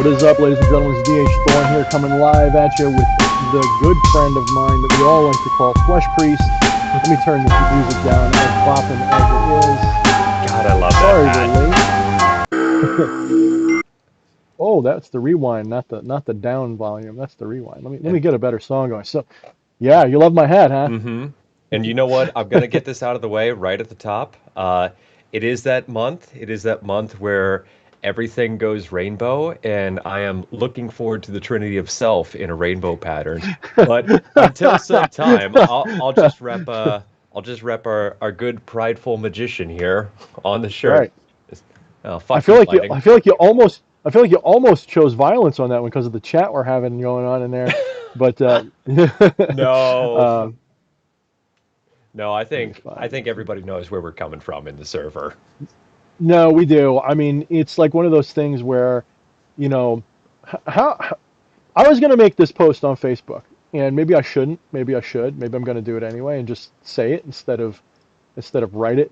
What is up, ladies and gentlemen? It's DH Thorne here, coming live at you with the good friend of mine that we all like to call Flesh Priest. Let me turn this music down as bopping as it is. God, I love Sorry that we're late. Oh, that's the rewind, not the down volume. That's the rewind. Let me hat. get a better song going. So, yeah, you love my hat, huh? And you know what? I'm gonna get this out of the way right at the top. It is that month. It is that month where everything goes rainbow, and I am looking forward to the Trinity of Self in a rainbow pattern. But until said time, I'll just rep our good prideful magician here on the shirt. Right. Oh, I fuck feel you, like you. lighting. I feel like you almost. I feel like you almost chose violence on that one because of the chat we're having going on in there. But No, uh, no, I let me think I find think everybody knows where we're coming from in the server. No, we do. I mean, it's like one of those things where, you know, how I was going to make this post on Facebook, and maybe I shouldn't. Maybe I should. Maybe I'm going to do it anyway and just say it instead of write it.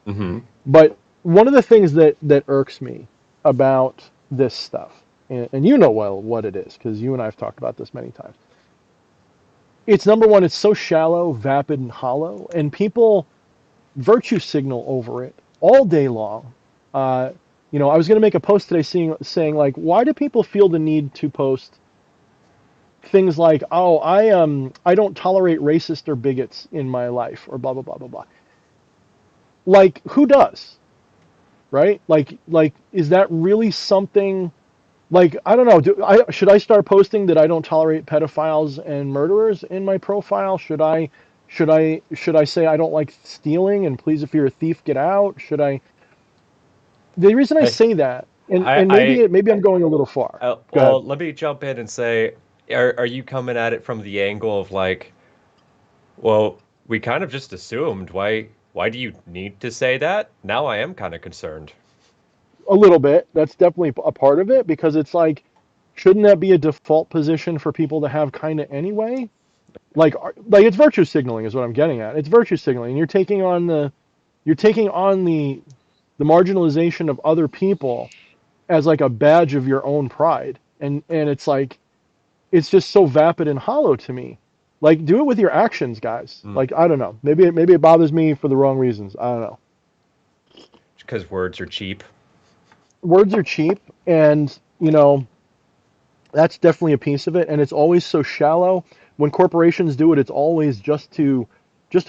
Hmm. But one of the things that irks me about this stuff, and you know well what it is because you and I have talked about this many times. It's number one. It's so shallow, vapid, and hollow, and people virtue signal over it all day long. Uh, I was going to make a post today saying like, why do people feel the need to post things like, oh, I don't tolerate racist or bigots in my life, or blah blah blah blah blah. Like, who does, right? Like, is that really something? Like, I don't know. Should I start posting that I don't tolerate pedophiles and murderers in my profile? Should I say I don't like stealing and please if you're a thief get out? Should I? The reason I Hey, say that, and I and maybe I maybe I'm going a little far. Go ahead. Well, let me jump in and say, are you coming at it from the angle of like, well, we kind of just assumed. Why do you need to say that? Now I am kind of concerned. A little bit. That's definitely a part of it because it's like, shouldn't that be a default position for people to have kind of anyway? Like it's virtue signaling is what I'm getting at. It's virtue signaling. You're taking on the marginalization of other people as like a badge of your own pride, and it's like it's just so vapid and hollow to me. Like, do it with your actions, guys. Mm, Like, I don't know. Maybe it bothers me for the wrong reasons. I don't know. because words are cheap. Words are cheap, and that's definitely a piece of it. And it's always so shallow. When corporations do it, it's always just to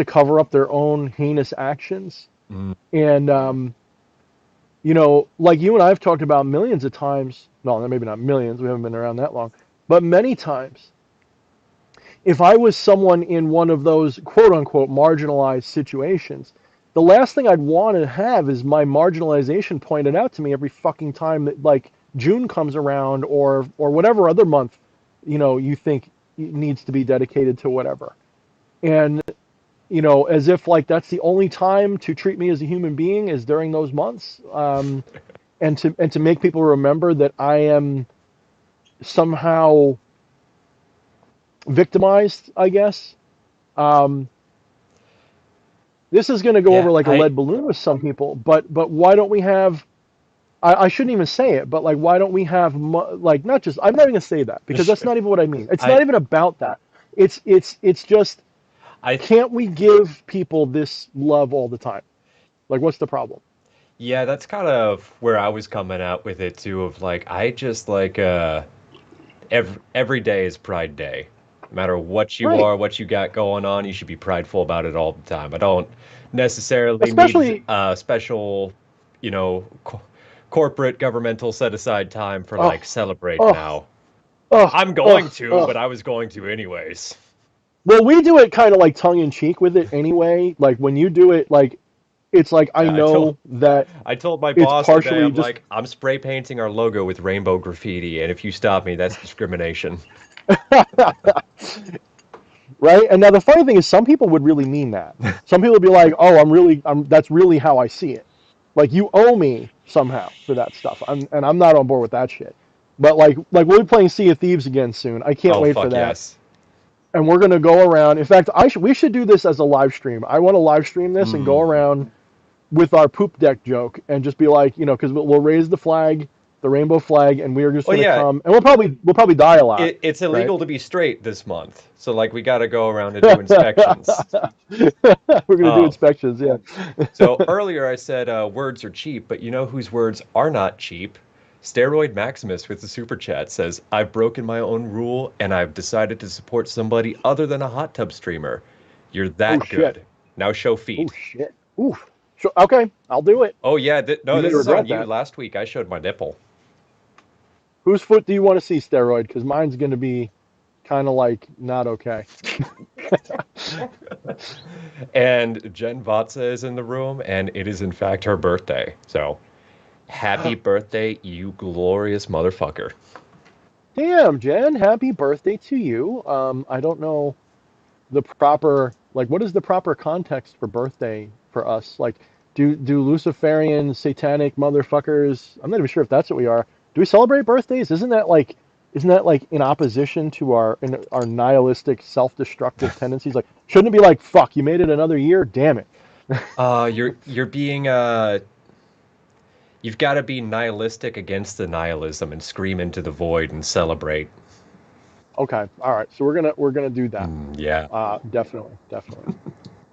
cover up their own heinous actions. Mm. And like you and I have talked about millions of times. No, maybe not millions. We haven't been around that long, but many times. If I was someone in one of those quote unquote marginalized situations, the last thing I'd want to have is my marginalization pointed out to me every fucking time that like June comes around or whatever other month, you think needs to be dedicated to whatever. And as if like that's the only time to treat me as a human being is during those months. And to make people remember that I am somehow victimized, I guess. Um, this is going to go Yeah, over like a I lead balloon with some people, but why don't we have? I shouldn't even say it, but like, why don't we have like not just? I'm not even going to say that because that's not even what I mean. It's not I even about that. It's just, I can't we give people this love all the time? Like, what's the problem? yeah, that's kind of where I was coming out with it too. Of like, I just like every day is Pride Day. No matter what you Right. are, what you got going on, you should be prideful about it all the time. I don't necessarily need Especially, a special, you know, corporate governmental set aside time for oh, like celebrate oh, now. oh, I'm going oh, to, oh. but I was going to anyways. Well, we do it kind of like tongue in cheek with it anyway. Like when you do it, like it's like I Yeah, know that I told my it's boss today, partially I'm just like, I'm spray painting our logo with rainbow graffiti, and if you stop me, that's discrimination. right. And now the funny thing is, some people would really mean that. Some people would be like, "Oh, that's really how I see it. Like you owe me somehow for that stuff." And I'm not on board with that shit. But like we'll be playing Sea of Thieves again soon. I can't Oh, wait for fuck that. yes. And we're gonna go around. In fact, we should do this as a live stream. I want to live stream this and go Mm. around with our poop deck joke and just be like, because we'll raise the flag the rainbow flag, and we are just Well, going to yeah, come, and we'll probably die a lot, it's right? illegal to be straight this month, so like we got to go around and do inspections. We're going to do Um, inspections, yeah. so earlier I said words are cheap, but you know whose words are not cheap? Steroid Maximus with the super chat says, "I've broken my own rule and I've decided to support somebody other than a hot tub streamer. You're Oh that shit. good. Now show Oh feet." shit. Oof. So, okay, I'll do it. Oh yeah, no, You may this is on regret you. that. Last week I showed my nipple. Whose foot do you want to see, steroid? Because mine's going to be kind of like not okay. And Jen Vatsa is in the room, and it is in fact her birthday. So happy birthday, you glorious motherfucker. Damn, Jen, happy birthday to you. I don't know the proper, like, what is the proper context for birthday for us? Like, do Luciferian satanic motherfuckers, I'm not even sure if that's what we are. Do we celebrate birthdays? Isn't that like in opposition to our nihilistic self-destructive tendencies? Like, shouldn't it be like, fuck, you made it another year? Damn it. You're being you've got to be nihilistic against the nihilism and scream into the void and celebrate. Okay. All right. So we're gonna do that. Yeah. Definitely, definitely.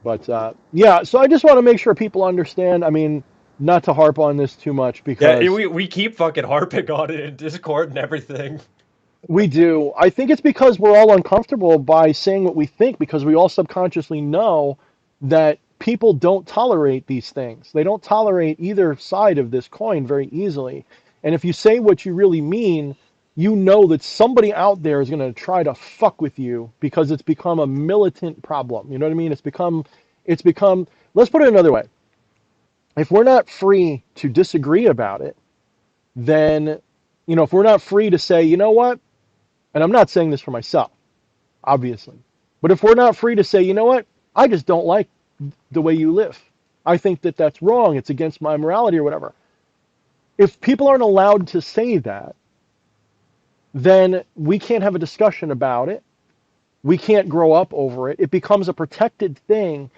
But yeah, so I just want to make sure people understand. I mean, not to harp on this too much Yeah, because we keep fucking harping on it in Discord and everything. we do. I think it's because we're all uncomfortable by saying what we think because we all subconsciously know that people don't tolerate these things. They don't tolerate either side of this coin very easily. And if you say what you really mean, you know that somebody out there is going to try to fuck with you because it's become a militant problem. You know what I mean? It's become let's put it another way. If we're not free to disagree about it, then if we're not free to say, you know what, and I'm not saying this for myself, obviously, but if we're not free to say, you know what, I just don't like the way you live. I think that that's wrong. It's against my morality or whatever. If people aren't allowed to say that, then we can't have a discussion about it. We can't grow up over it. It becomes a protected thing,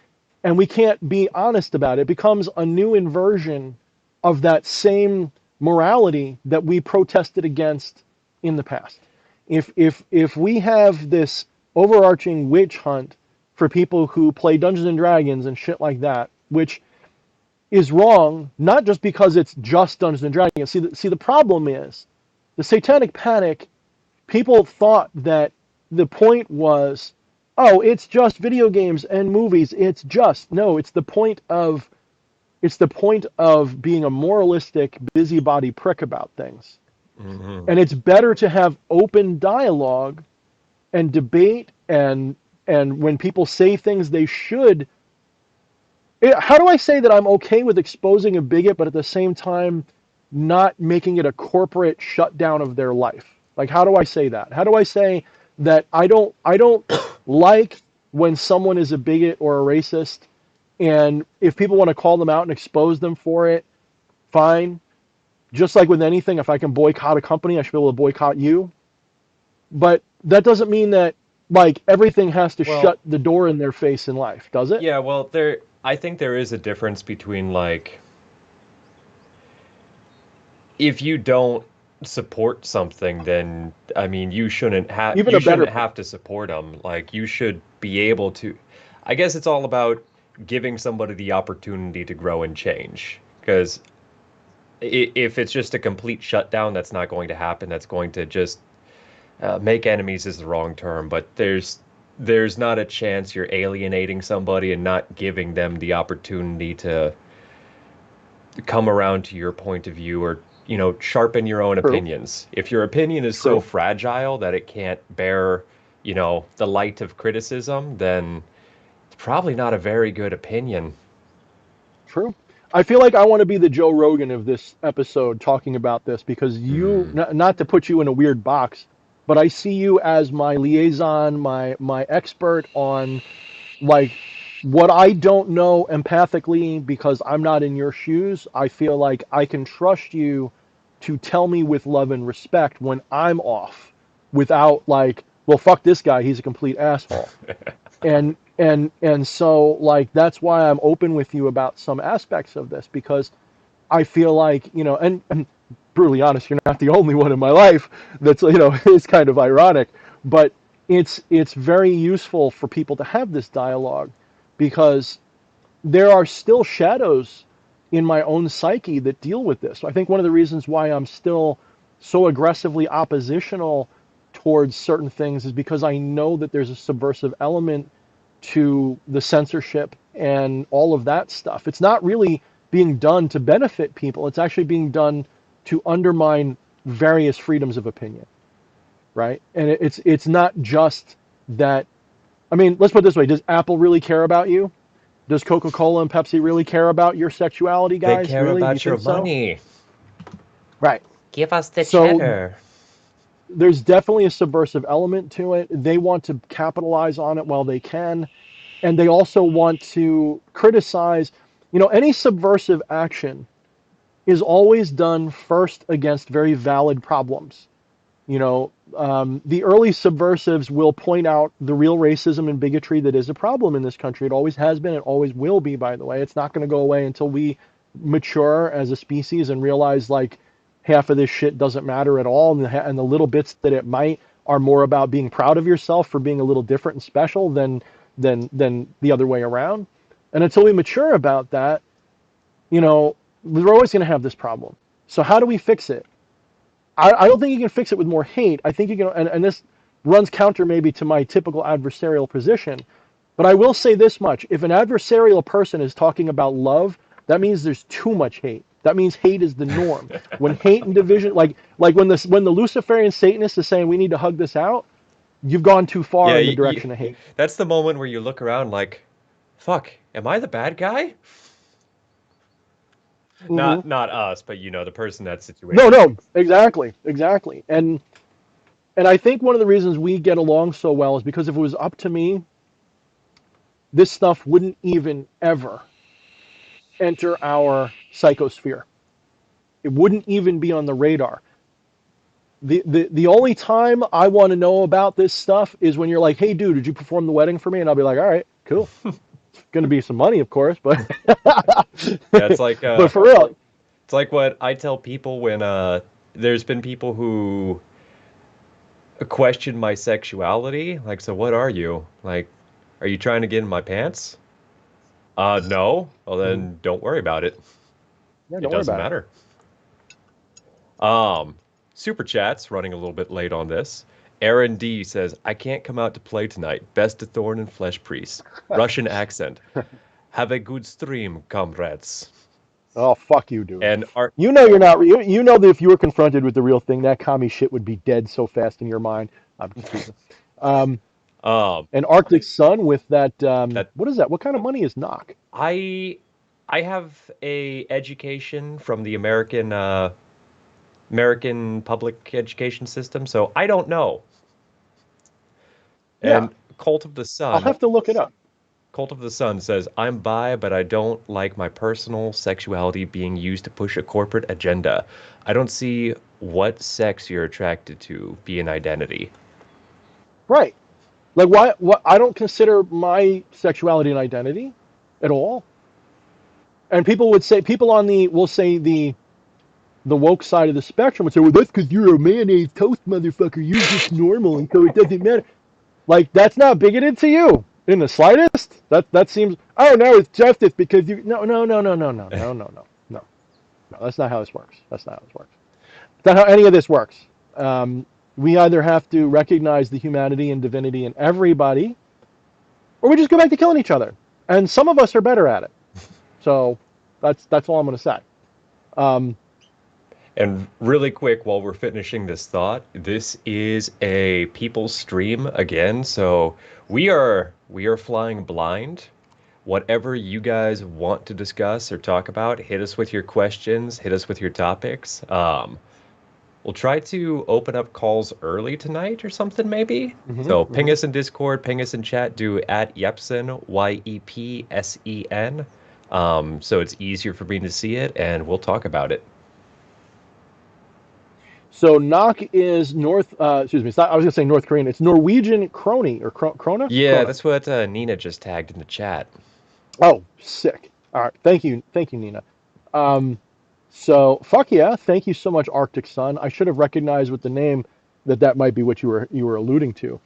and we can't be honest about it. It becomes a new inversion of that same morality that we protested against in the past. If we have this overarching witch hunt for people who play Dungeons and Dragons and shit like that, which is wrong, not just because it's just Dungeons and Dragons. See, the problem is the Satanic Panic. People thought that the point was, oh, it's just video games and movies. It's just no. It's the point of being a moralistic busybody prick about things. Hmm. And it's better to have open dialogue and debate and when people say things they should. How do I say that I'm okay with exposing a bigot, but at the same time not making it a corporate shutdown of their life? Like, how do I say that? How do I say that I don't like when someone is a bigot or a racist, and if people want to call them out and expose them for it, fine. Just like with anything, if I can boycott a company, I should be able to boycott you. But that doesn't mean that like everything has to Well, shut the door in their face in life, does it? yeah, well, I think there is a difference between like if you don't support something, then I mean, Even you a better shouldn't point. have to support them. Like you should be able to. I guess it's all about giving somebody the opportunity to grow and change. Because if it's just a complete shutdown, that's not going to happen. That's going to just make enemies is the wrong term, but there's not a chance you're alienating somebody and not giving them the opportunity to come around to your point of view or sharpen your own True. opinions. If your opinion is so True. fragile that it can't bear the light of criticism, then it's probably not a very good opinion. True. I feel like I want to be the Joe Rogan of this episode talking about this because you, Hmm. not to put you in a weird box, but I see you as my liaison, my expert on like what I don't know empathically because I'm not in your shoes. I feel like I can trust you to tell me with love and respect when I'm off without like, well, fuck this guy, he's a complete asshole. And so like that's why I'm open with you about some aspects of this because I feel like and brutally honest, you're not the only one in my life. That's is kind of ironic, but it's very useful for people to have this dialogue because there are still shadows in my own psyche that deal with this. So I think one of the reasons why I'm still so aggressively oppositional towards certain things is because I know that there's a subversive element to the censorship and all of that stuff. It's not really being done to benefit people. It's actually being done to undermine various freedoms of opinion, right? And it's not just that. I mean, let's put it this way: does Apple really care about you? Does Coca-Cola and Pepsi really care about your sexuality, They guys? care Really? Do you about your think so? money. Right. Give us the So cheddar. there's definitely a subversive element to it. They want to capitalize on it while they can, and they also want to criticize. Any subversive action is always done first against very valid problems. The early subversives will point out the real racism and bigotry that is a problem in this country. It always has been. It always will be, by the way. It's not going to go away until we mature as a species and realize like half of this shit doesn't matter at all. And the little bits that it might are more about being proud of yourself for being a little different and special than the other way around. And until we mature about that, we're always going to have this problem. So how do we fix it? I don't think you can fix it with more hate. I think you can, and this runs counter maybe to my typical adversarial position, but I will say this much. If an adversarial person is talking about love, that means there's too much hate. That means hate is the norm. When hate and division, like when the Luciferian Satanist is saying we need to hug this out, you've gone too Yeah, far in the direction of hate. that's the moment where you look around like, fuck, am I the bad guy? Hmm. Not us, but the person in that No, situation. no, exactly, exactly. And I think one of the reasons we get along so well is because if it was up to me, this stuff wouldn't even ever enter our psychosphere. It wouldn't even be on the radar. The only time I want to know about this stuff is when you're like, hey, dude, did you perform the wedding for me? And I'll be like, all right, cool. It's going to be some money, of course, but Yeah, it's like but for real. what I tell people when there's been people who question my sexuality. Like, so what are you? Like, are you trying to get in my pants? No. Well, Mhm. then don't worry about it. Yeah, It don't worry doesn't about it. matter. Um, Super chats running a little bit late on this. Aaron D says, I can't come out to play tonight. Best to Thorne and Flesh Priest. Russian accent. Have a good stream, comrades. Oh, fuck you, dude. And Art, You know you're not. You know that if you were confronted with the real thing, that commie shit would be dead so fast in your mind. I'm just teasing. Um, um, and Arctic Sun with that. that What is that? What kind of money is knock? I I have a education from the American public education system, so I don't know. Yeah, And I'll have to look it up. Cult of the Sun says, I'm bi, but I don't like my personal sexuality being used to push a corporate agenda. I don't see what sex you're attracted to be an identity. Right. Like why? What? I don't consider my sexuality an identity at all. And people would say people on the will say the woke side of the spectrum would say, well, that's because you're a mayonnaise toast motherfucker. You're just normal, and so it doesn't matter. Like that's not bigoted to you in the slightest. That seems. Oh no, it's justice because you. No, no, no, no, no, no, no, no, no, no. No, that's not how this works. That's not how this works. That's not how any of this works. Um, we either have to recognize the humanity and divinity in everybody, or we just go back to killing each other. And some of us are better at it. So that's all I'm going to say. Um, And really quick, while we're finishing this thought, this is a people stream again, so we are flying blind. Whatever you guys want to discuss or talk about, hit us with your questions, hit us with your topics. We'll try to open up calls early tonight or something, maybe. mhm, So ping mhm. us in Discord, ping us in chat, do at Yepsen, Yepsen. So it's easier for me to see it, and we'll talk about it. So knock is North. Excuse me. It's not, I was going to say North Korean. It's Norwegian crony or krona. Yeah, Krona. that's what Nina just tagged in the chat. Oh, sick. All right. Thank you, Nina. Um, So fuck yeah, thank you so much, Arctic Sun. I should have recognized with the name that that might be what you were alluding to.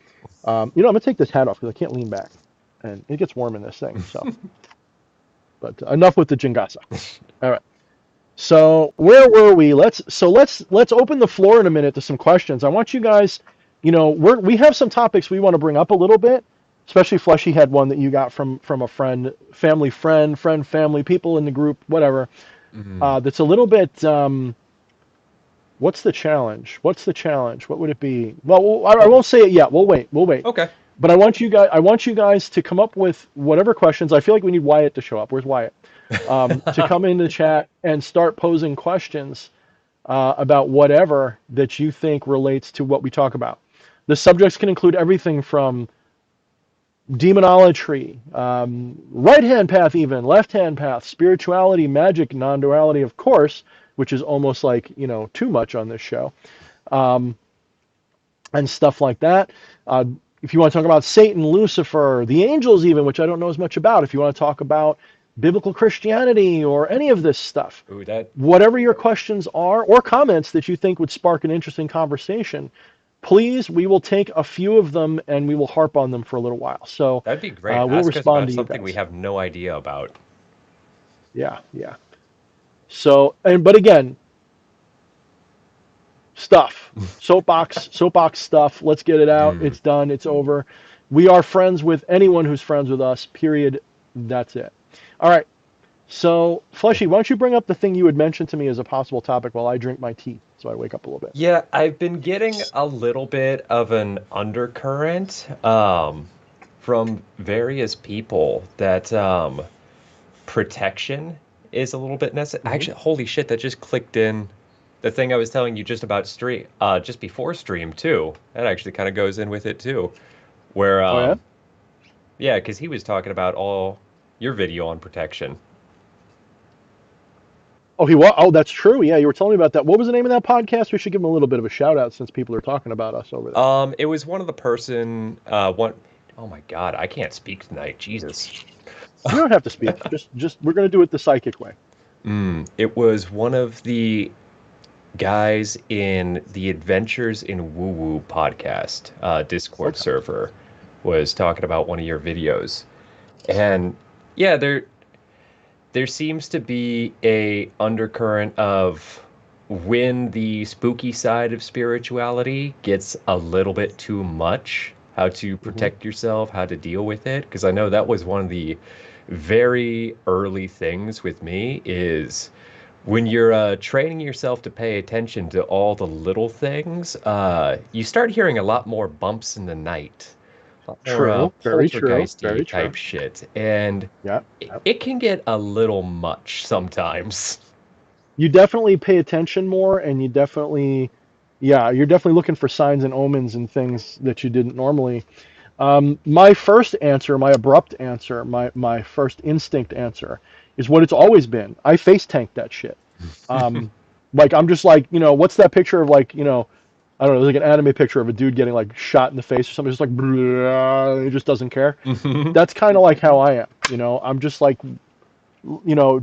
I'm gonna take this hat off because I can't lean back, and it gets warm in this thing. So, but enough with the Jingasa. All right. So where were we? Let's open the floor in a minute to some questions. I want you guys, we have some topics we want to bring up a little bit. Especially Fleshy had one that you got from a friend, family, people in the group, whatever. Mm, That's a little bit. What's the challenge? What's the challenge? What would it be? Well, I well, won't say it yet. We'll wait. We'll wait. okay. But I want you guys to come up with whatever questions. I feel like we need Wyatt to show up. Where's Wyatt? To come into the chat and start posing questions about whatever that you think relates to what we talk about. The subjects can include everything from demonology, right hand path, even left hand path, spirituality, magic, non duality, of course, which is almost like, too much on this show, and stuff like that. If you want to talk about Satan, Lucifer, the angels, even, which I don't know as much about, if you want to talk about biblical Christianity or any of this stuff, Ooh, that whatever your questions are or comments that you think would spark an interesting conversation, please, we will take a few of them and we will harp on them for a little while. So that'd be great. we'll Ask us respond about to you something we guys. have no idea about. Yeah, yeah. So, but again, soapbox stuff. Let's get it out. Mm. It's done. It's over. We are friends with anyone who's friends with us. Period. That's it. All right. So, Fleshy, why don't you bring up the thing you had mentioned to me as a possible topic while I drink my tea so I wake up a little bit. Yeah, I've been getting a little bit of an undercurrent from various people that protection is a little bit necessary. Hmm. Actually, holy shit, that just clicked in the thing I was telling you just about stream, just before stream too. That actually kind of goes in with it too. Where, Oh yeah. yeah, because he was talking about all your video on protection. Oh, he was. Oh, that's true. Yeah, you were telling me about that. What was the name of that podcast? We should give him a little bit of a shout out since people are talking about us over there. It was one of the person, one, oh my God, I can't speak tonight. Jesus. You don't have to speak. Just we're gonna do it the psychic way. It was one of the guys in the Adventures in Woo Woo podcast Discord Okay. server was talking about one of your videos. And yeah, there seems to be a undercurrent of when the spooky side of spirituality gets a little bit too much, how to Hmm. protect yourself, how to deal with it. Because I know that was one of the very early things with me is when you're training yourself to pay attention to all the little things, you start hearing a lot more bumps in the night, a lot more True. Very true. poltergeisty Very type true. shit, and Yeah. it can get a little much sometimes. You definitely pay attention more, and yeah, you're definitely looking for signs and omens and things that you didn't normally. My first answer, my abrupt answer, my first instinct answer is what it's always been. I face tank that shit. Um, like I'm just like, what's that picture of like, I don't know, there's like an anime picture of a dude getting like shot in the face or something, just like, he just doesn't care. Mhm. That's kind of like how I am. I'm just like,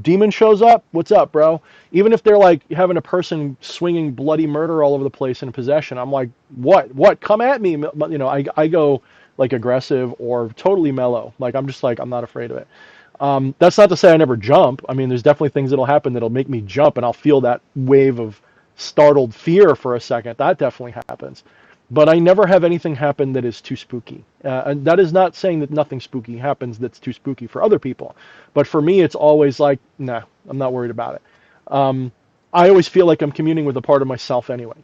demon shows up. What's up, bro? Even if they're like having a person swinging bloody murder all over the place in possession, I'm like, what? Come at me. I go like aggressive or totally mellow. Like I'm just like I'm not afraid of it. That's not to say I never jump. I mean, there's definitely things that'll happen that'll make me jump, and I'll feel that wave of startled fear for a second. That definitely happens. But I never have anything happen that is too spooky. And that is not saying that nothing spooky happens that's too spooky for other people. But for me, it's always like, nah, I'm not worried about it. Um, I always feel like I'm communing with a part of myself anyway.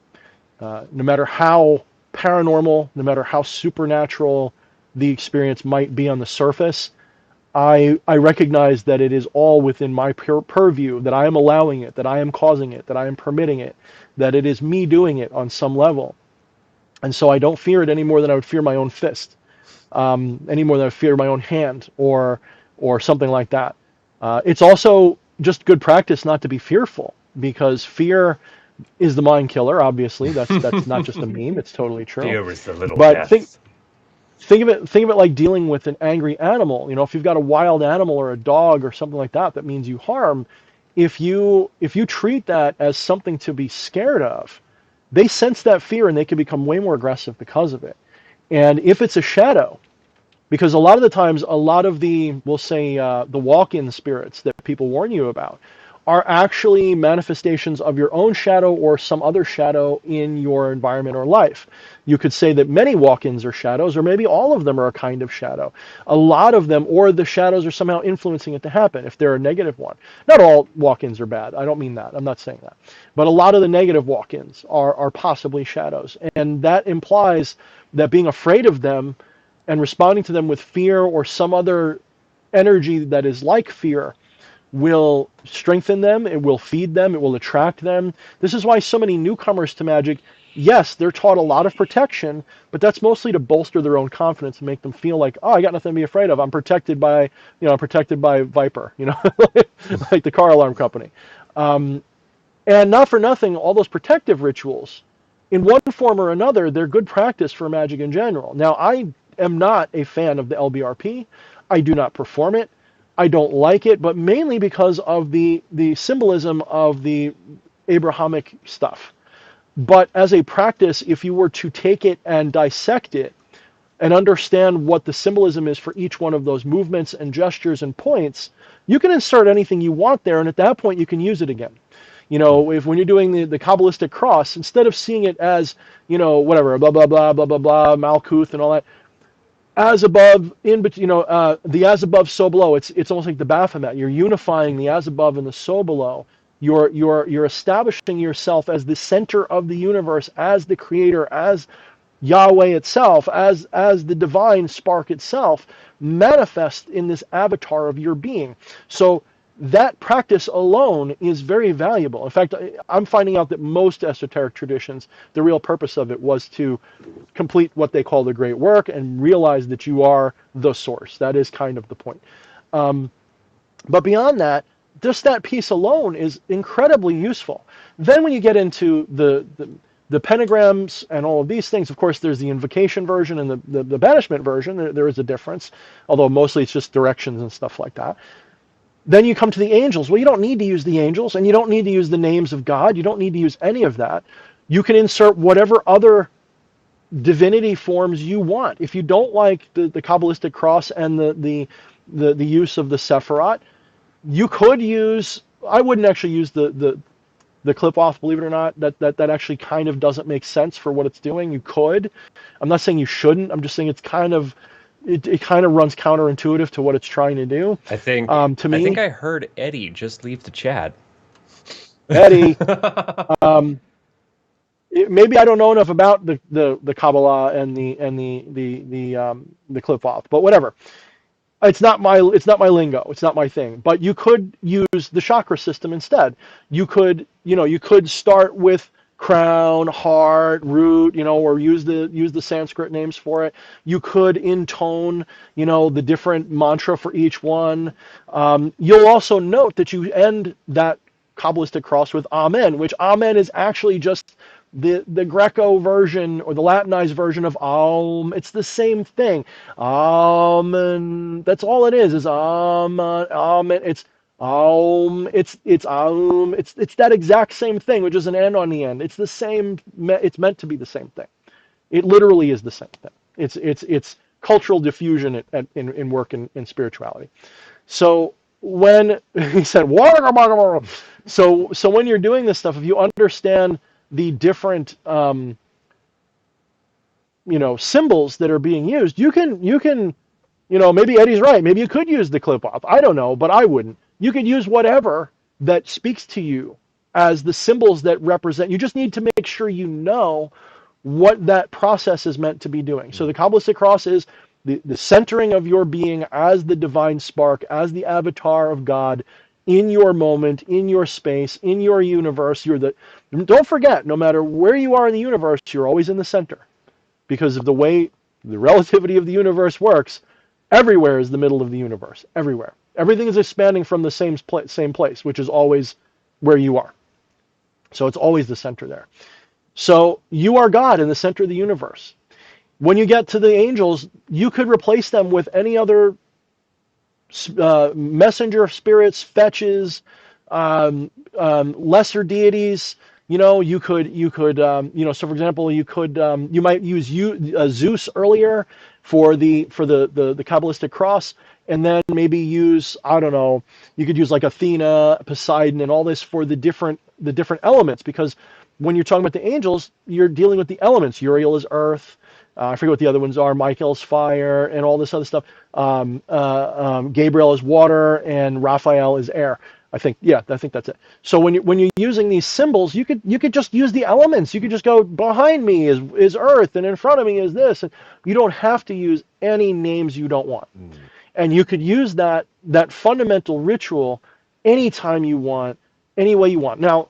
No matter how paranormal, no matter how supernatural the experience might be on the surface, I recognize that it is all within my purview, that I am allowing it, that I am causing it, that I am permitting it, that it is me doing it on some level. And so I don't fear it any more than I would fear my own fist, any more than I would fear my own hand or something like that. It's also just good practice not to be fearful because fear is the mind killer. Obviously, that's not just a meme; it's totally true. Fear is the little But death. think of it like dealing with an angry animal. If you've got a wild animal or a dog or something like that that means you harm, if you treat that as something to be scared of, they sense that fear and they can become way more aggressive because of it. And if it's a shadow, because a lot of the times, a lot of the, we'll say, the walk-in spirits that people warn you about are actually manifestations of your own shadow or some other shadow in your environment or life. You could say that many walk-ins are shadows, or maybe all of them are a kind of shadow. A lot of them, or the shadows are somehow influencing it to happen, if they're a negative one. Not all walk-ins are bad. I don't mean that. I'm not saying that. But a lot of the negative walk-ins are possibly shadows. And that implies that being afraid of them and responding to them with fear or some other energy that is like fear will strengthen them, it will feed them, it will attract them. This is why so many newcomers to magic, yes, they're taught a lot of protection, but that's mostly to bolster their own confidence and make them feel like, oh, I got nothing to be afraid of. I'm protected by, I'm protected by Viper, like the car alarm company. And not for nothing, all those protective rituals, in one form or another, they're good practice for magic in general. Now, I am not a fan of the LBRP. I do not perform it. I don't like it, but mainly because of the symbolism of the Abrahamic stuff. But as a practice, if you were to take it and dissect it and understand what the symbolism is for each one of those movements and gestures and points, you can insert anything you want there, and at that point, you can use it again. If when you're doing the Kabbalistic cross, instead of seeing it as, whatever, blah, blah, blah, blah, blah, blah, Malkuth and all that, as above, the as above, so below, it's almost like the Baphomet. You're unifying the as above and the so below. You're establishing yourself as the center of the universe, as the creator, as Yahweh itself, as the divine spark itself, manifest in this avatar of your being. So that practice alone is very valuable. In fact, I'm finding out that most esoteric traditions, the real purpose of it was to complete what they call the great work and realize that you are the source. That is kind of the point. But beyond that, just that piece alone is incredibly useful. Then when you get into the pentagrams and all of these things, of course, there's the invocation version and the banishment version. There is a difference, although mostly it's just directions and stuff like that. Then you come to the angels. Well, you don't need to use the angels, and you don't need to use the names of God. You don't need to use any of that. You can insert whatever other divinity forms you want. If you don't like the Kabbalistic cross and the use of the Sephiroth, you could use. I wouldn't actually use the clip off, believe it or not. That actually kind of doesn't make sense for what it's doing. You could. I'm not saying you shouldn't. I'm just saying it's kind of it kind of runs counterintuitive to what it's trying to do. I think To I think me, I heard Eddie just leave the chat. Eddie, maybe I don't know enough about the Kabbalah and the clip off, but whatever. It's not my lingo. It's not my thing. But you could use the chakra system instead. You could start with crown, heart, root, or use the Sanskrit names for it. You could intone, the different mantra for each one. You'll also note that you end that Kabbalistic cross with Amen, which Amen is actually just the Greco version or the Latinized version of Aum. It's the same thing. Amen. That's all it is Amen. Amen. It's Aum. It's Aum. It's that exact same thing, which is an N on the end. It's the same. It's meant to be the same thing. It literally is the same thing. It's cultural diffusion in work in spirituality. So when he said so when you're doing this stuff, if you understand the different symbols that are being used, you can maybe Eddie's right. Maybe you could use the clip off. I don't know, but I wouldn't. You could use whatever that speaks to you as the symbols that represent. You just need to make sure you know what that process is meant to be doing. So the Kabbalistic cross is the centering of your being as the divine spark, as the avatar of God in your moment, in your space, in your universe. Don't forget, no matter where you are in the universe, you're always in the center. Because of the way the relativity of the universe works, everywhere is the middle of the universe. Everywhere. Everything is expanding from the same place, which is always where you are. So it's always the center there. So you are God in the center of the universe. When you get to the angels, you could replace them with any other messenger of spirits, fetches, lesser deities. So for example, you might use Zeus earlier for the Kabbalistic cross, and then maybe use, I don't know, you could use like Athena, Poseidon, and all this for the different elements, because when you're talking about the angels, you're dealing with the elements. Uriel is earth. I forget what the other ones are. Michael's fire, and all this other stuff. Gabriel is water, and Raphael is air. I think that's it. So when you're using these symbols, you could just use the elements. You could just go, behind me is earth, and in front of me is this. And you don't have to use any names you don't want. Mm. And you could use that fundamental ritual anytime you want, any way you want. Now,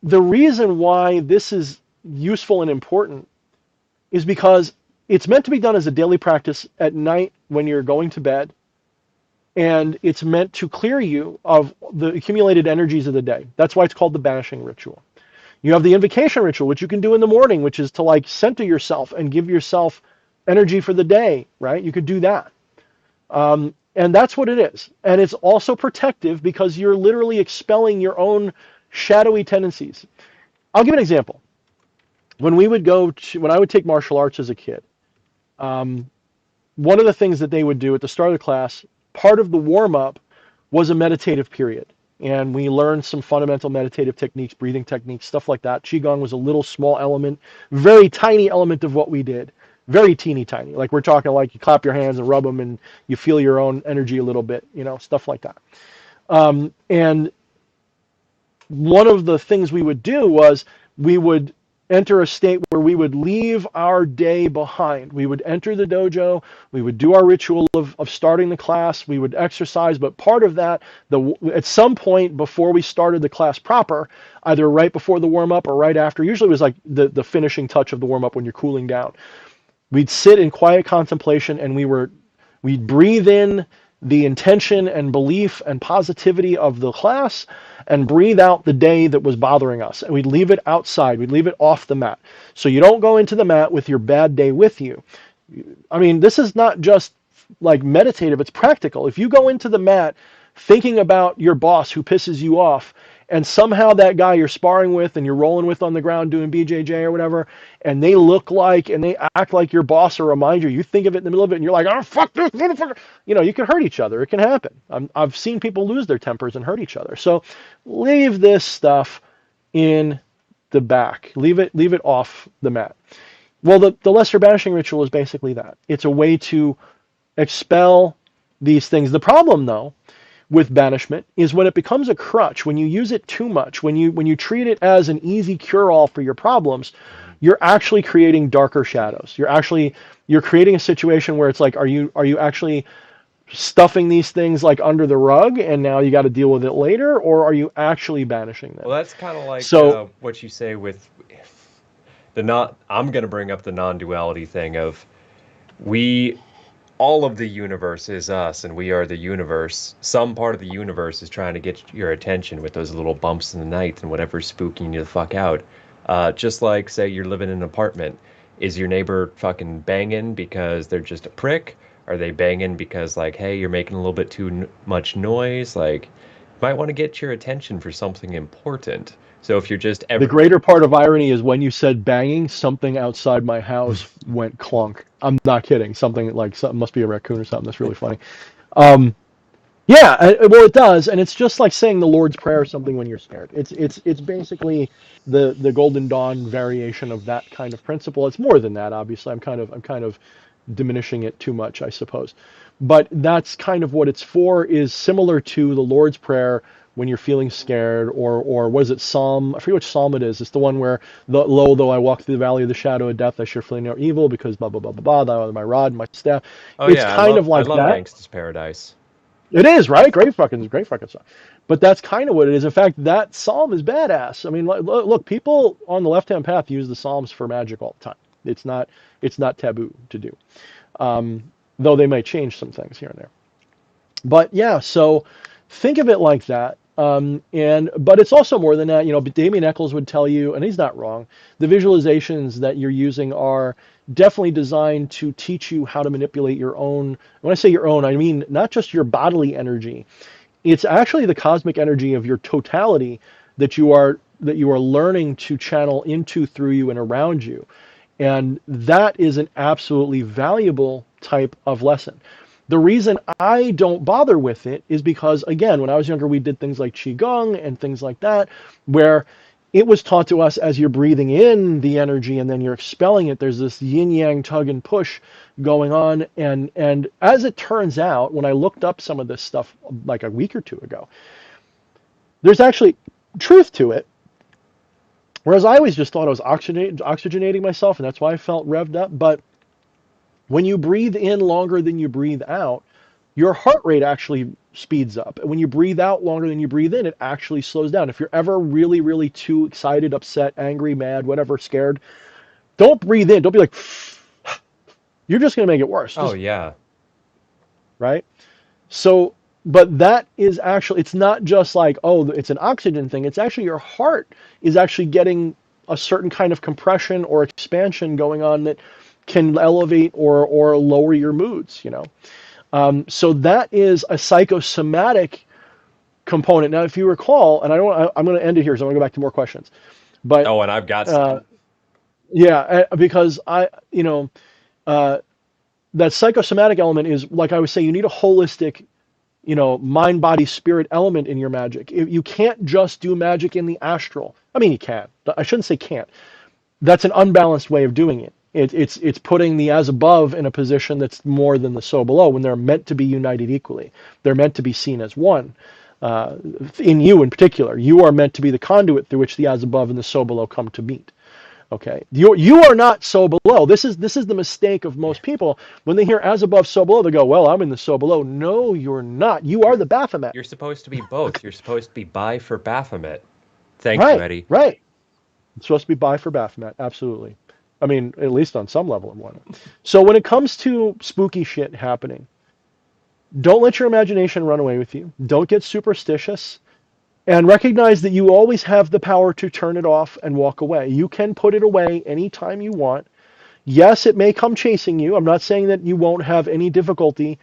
the reason why this is useful and important is because it's meant to be done as a daily practice at night when you're going to bed, and it's meant to clear you of the accumulated energies of the day. That's why it's called the banishing ritual. You have the invocation ritual, which you can do in the morning, which is to like center yourself and give yourself energy for the day, right? You could do that. And that's what it is. And it's also protective because you're literally expelling your own shadowy tendencies. I'll give an example. When I would take martial arts as a kid, one of the things that they would do at the start of the class, part of the warm up was a meditative period. And we learned some fundamental meditative techniques, breathing techniques, stuff like that. Qigong was a little small element, very tiny element of what we did. Very teeny tiny. Like we're talking like you clap your hands and rub them and you feel your own energy a little bit, stuff like that. And one of the things we would do was we would enter a state where we would leave our day behind. We would enter the dojo, we would do our ritual of starting the class, we would exercise, but part of that, at some point before we started the class proper, either right before the warm-up or right after, usually it was like the finishing touch of the warm-up when you're cooling down, we'd sit in quiet contemplation and we'd breathe in the intention and belief and positivity of the class and breathe out the day that was bothering us. And we'd leave it outside. We'd leave it off the mat. So you don't go into the mat with your bad day with you. I mean, this is not just like meditative, it's practical. If you go into the mat thinking about your boss who pisses you off, and somehow that guy you're sparring with and you're rolling with on the ground doing BJJ or whatever, and they look like and they act like your boss or remind you think of it in the middle of it, and you're like, oh, fuck this motherfucker. You can hurt each other. It can happen. I've seen people lose their tempers and hurt each other. So leave this stuff in the back. Leave it off the mat. Well, the lesser banishing ritual is basically that. It's a way to expel these things. The problem, though, with banishment is when it becomes a crutch, when you use it too much, when you treat it as an easy cure-all for your problems, you're actually creating darker shadows. You're creating a situation where it's like, are you actually stuffing these things like under the rug and now you got to deal with it later, or are you actually banishing them? Well, that's kind of like So what you say with the not. I'm going to bring up the non-duality thing of we all of the universe is us and we are the universe. Some part of the universe is trying to get your attention with those little bumps in the night and whatever's spooking you the fuck out. Just like, say, you're living in an apartment. Is your neighbor fucking banging because they're just a prick? Are they banging because, like, hey, you're making a little bit too much noise? Like, you might want to get your attention for something important. So if you're just the greater part of irony is when you said banging, something outside my house went clunk. I'm not kidding. Something must be a raccoon or something. That's really funny. Yeah, well, it does, and it's just like saying the Lord's Prayer or something when you're scared. It's basically the Golden Dawn variation of that kind of principle. It's more than that, obviously. I'm kind of diminishing it too much, I suppose. But that's kind of what it's for, is similar to the Lord's Prayer when you're feeling scared, or what is it, Psalm? I forget which Psalm it is. It's the one where, lo, though I walk through the valley of the shadow of death, I sure feel no evil, because blah, blah, blah, blah, blah, thou art my rod and my staff. oh It's yeah, kind of I like love that. Gangsta's Paradise. It is, right? Great fucking song. But that's kind of what it is. In fact, that psalm is badass. I mean, look, people on the left-hand path use the psalms for magic all the time. It's not taboo to do, though they might change some things here and there. But yeah, so think of it like that. But it's also more than that. Damien Eccles would tell you, and he's not wrong, the visualizations that you're using are definitely designed to teach you how to manipulate your own. When I say your own, I mean not just your bodily energy. It's actually the cosmic energy of your totality that you are learning to channel into, through you, and around you. And that is an absolutely valuable type of lesson. The reason I don't bother with it is because, again, when I was younger, we did things like Qigong and things like that, where it was taught to us as you're breathing in the energy and then you're expelling it. There's this yin yang tug and push going on. And as it turns out, when I looked up some of this stuff like a week or two ago, there's actually truth to it. Whereas I always just thought I was oxygenating myself, and that's why I felt revved up. But when you breathe in longer than you breathe out, your heart rate actually speeds up. And when you breathe out longer than you breathe in, it actually slows down. If you're ever really, really too excited, upset, angry, mad, whatever, scared, don't breathe in. Don't be like, you're just going to make it worse. Oh Just, yeah. right? So, but that is actually, it's not just like, oh, it's an oxygen thing. It's actually your heart is actually getting a certain kind of compression or expansion going on that can elevate or lower your moods, you know. So that is a psychosomatic component. Now, if you recall, and I'm going to end it here, so I'm going to go back to more questions. But Oh, and I've got uh, some. yeah, because uh, that psychosomatic element is, like I was saying, you need a holistic, mind, body, spirit element in your magic. You can't just do magic in the astral. I mean, you can. I shouldn't say can't. That's an unbalanced way of doing it. It's putting the as above in a position that's more than the so below when they're meant to be united equally. They're meant to be seen as one. Uh, in you in particular, you are meant to be the conduit through which the as above and the so below come to meet. Okay, you are not so below. This is the mistake of most people. When they hear as above, so below, they go, "Well, I'm in the so below." No, you're not. You are You're the Baphomet. you're supposed to be both. You're supposed to be bi for Baphomet. Thank you, Right, Eddie. right. It's supposed to be bi for Baphomet. Absolutely. I mean, at least on some level, and one. So when it comes to spooky shit happening, don't let your imagination run away with you. Don't get superstitious. And recognize that you always have the power to turn it off and walk away. You can put it away anytime you want. Yes, it may come chasing you. I'm not saying that you won't have any difficulty.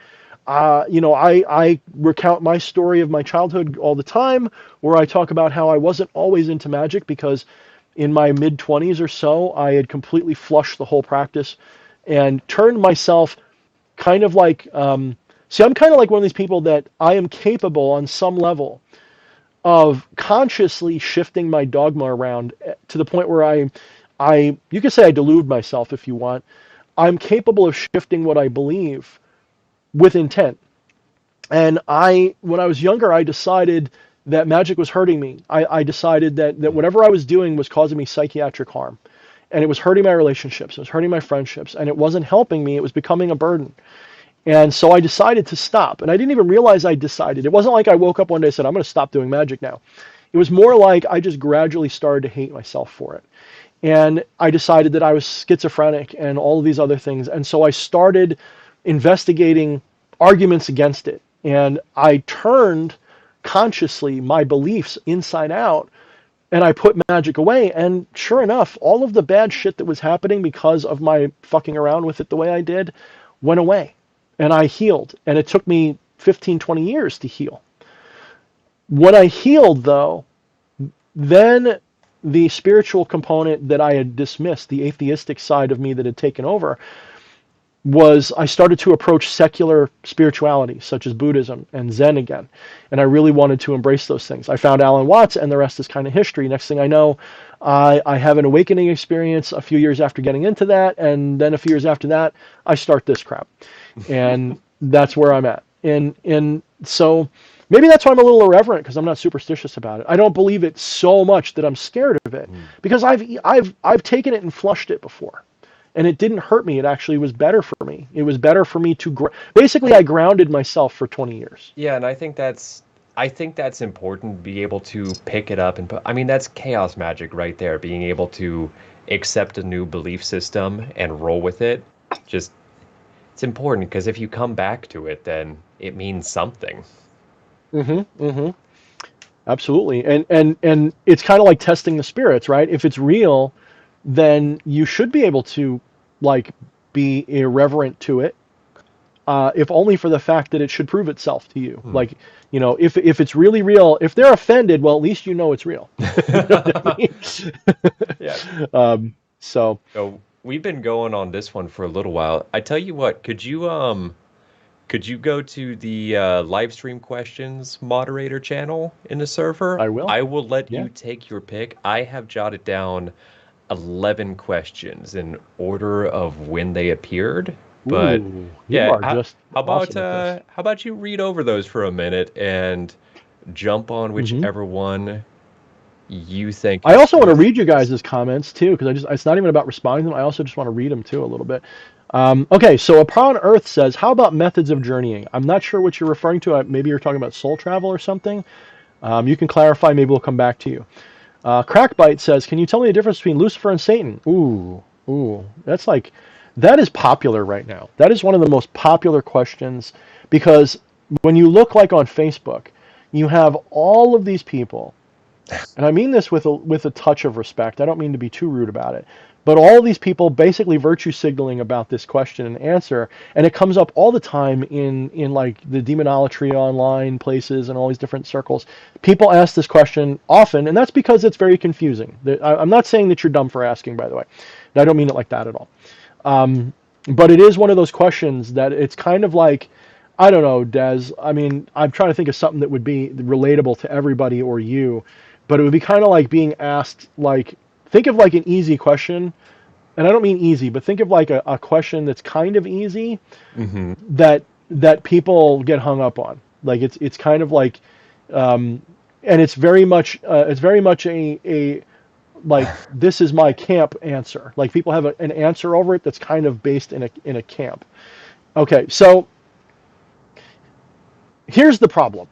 I recount my story of my childhood all the time, where I talk about how I wasn't always into magic because in my mid 20s or so, I had completely flushed the whole practice and turned myself kind of like, see, I'm kind of like one of these people that I am capable on some level of consciously shifting my dogma around to the point where you could say I delude myself if you want. I'm capable of shifting what I believe with intent. And when I was younger, I decided that magic was hurting me. I decided that whatever I was doing was causing me psychiatric harm. And it was hurting my relationships. It was hurting my friendships. And it wasn't helping me. It was becoming a burden. And so I decided to stop. And I didn't even realize I decided. It wasn't like I woke up one day and said, I'm going to stop doing magic now. It was more like I just gradually started to hate myself for it. And I decided that I was schizophrenic and all of these other things. And so I started investigating arguments against it. And I turned consciously my beliefs inside out and I put magic away. And sure enough, all of the bad shit that was happening because of my fucking around with it the way I did went away. And I healed. And it took me 15, 20 years to heal. When I healed, though, then the spiritual component that I had dismissed, the atheistic side of me that had taken over, was I started to approach secular spirituality, such as Buddhism and Zen again. And I really wanted to embrace those things. I found Alan Watts, and the rest is kind of history. Next thing I know, I have an awakening experience a few years after getting into that. And then a few years after that, I start this crap. And that's where I'm at. And so maybe that's why I'm a little irreverent, because I'm not superstitious about it. I don't believe it so much that I'm scared of it, because I've taken it and flushed it before. And it didn't hurt me. It actually was better for me. It was better for me to basically I grounded myself for 20 years. Yeah, and I think that's important, be able to pick it up and put, I mean, that's chaos magic right there, being able to accept a new belief system and roll with it. Just it's important because if you come back to it, then it means something. Mm-hmm. Mm-hmm. Absolutely. And it's kind of like testing the spirits, right? If it's real, then you should be able to like be irreverent to it, if only for the fact that it should prove itself to you. Hmm. Like, if it's really real, if they're offended, well, at least you know it's real. You know what I mean? Yeah. So So we've been going on this one for a little while. I tell you what, could you go to the live stream questions moderator channel in the server? I will. I will let Yeah. you take your pick. I have jotted down 11 questions in order of when they appeared. But Ooh, you yeah, are just how about awesome at this. you read over those for a minute and jump on Hmm. whichever one you think I is also the want to most read you interesting. guys' comments too, because it's not even about responding to them. I also just want to read them too a little bit. Okay, so Upon Earth says, how about methods of journeying? I'm not sure what you're referring to. Maybe you're talking about soul travel or something. You can clarify. Maybe we'll come back to you. Crackbite says, can you tell me the difference between Lucifer and Satan? Ooh, that is popular right now. That is one of the most popular questions because when you look like on Facebook, you have all of these people, and I mean this with a touch of respect. I don't mean to be too rude about it, but all these people basically virtue signaling about this question and answer, and it comes up all the time in like the demonolatry online places and all these different circles. People ask this question often, and that's because it's very confusing. I'm not saying that you're dumb for asking, by the way. I don't mean it like that at all. But it is one of those questions that it's kind of like, I don't know, Des. I mean, I'm trying to think of something that would be relatable to everybody or you, but it would be kind of like being asked, like, think of like an easy question, and I don't mean easy, but think of like a question that's kind of easy Hmm. that people get hung up on. Like it's kind of like, um, and it's very much a like this is my camp answer. Like people have an answer over it that's kind of based in a camp. Okay, so here's the problem.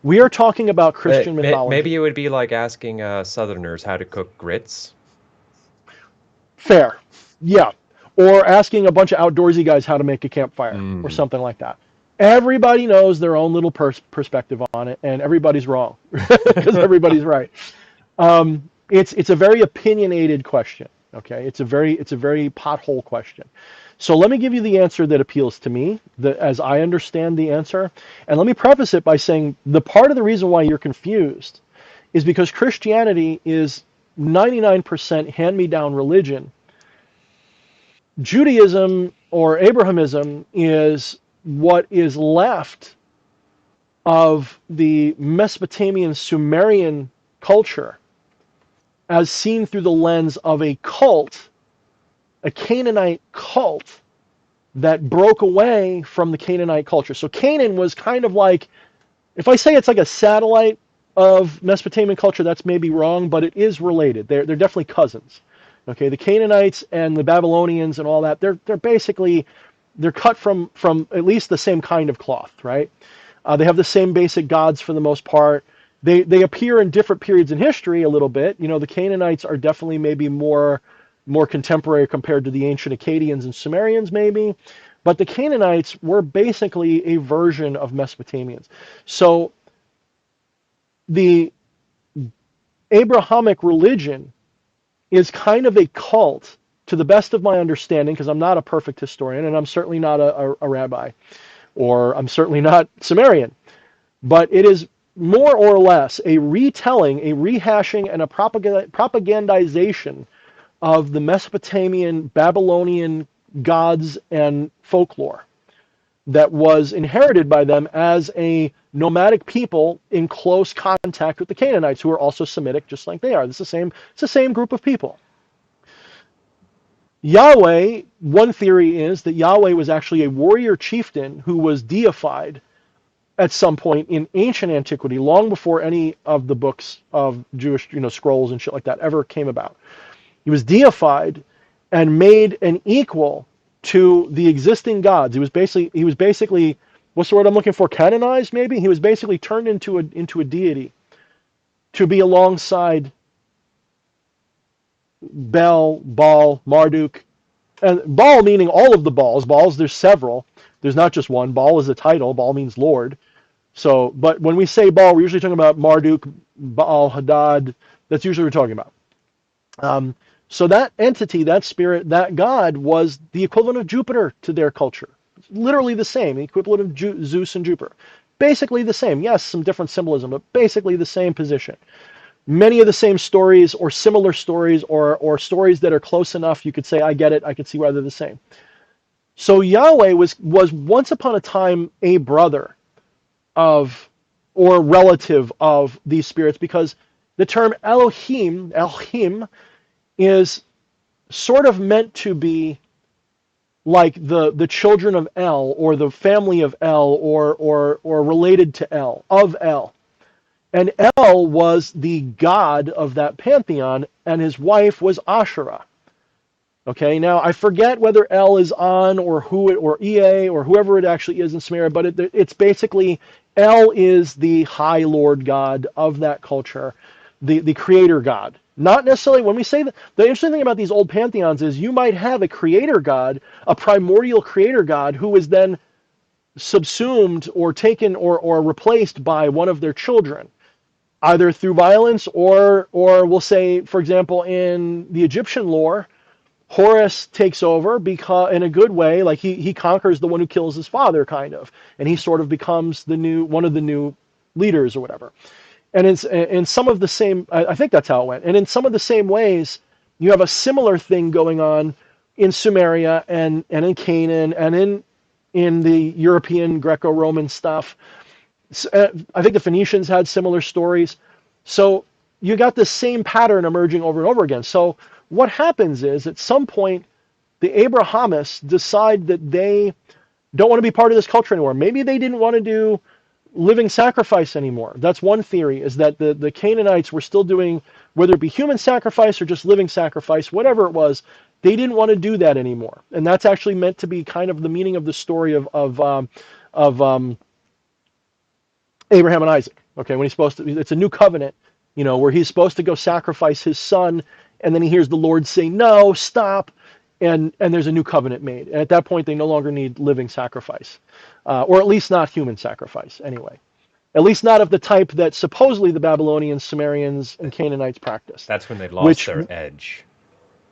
We are talking about Christian Maybe mythology. it would be like asking Southerners how to cook grits. Fair. Yeah. Or asking a bunch of outdoorsy guys how to make a campfire or Mm. something like that. Everybody knows their own little perspective on it, and everybody's wrong because everybody's right. It's a very opinionated question. Okay, it's a very pothole question. So let me give you the answer that appeals to me, as I understand the answer, and let me preface it by saying the part of the reason why you're confused is because Christianity is 99% hand-me-down religion. Judaism or Abrahamism is what is left of the Mesopotamian Sumerian culture as seen through the lens of a cult, a Canaanite cult that broke away from the Canaanite culture. So Canaan was kind of like, if I say it's like a satellite of Mesopotamian culture, that's maybe wrong, but it is related. They're definitely cousins. Okay, the Canaanites and the Babylonians and all that, they're basically they're cut from at least the same kind of cloth, right? They have the same basic gods for the most part. They appear in different periods in history a little bit. The Canaanites are definitely maybe more contemporary compared to the ancient Akkadians and Sumerians, maybe. But the Canaanites were basically a version of Mesopotamians. So the Abrahamic religion is kind of a cult, to the best of my understanding, because I'm not a perfect historian and I'm certainly not a rabbi, or I'm certainly not Sumerian. But it is more or less a retelling, a rehashing, and a propagandization of the Mesopotamian, Babylonian gods and folklore that was inherited by them as a nomadic people in close contact with the Canaanites, who are also Semitic, just like they are. It's the same group of people. Yahweh, one theory is that Yahweh was actually a warrior chieftain who was deified at some point in ancient antiquity, long before any of the books of Jewish, scrolls and shit like that ever came about. He was deified and made an equal to the existing gods. He was basically what's the word I'm looking for? Canonized, maybe. He was basically turned into a deity to be alongside Bel, Baal, Marduk, and Baal meaning all of the Baals. Baals, there's several. There's not just one. Baal is a title. Baal means Lord. So, but when we say Baal, we're usually talking about Marduk, Baal, Hadad. That's usually what we're talking about. Um, so that entity, that spirit, that god was the equivalent of Jupiter to their culture. literally the same, the equivalent of Zeus and Jupiter. Basically the same. Yes, some different symbolism, but basically the same position. Many of the same stories or similar stories or stories that are close enough you could say, I get it, I could see why they're the same. So Yahweh was once upon a time a brother of or relative of these spirits, because the term Elohim is sort of meant to be like the children of El or the family of El or related to El, of El. And El was the god of that pantheon, and his wife was Asherah. Okay, now I forget whether El is On or who it, or Ea or whoever it actually is in Sumeria, but it's basically El is the high lord god of that culture, the creator god. Not necessarily when we say that. The interesting thing about these old pantheons is you might have a creator god, a primordial creator god, who is then subsumed or taken or replaced by one of their children, either through violence or we'll say, for example, in the Egyptian lore, Horus takes over because, in a good way, like he conquers the one who kills his father, kind of, and he sort of becomes the new one of the new leaders or whatever. And it's in some of the same, I think that's how it went. And in some of the same ways, you have a similar thing going on in Sumeria and in Canaan and in the European Greco-Roman stuff. I think the Phoenicians had similar stories. So you got the same pattern emerging over and over again. So what happens is at some point the Abrahamists decide that they don't want to be part of this culture anymore. Maybe they didn't want to do living sacrifice anymore. That's one theory, is that the Canaanites were still doing, whether it be human sacrifice or just living sacrifice, whatever it was, they didn't want to do that anymore. And that's actually meant to be kind of the meaning of the story of Abraham and Isaac. Okay, when he's supposed to, it's a new covenant, where he's supposed to go sacrifice his son, and then he hears the Lord say, "No, stop," and there's a new covenant made. And at that point, they no longer need living sacrifice, or at least not human sacrifice, anyway. At least not of the type that supposedly the Babylonians, Sumerians, and Canaanites practiced. That's when they lost Which their edge.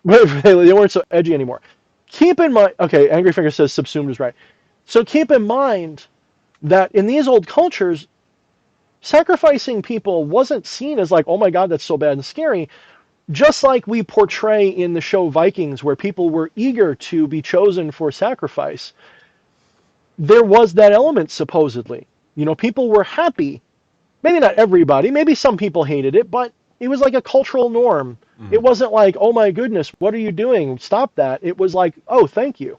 they weren't so edgy anymore. Keep in mind, okay, Angry Finger says subsumed is right. So keep in mind that in these old cultures, sacrificing people wasn't seen as like, oh my God, that's so bad and scary. Just like we portray in the show Vikings, where people were eager to be chosen for sacrifice, there was that element supposedly. People were happy. Maybe not everybody, maybe some people hated it, but it was like a cultural norm. It wasn't like, oh my goodness, what are you doing? Stop that. It was like, oh, thank you.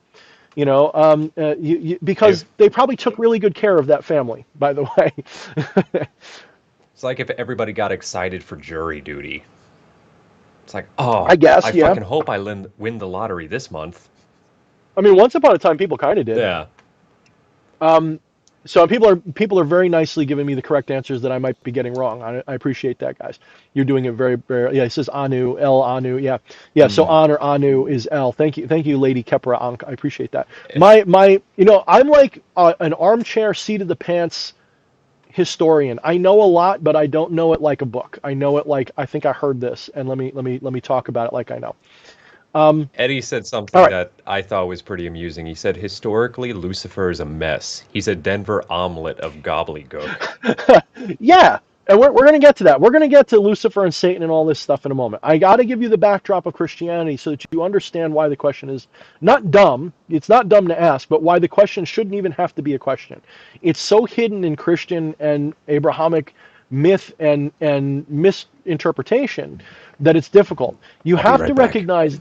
Because they probably took really good care of that family, by the way. It's like if everybody got excited for jury duty. It's like, oh, I guess, I yeah. fucking hope I win the lottery this month. I mean, once upon a time, people kind of did. Yeah. So people are very nicely giving me the correct answers that I might be getting wrong. I appreciate that, guys. You're doing it very, very. Yeah, it says Anu, El Anu. Yeah. So An or Anu is El. Thank you, Lady Kepra Ankh. I appreciate that. I'm like an armchair, seat of the pants historian. I know a lot, but I don't know it like a book. I know it like I think I heard this, and let me talk about it like I know. Eddie said something that I thought was pretty amusing. He said, historically, Lucifer is a mess. He's a Denver omelet of gobbledygook. Yeah, and we're going to get to that. We're going to get to Lucifer and Satan and all this stuff in a moment. I got to give you the backdrop of Christianity so that you understand why the question is not dumb. It's not dumb to ask, but why the question shouldn't even have to be a question. It's so hidden in Christian and Abrahamic myth and misinterpretation that it's difficult. You have to recognize.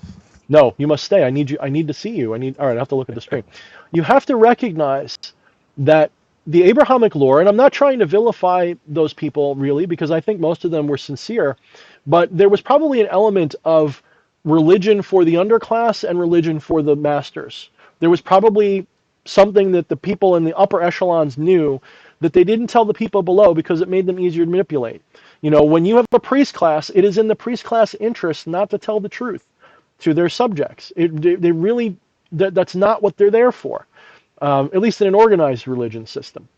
No, you must stay. I need you. I need to see you. All right, I have to look at the screen. You have to recognize that the Abrahamic lore, and I'm not trying to vilify those people really, because I think most of them were sincere, but there was probably an element of religion for the underclass and religion for the masters. There was probably something that the people in the upper echelons knew that they didn't tell the people below because it made them easier to manipulate. When you have a priest class, it is in the priest class interest not to tell the truth to their subjects. They really, that's not what they're there for, at least in an organized religion system.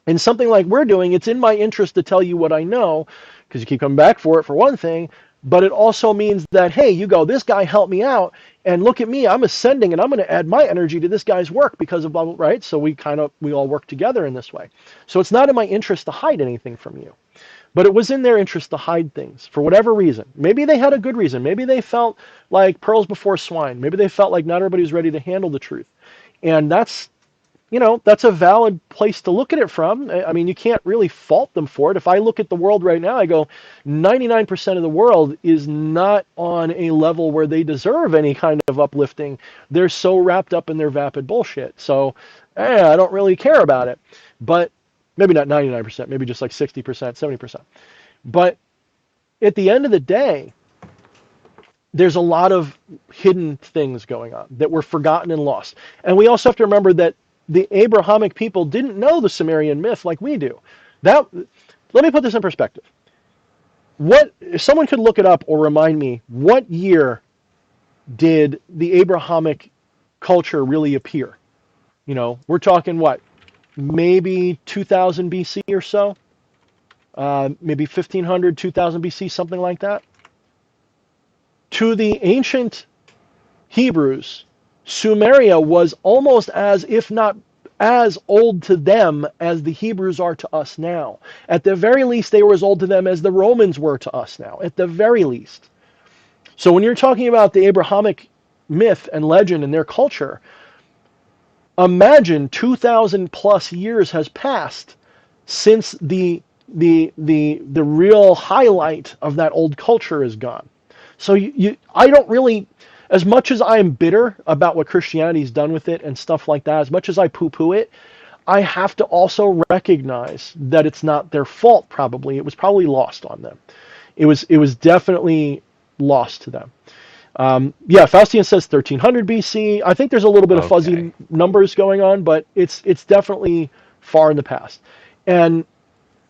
In something like we're doing, it's in my interest to tell you what I know, because you keep coming back for it, for one thing, But it also means that, hey, you go, this guy helped me out, and look at me, I'm ascending, and I'm going to add my energy to this guy's work because of blah, blah, right? So we all work together in this way. So it's not in my interest to hide anything from you. But it was in their interest to hide things for whatever reason. Maybe they had a good reason. Maybe they felt like pearls before swine. Maybe they felt like not everybody was ready to handle the truth. And that's a valid place to look at it from. I mean, you can't really fault them for it. If I look at the world right now, I go, 99% of the world is not on a level where they deserve any kind of uplifting. They're so wrapped up in their vapid bullshit. So, I don't really care about it. But maybe not 99%, maybe just like 60%, 70%. But at the end of the day, there's a lot of hidden things going on that were forgotten and lost. And we also have to remember that the Abrahamic people didn't know the Sumerian myth like we do. That Let me put this in perspective. What if someone could look it up or remind me what year did the Abrahamic culture really appear? We're talking what? Maybe 2000 BC or so? Maybe 1500, 2000 BC, something like that. To the ancient Hebrews, Sumeria was almost as, if not as old to them as the Hebrews are to us now. At the very least, they were as old to them as the Romans were to us now, at the very least. So when you're talking about the Abrahamic myth and legend and their culture, imagine 2,000 plus years has passed since the real highlight of that old culture is gone. So I don't really, as much as I am bitter about what Christianity's done with it and stuff like that, as much as I poo-poo it, I have to also recognize that it's not their fault. Probably it was probably lost on them. It was definitely lost to them. Yeah, Faustian says 1300 BC. I think there's a little bit of Okay. fuzzy numbers going on, but it's definitely far in the past. And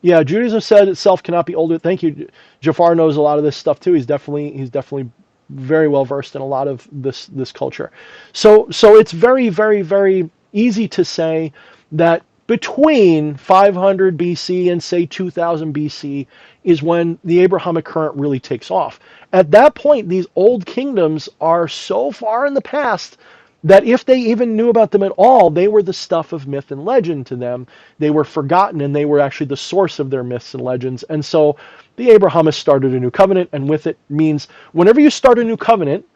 yeah, Judaism said itself cannot be older. Thank you. Jafar knows a lot of this stuff too. He's definitely very well versed in a lot of this culture. So it's very, very, very easy to say that between 500 BC and say 2000 BC is when the Abrahamic current really takes off. At that point, these old kingdoms are so far in the past that if they even knew about them at all, they were the stuff of myth and legend to them. They were forgotten, and they were actually the source of their myths and legends. And so the Abrahamists started a new covenant, and with it means whenever you start a new covenant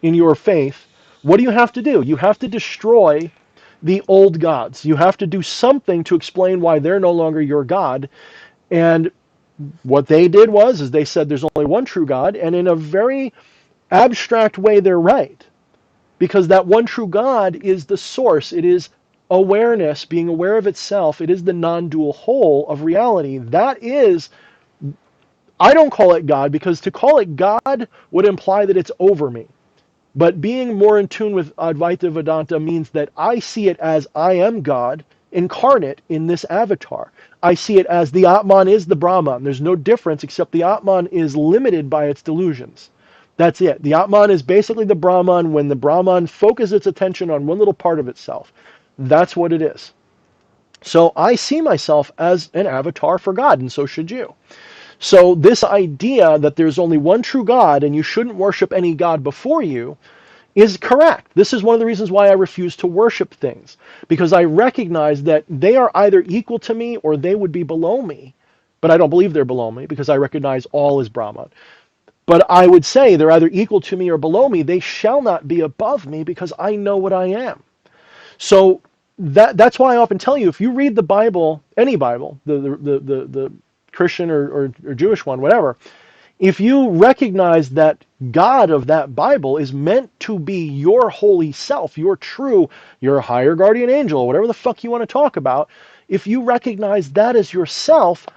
in your faith, what do you have to do? You have to destroy the old gods. You have to do something to explain why they're no longer your God. And what they did was is they said there's only one true God, and in a very abstract way, they're right, because that one true God is the source. It is awareness, being aware of itself. It is the non-dual whole of reality. That is, I don't call it God, because to call it God would imply that it's over me. But being more in tune with Advaita Vedanta means that I see it as I am God incarnate in this avatar. I see it as the Atman is the Brahman. There's no difference except the Atman is limited by its delusions. That's it. The Atman is basically the Brahman when the Brahman focuses its attention on one little part of itself. That's what it is. So I see myself as an avatar for God, and so should you. So this idea that there's only one true God and you shouldn't worship any God before you is correct. This is one of the reasons why I refuse to worship things, because I recognize that they are either equal to me or they would be below me. But I don't believe they're below me because I recognize all is Brahman. But I would say they're either equal to me or below me. They shall not be above me because I know what I am. So that's why I often tell you, if you read the Bible, any Bible, the Christian or Jewish one, whatever, if you recognize that God of that Bible is meant to be your holy self, your true, your higher guardian angel, whatever the fuck you want to talk about, if you recognize that as yourself,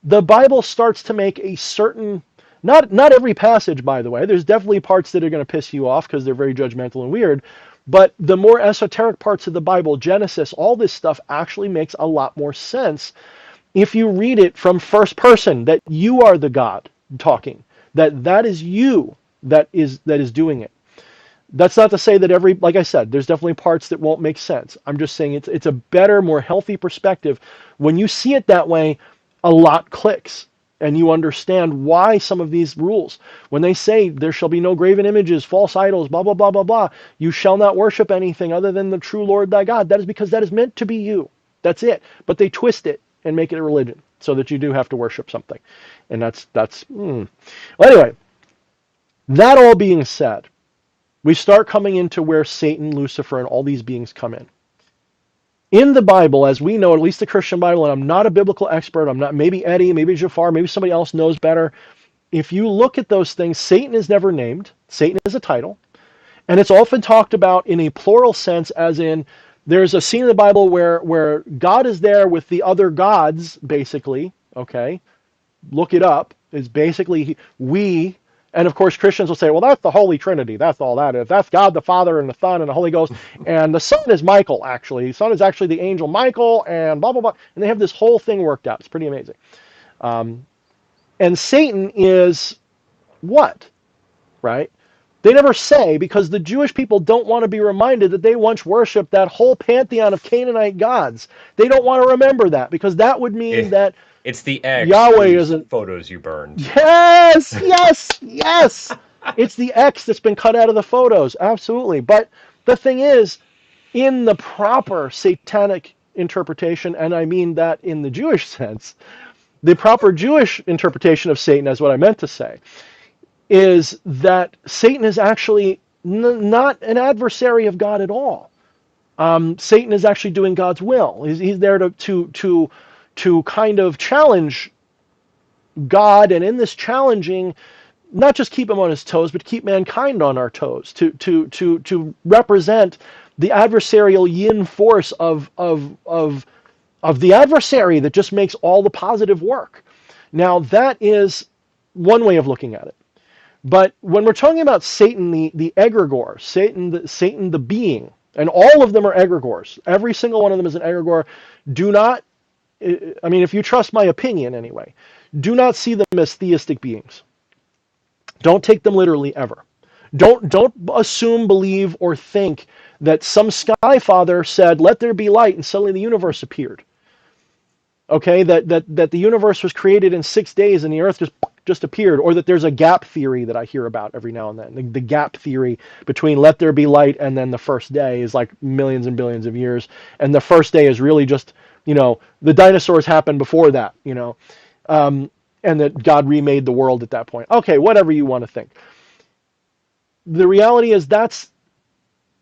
the Bible starts to make a certain, not every passage, by the way. There's definitely parts that are going to piss you off because they're very judgmental and weird. But the more esoteric parts of the Bible, Genesis, all this stuff actually makes a lot more sense if you read it from first person, that you are the God talking, that is you that is doing it. That's not to say that like I said, there's definitely parts that won't make sense. I'm just saying it's a better, more healthy perspective. When you see it that way, a lot clicks. and you understand why some of these rules, when they say there shall be no graven images, false idols, blah, blah, blah, blah, blah, you shall not worship anything other than the true Lord thy God. That is because that is meant to be you. That's it. But they twist it and make it a religion so that you do have to worship something. And well, anyway, that all being said, we start coming into where Satan, Lucifer, and all these beings come in. In the Bible, as we know, at least the Christian Bible, and I'm not a biblical expert, I'm not, maybe Eddie, maybe Jafar, maybe somebody else knows better. If you look at those things, Satan is never named. Satan is a title. And it's often talked about in a plural sense, as in there's a scene in the Bible where God is there with the other gods, basically, okay? Look it up. Is basically we, and of course Christians will say, well, that's the Holy Trinity. That's all that is. That's God the Father and the Son and the Holy Ghost. And the Son is Michael, actually. The Son is actually the angel Michael, and blah, blah, blah. And they have this whole thing worked out. It's pretty amazing. And Satan is what? Right? They never say, because the Jewish people don't want to be reminded that they once worshipped that whole pantheon of Canaanite gods. They don't want to remember that, because that would mean It, that it's the X Yahweh whose isn't. photos you burned. Yes, yes, yes. It's the X that's been cut out of the photos. Absolutely. But the thing is, in the proper satanic interpretation, and I mean that in the Jewish sense, the proper Jewish interpretation of Satan, is what I meant to say, is that Satan is actually not an adversary of God at all. Satan is actually doing God's will. He's there to kind of challenge God, and in this challenging, not just keep him on his toes, but keep mankind on our toes, to represent the adversarial yin force of the adversary that just makes all the positive work. Now, that is one way of looking at it. But when we're talking about Satan, the egregore, Satan the being, and all of them are egregores. Every single one of them is an egregore. Do not, I mean, if you trust my opinion anyway, do not see them as theistic beings. Don't take them literally ever. Don't assume, believe, or think that some sky father said, "Let there be light," and suddenly the universe appeared. Okay, that the universe was created in 6 days and the Earth just appeared, or that there's a gap theory that I hear about every now and then. The gap theory between "let there be light" and then the first day is like millions and billions of years, and the first day is really just, the dinosaurs happened before that, and that God remade the world at that point. Okay, whatever you want to think. The reality is that's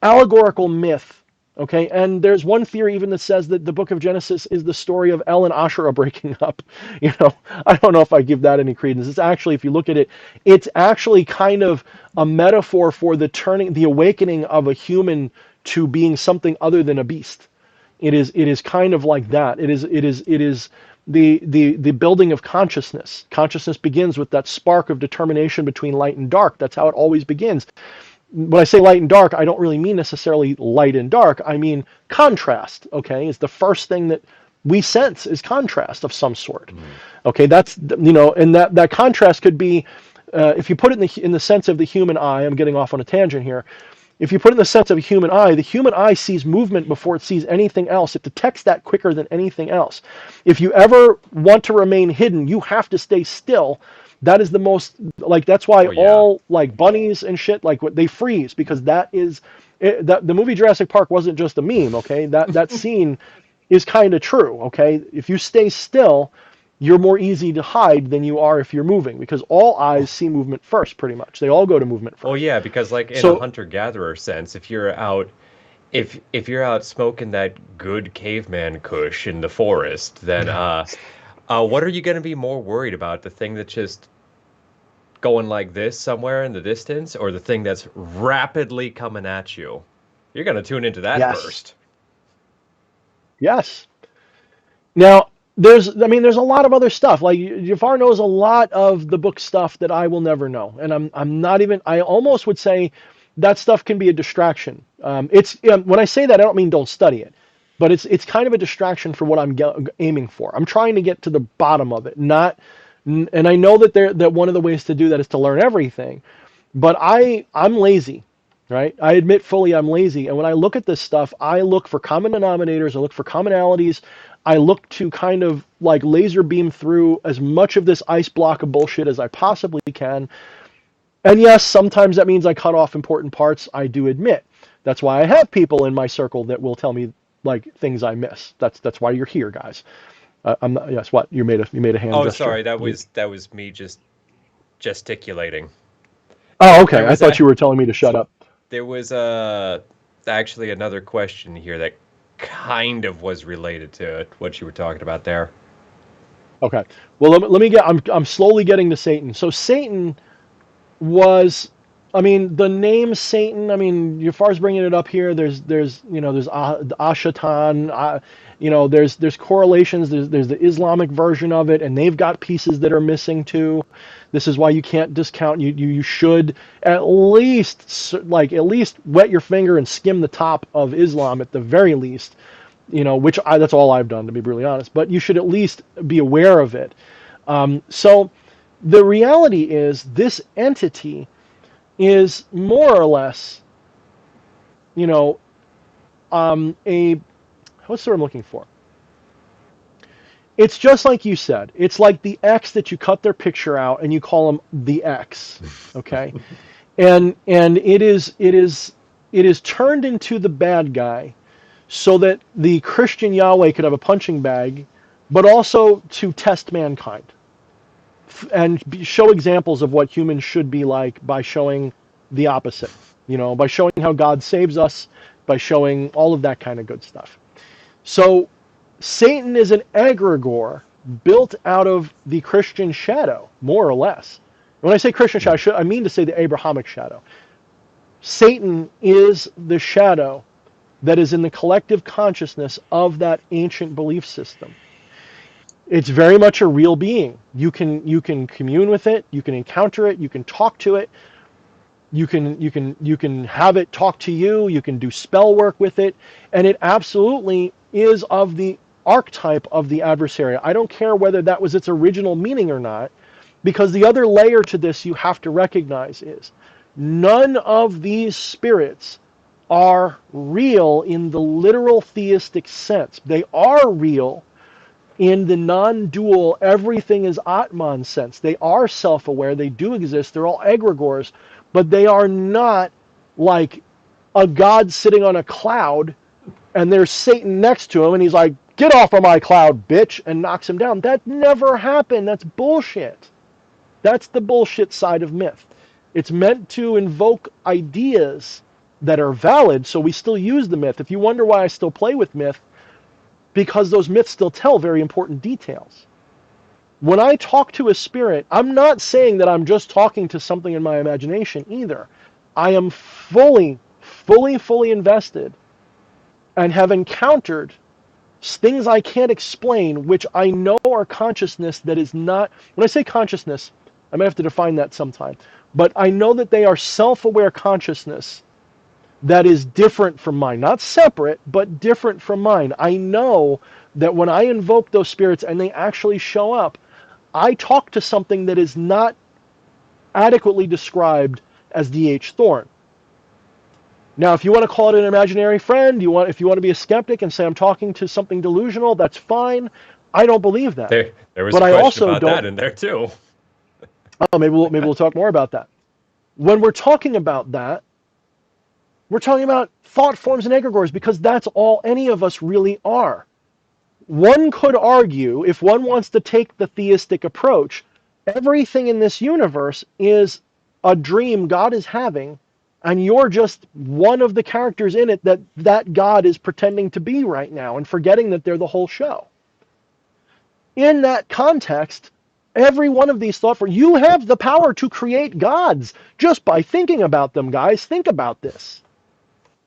allegorical myth. Okay, and there's one theory even that says that the book of Genesis is the story of El and Asherah breaking up. I don't know if I give that any credence. It's actually, if you look at it, it's actually kind of a metaphor for the awakening of a human to being something other than a beast. It is kind of like that. It is the building of consciousness. Consciousness begins with that spark of determination between light and dark. That's how it always begins. When I say light and dark, I don't really mean necessarily light and dark. I mean contrast. Okay, is the first thing that we sense is contrast of some sort. Okay, that's and that contrast could be, if you put it in the sense of the human eye. I'm getting off on a tangent here. If you put it in the sense of a human eye, the human eye sees movement before it sees anything else. It detects that quicker than anything else. If you ever want to remain hidden, you have to stay still. That is the most, that's why all bunnies and shit, they freeze, because that is the movie Jurassic Park wasn't just a meme. Okay, that scene is kind of true. Okay, if you stay still, you're more easy to hide than you are if you're moving, because all eyes see movement first. Pretty much, they all go to movement first. Oh yeah, because like in a hunter-gatherer sense, if you're out smoking that good caveman kush in the forest, then what are you going to be more worried about? The thing that's just going like this somewhere in the distance, or the thing that's rapidly coming at you? You're going to tune into that first. Yes. Now, there's a lot of other stuff. Like Jafar knows a lot of the book stuff that I will never know, and I'm not even. I almost would say that stuff can be a distraction. When I say that, I don't mean don't study it, but it's kind of a distraction for what I'm aiming for. I'm trying to get to the bottom of it, and I know that one of the ways to do that is to learn everything, but I'm lazy. Right? I admit fully I'm lazy. And when I look at this stuff, I look for common denominators. I look for commonalities. I look to kind of like laser beam through as much of this ice block of bullshit as I possibly can. And yes, sometimes that means I cut off important parts, I do admit. That's why I have people in my circle that will tell me like things I miss. That's why you're here, guys. I'm not, yes, what? You made a hand Oh, gesture. sorry, that was me just gesticulating. Oh, There okay. I was thought you were telling me to shut up. there was actually another question here that kind of was related to what you were talking about there. Okay. Well, let me get. I'm slowly getting to Satan. So Satan was, I mean, the name Satan. I mean, as far as bringing it up here, there's Ashatan. There's correlations. There's the Islamic version of it, and they've got pieces that are missing too. This is why you can't discount. You should at least wet your finger and skim the top of Islam at the very least. Which that's all I've done, to be brutally honest. But you should at least be aware of it. So the reality is this entity is more or less, you know, a what's the word I'm looking for? It's just like you said. It's like the X that you cut their picture out and you call them the X, okay? And it is turned into the bad guy so that the Christian Yahweh could have a punching bag, but also to test mankind and show examples of what humans should be like by showing the opposite, by showing how God saves us, by showing all of that kind of good stuff. So Satan is an egregore built out of the Christian shadow, more or less. When I say Christian shadow, I mean to say the Abrahamic shadow. Satan is the shadow that is in the collective consciousness of that ancient belief system. It's very much a real being. You can commune with it, you can encounter it, you can talk to it, you can have it talk to you, you can do spell work with it, and it absolutely is of the archetype of the adversary. I don't care whether that was its original meaning or not, because the other layer to this you have to recognize is none of these spirits are real in the literal theistic sense. They are real in the non-dual everything is Atman sense. They are self-aware, they do exist, they're all egregores, but they are not like a god sitting on a cloud and there's Satan next to him and he's like, get off of my cloud, bitch, and knocks him down. That never happened. That's bullshit. That's the bullshit side of myth. It's meant to invoke ideas that are valid, so we still use the myth. If you wonder why I still play with myth, because those myths still tell very important details. When I talk to a spirit, I'm not saying that I'm just talking to something in my imagination either. I am fully invested and have encountered things I can't explain, which I know are consciousness that is not. When I say consciousness, I may have to define that sometime, but I know that they are self-aware consciousness that is different from mine. Not separate, but different from mine. I know that when I invoke those spirits and they actually show up, I talk to something that is not adequately described as D.H. Thorne. Now, if you want to call it an imaginary friend, if you want to be a skeptic and say I'm talking to something delusional, that's fine. I don't believe that. There was But a I question also about that don't. in there too. Oh, maybe we'll talk more about that. When we're talking about that, we're talking about thought forms and egregores because that's all any of us really are. One could argue, if one wants to take the theistic approach, everything in this universe is a dream God is having, and you're just one of the characters in it that God is pretending to be right now and forgetting that they're the whole show. In that context, every one of these thought forms, you have the power to create gods just by thinking about them, guys. Think about this.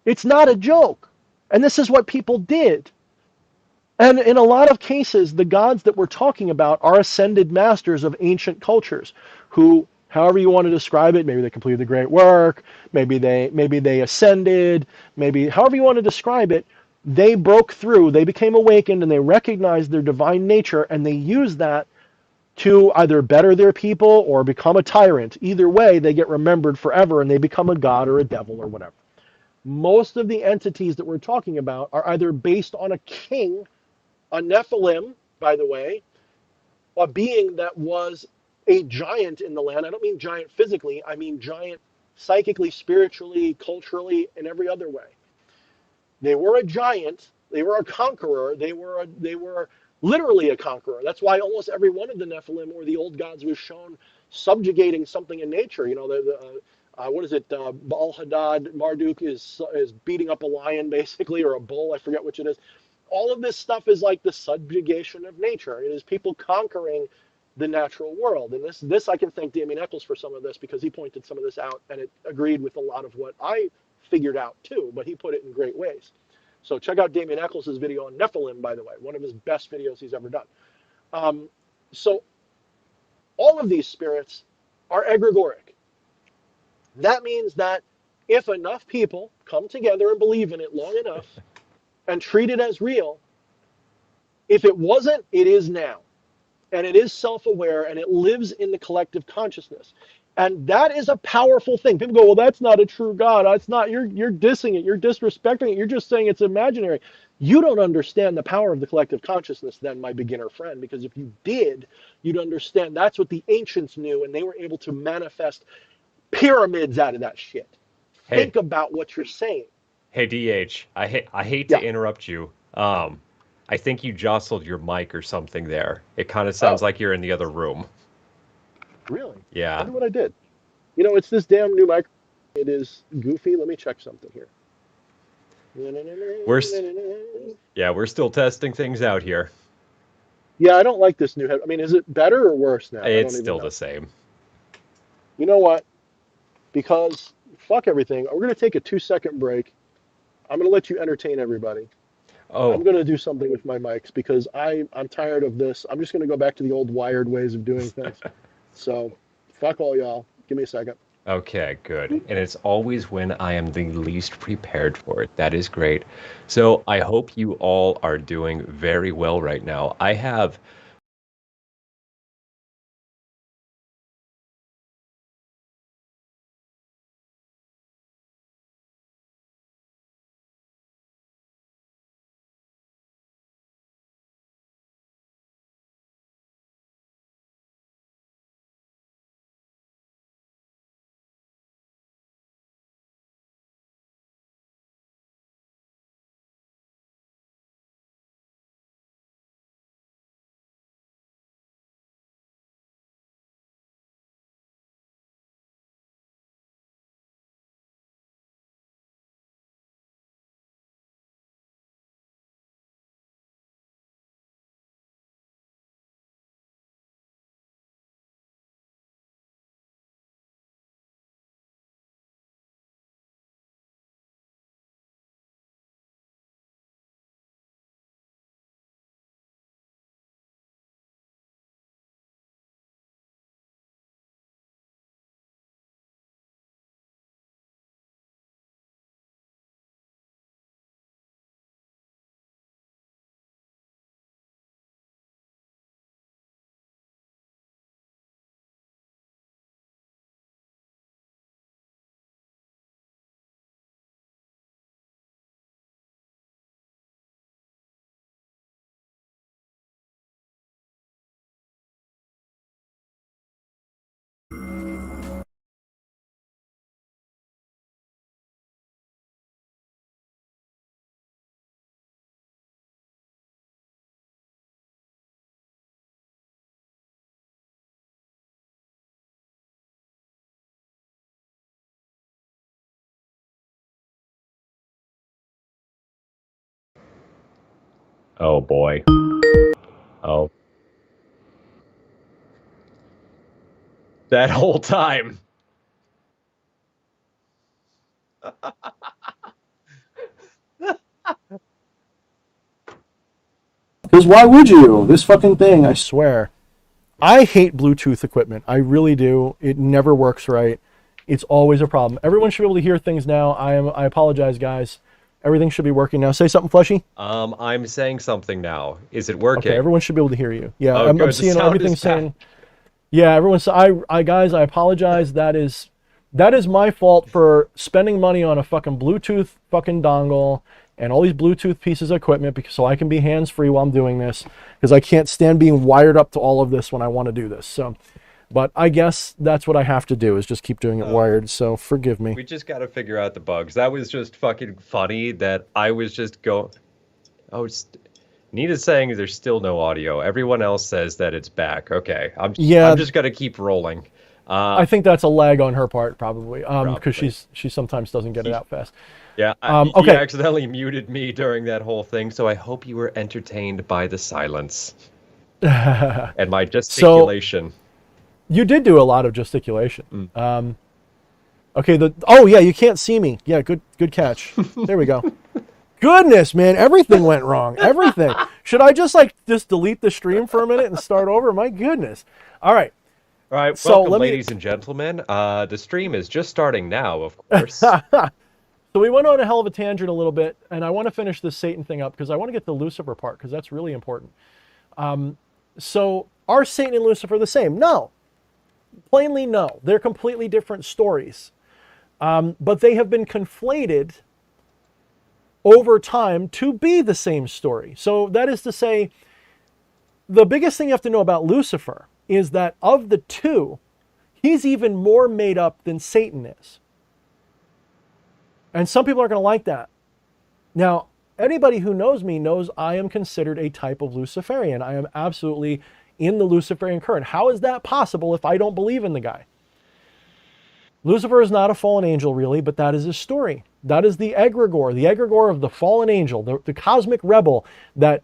It's not a joke. And this is what people did. And in a lot of cases, the gods that we're talking about are ascended masters of ancient cultures who, however you want to describe it, maybe they completed the great work, maybe they ascended, maybe however you want to describe it, they broke through, they became awakened, and they recognized their divine nature, and they used that to either better their people or become a tyrant. Either way, they get remembered forever and they become a god or a devil or whatever. Most of the entities that we're talking about are either based on a king A Nephilim, by the way, a being that was a giant in the land. I don't mean giant physically, I mean giant psychically, spiritually, culturally, in every other way. They were a giant. They were a conqueror. They were literally a conqueror. That's why almost every one of the Nephilim or the old gods was shown subjugating something in nature. You know, what is it? Baal Hadad Marduk is beating up a lion basically, or a bull. I forget which it is. All of this stuff is like the subjugation of nature. It is people conquering the natural world. And this I can thank Damien Eccles for some of this, because he pointed some of this out, and it agreed with a lot of what I figured out too, but he put it in great ways. So check out Damien Eccles' video on Nephilim, by the way, one of his best videos he's ever done. So all of these spirits are egregoric. That means that if enough people come together and believe in it long enough and treat it as real, if it wasn't, it is now. And it is self-aware, and it lives in the collective consciousness. And that is a powerful thing. People go, well, that's not a true God. That's not, you're dissing it. You're disrespecting it. You're just saying it's imaginary. You don't understand the power of the collective consciousness then, my beginner friend, because if you did, you'd understand that's what the ancients knew, and they were able to manifest pyramids out of that shit. Hey, Think about what you're saying. hey, DH, I hate to Yeah. interrupt you. I think you jostled your mic or something there. It kind of sounds Oh, like you're in the other room. really? Yeah. Wonder what I did. You know, it's this damn new microphone. It is goofy. Let me check something here. We're yeah, we're still testing things out here. Yeah, I don't like this new head. I mean, is it better or worse now? I It's don't even still the know. same. You know what? Because fuck everything. We're gonna take a 2-second break. I'm gonna let you entertain everybody. I'm Oh, gonna do something with my mics because I'm tired of this. I'm just gonna go back to the old wired ways of doing things. So, fuck all y'all. Give me a second. okay, good. And it's always when I am the least prepared for it. That is great. So I hope you all are doing very well right now. I have oh boy. Oh, that whole time. Because why would you? This fucking thing, I swear. I hate Bluetooth equipment. I really do. It never works right. It's always a problem. Everyone should be able to hear things now. I apologize, guys. Everything should be working now. Say something, Fleshy. I'm saying something now. Is it Okay, working? everyone should be able to hear you. Yeah, Oh, I'm good. The seeing sound everything is back. saying. Yeah, everyone's. I guys, I apologize. That is my fault for spending money on a fucking Bluetooth fucking dongle and all these Bluetooth pieces of equipment because so I can be hands-free while I'm doing this, because I can't stand being wired up to all of this when I want to do this. So, but I guess that's what I have to do is just keep doing it Oh, wired. So forgive me. we just got to figure out the bugs. That was just fucking funny that I was just going. Oh, Nina's saying there's still no audio. Everyone else says that it's back. Okay, I'm Yeah, just gonna keep rolling. I think that's a lag on her part probably, because Probably. she sometimes doesn't get it He, out fast. yeah, he Okay. accidentally muted me during that whole thing, so I hope you were entertained by the silence and my So gesticulation. you did do a lot of gesticulation. Mm. Okay. Oh yeah, you can't see me. Yeah, good catch. There we go. Goodness, man, everything went wrong. Everything. Should I just delete the stream for a minute and start over? My goodness. All right. All right, So welcome, let me. ladies and gentlemen. The stream is just starting now, of course. So we went on a hell of a tangent a little bit, and I want to finish this Satan thing up because I want to get the Lucifer part because that's really important. So are Satan and Lucifer the same? No. Plainly, no. They're completely different stories. But they have been conflated over time to be the same story. So that is to say, the biggest thing you have to know about Lucifer is that of the two, he's even more made up than Satan is. And some people aren't going to like that. Now, anybody who knows me knows I am considered a type of Luciferian. I am absolutely in the Luciferian current. How is that possible if I don't believe in the guy? Lucifer is not a fallen angel, really, but that is his story. That is the egregore of the fallen angel, the cosmic rebel that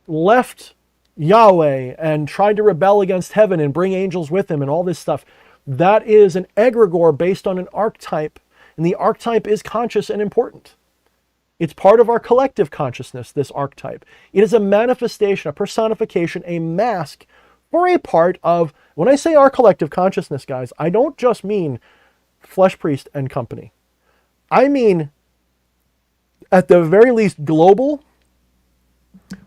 left Yahweh and tried to rebel against heaven and bring angels with him and all this stuff. That is an egregore based on an archetype, and the archetype is conscious and important. It's part of our collective consciousness, this archetype. It is a manifestation, a personification, a mask for a part of, when I say our collective consciousness, guys, I don't just mean Flesh Priest and company. I mean, at the very least, global,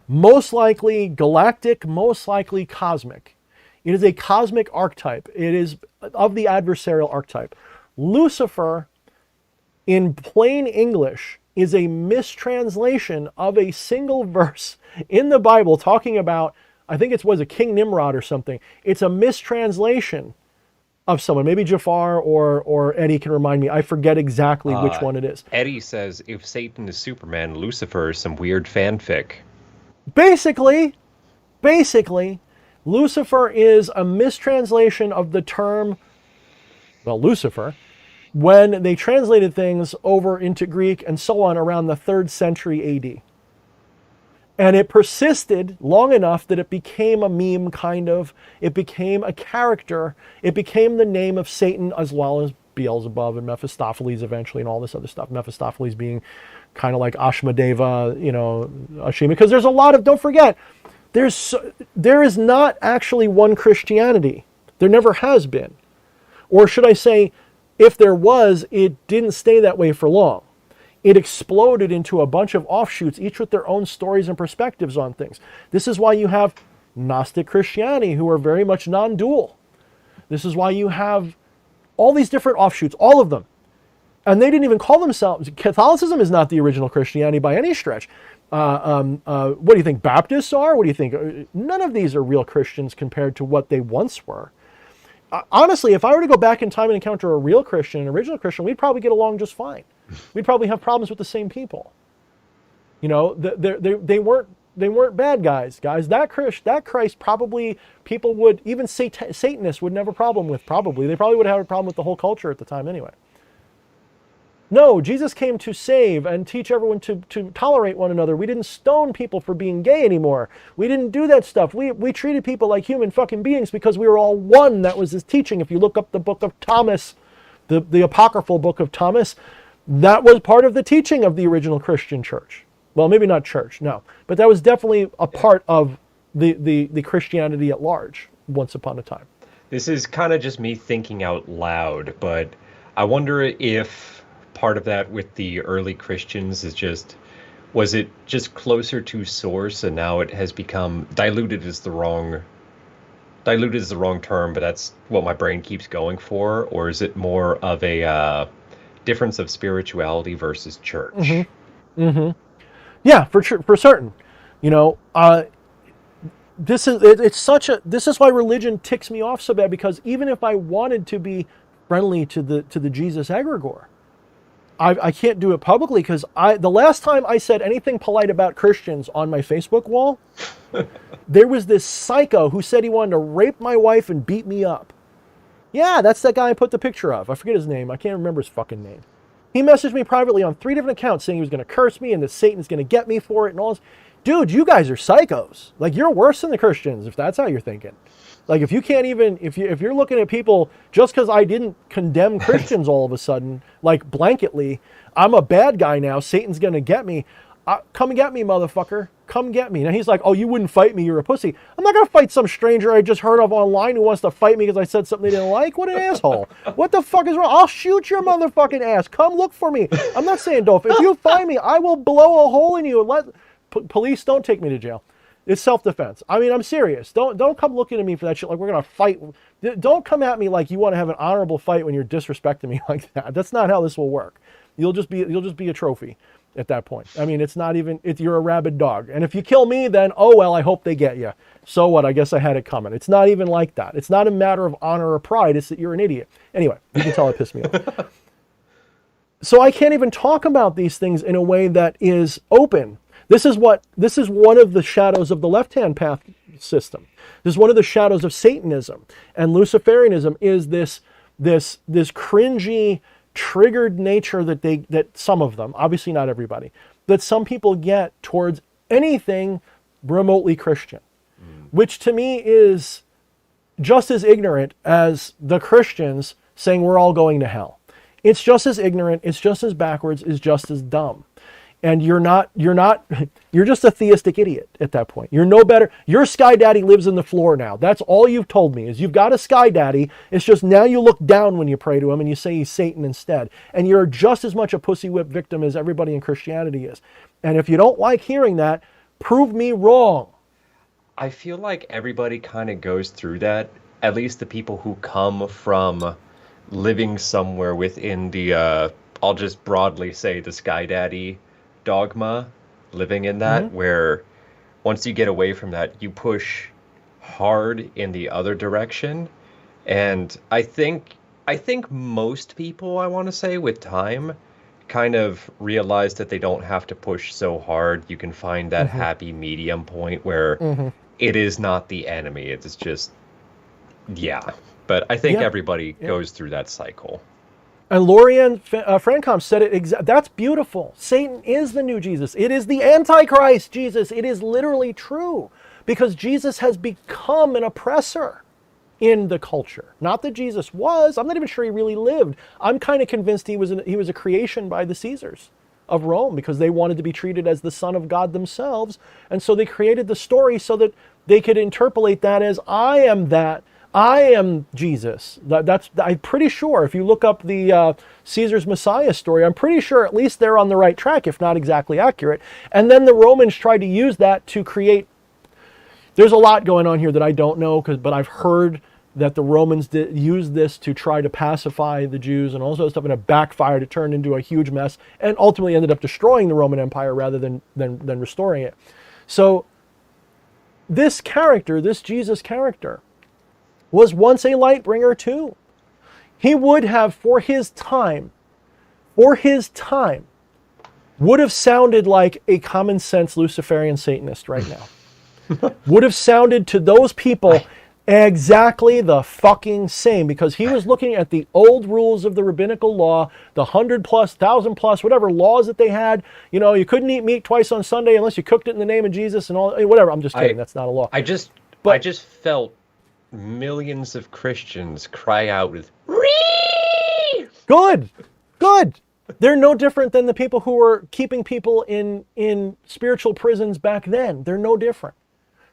most likely galactic, most likely cosmic. It is a cosmic archetype. It is of the adversarial archetype. Lucifer, in plain English, is a mistranslation of a single verse in the Bible talking about, I think was a King Nimrod or something. It's a mistranslation of someone. Maybe Jafar or Eddie can remind me. I forget exactly which one it is. Eddie says if Satan is Superman, Lucifer is some weird fanfic. Basically, Lucifer is a mistranslation of the term, well, Lucifer, when they translated things over into Greek and so on around the 3rd century AD. And it persisted long enough that it became a meme, kind of. It became a character. It became the name of Satan, as well as Beelzebub and Mephistopheles eventually and all this other stuff. Mephistopheles being kind of like Ashmedeva, Ashima. Because there's a lot of, don't forget, there is not actually one Christianity. There never has been. Or should I say, if there was, it didn't stay that way for long. It exploded into a bunch of offshoots, each with their own stories and perspectives on things. This is why you have Gnostic Christianity, who are very much non-dual. This is why you have all these different offshoots, all of them. And they didn't even call themselves, Catholicism is not the original Christianity by any stretch. What do you think Baptists are? What do you think? None of these are real Christians compared to what they once were. Honestly, if I were to go back in time and encounter a real Christian, an original Christian, we'd probably get along just fine. We'd probably have problems with the same people. They weren't bad guys. That Christ probably people would, even Satanists would never have a problem with, probably. They probably would have a problem with the whole culture at the time anyway. No, Jesus came to save and teach everyone to tolerate one another. We didn't stone people for being gay anymore. We didn't do that stuff. We treated people like human fucking beings because we were all one. That was his teaching. If you look up the book of Thomas, the apocryphal book of Thomas, that was part of the teaching of the original Christian church. Well, maybe not church, no. But that was definitely a part of the Christianity at large once upon a time. This is kind of just me thinking out loud, but I wonder if part of that with the early Christians was it just closer to source and now it has become diluted is the wrong term, but that's what my brain keeps going for, or is it more of a difference of spirituality versus Hmm. church. Hmm. Yeah, for certain. You know, it's such a this is why religion ticks me off so bad, because even if I wanted to be friendly to the Jesus egregore, I can't do it publicly, because the last time I said anything polite about Christians on my Facebook wall, there was this psycho who said he wanted to rape my wife and beat me up. Yeah, that's that guy I put the picture of. I forget his name. I can't remember his fucking name. He messaged me privately on 3 different accounts saying he was going to curse me and that Satan's going to get me for it and all this. Dude, you guys are psychos. Like, you're worse than the Christians if that's how you're thinking. Like, if you can't even, if you're looking at people, just because I didn't condemn Christians all of a sudden, like blanketly, I'm a bad guy now, Satan's going to get me. Come get me, motherfucker. Come get me. Now he's like, oh, you wouldn't fight me, you're a pussy. I'm not going to fight some stranger I just heard of online who wants to fight me because I said something they didn't like. What an asshole. What the fuck is wrong? I'll shoot your motherfucking ass. Come look for me. I'm not saying don't. If you find me, I will blow a hole in you and let... Police, don't take me to jail. It's self-defense. I mean, I'm serious. Don't come looking at me for that shit like we're going to fight. Don't come at me like you want to have an honorable fight when you're disrespecting me like that. That's not how this will work. You'll just be a trophy at that point. I mean, it's not even, you're a rabid dog. And if you kill me, then, oh, well, I hope they get you. So what? I guess I had it coming. It's not even like that. It's not a matter of honor or pride. It's that you're an idiot. Anyway, you can tell it pissed me off. So I can't even talk about these things in a way that is open. This is one of the shadows of the left-hand path system. This is one of the shadows of Satanism and Luciferianism, is this cringy, triggered nature that some of them, obviously not everybody, that some people get towards anything remotely Christian, which to me is just as ignorant as the Christians saying we're all going to hell. It's just as ignorant, it's just as backwards, it's just as dumb. And you're just a theistic idiot at that point. You're no better. Your sky daddy lives in the floor now. That's all you've told me, is you've got a sky daddy. It's just now you look down when you pray to him and you say he's Satan instead. And you're just as much a pussy whip victim as everybody in Christianity is. And if you don't like hearing that, prove me wrong. I feel like everybody kind of goes through that, at least the people who come from living somewhere within the, I'll just broadly say the sky daddy dogma, living in that, where once you get away from that, you push hard in the other direction. And I think most people, I want to say, with time, kind of realize that they don't have to push so hard. You can find that happy medium point where it is not the enemy. It's just, yeah. But I think everybody goes through that cycle. And Lorianne Francom said it that's beautiful. Satan is the new Jesus. It is the Antichrist Jesus. It is literally true, because Jesus has become an oppressor in the culture. Not that Jesus was. I'm not even sure he really lived. I'm kind of convinced he was a creation by the Caesars of Rome, because they wanted to be treated as the Son of God themselves. And so they created the story so that they could interpolate that as, I am that. I am Jesus. I'm pretty sure, if you look up the Caesar's Messiah story, I'm pretty sure at least they're on the right track, if not exactly accurate. And then the Romans tried to use that to create... There's a lot going on here that I don't know, but I've heard that the Romans used this to try to pacify the Jews and all sorts of stuff, and it backfired. It turned into a huge mess and ultimately ended up destroying the Roman Empire rather than restoring it. So this character, this Jesus character, was once a light bringer too. He would have, for his time, would have sounded like a common sense Luciferian Satanist right now. Would have sounded to those people exactly the fucking same, because he was looking at the old rules of the rabbinical law, the 100+, 1,000+, whatever laws that they had. You know, you couldn't eat meat twice on Sunday unless you cooked it in the name of Jesus and all, whatever. I'm just kidding. That's not a law. I just felt millions of Christians cry out with "Ree!" Good. They're no different than the people who were keeping people in spiritual prisons back then. They're no different.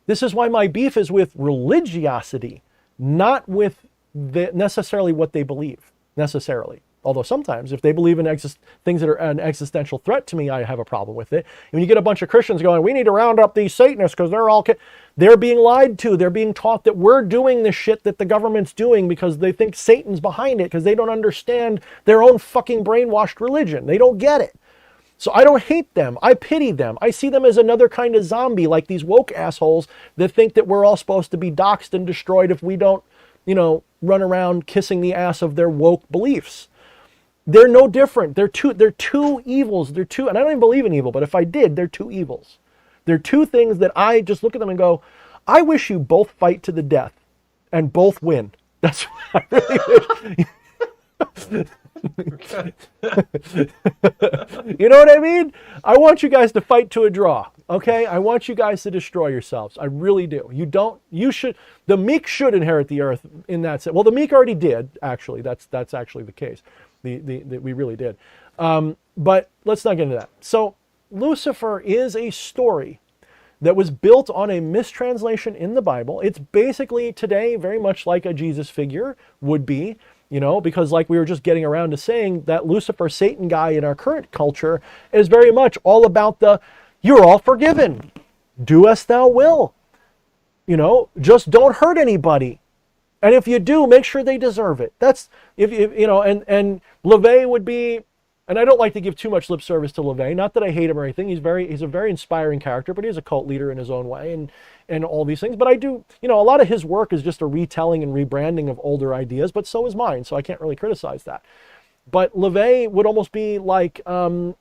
This is why my beef is with religiosity, not with necessarily what they believe, necessarily. Although sometimes, if they believe in things that are an existential threat to me, I have a problem with it. And when you get a bunch of Christians going, we need to round up these Satanists because they're being lied to. They're being taught that we're doing the shit that the government's doing because they think Satan's behind it because they don't understand their own fucking brainwashed religion. They don't get it. So I don't hate them. I pity them. I see them as another kind of zombie, like these woke assholes that think that we're all supposed to be doxxed and destroyed if we don't, run around kissing the ass of their woke beliefs. They're no different. They're two evils. And I don't even believe in evil, but if I did, they're two evils. They're two things that I just look at them and go, I wish you both fight to the death and both win. That's what I really wish. You know what I mean? I want you guys to fight to a draw. Okay? I want you guys to destroy yourselves. I really do. The meek should inherit the earth in that sense. Well, the meek already did, actually. That's actually the case. We really did. But let's not get into that. So Lucifer is a story that was built on a mistranslation in the Bible. It's basically today very much like a Jesus figure would be, because like we were just getting around to saying, that Lucifer Satan guy in our current culture is very much all about you're all forgiven. Do as thou will. Just don't hurt anybody. And if you do, make sure they deserve it. That's, and LaVey would be, and I don't like to give too much lip service to LaVey, not that I hate him or anything. He's a very inspiring character, but he's a cult leader in his own way and all these things. But I do, a lot of his work is just a retelling and rebranding of older ideas, but so is mine, so I can't really criticize that. But LaVey would almost be like, John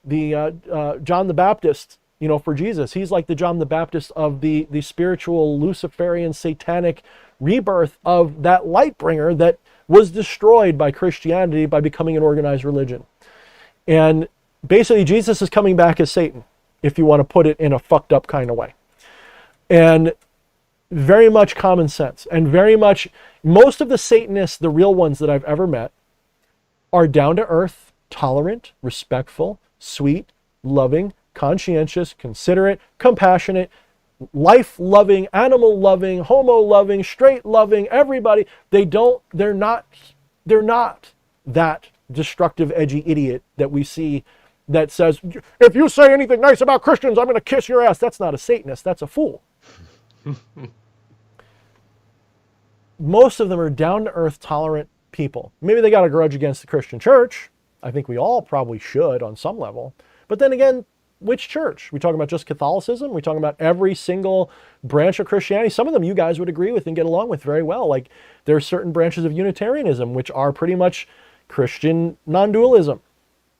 the Baptist, for Jesus. He's like the John the Baptist of the spiritual Luciferian satanic rebirth of that light bringer that was destroyed by Christianity by becoming an organized religion. And basically Jesus is coming back as Satan, if you want to put it in a fucked up kind of way. And very much common sense, and very much, most of the Satanists, the real ones that I've ever met, are down to earth, tolerant, respectful, sweet, loving, conscientious, considerate, compassionate, life-loving, animal-loving, homo-loving, straight-loving, everybody. They're not that destructive, edgy idiot that we see that says, if you say anything nice about Christians, I'm going to kiss your ass. That's not a Satanist. That's a fool. Most of them are down-to-earth, tolerant people. Maybe they got a grudge against the Christian church. I think we all probably should on some level. But then again, which church? We talking about just Catholicism? We talking about every single branch of Christianity? Some of them you guys would agree with and get along with very well. Like there are certain branches of Unitarianism which are pretty much Christian non-dualism.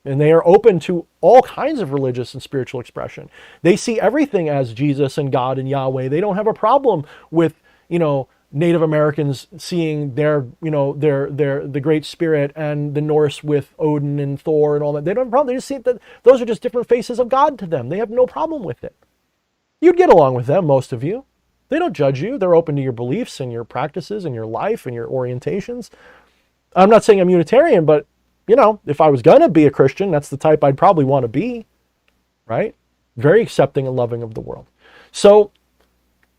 And they are open to all kinds of religious and spiritual expression. They see everything as Jesus and God and Yahweh. They don't have a problem with, Native Americans seeing the Great Spirit and the Norse with Odin and Thor and all that. They don't have a problem. They just see that those are just different faces of God to them. They have no problem with it. You'd get along with them, most of you. They don't judge you. They're open to your beliefs and your practices and your life and your orientations. I'm not saying I'm Unitarian, but, if I was going to be a Christian, that's the type I'd probably want to be, right? Very accepting and loving of the world. So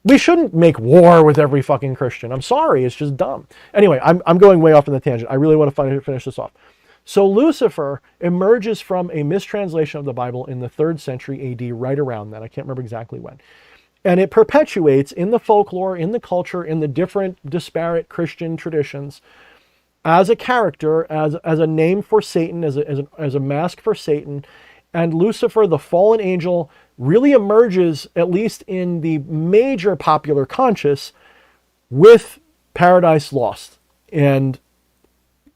we shouldn't make war with every fucking Christian. I'm sorry, it's just dumb. Anyway, I'm going way off on the tangent. I really want to finish this off. So Lucifer emerges from a mistranslation of the Bible in the 3rd century AD, right around that. I can't remember exactly when. And it perpetuates in the folklore, in the culture, in the different disparate Christian traditions as a character, as a name for Satan, as a mask for Satan. And Lucifer, the fallen angel, really emerges, at least in the major popular conscious, with Paradise Lost. And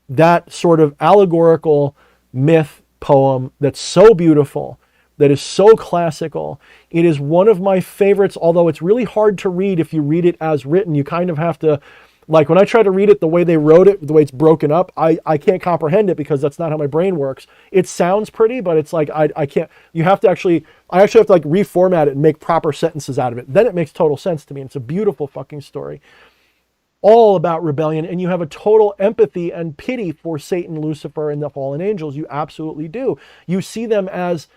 that sort of allegorical myth poem that's so beautiful, that is so classical. It is one of my favorites, although it's really hard to read if you read it as written. You kind of have to, like when I try to read it the way they wrote it, the way it's broken up, I can't comprehend it because that's not how my brain works. It sounds pretty, but it's like I can't, I actually have to like reformat it and make proper sentences out of it. Then it makes total sense to me. And it's a beautiful fucking story. All about rebellion, and you have a total empathy and pity for Satan, Lucifer, and the fallen angels. You absolutely do. You see them as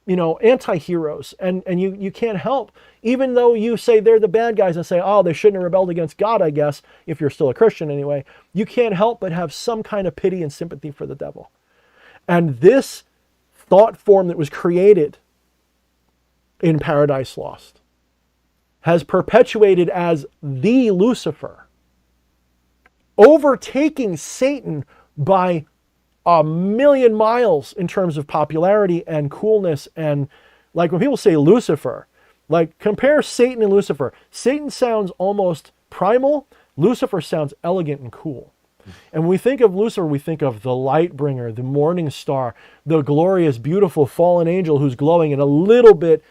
anti-heroes, and you can't help, even though you say they're the bad guys and say, oh, they shouldn't have rebelled against God, I guess, if you're still a Christian anyway, you can't help but have some kind of pity and sympathy for the devil. And this thought form that was created in Paradise Lost has perpetuated as the Lucifer, overtaking Satan by a million miles in terms of popularity and coolness. And like when people say Lucifer, like compare Satan and Lucifer. Satan sounds almost primal. Lucifer sounds elegant and cool. And when we think of Lucifer, we think of the light bringer, the morning star, the glorious, beautiful fallen angel who's glowing and a little bit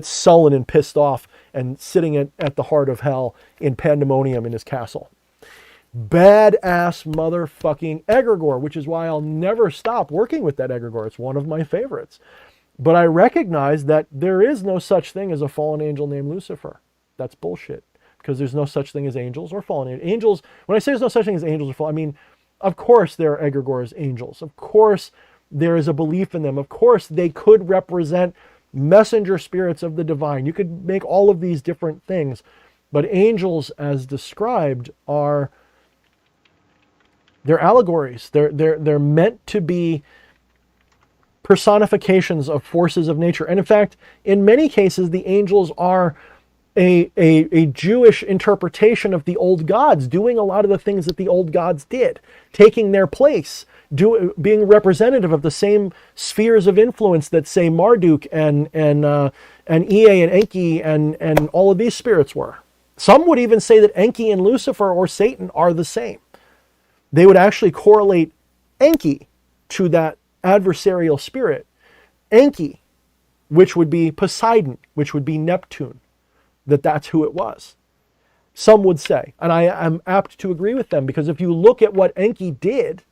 sullen and pissed off and sitting at the heart of hell in pandemonium in his castle. Badass motherfucking egregore, which is why I'll never stop working with that egregore. It's one of my favorites. But I recognize that there is no such thing as a fallen angel named Lucifer. That's bullshit. Because there's no such thing as angels or fallen angels. Angels, when I say there's no such thing as angels or fallen, I mean, of course there are egregores angels. Of course there is a belief in them. Of course they could represent messenger spirits of the divine. You could make all of these different things. But angels, as described, they're allegories. They're meant to be personifications of forces of nature. And in fact, in many cases, the angels are a Jewish interpretation of the old gods, doing a lot of the things that the old gods did, taking their place, being representative of the same spheres of influence that, say, Marduk and Ea and Enki and all of these spirits were. Some would even say that Enki and Lucifer or Satan are the same. They would actually correlate Enki to that adversarial spirit. Enki, which would be Poseidon, which would be Neptune, that's who it was. Some would say, and I am apt to agree with them, because if you look at what Enki did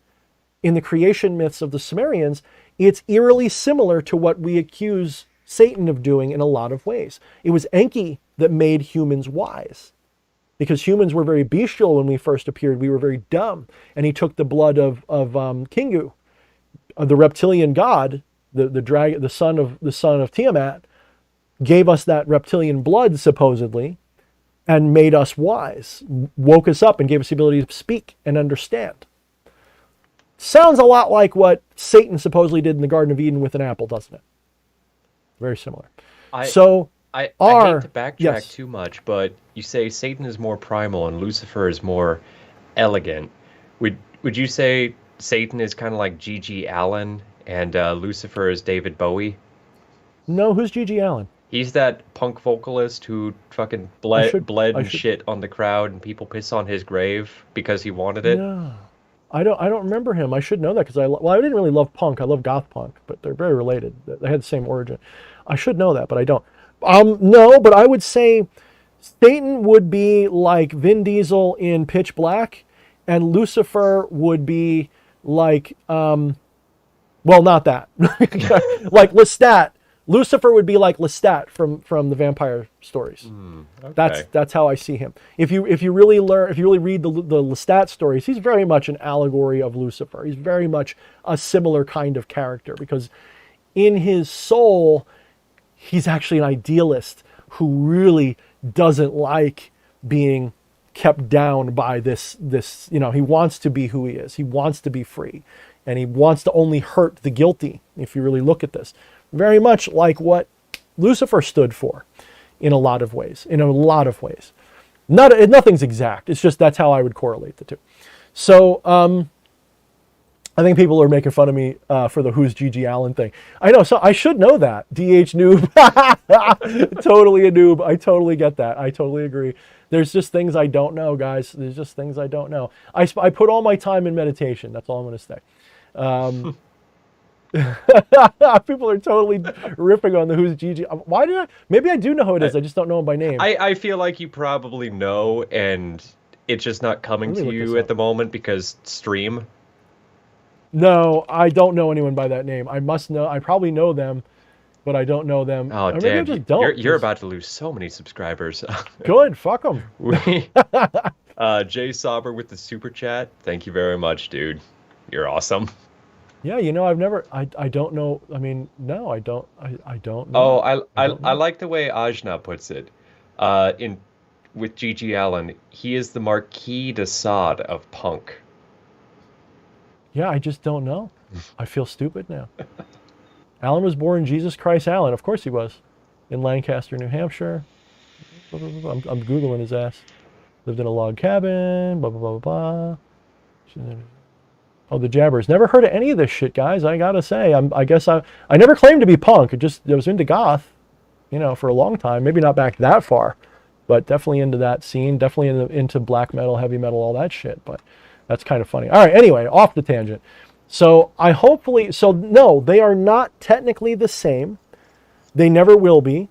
in the creation myths of the Sumerians, it's eerily similar to what we accuse Satan of doing in a lot of ways. It was Enki that made humans wise. Because humans were very bestial when we first appeared. We were very dumb. And he took the blood of Kingu, the reptilian god, the son of Tiamat, gave us that reptilian blood, supposedly, and made us wise, woke us up and gave us the ability to speak and understand. Sounds a lot like what Satan supposedly did in the Garden of Eden with an apple, doesn't it? Very similar. I hate to backtrack too much, but you say Satan is more primal and Lucifer is more elegant. Would you say Satan is kind of like G.G. Allen and Lucifer is David Bowie? No, who's G.G. Allen? He's that punk vocalist who fucking bled and shit on the crowd, and people piss on his grave because he wanted it. Yeah. I don't remember him. I should know that because I didn't really love punk. I love goth punk, but they're very related. They had the same origin. I should know that, but I don't. No, but I would say Satan would be like Vin Diesel in Pitch Black, and Lucifer would be like, well, not that, like Lestat. Lucifer would be like Lestat from the vampire stories. Okay. That's how I see him. If you really read the Lestat stories, he's very much an allegory of Lucifer. He's very much a similar kind of character because in his soul, he's actually an idealist who really doesn't like being kept down by this, he wants to be who he is. He wants to be free, and he wants to only hurt the guilty, if you really look at this. Very much like what Lucifer stood for in a lot of ways. Nothing's exact. It's just that's how I would correlate the two. So I think people are making fun of me for the who's G.G. Allen thing. I know, so I should know that. D.H. noob. Totally a noob. I totally get that. I totally agree. There's just things I don't know, guys. There's just things I don't know. I put all my time in meditation. That's all I'm going to say. People are totally ripping on the who's Gigi. Maybe I do know who it is. I just don't know him by name. I feel like you probably know, and it's just not coming to you at the moment because stream. No, I don't know anyone by that name. I must know. I probably know them, but I don't know them. Oh, or damn. Maybe I just don't. You're about to lose so many subscribers. Good. Fuck them. Jay Sauber with the super chat. Thank you very much, dude. You're awesome. Yeah, I don't know. I mean, no, I don't Oh, know. I don't I know. like the way Ajna puts it. In with G.G. Allen, he is the Marquis de Sade of punk. Yeah, I just don't know. I feel stupid now. Allen was born Jesus Christ Allen. Of course he was. In Lancaster, New Hampshire. I'm Googling his ass. Lived in a log cabin, blah, blah, blah, blah. Oh, the Jabbers. Never heard of any of this shit, guys. I gotta say. I guess I never claimed to be punk. I was into goth, for a long time. Maybe not back that far, but definitely into that scene. Definitely into black metal, heavy metal, all that shit. But that's kind of funny. All right, anyway, off the tangent. So no, they are not technically the same. They never will be.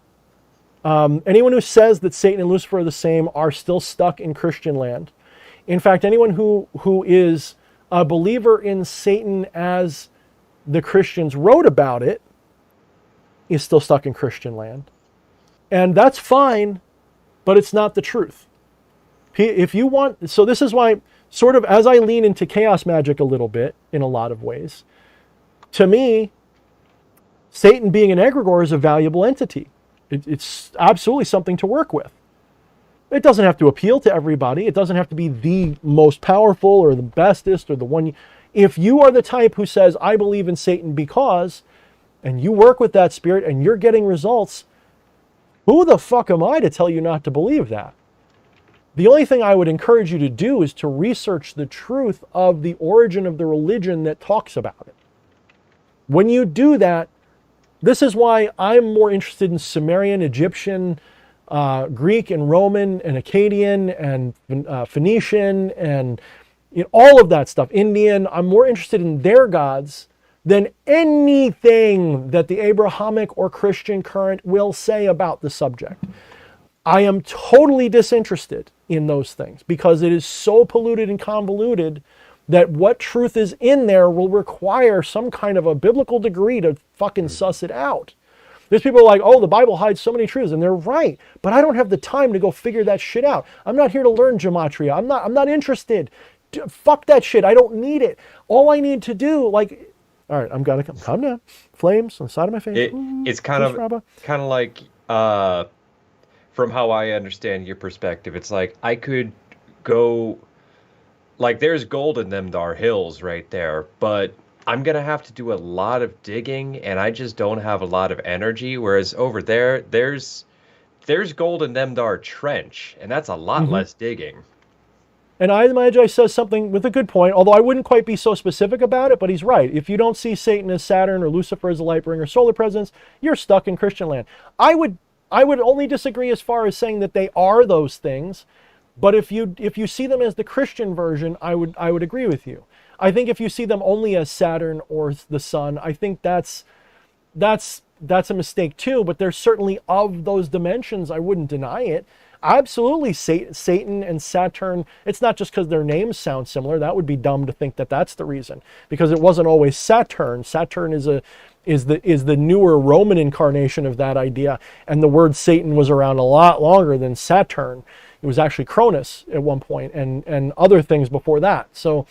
Anyone who says that Satan and Lucifer are the same are still stuck in Christian land. In fact, anyone who is a believer in Satan as the Christians wrote about it is still stuck in Christian land. And that's fine, but it's not the truth. If you want, so this is why, sort of as I lean into chaos magic a little bit in a lot of ways, to me, Satan being an egregore is a valuable entity. It's absolutely something to work with. It doesn't have to appeal to everybody. It doesn't have to be the most powerful or the bestest or the one. If you are the type who says, I believe in Satan because, and you work with that spirit and you're getting results, who the fuck am I to tell you not to believe that? The only thing I would encourage you to do is to research the truth of the origin of the religion that talks about it. When you do that, this is why I'm more interested in Sumerian, Egyptian, Greek and Roman and Akkadian and Phoenician and all of that stuff, Indian. I'm more interested in their gods than anything that the Abrahamic or Christian current will say about the subject. I am totally disinterested in those things because it is so polluted and convoluted that what truth is in there will require some kind of a biblical degree to fucking suss it out. There's people like, oh, the Bible hides so many truths, and they're right. But I don't have the time to go figure that shit out. I'm not here to learn gematria. I'm not interested. Fuck that shit. I don't need it. All I need to do, like, all right, I'm gonna calm down. Flames on the side of my face. Ooh, It's Chris Rabba. kind of like from how I understand your perspective, it's like I could go like there's gold in them dar hills right there, but I'm gonna have to do a lot of digging and I just don't have a lot of energy. Whereas over there, there's gold in them dar trench, and that's a lot Mm-hmm. less digging. And I Magi says something with a good point, although I wouldn't quite be so specific about it, but he's right. If you don't see Satan as Saturn or Lucifer as a light bringer, solar presence, you're stuck in Christian land. I would only disagree as far as saying that they are those things, but if you see them as the Christian version, I would agree with you. I think if you see them only as Saturn or the Sun, I think that's a mistake too, but they're certainly of those dimensions. I wouldn't deny it. Absolutely, Satan and Saturn. It's not just because their names sound similar. That would be dumb to think that that's the reason, because it wasn't always Saturn. Saturn is the newer Roman incarnation of that idea, and the word Satan was around a lot longer than Saturn. It was actually Cronus at one point, and other things before that. So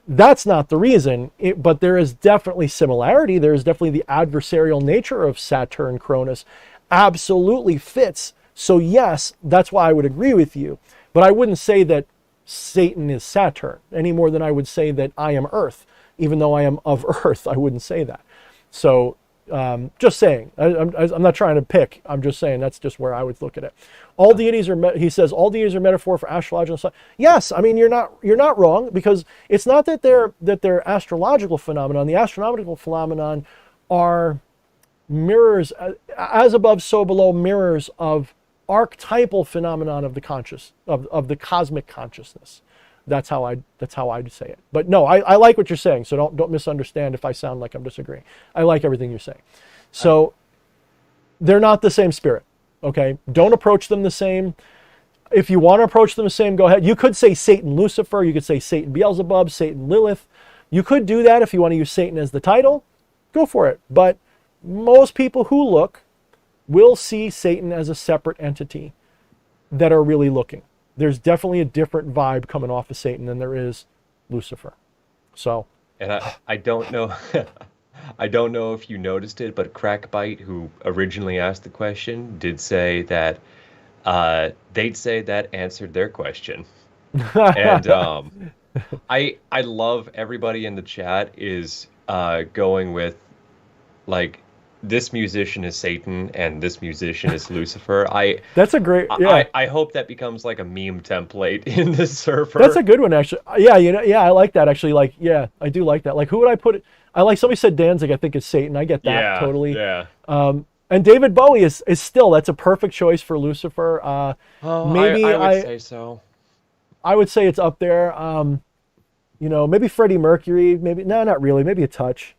that's not the reason, but there is definitely similarity. There is definitely the adversarial nature of Saturn Cronus absolutely fits. So yes, that's why I would agree with you. But I wouldn't say that Satan is Saturn any more than I would say that I am Earth. Even though I am of Earth, I wouldn't say that. So just saying, I'm not trying to pick. I'm just saying that's just where I would look at it. All deities are, he says, all deities are metaphor for astrological stuff. Yes, I mean you're not wrong, because it's not that they're astrological phenomenon. The astronomical phenomenon are mirrors, as above so below, mirrors of archetypal phenomenon of the conscious of the cosmic consciousness. That's how I'd say it. But no, I like what you're saying, so don't misunderstand if I sound like I'm disagreeing. I like everything you're saying. I, So they're not the same spirit. Okay? Don't approach them the same. If you want to approach them the same, go ahead. You could say Satan Lucifer, you could say Satan Beelzebub, Satan Lilith. You could do that if you want to use Satan as the title. Go for it. But most people who look will see Satan as a separate entity that are really looking. There's definitely a different vibe coming off of Satan than there is Lucifer. So And I don't know I don't know if you noticed it, but Crackbite, who originally asked the question, did say that they'd say that answered their question. And I love everybody in the chat is going with like this musician is Satan and this musician is Lucifer. That's a great, yeah. I hope that becomes like a meme template in the That's a server. good one, actually. Yeah, yeah, I like that actually. Like, yeah, I do like that. Like, who would I put? I like somebody said Danzig. I think is Satan. I get that Yeah, totally. yeah. And David Bowie is still that's a perfect choice for Lucifer. Oh, Maybe I would say so. I would say it's up there. Maybe Freddie Mercury. Maybe no, not really. Maybe a touch.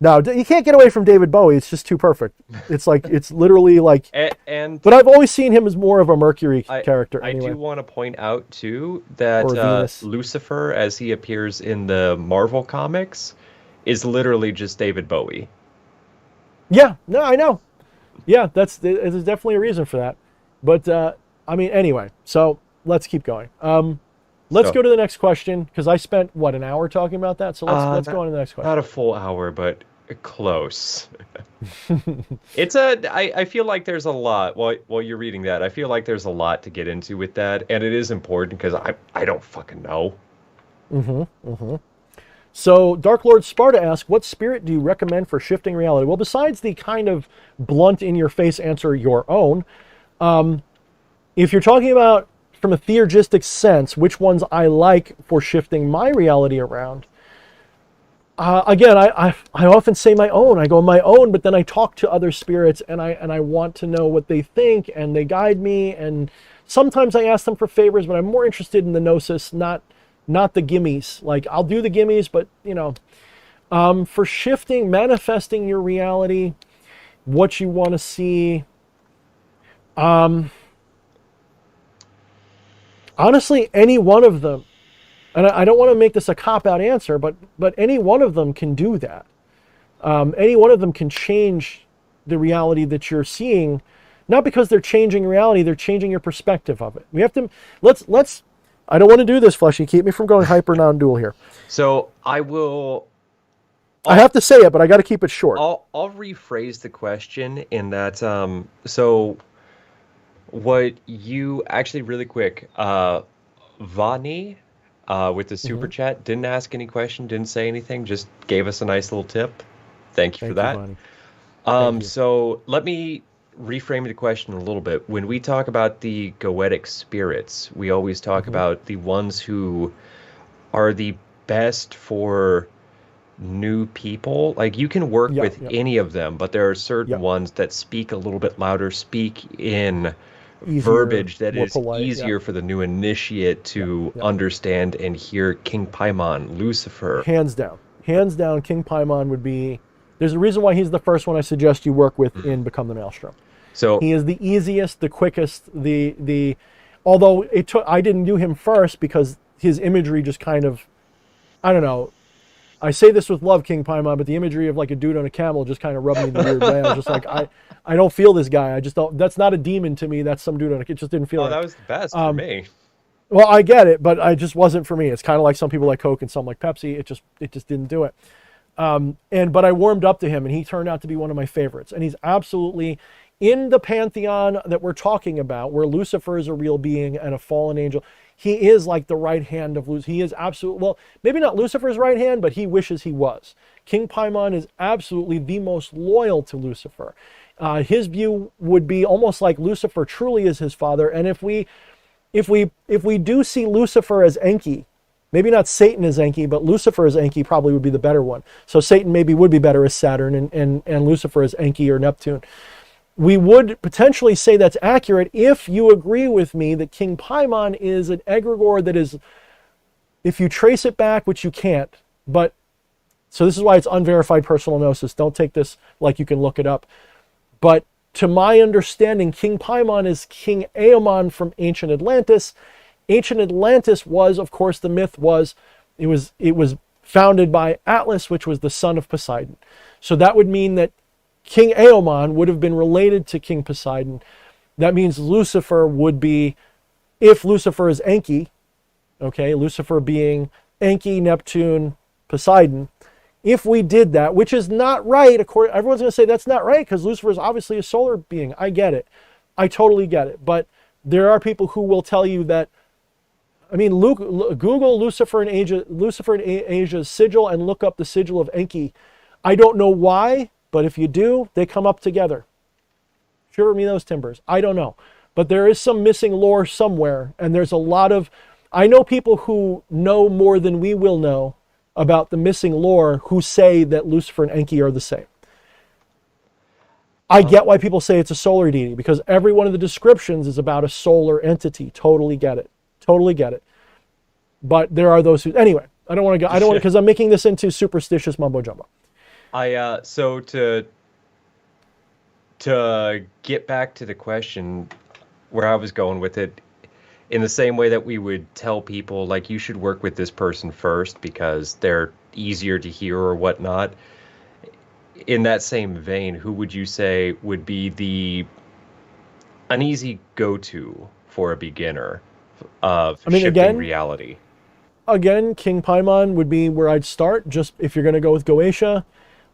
No, you can't get away from David Bowie. It's just too perfect. It's like it's literally like. And But I've always seen him as more of a Mercury I character I anyway, do want to point out too that or a Venus. Lucifer, as he appears in the Marvel comics, is literally just David Bowie. Yeah, no, I know. Yeah, there's definitely a reason for that. But I mean, anyway. So let's keep going. Let's So, go to the next question because I spent what an hour talking about that. So let's go not on to the next not question. a full hour, but close. It's a I feel like there's a lot while you're reading that. I feel like there's a lot to get into with that, and it is important because I don't fucking know. So Dark Lord Sparta asks, "What spirit do you recommend for shifting reality?" Well, besides the kind of blunt, in your face answer, your own. If you're talking about from a theurgistic sense, which ones I like for shifting my reality around, again, I often say my own. I go my own, but then I talk to other spirits, and I want to know what they think, and they guide me. And sometimes I ask them for favors, but I'm more interested in the gnosis, not the gimmies. Like I'll do the gimmies, but for shifting, manifesting your reality, what you want to see. Honestly, any one of them, and I don't want to make this a cop out answer, but any one of them can do that. Any one of them can change the reality that you're seeing, not because they're changing reality, they're changing your perspective of it. We have to let's. I don't want to do this, Fleshy. Keep me from going hyper non-dual here. So I will. I I'll have to say it, but I got to keep it short. I'll rephrase the question in that so what you actually really quick Vani with the super Hmm. chat didn't ask any question, didn't say anything, just gave us a nice little tip. Thank you for Thank you, that. Bonnie. Thank you. So let me reframe the question a little bit. When we talk about the goetic spirits, we always talk Hmm. about the ones who are the best for new people. Like you can work Yep, with yep, any of them, but there are certain yep. ones that speak a little bit louder, speak in Easier, verbiage that more is polite. Yep, easier for the new initiate yep, to yep. understand and hear. King Paimon, Lucifer. Hands down. King Paimon would be. There's a reason why he's the first one I suggest you work with Mm. in Become the Maelstrom. So, He is the easiest, the quickest, the. Although I didn't do him first because his imagery just kind of, I don't know. I say this with love, King Paimon, but the imagery of like a dude on a camel just kind of rubbed me the weird way. I was just like, I don't feel this guy. I just don't. That's not a demon to me. That's some dude on a. It just didn't feel oh, right. that was the best for me. Well, I get it, but I just wasn't for me. It's kind of like some people like Coke and some like Pepsi. It just didn't do it. But I warmed up to him, and he turned out to be one of my favorites. And he's absolutely in the pantheon that we're talking about, where Lucifer is a real being and a fallen angel. He is like the right hand of Lucifer. He is absolutely, well, maybe not Lucifer's right hand, but he wishes he was. King Paimon is absolutely the most loyal to Lucifer. His view would be almost like Lucifer truly is his father. And if we do see Lucifer as Enki, maybe not Satan as Enki, but Lucifer as Enki probably would be the better one. So Satan maybe would be better as Saturn, and Lucifer as Enki or Neptune. We would potentially say that's accurate if you agree with me that King Paimon is an egregore that is, if you trace it back, which you can't, but so this is why it's unverified personal gnosis. Don't take this like you can look it up. But to my understanding, King Paimon is King Aemon from ancient Atlantis. Ancient Atlantis was, of course, the myth was, it was founded by Atlas, which was the son of Poseidon. So that would mean that King Aemon would have been related to King Poseidon. That means Lucifer would be, if Lucifer is Enki, okay, Lucifer being Enki, Neptune, Poseidon. If we did that, which is not right, everyone's going to say that's not right because Lucifer is obviously a solar being. I get it. I totally get it. But there are people who will tell you that, I mean, Google Lucifer and Asia's sigil and look up the sigil of Enki. I don't know why, but if you do, they come up together. Shiver me those timbers. I don't know. But there is some missing lore somewhere, and there's a lot of, I know people who know more than we will know about the missing lore who say that Lucifer and Enki are the same. I get why people say it's a solar deity because every one of the descriptions is about a solar entity. Totally get it. Totally get it. But there are those who, anyway, I don't want to go, I don't want to, because I'm making this into superstitious mumbo jumbo. So to get back to the question where I was going with it, in the same way that we would tell people, like, you should work with this person first because they're easier to hear or whatnot. In that same vein, who would you say would be an easy go-to for a beginner of shifting reality? Again, King Paimon would be where I'd start, just if you're going to go with Goetia.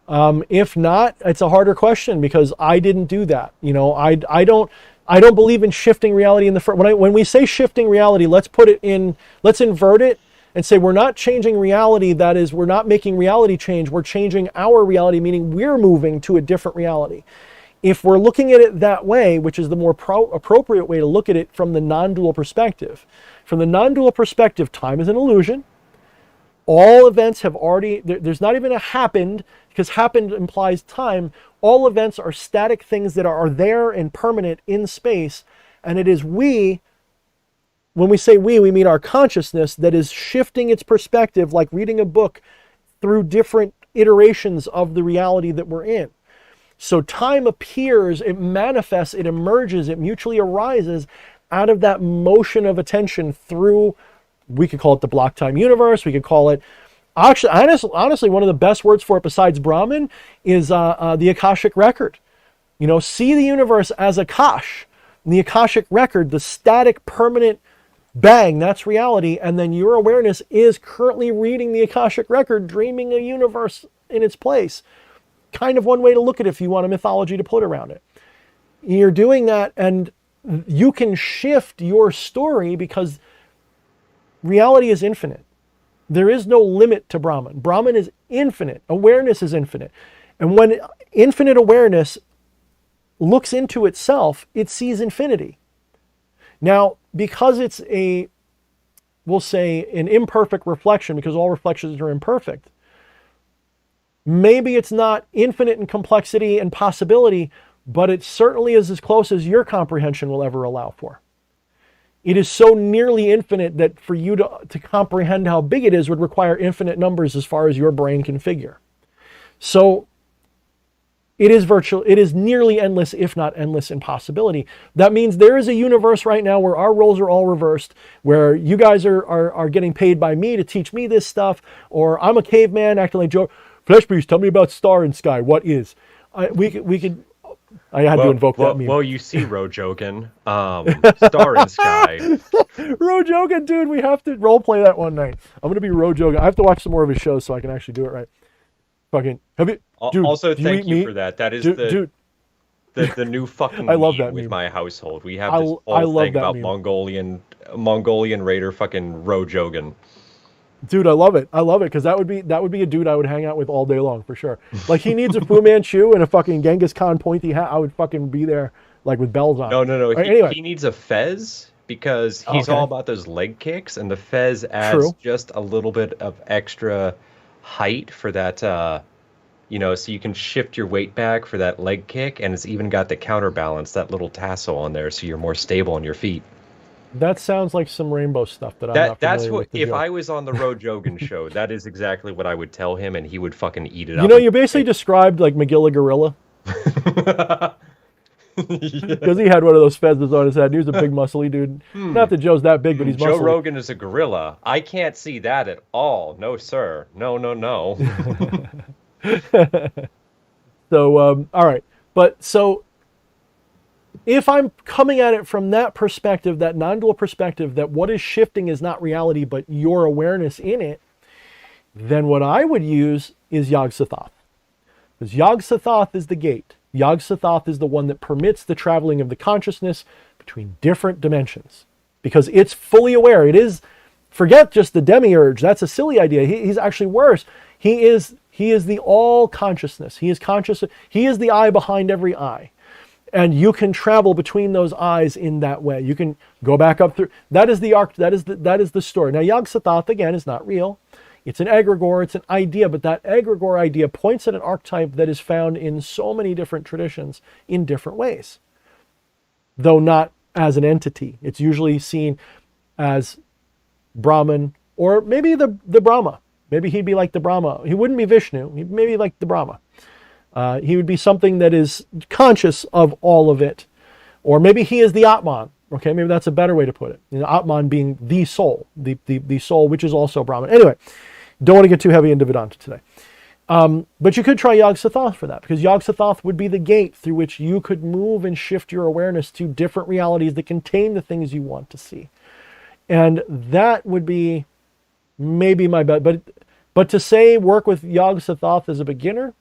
If not, it's a harder question because I didn't do that. You know, I don't believe in shifting reality in the first. When we say shifting reality, let's invert it and say we're not changing reality. That is, we're not making reality change. We're changing our reality, meaning we're moving to a different reality. If we're looking at it that way, which is the more appropriate way to look at it from the non-dual perspective. From the non-dual perspective, time is an illusion. All events have already, there's not even a happened, because happened implies time. All events are static things that are there and permanent in space. And it is we, when we say we mean our consciousness, that is shifting its perspective, like reading a book through different iterations of the reality that we're in. So time appears, it manifests, it emerges, it mutually arises out of that motion of attention through, we could call it the block time universe, we could call it, actually, honestly, one of the best words for it besides Brahman is the Akashic record. You know, see the universe as Akash. The Akashic record, the static, permanent bang, that's reality. And then your awareness is currently reading the Akashic record, dreaming a universe in its place. Kind of one way to look at it if you want a mythology to put around it. You're doing that and you can shift your story because reality is infinite. There is no limit to Brahman. Brahman is infinite. Awareness is infinite. And when infinite awareness looks into itself, it sees infinity. Now, because it's we'll say an imperfect reflection, because all reflections are imperfect, maybe it's not infinite in complexity and possibility, but it certainly is as close as your comprehension will ever allow for. It is so nearly infinite that for you to comprehend how big it is would require infinite numbers as far as your brain can figure. So it is nearly endless, if not endless in possibility. That means there is a universe right now where our roles are all reversed, where you guys are getting paid by me to teach me this stuff, or I'm a caveman acting like Joe. Flesh Priest, tell me about Star and Sky. What is? We could. I had to invoke that meme. Well, you see Rojogan, Star and Sky. Rojogan, dude, we have to roleplay that one night. I'm going to be Rojogan. I have to watch some more of his shows so I can actually do it right. Fucking, have you, dude, also, thank you for that. That is the new fucking I love that with meme. my household. We have this whole thing about meme. Mongolian Raider fucking Rojogan. Dude, I love it. I love it because that would be a dude I would hang out with all day long for sure. Like he needs a Fu Manchu and a fucking Genghis Khan pointy hat. I would fucking be there like with bells on. No. Right, anyway. He needs a fez because he's all about those leg kicks, and the fez adds just a little bit of extra height for that. So you can shift your weight back for that leg kick, and it's even got the counterbalance, that little tassel on there, so you're more stable on your feet. That sounds like some rainbow stuff that I'm not familiar with. If I was on the Rojogan show, that is exactly what I would tell him, and he would fucking eat it up. You know, you basically described like Magilla Gorilla. Because he had one of those feathers on his head. He was a big muscly dude. Not that Joe's that big, but he's muscly. Joe Rogan is a gorilla. I can't see that at all. No, sir. No. So, all right. But so if I'm coming at it from that perspective, that non-dual perspective, that what is shifting is not reality, but your awareness in it, then what I would use is Yog-Sothoth. Because Yog-Sothoth is the gate. Yog-Sothoth is the one that permits the traveling of the consciousness between different dimensions. Because it's fully aware. It is, forget just the demiurge. That's a silly idea. He's actually worse. He is the all consciousness. He is conscious. He is the eye behind every eye. And you can travel between those eyes in that way. You can go back up through. That is the arc. That is the story. Now, Yog-Sothoth, again, is not real. It's an egregore, it's an idea, but that egregore idea points at an archetype that is found in so many different traditions in different ways, though not as an entity. It's usually seen as Brahman, or maybe the Brahma. Maybe he'd be like the Brahma. He wouldn't be Vishnu. He'd maybe like the Brahma. He would be something that is conscious of all of it. Or maybe he is the Atman. Okay, maybe that's a better way to put it. Atman being the soul, the soul, which is also Brahman. Anyway, don't want to get too heavy into Vedanta today. But you could try Yog-Sothoth for that, because Yog-Sothoth would be the gate through which you could move and shift your awareness to different realities that contain the things you want to see. And that would be maybe my bet. But to say work with Yog-Sothoth as a beginner,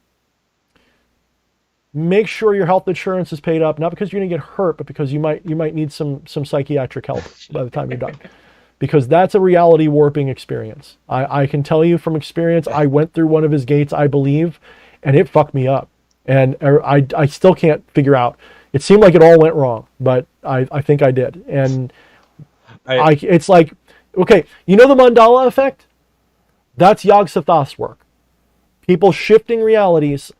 make sure your health insurance is paid up, not because you're going to get hurt, but because you might need some psychiatric help by the time you're done. Because that's a reality warping experience. I can tell you from experience, I went through one of his gates, I believe, and it fucked me up. And I still can't figure out. It seemed like it all went wrong, but I think I did. And it's like, okay, you know the mandala effect? That's Yog-Sothoth's work. People shifting realities,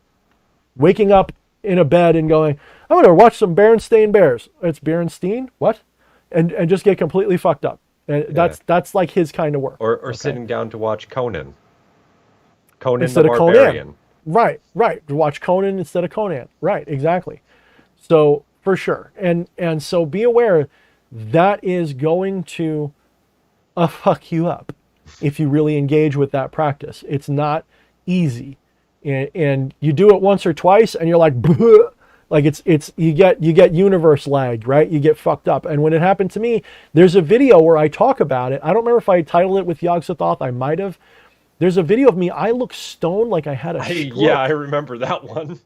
waking up in a bed and going, I'm going to watch some Berenstain Bears. It's Berenstain? What? And just get completely fucked up. And that's like his kind of work. Or okay? Sitting down to watch Conan. Conan instead the Barbarian. Conan. Right. To watch Conan instead of Conan. Right, exactly. So, for sure. And so be aware that is going to fuck you up if you really engage with that practice. It's not easy. And you do it once or twice and you're like, bleh. Like you get universe lagged, right? You get fucked up. And when it happened to me, there's a video where I talk about it. I don't remember if I titled it with Yog-Sothoth. I might have. There's a video of me. I look stoned like I had a stroke. Yeah, I remember that one.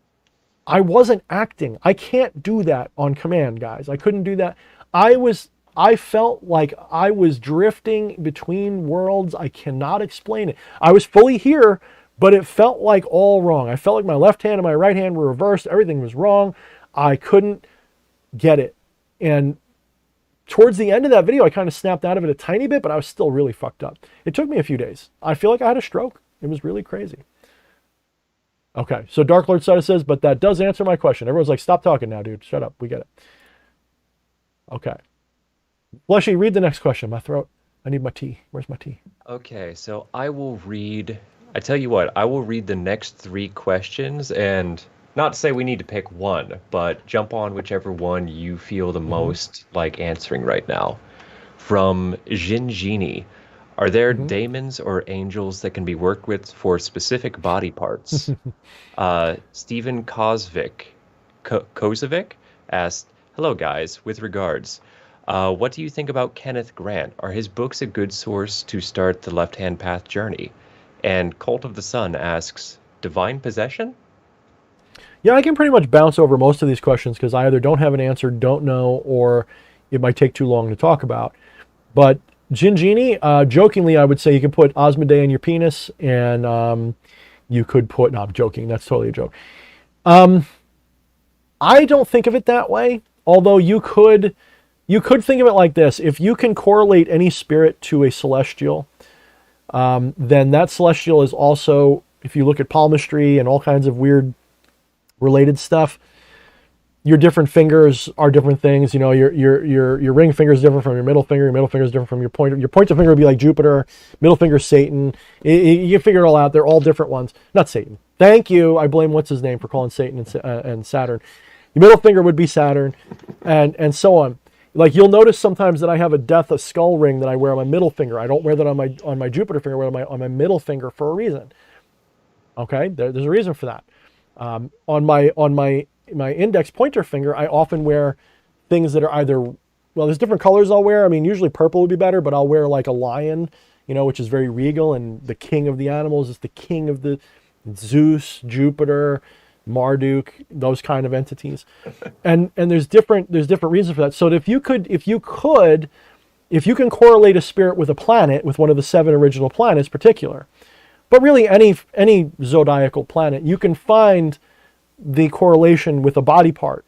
I wasn't acting. I can't do that on command, guys. I couldn't do that. I felt like I was drifting between worlds. I cannot explain it. I was fully here, but it felt like all wrong. I felt like my left hand and my right hand were reversed. Everything was wrong. I couldn't get it. And towards the end of that video, I kind of snapped out of it a tiny bit, but I was still really fucked up. It took me a few days. I feel like I had a stroke. It was really crazy. Okay, so Dark Lord Sada says, but that does answer my question. Everyone's like, stop talking now, dude. Shut up. We get it. Okay. Fleshy, read the next question. My throat. I need my tea. Where's my tea? Okay, so I tell you what, I will read the next 3 questions, and not to say we need to pick one, but jump on whichever one you feel the most like answering right now. From Jinjini, are there daemons or angels that can be worked with for specific body parts? Stephen Kozovic asked, hello guys, with regards. What do you think about Kenneth Grant? Are his books a good source to start the left-hand path journey? And Cult of the Sun asks, divine possession? Yeah, I can pretty much bounce over most of these questions because I either don't have an answer, don't know, or it might take too long to talk about. But Jinjini, jokingly, I would say you can put Osmodee in your penis, and you could put, no, I'm joking, that's totally a joke. I don't think of it that way, although you could think of it like this. If you can correlate any spirit to a celestial, then that celestial is also, if you look at palmistry and all kinds of weird related stuff, your different fingers are different things. You know, your ring finger is different from your middle finger. Your middle finger is different from your pointer. Your pointer finger would be like Jupiter. Middle finger is Satan. You can figure it all out. They're all different ones. Not Satan. Thank you. I blame what's his name for calling Satan and Saturn. Your middle finger would be Saturn, and so on. Like you'll notice sometimes that I have a skull ring that I wear on my middle finger. I don't wear that on my Jupiter finger. I wear it on my middle finger for a reason. Okay, there's a reason for that. On my index pointer finger, I often wear things that are either, well, there's different colors I'll wear. I mean, usually purple would be better, but I'll wear like a lion which is very regal, and the king of the animals is the king of the Zeus, Jupiter, Marduk, those kind of entities. And there's different reasons for that. So if you can correlate a spirit with a planet, with one of the 7 original planets particular, but really any zodiacal planet, you can find the correlation with a body part.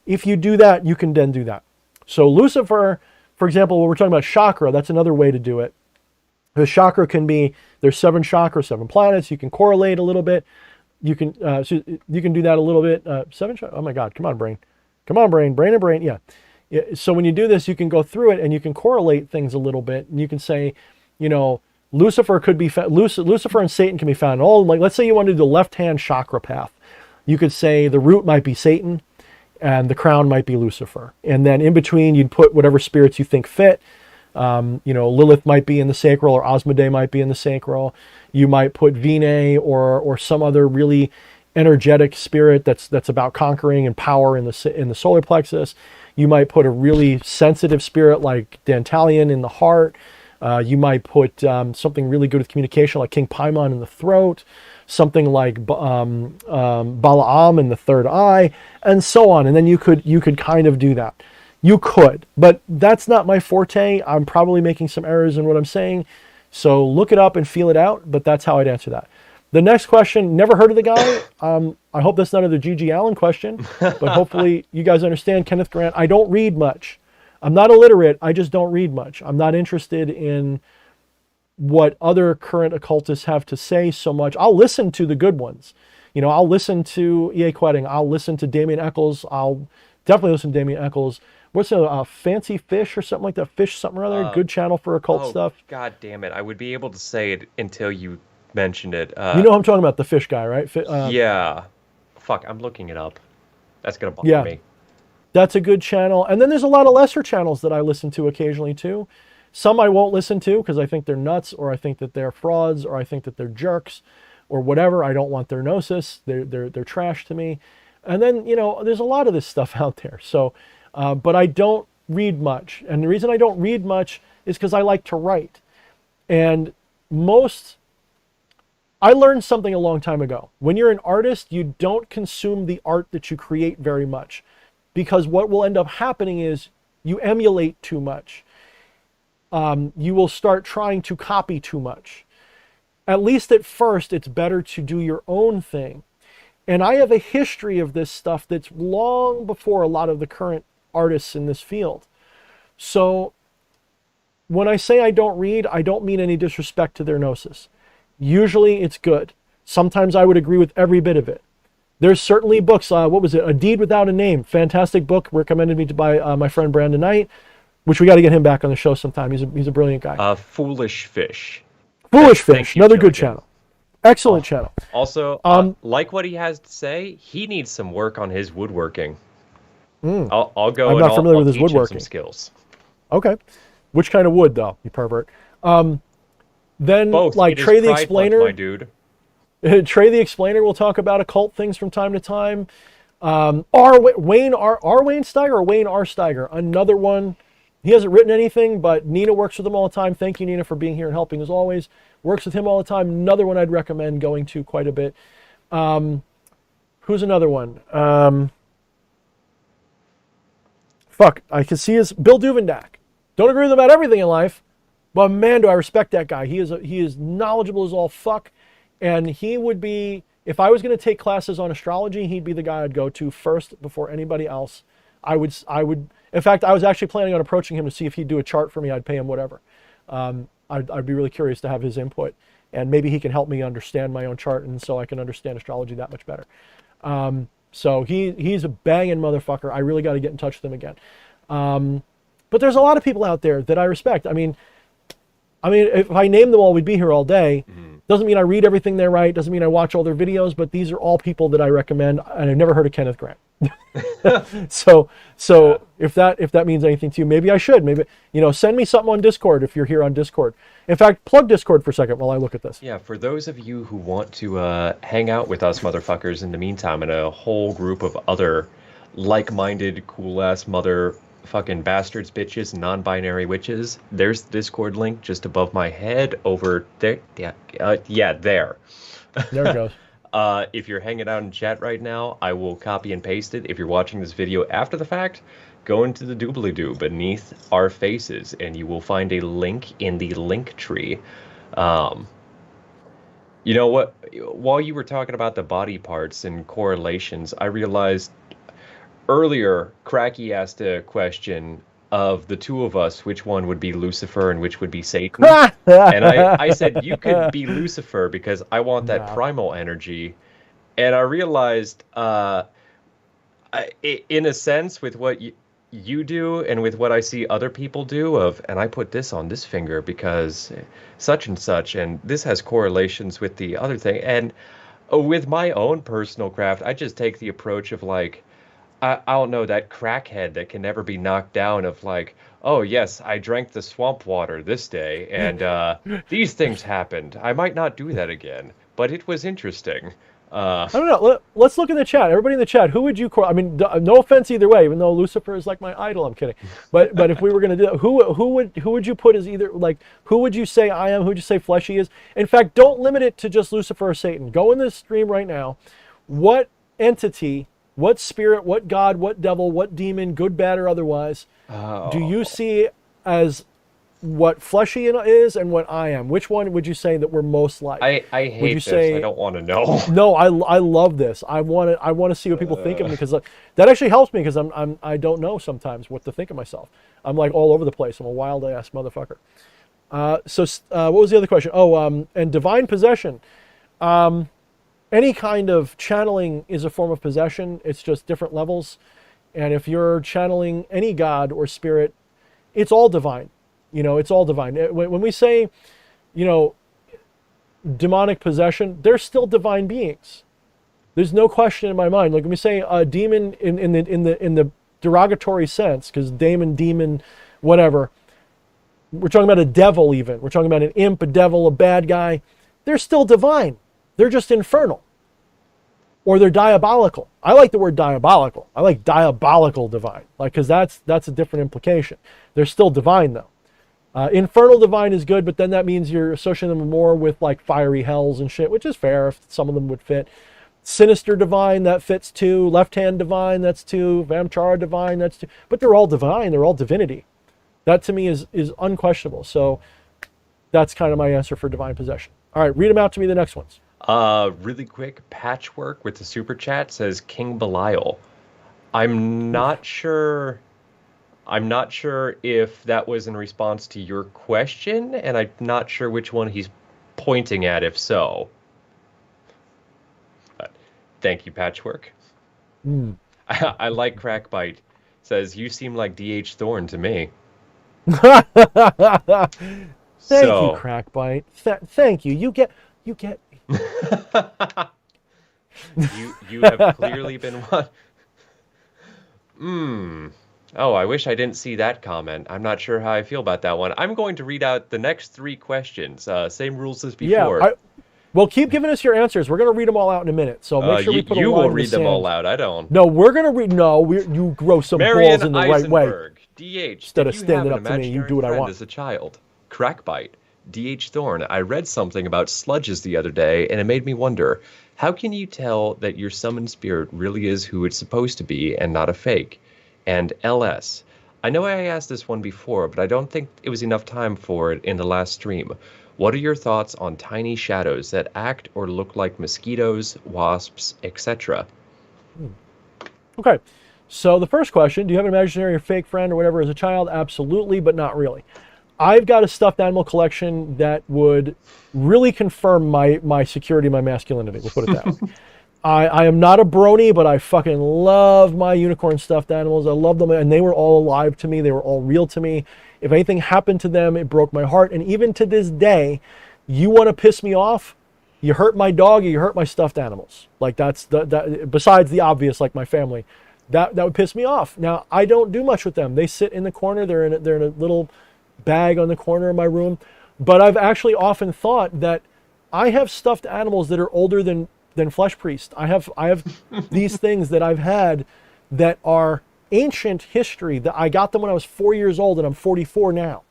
If you do that, you can then do that. So Lucifer, for example, when we're talking about chakra, that's another way to do it. The chakra can be, there's 7 chakras, 7 planets. You can correlate a little bit. You can do that a little bit. 7 chakras. Oh my God! Come on, brain. Come on, brain. Brain and brain. Yeah. So when you do this, you can go through it and you can correlate things a little bit, and you can say, Lucifer could be Lucifer and Satan can be found in all. Like, let's say you want to do the left-hand chakra path. You could say the root might be Satan, and the crown might be Lucifer, and then in between you'd put whatever spirits you think fit. Lilith might be in the sacral, or Asmodee might be in the sacral. You might put Vinae or some other really energetic spirit that's about conquering and power in the solar plexus. You might put a really sensitive spirit like Dantalion in the heart. You might put something really good with communication like King Paimon in the throat, something like Balaam in the third eye, and so on. And then you could kind of do that. You could, but that's not my forte. I'm probably making some errors in what I'm saying. So look it up and feel it out, but that's how I'd answer that. The next question, never heard of the guy. I hope that's not another G.G. Allen question, but hopefully you guys understand Kenneth Grant. I don't read much. I'm not illiterate. I just don't read much. I'm not interested in what other current occultists have to say so much. I'll listen to the good ones. I'll listen to E.A. Quetting. I'll listen to Damien Eccles. I'll definitely listen to Damien Eccles. What's a Fancy Fish or something like that? Fish something or other. Good channel for occult stuff. God damn it. I would be able to say it until you mentioned it. You know what I'm talking about, the fish guy, right? Yeah. Fuck, I'm looking it up. That's going to bother me. That's a good channel. And then there's a lot of lesser channels that I listen to occasionally too. Some I won't listen to because I think they're nuts, or I think that they're frauds, or I think that they're jerks, or whatever. I don't want their gnosis. They're trash to me. And then, there's a lot of this stuff out there. So, but I don't read much. And the reason I don't read much is because I like to write. And I learned something a long time ago. When you're an artist, you don't consume the art that you create very much, because what will end up happening is you emulate too much. You will start trying to copy too much. At least at first, it's better to do your own thing. And I have a history of this stuff that's long before a lot of the current artists in this field. So when I say I don't read, I don't mean any disrespect to their gnosis. Usually it's good. Sometimes I would agree with every bit of it. There's certainly books. What was it? A Deed Without a Name. Fantastic book recommended me to by my friend Brandon Knight, which we got to get him back on the show sometime. He's a brilliant guy. Foolish Fish. Foolish Fish. Another good channel. Excellent channel. Also, like what he has to say, he needs some work on his woodworking. I'll go. I'm not familiar with his woodworking. Some skills. Okay. Which kind of wood, though, you pervert? Then, both. like Trey the Explainer, my dude. Trey the Explainer will talk about occult things from time to time. Wayne R. Steiger or Wayne R. Steiger, another one. He hasn't written anything, but Nina works with him all the time. Thank you, Nina, for being here and helping as always. Works with him all the time. Another one I'd recommend going to quite a bit. Who's another one? I can see his Bill Duvendak. Don't agree with him about everything in life, but man, do I respect that guy. He is knowledgeable as all fuck, and he would be, if I was going to take classes on astrology, he'd be the guy I'd go to first before anybody else. I would. In fact, I was actually planning on approaching him to see if he'd do a chart for me. I'd pay him whatever. I'd be really curious to have his input, and maybe he can help me understand my own chart, and so I can understand astrology that much better. So he's a banging motherfucker. I really got to get in touch with him again. But there's a lot of people out there that I respect. I mean, if I name them all, we'd be here all day. Doesn't mean I read everything they write. Doesn't mean I watch all their videos. But these are all people that I recommend, and I've never heard of Kenneth Grant. So if that means anything to you, maybe I should. Maybe send me something on Discord if you're here on Discord. In fact, plug Discord for a second while I look at this. Yeah, for those of you who want to hang out with us motherfuckers in the meantime, and a whole group of other like-minded, cool-ass fucking bastards, bitches, non-binary witches. There's the Discord link just above my head over there. Yeah, yeah, there. There it goes. If you're hanging out in chat right now, I will copy and paste it. If you're watching this video after the fact, go into the doobly-doo beneath our faces, and you will find a link in the link tree. Um, you know what? While you were talking about the body parts and correlations, I realized earlier, Cracky asked a question of the two of us, which one would be Lucifer and which would be Satan. And I said, you could be Lucifer because I want that No. primal energy. And I realized, in a sense, with what you do and with what I see other people do, and I put this on this finger because such and such, and this has correlations with the other thing. And with my own personal craft, I just take the approach of like, I don't know, that crackhead that can never be knocked down of like, oh yes, I drank the swamp water this day and these things happened. I might not do that again, but it was interesting. Uh, I don't know. Let's look in the chat. Everybody in the chat, who would you call? I mean, no offense either way. Even though Lucifer is like my idol, I'm kidding. But if we were going to do that, who would you put as either like who would you say I am? Who would you say fleshy is? In fact, don't limit it to just Lucifer or Satan. Go in this stream right now. What entity, what spirit, what god, what devil, what demon, good, bad, or otherwise, do you see as what fleshy is and what I am? Which one would you say that we're most like? I Would hate you this. say I don't want to know. no? I love this. I want to see what people think of me because that actually helps me because I don't know sometimes what to think of myself. I'm like all over the place. I'm a wild ass motherfucker. What was the other question? Oh, and divine possession. Any kind of channeling is a form of possession. It's just different levels. And if you're channeling any god or spirit, it's all divine. You know, it's all divine. When we say, you know, demonic possession, they're still divine beings. There's no question in my mind. Like when we say a demon in the derogatory sense, because demon, whatever. We're talking about a devil even. We're talking about an imp, a devil, a bad guy. They're still divine. They're just infernal. Or they're diabolical. I like the word diabolical. I like diabolical divine. Like, because that's a different implication. They're still divine though. Infernal divine is good, but then that means you're associating them more with like fiery hells and shit, which is fair if some of them would fit. Sinister divine, that fits too. Left hand divine, that's too. Vamchara divine, that's too. But they're all divine. They're all divinity. That to me is unquestionable. So that's kind of my answer for divine possession. All right, read them out to me, the next ones. Really quick, Patchwork with the super chat says King Belial. I'm not sure if that was in response to your question, and I'm not sure which one he's pointing at, if so. Thank you, Patchwork. I like Crackbite. Says, you seem like D.H. Thorne to me. Thank you, Crackbite. Thank you. You get me. You have clearly been one. Oh, I wish I didn't see that comment. I'm not sure how I feel about that one. I'm going to read out the next 3 questions. Same rules as before. Yeah, well, keep giving us your answers. We're going to read them all out in a minute. So make sure we put a line you will in read the them sand. all out. I don't. No, we're going to read. No, you grow some Marion balls in the right way. Eisenberg, DH. Instead of standing up to me, you do what I want. As a child, Crackbite, D.H. Thorne. I read something about sludges the other day, and it made me wonder: how can you tell that your summoned spirit really is who it's supposed to be and not a fake? And LS. I know I asked this one before, but I don't think it was enough time for it in the last stream. What are your thoughts on tiny shadows that act or look like mosquitoes, wasps, etc.? Okay, so the first question, do you have an imaginary or fake friend or whatever as a child? Absolutely, but not really. I've got a stuffed animal collection that would really confirm my security, my masculinity. We'll put it that way. I am not a brony, but I fucking love my unicorn stuffed animals. I love them, and they were all alive to me. They were all real to me. If anything happened to them, it broke my heart. And even to this day, you want to piss me off, you hurt my dog, or you hurt my stuffed animals. Like that. Besides the obvious, like my family, that would piss me off. Now I don't do much with them. They sit in the corner. They're in a little bag on the corner of my room. But I've actually often thought that I have stuffed animals that are older than Flesh Priest. I have these things that I've had that are ancient history that I got them when I was 4 years old, and I'm 44 now.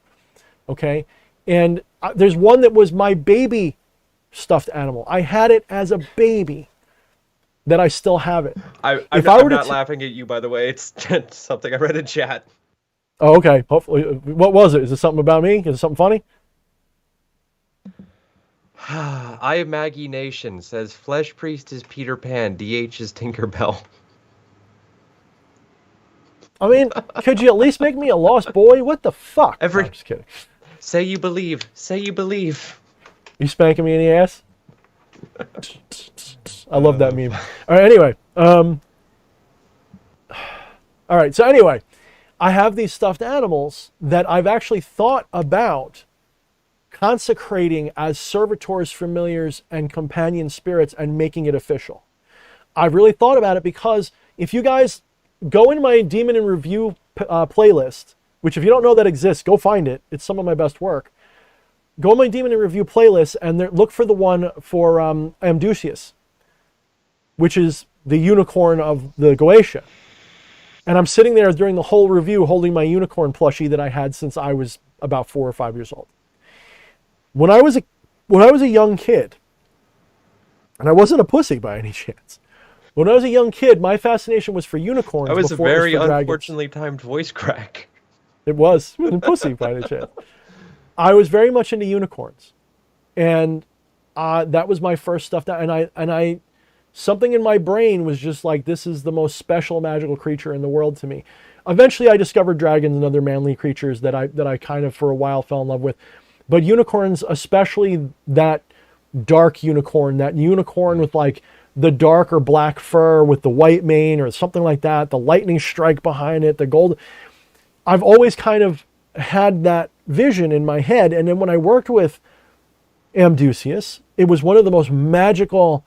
Okay, and there's one that was my baby stuffed animal. I had it as a baby. That I still have it. I'm, If I I'm were not to, laughing at you, by the way. It's something I read in chat. oh, okay. Hopefully, what was it? Is it something about me? Is it something funny? I am Maggie Nation says Flesh Priest is Peter Pan, DH is Tinkerbell. I mean, could you at least make me a lost boy? What the fuck? No, Every I'm just kidding. say you believe, say you believe. You spanking me in the ass? I love that meme. All right. Anyway, all right. So anyway, I have these stuffed animals that I've actually thought about consecrating as servitors, familiars, and companion spirits and making it official. I've really thought about it because if you guys go in my Demon in Review playlist, which if you don't know that exists, go find it. It's some of my best work. Go in my Demon in Review playlist and look for the one for Amdusius, which is the unicorn of the Goetia. And I'm sitting there during the whole review holding my unicorn plushie that I had since I was about 4 or 5 years old. When I was a young kid, and I wasn't a pussy by any chance. When I was a young kid, my fascination was for unicorns. That was a before it very was for dragons. unfortunately timed voice crack. It was. It wasn't pussy by any chance. I was very much into unicorns, and that was my first stuff. And I, something in my brain was just like, this is the most special magical creature in the world to me. Eventually, I discovered dragons and other manly creatures that I kind of for a while fell in love with, but unicorns, especially that dark unicorn, that unicorn with like the dark or black fur with the white mane or something like that, the lightning strike behind it, the gold. I've always kind of had that vision in my head. And then when I worked with Amdusius, it was one of the most magical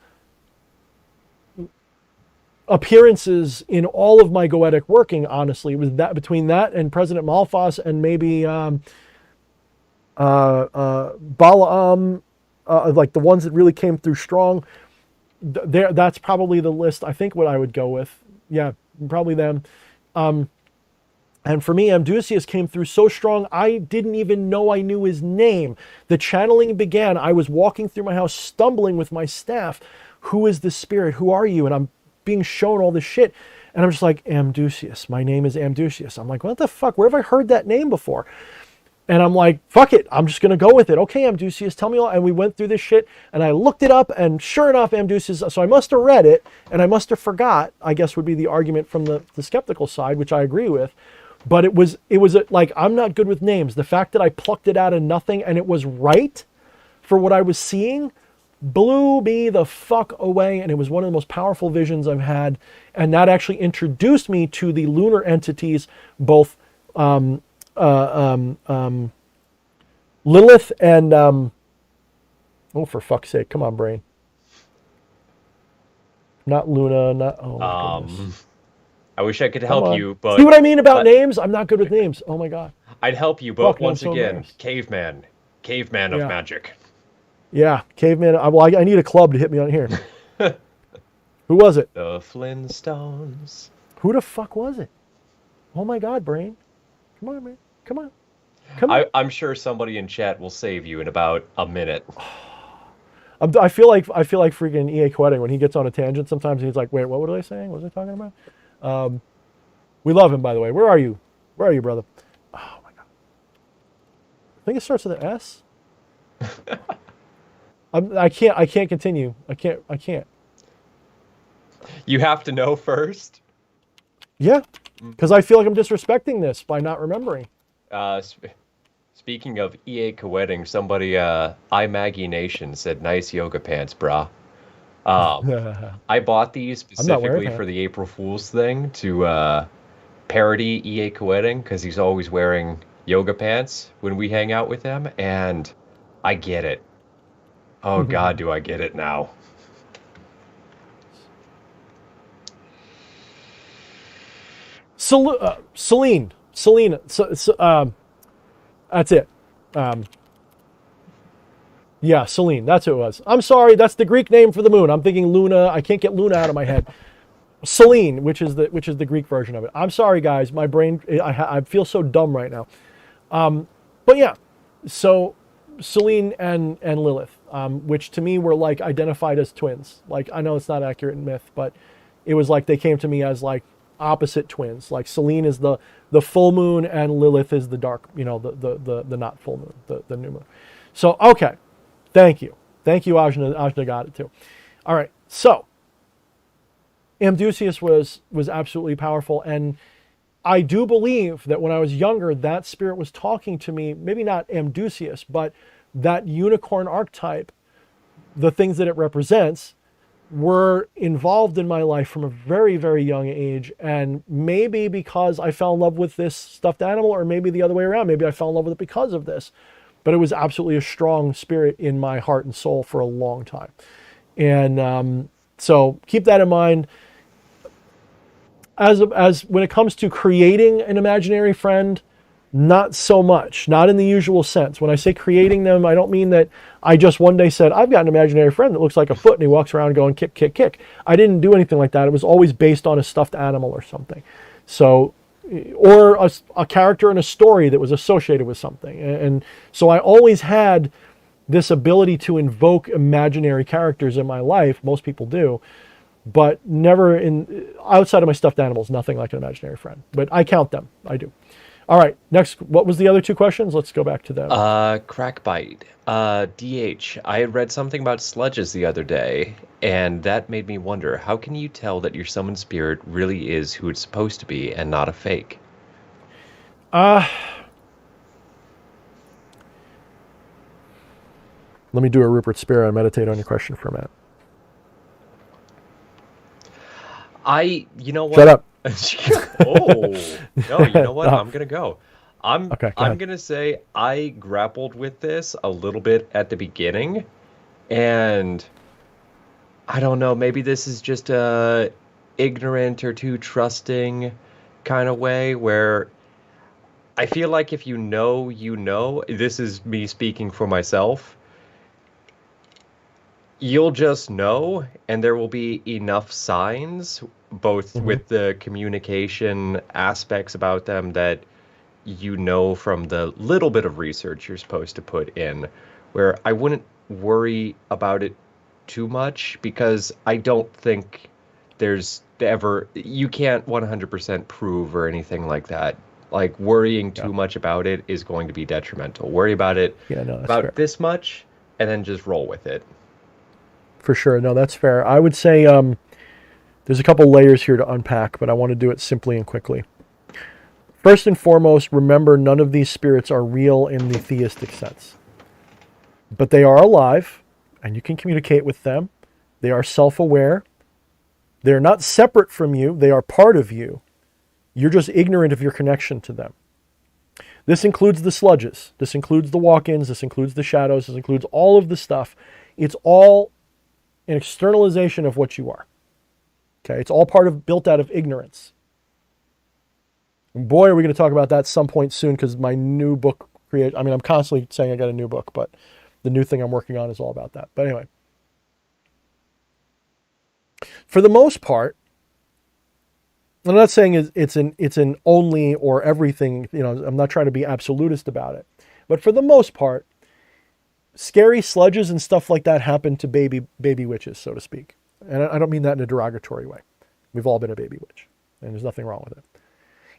appearances in all of my goetic working, honestly. It was that between that and President Malphas and maybe Balaam, like the ones that really came through strong. That's probably the list, I think, what I would go with. Yeah, probably them. And for me, Amdusius came through so strong, I didn't even know I knew his name. The channeling began. I was walking through my house, stumbling with my staff. Who is this spirit? Who are you? And I'm being shown all this shit. And I'm just like, Amdusius. My name is Amdusius. I'm like, what the fuck? Where have I heard that name before? And I'm like, fuck it. I'm just going to go with it. Okay, Amdusius, tell me all. And we went through this shit and I looked it up and sure enough, Amdusius. So I must have read it and I must have forgot, I guess would be the argument from the skeptical side, which I agree with. But it was like, I'm not good with names. The fact that I plucked it out of nothing and it was right for what I was seeing blew me the fuck away. And it was one of the most powerful visions I've had. And that actually introduced me to the lunar entities, both Lilith and oh, for fuck's sake, come on, brain. Not Luna, not oh my goodness. I wish I could help you, but see what I mean about names? I'm not good with names. Oh my god. I'd help you, but Fuck, once again, caveman of magic. Yeah, caveman. I need a club to hit me on here. Who was it? The Flintstones. Who the fuck was it? Oh my god, brain. Come on, man. Come on. Come on. I'm sure somebody in chat will save you in about a minute. I feel like freaking EA Quetting when he gets on a tangent sometimes and he's like, wait, what were they saying? What was I talking about? We love him, by the way. Where are you? Where are you, brother? Oh my god. I think it starts with an S. I can't continue. I can't. You have to know first. Yeah, because I feel like I'm disrespecting this by not remembering. Speaking of EA co-wedding, somebody, Maggie Nation said, nice yoga pants, brah. I bought these specifically for the April Fool's thing to parody EA co-wedding because he's always wearing yoga pants when we hang out with him, and I get it. Oh, God, do I get it now. Selene. That's it. Yeah, Selene. That's who it was. I'm sorry. That's the Greek name for the moon. I'm thinking Luna. I can't get Luna out of my head. Selene, which is the Greek version of it. I'm sorry, guys. My brain, I feel so dumb right now. But yeah, so Selene and Lilith, which to me were like identified as twins. Like, I know it's not accurate in myth, but it was like they came to me as like opposite twins. Like Selene is the full moon and Lilith is the dark, the not full moon, the new moon. So okay, thank you, Ajna. Ajna got it too. All right, so Amdusias was absolutely powerful, and I do believe that when I was younger, that spirit was talking to me, maybe not Amdusias, but that unicorn archetype, the things that it represents, were involved in my life from a very, very young age. And maybe because I fell in love with this stuffed animal, or maybe the other way around, maybe I fell in love with it because of this. But it was absolutely a strong spirit in my heart and soul for a long time. And so keep that in mind. As when it comes to creating an imaginary friend, not so much, not in the usual sense. When I say creating them, I don't mean that I just one day said, I've got an imaginary friend that looks like a foot and he walks around going kick, kick, kick. I didn't do anything like that. It was always based on a stuffed animal or something. So, or a character in a story that was associated with something. And so I always had this ability to invoke imaginary characters in my life. Most people do. But never outside of my stuffed animals, nothing like an imaginary friend. But I count them. I do. All right. Next, what was the other two questions? Let's go back to them. Crackbite. DH. I had read something about sludges the other day, and that made me wonder, how can you tell that your summoned spirit really is who it's supposed to be and not a fake? Let me do a Rupert Spira and meditate on your question for a minute. You know what? Shut up. Oh, no, you know what? Oh, I'm gonna go. I'm okay, go I'm ahead. gonna say I grappled with this a little bit at the beginning, and I don't know, maybe this is just a ignorant or too trusting kind of way where I feel like if you know, this is me speaking for myself, you'll just know, and there will be enough signs, both Hmm. with the communication aspects about them that you know from the little bit of research you're supposed to put in, where I wouldn't worry about it too much because I don't think there's ever, you can't 100% prove or anything like that. Like worrying Yeah. too much about it is going to be detrimental. Worry about it Yeah, no, that's about fair. this much and then just roll with it. For sure. No, that's fair. I would say there's a couple layers here to unpack, but I want to do it simply and quickly. First and foremost, remember none of these spirits are real in the theistic sense, but they are alive and you can communicate with them. They are self aware. They're not separate from you, they are part of you. You're just ignorant of your connection to them. This includes the sludges. This includes the walk ins. This includes the shadows. This includes all of the stuff. It's all an externalization of what you are. Okay, it's all built out of ignorance. And boy, are we going to talk about that some point soon because my new book I mean, I'm constantly saying I got a new book, but the new thing I'm working on is all about that. But anyway, for the most part, I'm not saying it's an only or everything. I'm not trying to be absolutist about it, but for the most part, scary sludges and stuff like that happen to baby witches, so to speak. And I don't mean that in a derogatory way. We've all been a baby witch, and there's nothing wrong with it.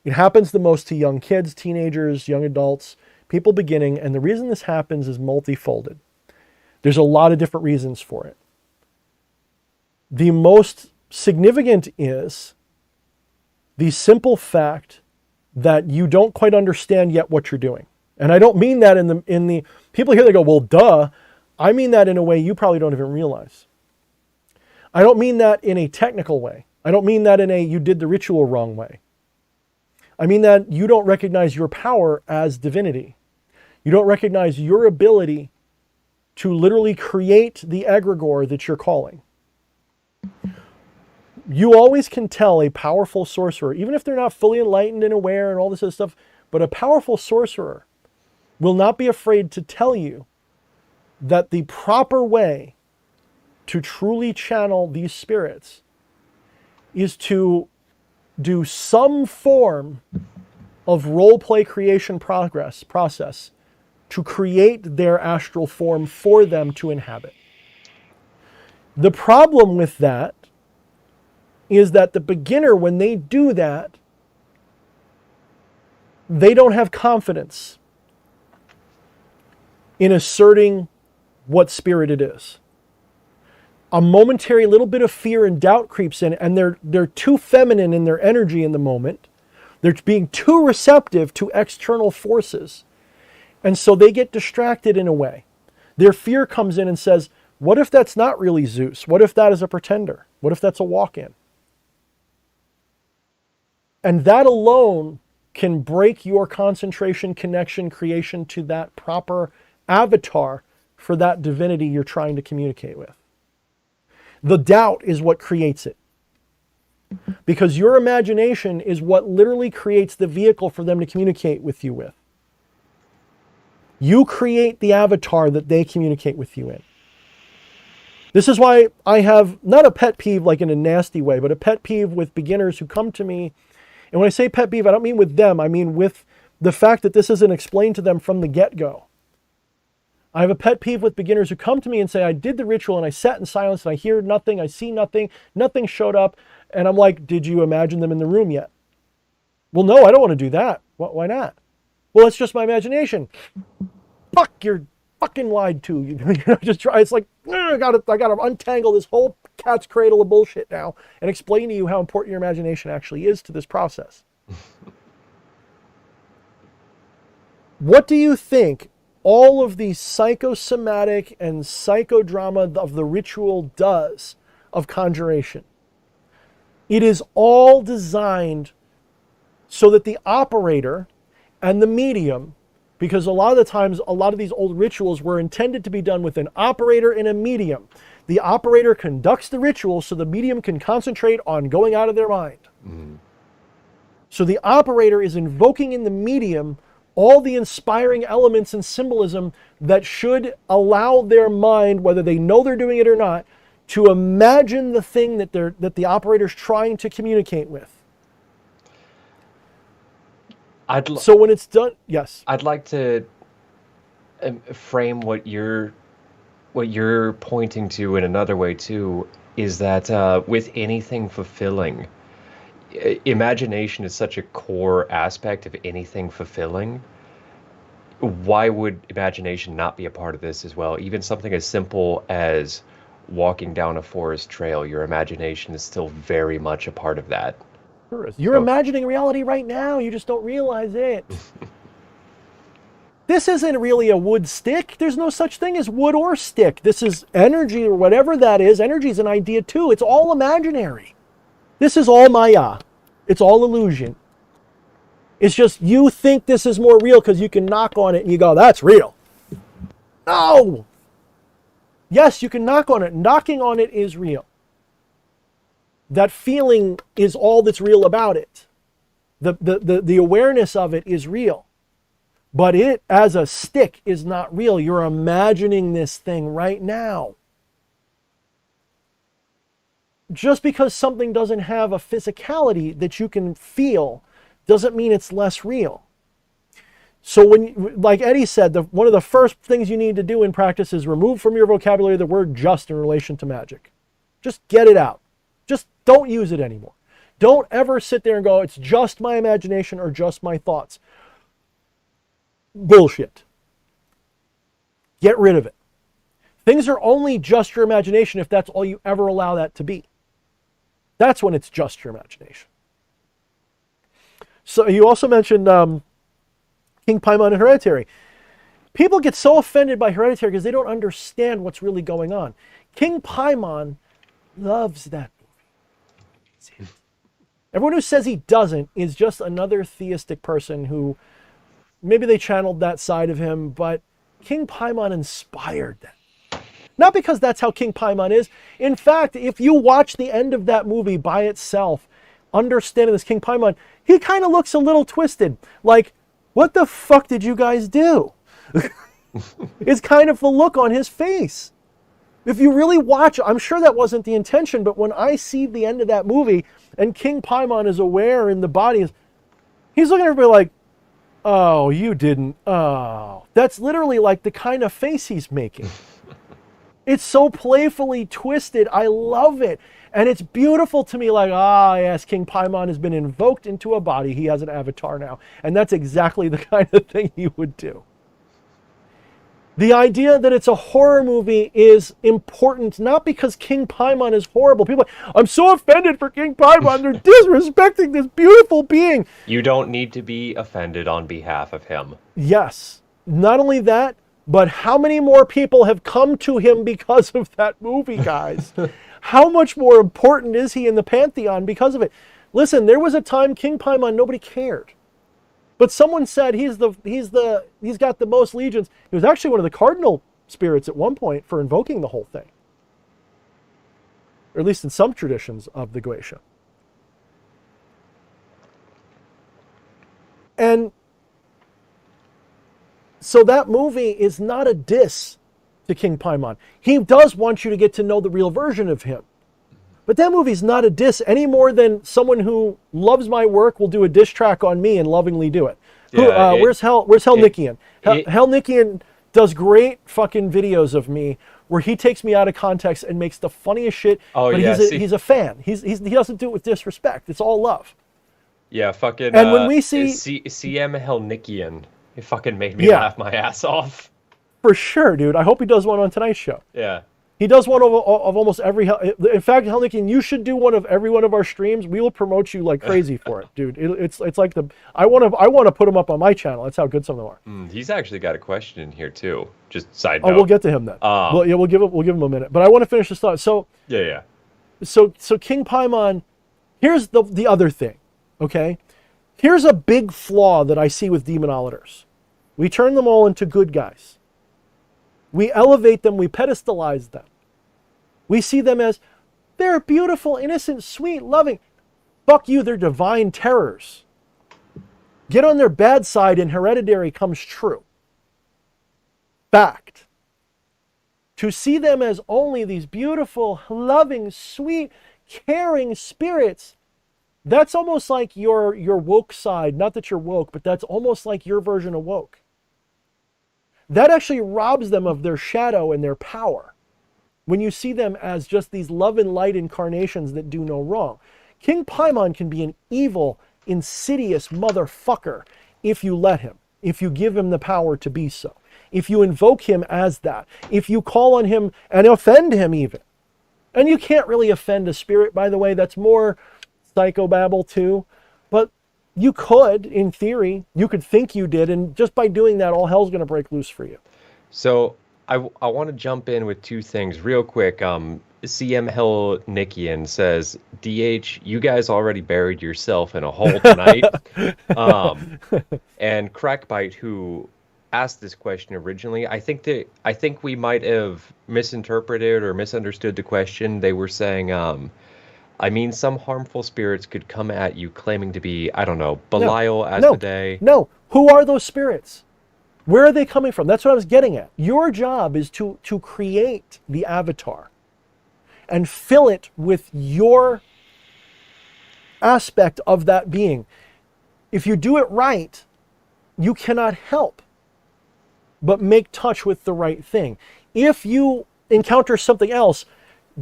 It happens the most to young kids, teenagers, young adults, people beginning, and the reason this happens is multifolded. There's a lot of different reasons for it. The most significant is the simple fact that you don't quite understand yet what you're doing. And I don't mean that in the people here, they go, well, duh. I mean that in a way you probably don't even realize. I don't mean that in a technical way. I don't mean that in a you did the ritual wrong way. I mean that you don't recognize your power as divinity. You don't recognize your ability to literally create the egregore that you're calling. You always can tell a powerful sorcerer, even if they're not fully enlightened and aware and all this other stuff, but a powerful sorcerer will not be afraid to tell you that the proper way to truly channel these spirits is to do some form of role play creation process to create their astral form for them to inhabit. The problem with that is that the beginner, when they do that, they don't have confidence in asserting what spirit it is. A momentary little bit of fear and doubt creeps in, and they're too feminine in their energy in the moment. They're being too receptive to external forces. And so they get distracted in a way. Their fear comes in and says, what if that's not really Zeus? What if that is a pretender? What if that's a walk-in? And that alone can break your concentration, connection, creation to that proper avatar for that divinity you're trying to communicate with. The doubt is what creates it. Because your imagination is what literally creates the vehicle for them to communicate with you with. You create the avatar that they communicate with you in. This is why I have not a pet peeve like in a nasty way, but a pet peeve with beginners who come to me. And when I say pet peeve, I don't mean with them. I mean with the fact that this isn't explained to them from the get-go. I have a pet peeve with beginners who come to me and say, I did the ritual and I sat in silence and I hear nothing, I see nothing, nothing showed up. And I'm like, did you imagine them in the room yet? Well, no, I don't want to do that. Why not? Well, it's just my imagination. Fuck, you're fucking lied to. You just try. It's like, I gotta untangle this whole cat's cradle of bullshit now and explain to you how important your imagination actually is to this process. What do you think all of the psychosomatic and psychodrama of the ritual does of conjuration? It is all designed so that the operator and the medium, because a lot of the times, a lot of these old rituals were intended to be done with an operator and a medium. The operator conducts the ritual so the medium can concentrate on going out of their mind. Mm. So the operator is invoking in the medium all the inspiring elements and symbolism that should allow their mind, whether they know they're doing it or not, to imagine the thing that the operator's trying to communicate with. So when it's done, yes. I'd like to frame what you're pointing to in another way too, is that with anything fulfilling, imagination is such a core aspect of anything fulfilling. Why would imagination not be a part of this as well? Even something as simple as walking down a forest trail, your imagination is still very much a part of that. You're imagining reality right now, you just don't realize it. This isn't really a wood stick. There's no such thing as wood or stick. This is energy or whatever that is. Energy is an idea too. It's all imaginary. This is all Maya. It's all illusion. It's just you think this is more real because you can knock on it and you go, that's real. No! Yes, you can knock on it. Knocking on it is real. That feeling is all that's real about it. The awareness of it is real. But it, as a stick, is not real. You're imagining this thing right now. Just because something doesn't have a physicality that you can feel doesn't mean it's less real. So when, like Eddie said, one of the first things you need to do in practice is remove from your vocabulary the word just in relation to magic. Just get it out. Just don't use it anymore. Don't ever sit there and go, it's just my imagination or just my thoughts. Bullshit. Get rid of it. Things are only just your imagination if that's all you ever allow that to be. That's when it's just your imagination. So you also mentioned King Paimon and Hereditary. People get so offended by Hereditary because they don't understand what's really going on. King Paimon loves that movie. Everyone who says he doesn't is just another theistic person who maybe they channeled that side of him, but King Paimon inspired them. Not because that's how King Paimon is. In fact, if you watch the end of that movie by itself, understanding this King Paimon, he kind of looks a little twisted. Like, what the fuck did you guys do? It's kind of the look on his face. If you really watch, I'm sure that wasn't the intention, but when I see the end of that movie and King Paimon is aware in the body, he's looking at everybody like, oh, you didn't. Oh, that's literally like the kind of face he's making. It's so playfully twisted. I love it. And it's beautiful to me, like, yes, King Paimon has been invoked into a body. He has an avatar now. And that's exactly the kind of thing he would do. The idea that it's a horror movie is important, not because King Paimon is horrible. People are like, I'm so offended for King Paimon. They're disrespecting this beautiful being. You don't need to be offended on behalf of him. Yes. Not only that, but how many more people have come to him because of that movie, guys? How much more important is he in the pantheon because of it? Listen, there was a time King Paimon, nobody cared. But someone said he's got the most legions. He was actually one of the cardinal spirits at one point for invoking the whole thing. Or at least in some traditions of the Goetia. And so that movie is not a diss to King Paimon. He does want you to get to know the real version of him. But that movie's not a diss any more than someone who loves my work will do a diss track on me and lovingly do it. Yeah, where's Hell Nikian? Hell Nikian does great fucking videos of me where he takes me out of context and makes the funniest shit. Oh, but yeah, he's a fan. He doesn't do it with disrespect. It's all love. Yeah, fucking. And when we see CM Helnikian, it fucking made me laugh my ass off. For sure, dude. I hope he does one on tonight's show. Yeah. He does one of almost every. In fact, Helnikian, you should do one of every one of our streams. We will promote you like crazy for it, dude. It's like I want to put him up on my channel. That's how good some of them are. He's actually got a question in here too. Just side note. Oh, we'll get to him then. We'll give him a minute. But I want to finish this thought. So yeah. So King Paimon. Here's the other thing. Okay, here's a big flaw that I see with demonolators. We turn them all into good guys. We elevate them, we pedestalize them. We see them as, they're beautiful, innocent, sweet, loving. Fuck you, they're divine terrors. Get on their bad side and Hereditary comes true. Fact. To see them as only these beautiful, loving, sweet, caring spirits, that's almost like your woke side. Not that you're woke, but that's almost like your version of woke. That actually robs them of their shadow and their power when you see them as just these love and light incarnations that do no wrong. King Paimon can be an evil, insidious motherfucker if you let him, if you give him the power to be so, if you invoke him as that, if you call on him and offend him even. And you can't really offend a spirit, by the way. That's more psychobabble too. But you could, in theory, you could think you did, and just by doing that, all hell's going to break loose for you. So I want to jump in with two things real quick. CM Hill Nikian says, DH, you guys already buried yourself in a hole tonight. And Crackbite, who asked this question originally, I think we might have misinterpreted or misunderstood the question. They were saying, I mean, some harmful spirits could come at you claiming to be, I don't know, Belial, Asmodee. No. Who are those spirits? Where are they coming from? That's what I was getting at. Your job is to create the avatar and fill it with your aspect of that being. If you do it right, you cannot help but make touch with the right thing. If you encounter something else,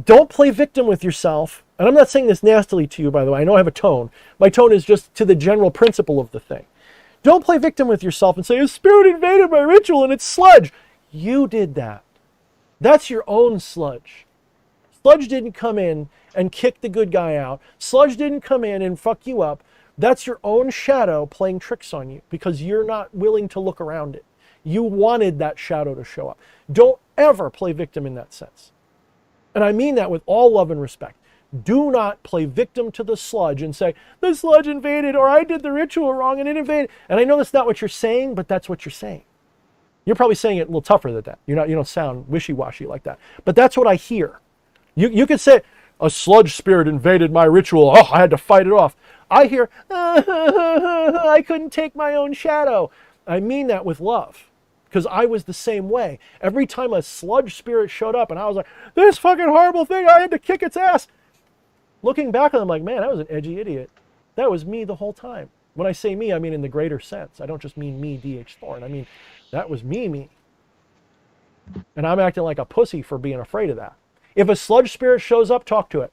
don't play victim with yourself. And I'm not saying this nastily to you, by the way. I know I have a tone. My tone is just to the general principle of the thing. Don't play victim with yourself and say, a spirit invaded my ritual and it's sludge. You did that. That's your own sludge. Sludge didn't come in and kick the good guy out. Sludge didn't come in and fuck you up. That's your own shadow playing tricks on you because you're not willing to look around it. You wanted that shadow to show up. Don't ever play victim in that sense. And I mean that with all love and respect. Do not play victim to the sludge and say, the sludge invaded, or I did the ritual wrong and it invaded. And I know that's not what you're saying, but that's what you're saying. You're probably saying it a little tougher than that. You don't sound wishy-washy like that. But that's what I hear. You could say, a sludge spirit invaded my ritual. Oh, I had to fight it off. I hear, I couldn't take my own shadow. I mean that with love. because I was the same way. Every time a sludge spirit showed up and I was like, this fucking horrible thing, I had to kick its ass. Looking back on them, like, man, I was an edgy idiot. That was me the whole time. When I say me, I mean in the greater sense. I don't just mean me, D.H. Thorne. I mean, that was me. And I'm acting like a pussy for being afraid of that. If a sludge spirit shows up, talk to it.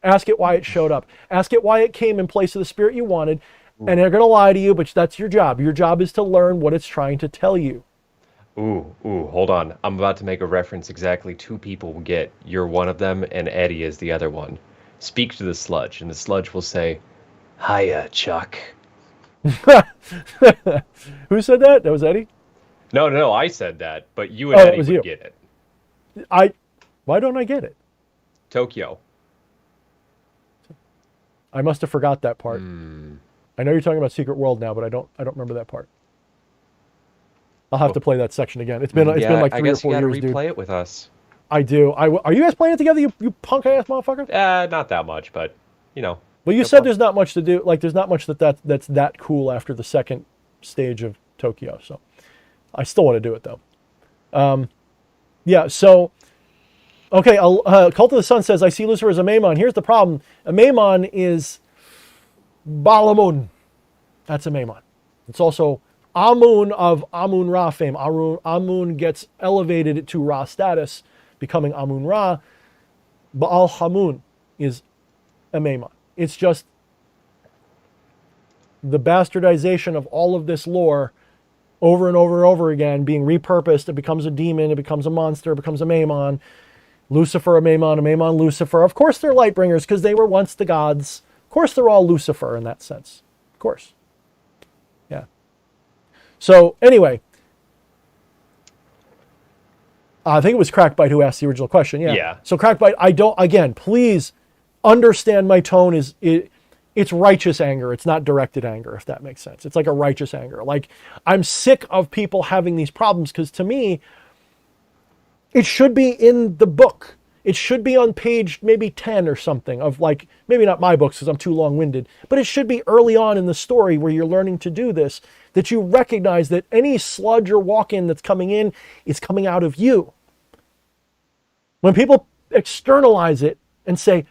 Ask it why it showed up. Ask it why it came in place of the spirit you wanted. And they're going to lie to you, but that's your job. Your job is to learn what it's trying to tell you. Ooh, hold on. I'm about to make a reference. Exactly two people will get. You're one of them, and Eddie is the other one. Speak to the sludge, and the sludge will say, "Hiya, Chuck." Who said that? That was Eddie? No, I said that, but you and Eddie would get it. Why don't I get it? Tokyo. I must have forgot that part. I know you're talking about Secret World now, but I don't remember that part. I'll have to play that section again. It's been like 3 or 4 years, dude. I guess you gotta replay it with us. I do. Are you guys playing it together, you punk ass motherfuckers? Not that much, but you know. Well, you said there's not much to do. Like, there's not much that's that cool after the second stage of Tokyo. So, I still want to do it though. Yeah. So, okay. Cult of the Sun says, "I see Lucifer as a Maimon." Here's the problem: a Maimon is Balamun. That's a Maimon. It's also Amun of Amun Ra fame. Amun gets elevated to Ra status, becoming Amun Ra. Baal Hamun is a Maimon. It's just the bastardization of all of this lore over and over and over again, being repurposed. It becomes a demon, it becomes a monster, it becomes a Maimon. Lucifer, a Maimon, Lucifer. Of course they're light bringers because they were once the gods. Of course they're all Lucifer in that sense. Of course. Yeah. So anyway, I think it was Crackbite who asked the original question. Yeah. So Crackbite, please understand my tone it's righteous anger. It's not directed anger, if that makes sense. It's like a righteous anger. Like, I'm sick of people having these problems because to me, it should be in the book. It should be on page maybe 10 or something of, like, maybe not my books because I'm too long-winded, but it should be early on in the story where you're learning to do this, that you recognize that any sludge or walk-in that's coming in is coming out of you. When people externalize it and say,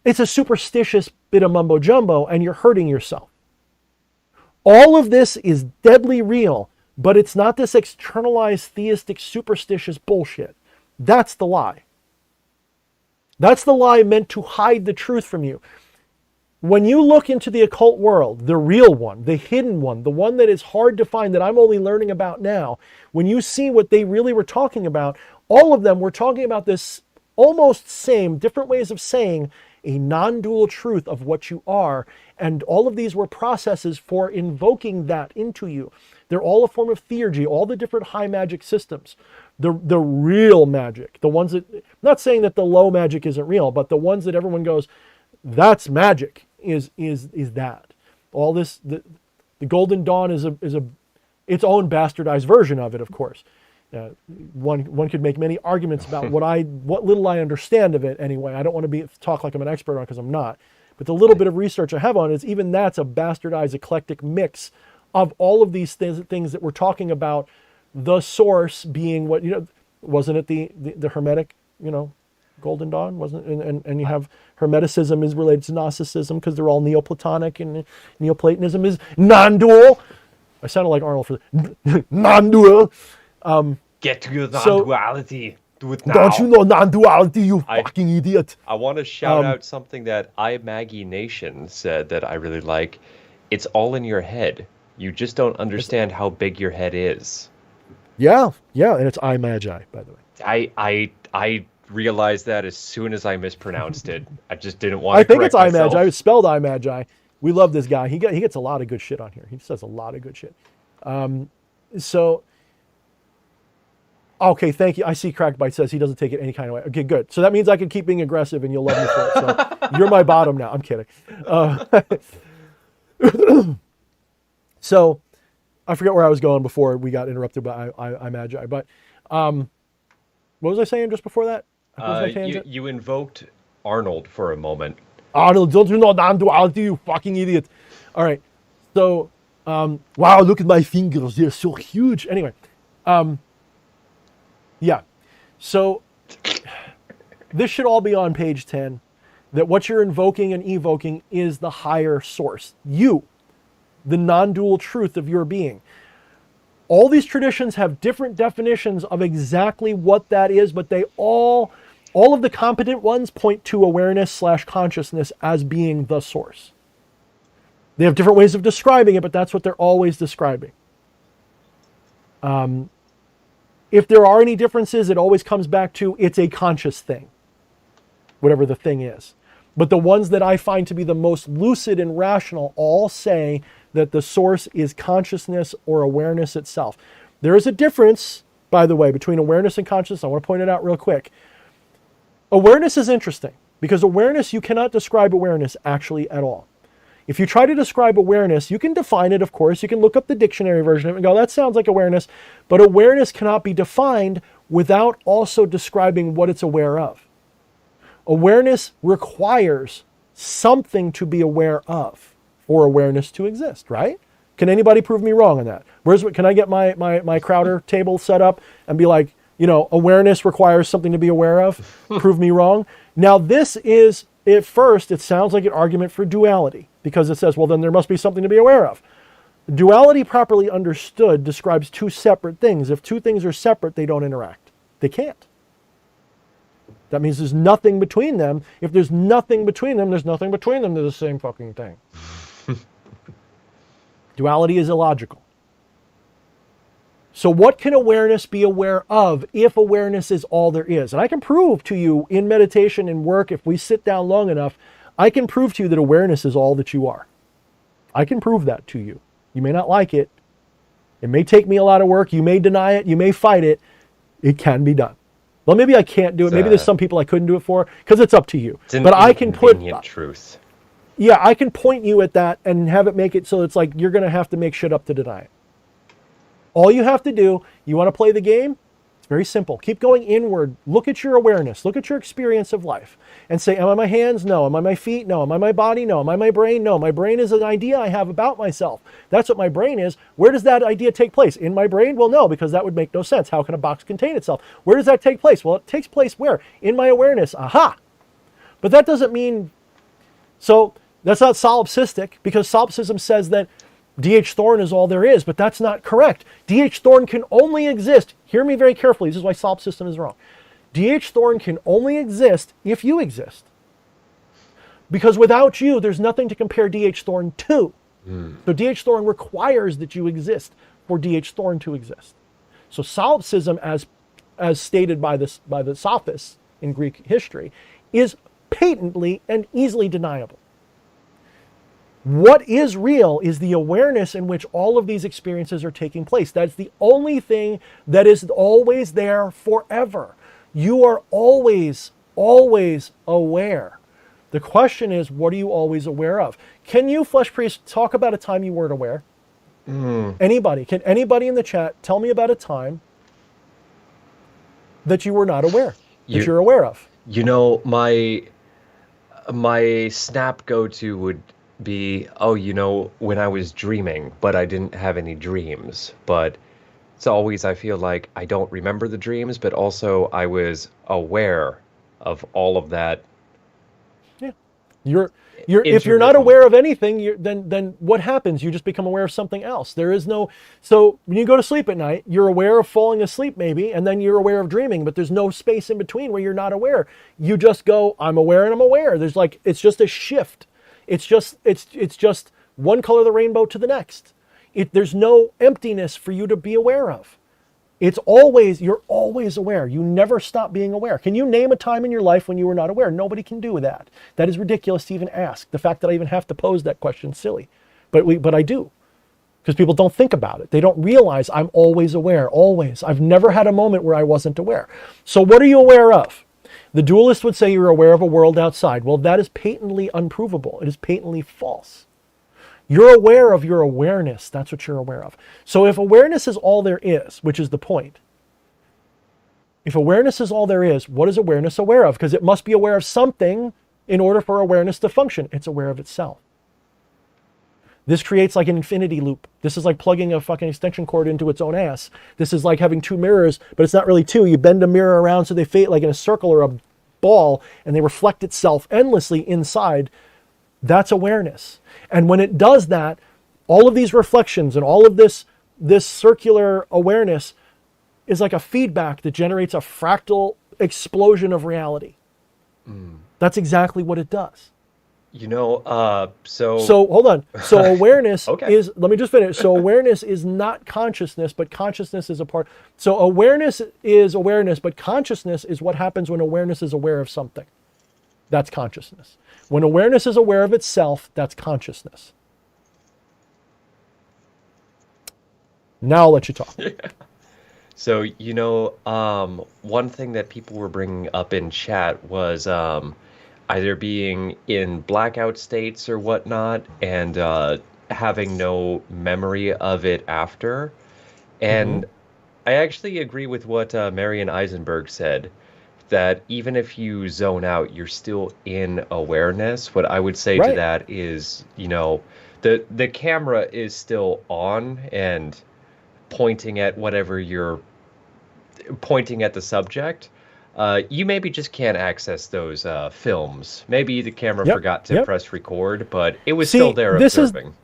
it's a superstitious bit of mumbo jumbo and you're hurting yourself. All of this is deadly real, but it's not this externalized theistic superstitious bullshit. That's the lie. That's the lie meant to hide the truth from you. When you look into the occult world, the real one, the hidden one, the one that is hard to find, that I'm only learning about now, when you see what they really were talking about, all of them were talking about this almost same, different ways of saying a non-dual truth of what you are. And all of these were processes for invoking that into you. They're all a form of theurgy, all the different high magic systems. The real magic, the ones that, I'm not saying that the low magic isn't real, but the ones that everyone goes, that's magic, is that. All this, the Golden Dawn is its own bastardized version of it, of course. One could make many arguments about what little I understand of it anyway. I don't want to talk like I'm an expert on it because I'm not. But the little bit of research I have on it is even that's a bastardized eclectic mix of all of these things that we're talking about. The source being what, wasn't it the Hermetic, Golden Dawn, wasn't it? And you have Hermeticism is related to Gnosticism because they're all Neoplatonic, and Neoplatonism is non-dual. I sounded like Arnold for non-dual. Get to your non-duality. Do it now. Don't you know non-duality, you fucking idiot? I want to shout out something that Maggie Nation said that I really like. It's all in your head. You just don't understand how big your head is. Yeah, and it's I Magi, by the way. I realized that as soon as I mispronounced it. I just didn't want to correct myself. I think it's I Magi. It's spelled I Magi. We love this guy. He gets a lot of good shit on here. He says a lot of good shit. Okay, thank you. I see Crackbite says he doesn't take it any kind of way. Okay, good. So that means I can keep being aggressive and you'll love me for it. So you're my bottom now. I'm kidding. So I forget where I was going before we got interrupted by I Magi. But what was I saying just before that? You invoked Arnold for a moment. Arnold, don't you know non-duality, you fucking idiot. All right. So Wow, look at my fingers. They're so huge. Anyway, yeah. So this should all be on page 10, that what you're invoking and evoking is the higher source. You, the non-dual truth of your being. All these traditions have different definitions of exactly what that is, but they all of the competent ones point to awareness/consciousness as being the source. They have different ways of describing it, but that's what they're always describing. If there are any differences, it always comes back to it's a conscious thing, whatever the thing is. But the ones that I find to be the most lucid and rational all say that the source is consciousness or awareness itself. There is a difference, by the way, between awareness and consciousness. I want to point it out real quick. Awareness is interesting because awareness, you cannot describe awareness actually at all. If you try to describe awareness, you can define it, of course. You can look up the dictionary version of it and go, that sounds like awareness. But awareness cannot be defined without also describing what it's aware of. Awareness requires something to be aware of for awareness to exist, right? Can anybody prove me wrong on that? Can I get my Crowder table set up and be like, awareness requires something to be aware of? Prove me wrong. Now this is, at first, it sounds like an argument for duality because it says, well, then there must be something to be aware of. Duality properly understood describes two separate things. If two things are separate, they don't interact. They can't. That means there's nothing between them. If there's nothing between them, there's nothing between them. They're the same fucking thing. Duality is illogical. So what can awareness be aware of if awareness is all there is? And I can prove to you in meditation and work, if we sit down long enough, I can prove to you that awareness is all that you are. I can prove that to you. You may not like it. It may take me a lot of work. You may deny it. You may fight it. It can be done. Well, maybe I can't do it. Maybe there's some people I couldn't do it for, because it's up to you. But I can put truth. Yeah, I can point you at that and have it make it so it's like you're going to have to make shit up to deny it. All you have to do, you want to play the game? It's very simple. Keep going inward. Look at your awareness. Look at your experience of life and say, am I my hands? No. Am I my feet? No. Am I my body? No. Am I my brain? No. My brain is an idea I have about myself. That's what my brain is. Where does that idea take place? In my brain? Well, no, because that would make no sense. How can a box contain itself? Where does that take place? Well, it takes place where? In my awareness. Aha! But that doesn't mean... So that's not solipsistic, because solipsism says that D.H. Thorne is all there is, but that's not correct. D.H. Thorne can only exist. Hear me very carefully. This is why solipsism is wrong. D.H. Thorne can only exist if you exist. Because without you, there's nothing to compare D.H. Thorne to. So D.H. Thorne requires that you exist for D.H. Thorne to exist. So solipsism, as stated by the sophists in Greek history, is patently and easily deniable. What is real is the awareness in which all of these experiences are taking place. That's the only thing that is always there forever. You are always, always aware. The question is, what are you always aware of? Can you, Flesh Priest, talk about a time you weren't aware? Anybody? Can anybody in the chat tell me about a time that you were not aware, that you're aware of? My snap go-to would be, when I was dreaming, but I didn't have any dreams. But it's always, I feel like I don't remember the dreams, but also I was aware of all of that. Yeah. If you're not aware of anything, then what happens? You just become aware of something else. There is no... So when you go to sleep at night, you're aware of falling asleep maybe, and then you're aware of dreaming, but there's no space in between where you're not aware. You just go, I'm aware and I'm aware. It's just a shift. It's just one color of the rainbow to the next. There's no emptiness for you to be aware of. You're always aware. You never stop being aware. Can you name a time in your life when you were not aware? Nobody can do that. That is ridiculous to even ask. The fact that I even have to pose that question is silly. But I do. Because people don't think about it. They don't realize I'm always aware, always. I've never had a moment where I wasn't aware. So what are you aware of? The dualist would say you're aware of a world outside. Well, that is patently unprovable. It is patently false. You're aware of your awareness. That's what you're aware of. So if awareness is all there is, which is the point, if awareness is all there is, what is awareness aware of? Because it must be aware of something in order for awareness to function. It's aware of itself. This creates like an infinity loop. This is like plugging a fucking extension cord into its own ass. This is like having two mirrors, but it's not really two. You bend a mirror around so they fit like in a circle or a ball, and they reflect itself endlessly inside. That's awareness. And when it does that, all of these reflections and all of this circular awareness is like a feedback that generates a fractal explosion of reality. That's exactly what it does. So So hold on. So awareness Okay. is, let me just finish. So awareness is not consciousness, but consciousness is a part. So awareness is awareness, but consciousness is what happens when awareness is aware of something. That's consciousness. When awareness is aware of itself, that's consciousness. Now I'll let you talk. So, one thing that people were bringing up in chat was either being in blackout states or whatnot and having no memory of it after. Hmm. And I actually agree with what Marian Eisenberg said, that even if you zone out, you're still in awareness. What I would say to Right. that is, the camera is still on and pointing at whatever you're pointing at the subject. You maybe just can't access those films. Maybe the camera Yep. forgot to Yep. press record, but it was still See, there this is observing.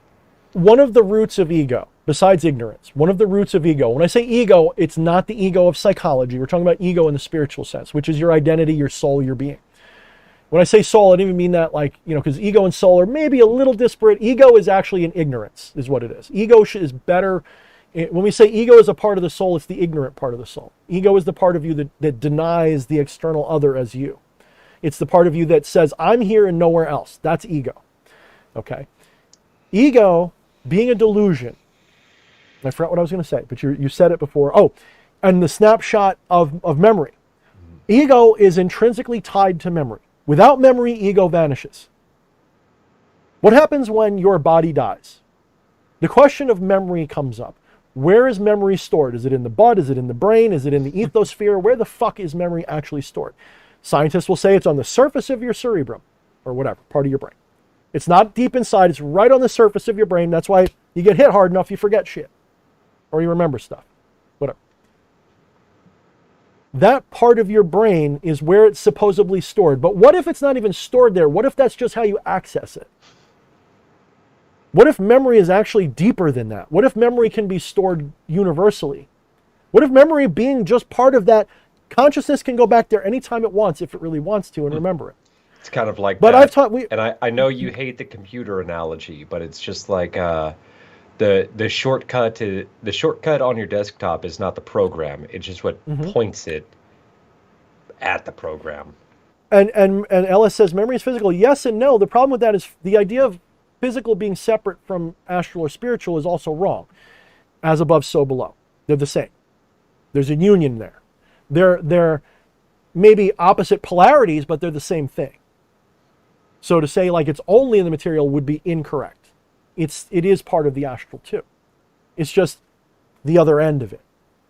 one of the roots of ego, besides ignorance. One of the roots of ego. When I say ego, it's not the ego of psychology. We're talking about ego in the spiritual sense, which is your identity, your soul, your being. When I say soul, I don't even mean that like, because ego and soul are maybe a little disparate. Ego is actually an ignorance, is what it is. Ego is better. When we say ego is a part of the soul, it's the ignorant part of the soul. Ego is the part of you that denies the external other as you. It's the part of you that says, I'm here and nowhere else. That's ego. Okay. Ego being a delusion. I forgot what I was going to say, but you said it before. Oh, and the snapshot of memory. Ego is intrinsically tied to memory. Without memory, ego vanishes. What happens when your body dies? The question of memory comes up. Where is memory stored? Is it in the blood? Is it in the brain? Is it in the ethosphere? Where the fuck is memory actually stored? Scientists will say it's on the surface of your cerebrum, or whatever, part of your brain. It's not deep inside, it's right on the surface of your brain. That's why you get hit hard enough, you forget shit. Or you remember stuff. Whatever. That part of your brain is where it's supposedly stored. But what if it's not even stored there? What if that's just how you access it? What if memory is actually deeper than that? What if memory can be stored universally? What if memory being just part of that, consciousness can go back there anytime it wants if it really wants to and remember it? It's kind of like But I've that. taught, And I know you hate the computer analogy, but it's just like the shortcut on your desktop is not the program. It's just what Mhm. points it at the program. And Ellis says memory is physical. Yes and no. The problem with that is the idea of physical being separate from astral or spiritual is also wrong. As above, so below. They're the same. There's a union there. They're maybe opposite polarities, but they're the same thing. So to say like it's only in the material would be incorrect. It is part of the astral too. It's just the other end of it.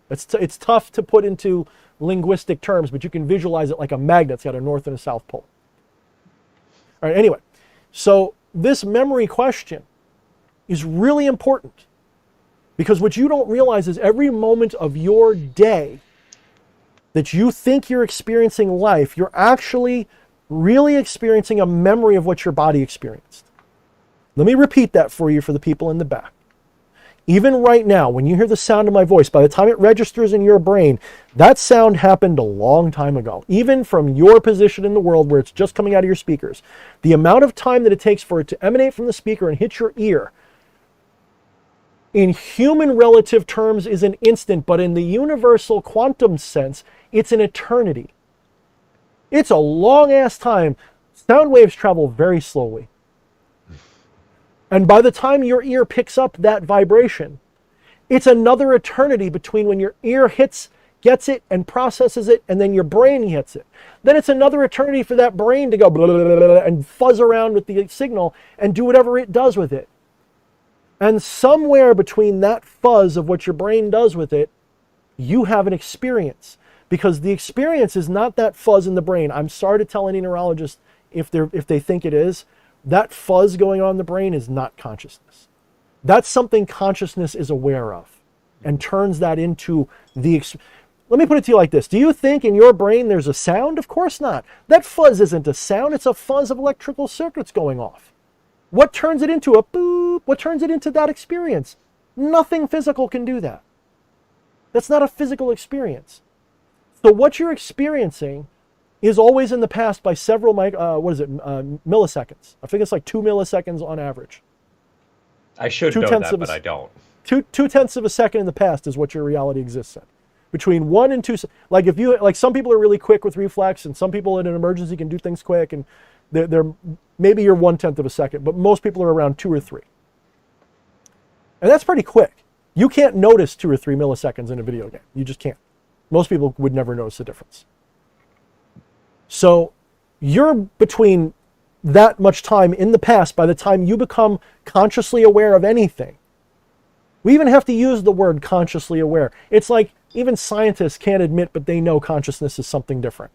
It's tough to put into linguistic terms, but you can visualize it like a magnet. It's got a north and a south pole. All right, anyway. So this memory question is really important because what you don't realize is every moment of your day that you think you're experiencing life, you're actually really experiencing a memory of what your body experienced. Let me repeat that for you for the people in the back. Even right now, when you hear the sound of my voice, by the time it registers in your brain, that sound happened a long time ago. Even from your position in the world where it's just coming out of your speakers, the amount of time that it takes for it to emanate from the speaker and hit your ear, in human relative terms is an instant, but in the universal quantum sense, it's an eternity. It's a long ass time. Sound waves travel very slowly. And by the time your ear picks up that vibration, it's another eternity between when your ear gets it and processes it, and then your brain gets it. Then it's another eternity for that brain to go blah, blah, blah, blah, and fuzz around with the signal and do whatever it does with it. And somewhere between that fuzz of what your brain does with it, you have an experience. Because the experience is not that fuzz in the brain. I'm sorry to tell any neurologist if they think it is. That fuzz going on in the brain is not consciousness. That's something consciousness is aware of and turns that into the... Let me put it to you like this. Do you think in your brain there's a sound? Of course not. That fuzz isn't a sound. It's a fuzz of electrical circuits going off. What turns it into a boop? What turns it into that experience? Nothing physical can do that. That's not a physical experience. So what you're experiencing is always in the past by several, milliseconds. I think it's like 2 milliseconds on average. I should know that, but I don't. 2/10 of a second in the past is what your reality exists in. Between 1 and 2, like if you, like some people are really quick with reflex, and some people in an emergency can do things quick, and they're maybe you're 1/10 of a second, but most people are around 2 or 3. And that's pretty quick. You can't notice 2 or 3 milliseconds in a video game. You just can't. Most people would never notice the difference. So you're between that much time in the past by the time you become consciously aware of anything. We even have to use the word consciously aware. It's like even scientists can't admit, but they know consciousness is something different.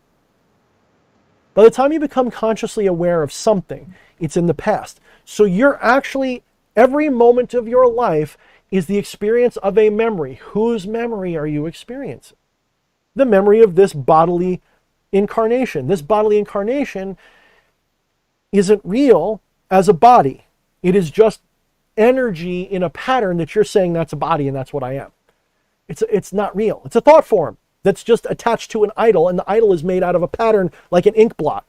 By the time you become consciously aware of something, it's in the past. So you're actually, every moment of your life is the experience of a memory. Whose memory are you experiencing? The memory of this bodily incarnation. This bodily incarnation isn't real as a body. It is just energy in a pattern that you're saying that's a body and that's what I am. It's not real. It's a thought form that's just attached to an idol, and the idol is made out of a pattern like an ink blot.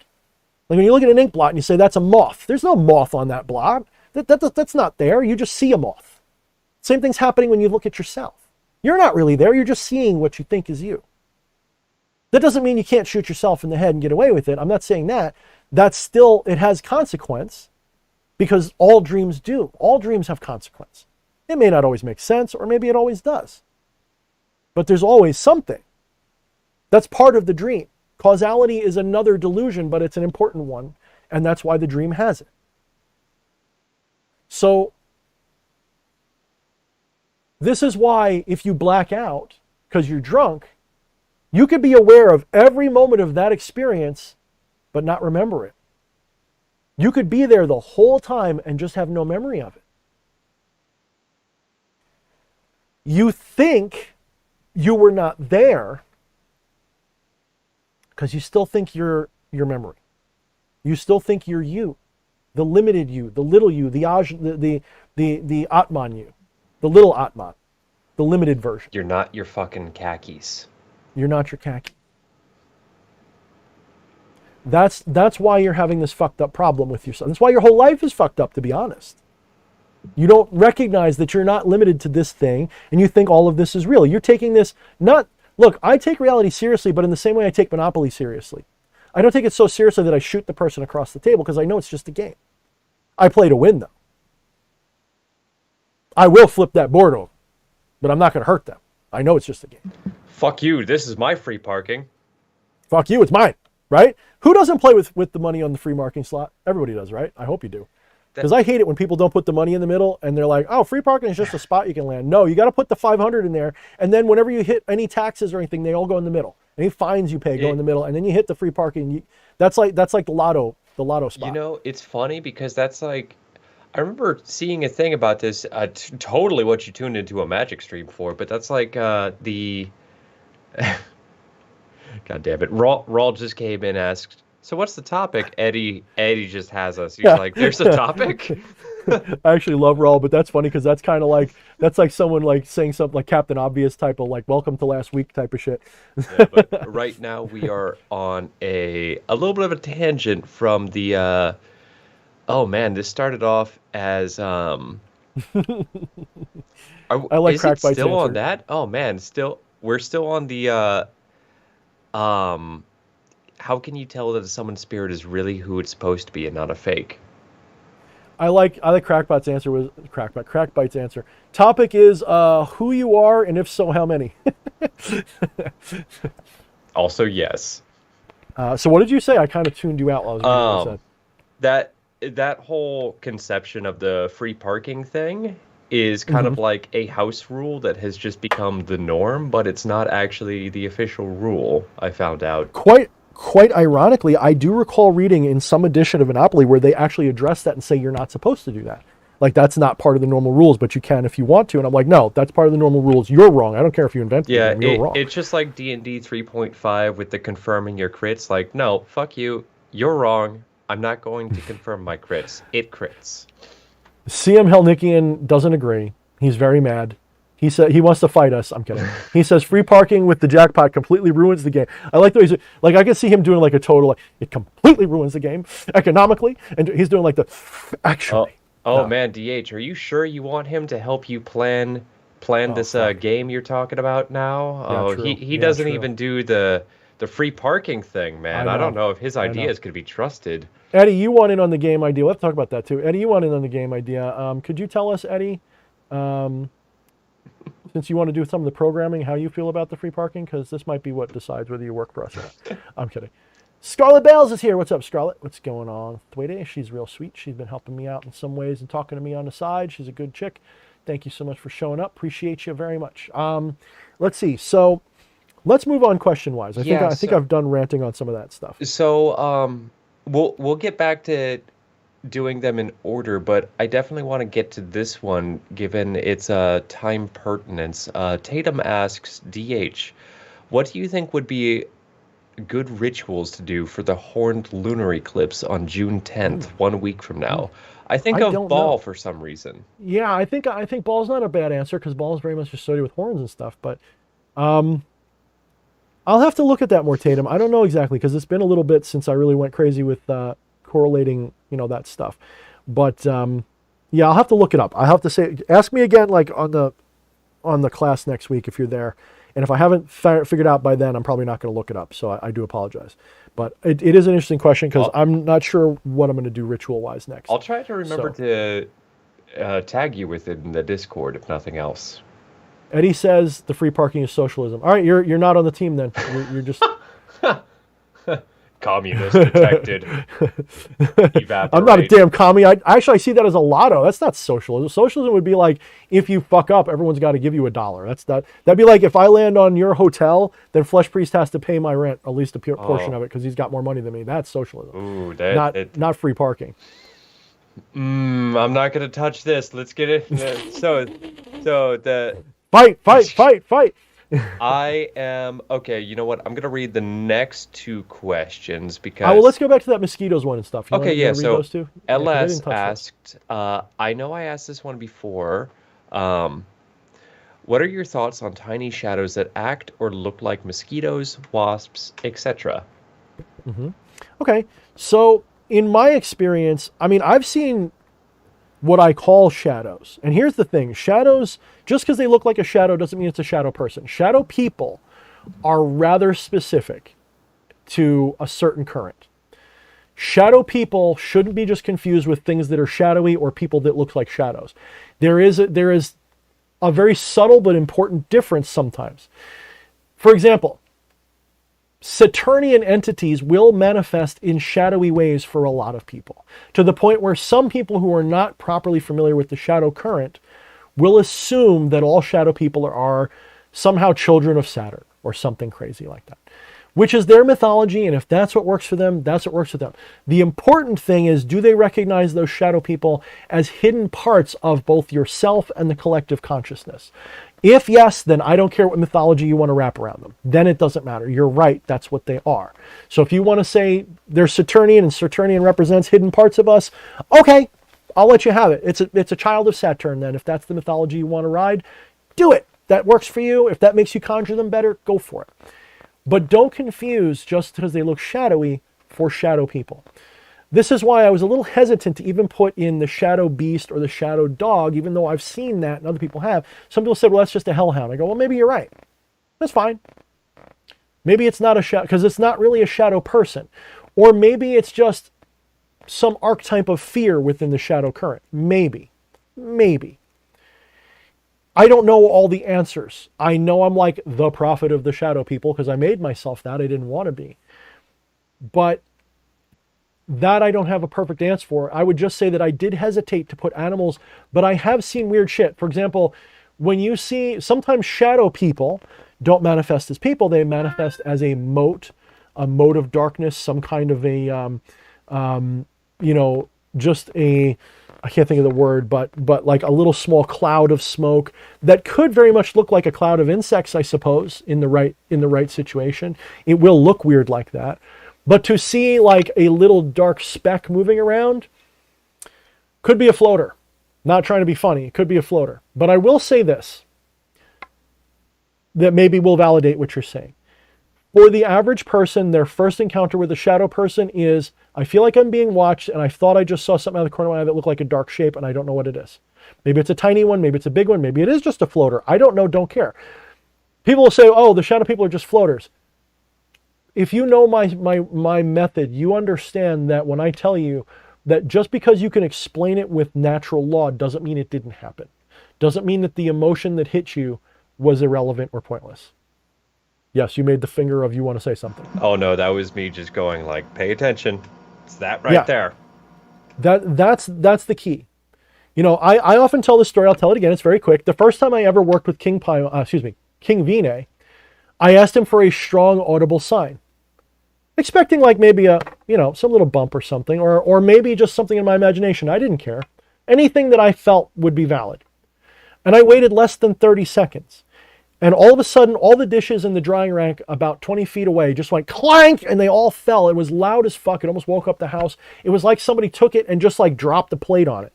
Like when you look at an ink blot and you say that's a moth, there's no moth on that blot. That's not there. You just see a moth. Same thing's happening when you look at yourself. You're not really there. You're just seeing what you think is you. That doesn't mean you can't shoot yourself in the head and get away with it. I'm not saying that. That's still, it has consequence, because all dreams do. All dreams have consequence. It may not always make sense, or maybe it always does. But there's always something. That's part of the dream. Causality is another delusion, but it's an important one, and that's why the dream has it. So, this is why if you black out because you're drunk, you could be aware of every moment of that experience, but not remember it. You could be there the whole time and just have no memory of it. You think you were not there because you still think you're your memory. You still think you're you, the limited you, the little you, the Atman you, the little Atman, the limited version. You're not your fucking khakis. You're not your khaki. That's why you're having this fucked up problem with yourself. That's why your whole life is fucked up, to be honest. You don't recognize that you're not limited to this thing, and you think all of this is real. You're taking this not... Look, I take reality seriously, but in the same way I take Monopoly seriously. I don't take it so seriously that I shoot the person across the table, because I know it's just a game. I play to win, though. I will flip that board over, but I'm not going to hurt them. I know it's just a game. Fuck you, this is my free parking. Fuck you, it's mine, right? Who doesn't play with the money on the free marking slot? Everybody does, right? I hope you do. Because I hate it when people don't put the money in the middle and they're like, oh, free parking is just a spot you can land. No, you got to put the 500 in there, and then whenever you hit any taxes or anything, they all go in the middle. Any fines you pay go in the middle, and then you hit the free parking. That's like the lotto spot. You know, it's funny because that's like, I remember seeing a thing about this, totally what you tuned into a Magic stream for, but that's like the... God damn it. Rawl just came in and asked, so what's the topic? Eddie just has us. He's like, there's a topic? I actually love Rawl, but that's funny because that's kind of like, that's like someone like saying something like Captain Obvious type of like, welcome to last week type of shit. Yeah, but right now we are on a little bit of a tangent from the, oh man, this started off as, I like is Crack it Bites still answer. on that? Oh man, we're still on the, how can you tell that someone's spirit is really who it's supposed to be and not a fake? I like Crackbite's answer was Crackbite's answer. Topic is who you are, and if so, how many. Also, yes. So what did you say? I kind of tuned you out while I was doing what you said. That whole conception of the free parking thing is kind of like a house rule that has just become the norm, but it's not actually the official rule, I found out. Quite ironically, I do recall reading in some edition of Monopoly where they actually address that and say you're not supposed to do that. Like, that's not part of the normal rules, but you can if you want to. And I'm like, no, that's part of the normal rules. You're wrong. I don't care if you invented the Yeah, game. You're wrong. it's just like D&D 3.5 with the confirming your crits. Like, no, fuck you. You're wrong. I'm not going to confirm my crits. It crits. CM Helnickian doesn't agree. He's very mad. He said he wants to fight us. I'm kidding. He says free parking with the jackpot completely ruins the game. I like the way he's like, I can see him doing like a total, like, it completely ruins the game economically, and he's doing like the actually. Oh No. man, DH, are you sure you want him to help you plan this Fuck. game you're talking about now? Yeah, Oh, true. he Yeah, doesn't true. even do the free parking thing, man. I don't know if his I know. ideas could be trusted. Eddie, you want in on the game idea. Let's talk about that too. Eddie, you want in on the game idea. Could you tell us, Eddie, since you want to do some of the programming, how you feel about the free parking? Because this might be what decides whether you work for us or not. I'm kidding. Scarlett Bales is here. What's up, Scarlett? What's going on? Thwede, she's real sweet. She's been helping me out in some ways and talking to me on the side. She's a good chick. Thank you so much for showing up. Appreciate you very much. Let's see. So let's move on question-wise. I think I've done ranting on some of that stuff. So we'll get back to doing them in order, but I definitely want to get to this one given its time pertinence. Tatum asks, DH, what do you think would be good rituals to do for the horned lunar eclipse on June 10th, 1 week from now? I think I of don't Ball know. for some reason. Yeah, I think Ball's not a bad answer because Ball is very much associated with horns and stuff. But I'll have to look at that more, Tatum. I don't know exactly because it's been a little bit since I really went crazy with correlating, that stuff. But yeah, I'll have to look it up. I have to say, ask me again, like on the class next week if you're there. And if I haven't figured out by then, I'm probably not going to look it up. So I do apologize. But it is an interesting question because I'm not sure what I'm going to do ritual-wise next. I'll try to remember to tag you with it in the Discord, if nothing else. Eddie says the free parking is socialism. All right, you're not on the team then. You're just Communist detected. Evaporate. I'm not a damn commie. I see that as a lotto. That's not socialism. Socialism would be like if you fuck up, everyone's got to give you $1. That'd be like if I land on your hotel, then Flesh Priest has to pay my rent, at least a portion of it, because he's got more money than me. That's socialism. Ooh, not free parking. I'm not gonna touch this. Let's get it. So the Fight. I am okay. You know what? I'm gonna read the next two questions because. Well, let's go back to that mosquitoes one and stuff. Yeah. Read those two? LS asked. I know I asked this one before. What are your thoughts on tiny shadows that act or look like mosquitoes, wasps, etc.? Okay, so in my experience, I've seen what I call shadows. And here's the thing. Shadows, just because they look like a shadow doesn't mean it's a shadow person. Shadow people are rather specific to a certain current. Shadow people shouldn't be just confused with things that are shadowy or people that look like shadows. There is a very subtle but important difference sometimes. For example, Saturnian entities will manifest in shadowy ways for a lot of people, to the point where some people who are not properly familiar with the shadow current will assume that all shadow people are somehow children of Saturn or something crazy like that, which is their mythology, and if that's what works for them, that's what works for them. The important thing is, do they recognize those shadow people as hidden parts of both yourself and the collective consciousness? If yes, then I don't care what mythology you want to wrap around them. Then it doesn't matter. You're right, that's what they are. So if you want to say they're Saturnian and Saturnian represents hidden parts of us, okay, I'll let you have it. It's a child of Saturn then. If that's the mythology you want to ride, do it. That works for you. If that makes you conjure them better, go for it. But don't confuse just because they look shadowy for shadow people. This is why I was a little hesitant to even put in the shadow beast or the shadow dog, even though I've seen that and other people have. Some people said, well, that's just a hellhound. I go, well, maybe you're right. That's fine. Maybe it's not a shadow, because it's not really a shadow person. Or maybe it's just some archetype of fear within the shadow current. Maybe. I don't know all the answers. I know I'm like the prophet of the shadow people because I made myself that. I didn't want to be. But that I don't have a perfect answer for. I would just say that I did hesitate to put animals, but I have seen weird shit. For example, when you see, sometimes shadow people don't manifest as people, they manifest as a mote of darkness, some kind of a, just a I can't think of the word, but like a little small cloud of smoke that could very much look like a cloud of insects, I suppose, in the right situation. It will look weird like that. But to see like a little dark speck moving around could be a floater. Not trying to be funny, it could be a floater. But I will say this that maybe will validate what you're saying. For the average person, their first encounter with a shadow person is, I feel like I'm being watched and I thought I just saw something out of the corner of my eye that looked like a dark shape and I don't know what it is. Maybe it's a tiny one, maybe it's a big one, maybe it is just a floater. I don't know, don't care. People will say, oh, the shadow people are just floaters. If you know my method, you understand that when I tell you that just because you can explain it with natural law doesn't mean it didn't happen. Doesn't mean that the emotion that hit you was irrelevant or pointless. Yes, you made the finger of you want to say something. Oh no, that was me just going like, pay attention. It's that right there. That's the key. You know, I often tell this story. I'll tell it again. It's very quick. The first time I ever worked with King Vine, I asked him for a strong audible sign, expecting like maybe some little bump or something, or maybe just something in my imagination. I didn't care. Anything that I felt would be valid. And I waited less than 30 seconds. And all of a sudden, all the dishes in the drying rack about 20 feet away just went clank, and they all fell. It was loud as fuck. It almost woke up the house. It was like somebody took it and just like dropped a plate on it.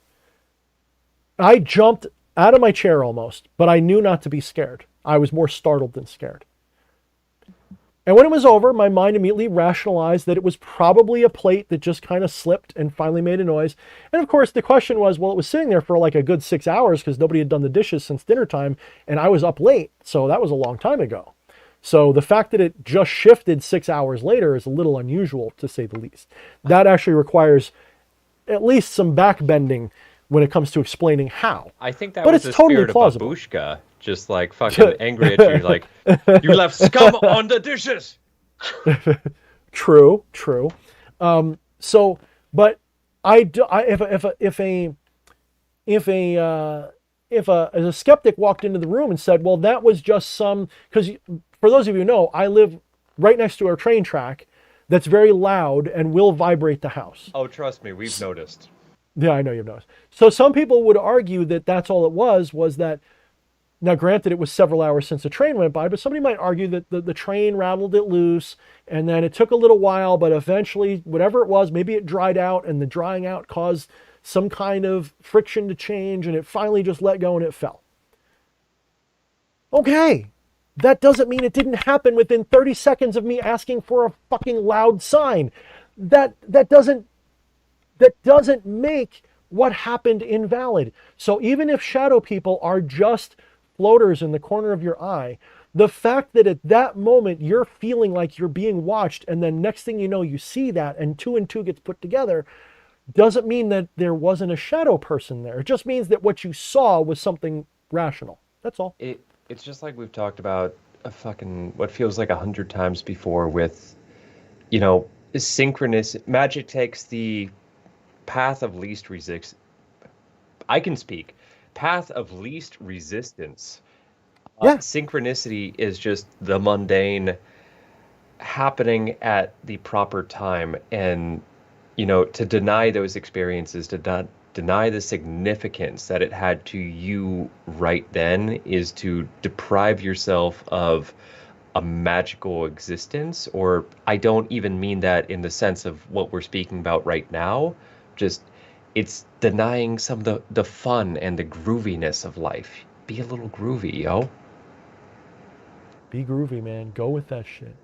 I jumped out of my chair almost, but I knew not to be scared. I was more startled than scared. And when it was over, my mind immediately rationalized that it was probably a plate that just kind of slipped and finally made a noise. And of course, the question was, well, it was sitting there for like a good 6 hours because nobody had done the dishes since dinner time, and I was up late, so that was a long time ago. So the fact that it just shifted 6 hours later is a little unusual, to say the least. That actually requires at least some backbending when it comes to explaining how. I think that but was it's the totally spirit plausible. of Babushka, just like fucking angry at you, like, you left scum on the dishes. True. So, but if a skeptic walked into the room and said, well, that was just some, because for those of you who know, I live right next to a train track that's very loud and will vibrate the house. Oh, trust me, we've noticed. Yeah, I know you've noticed. So some people would argue that that's all it was that, now granted it was several hours since the train went by, but somebody might argue that the train rattled it loose and then it took a little while, but eventually whatever it was, maybe it dried out and the drying out caused some kind of friction to change and it finally just let go and it fell. Okay, that doesn't mean it didn't happen within 30 seconds of me asking for a fucking loud sign. That doesn't make what happened invalid. So even if shadow people are just floaters in the corner of your eye, the fact that at that moment you're feeling like you're being watched and then next thing you know you see that and two and two gets put together doesn't mean that there wasn't a shadow person there. It just means that what you saw was something rational. That's all. It's just like we've talked about a fucking what feels like 100 times before with, synchronous magic takes the path of least resistance. I can speak. Path of least resistance. Yeah. Synchronicity is just the mundane happening at the proper time, and to deny those experiences, to deny the significance that it had to you right then, is to deprive yourself of a magical existence. Or I don't even mean that in the sense of what we're speaking about right now. Just, it's denying some of the fun and the grooviness of life. Be a little groovy, yo. Be groovy, man. Go with that shit.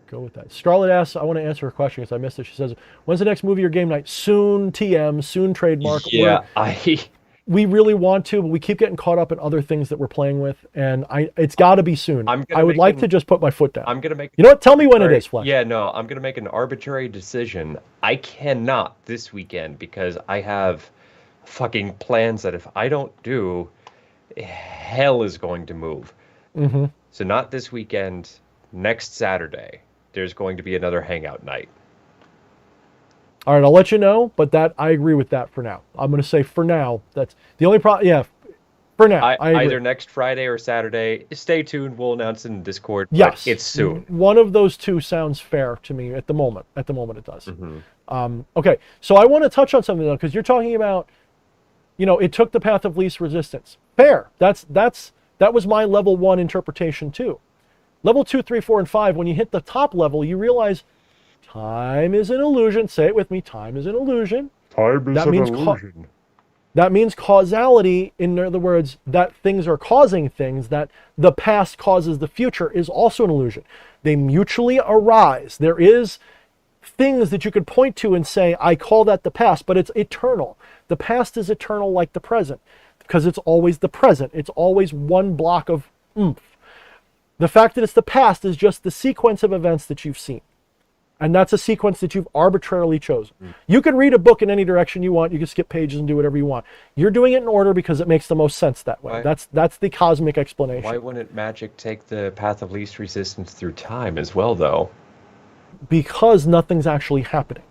Go with that. Scarlett asks, I want to answer her question because I missed it. She says, when's the next movie or game night? Soon, TM, soon trademark. Yeah, we really want to, but we keep getting caught up in other things that we're playing with, and it's got to be soon. I would like to just put my foot down. I'm gonna make. You know what? Tell me when it is, Flex. Yeah, no, I'm gonna make an arbitrary decision. I cannot this weekend because I have fucking plans that if I don't do, hell is going to move. Mm-hmm. So not this weekend. Next Saturday, there's going to be another hangout night. All right, I'll let you know, but I agree with that for now. I'm going to say for now, that's the only problem. Yeah, for now. I agree. Either next Friday or Saturday. Stay tuned. We'll announce in Discord. Yes. It's soon. One of those two sounds fair to me at the moment. At the moment it does. Mm-hmm. Okay, so I want to touch on something, though, because you're talking about it took the path of least resistance. Fair. That was my level 1 interpretation too. Level 2, 3, 4, and 5, when you hit the top level, you realize time is an illusion. Say it with me. Time is an illusion. Time is an illusion. That means causality, in other words, that things are causing things, that the past causes the future, is also an illusion. They mutually arise. There is things that you could point to and say, I call that the past, but it's eternal. The past is eternal like the present, because it's always the present. It's always one block of oomph. The fact that it's the past is just the sequence of events that you've seen. And that's a sequence that you've arbitrarily chosen. You can read a book in any direction you want. You can skip pages and do whatever you want. You're doing it in order because it makes the most sense that way. That's the cosmic explanation. Why wouldn't magic take the path of least resistance through time as well, though? Because nothing's actually happening.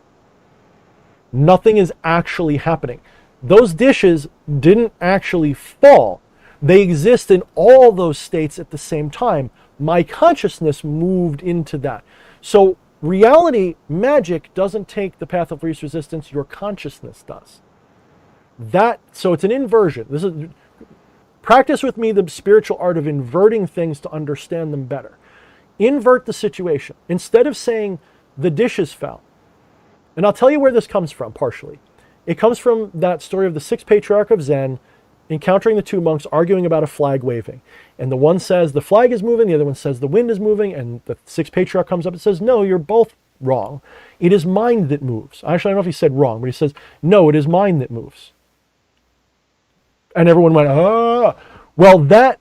Nothing is actually happening. Those dishes didn't actually fall. They exist in all those states at the same time. My consciousness moved into that. So reality, magic, doesn't take the path of least resistance. Your consciousness does. So it's an inversion. Practice with me the spiritual art of inverting things to understand them better. Invert the situation. Instead of saying the dishes fell. And I'll tell you where this comes from, partially. It comes from that story of the sixth patriarch of Zen encountering the two monks arguing about a flag waving. And the one says the flag is moving, the other one says the wind is moving, and the sixth patriarch comes up and says, no, you're both wrong. It is mind that moves. Actually, I don't know if he said wrong, but he says, no, it is mind that moves. And everyone went, ah. Well, that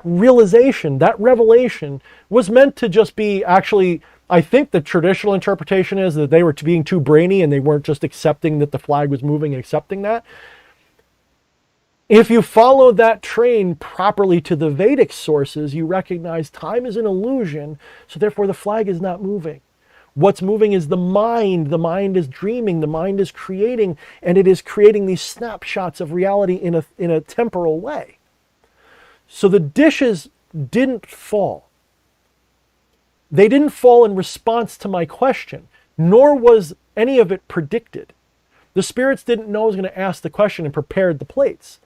realization, that revelation was meant to just be, actually, I think the traditional interpretation is that they were being too brainy and they weren't just accepting that the flag was moving and accepting that. If you follow that train properly to the Vedic sources, you recognize time is an illusion, so therefore the flag is not moving. What's moving is the mind. The mind is dreaming. The mind is creating, and it is creating these snapshots of reality in a temporal way. So the dishes didn't fall. They didn't fall in response to my question, nor was any of it predicted. The spirits didn't know I was going to ask the question and prepared the plates.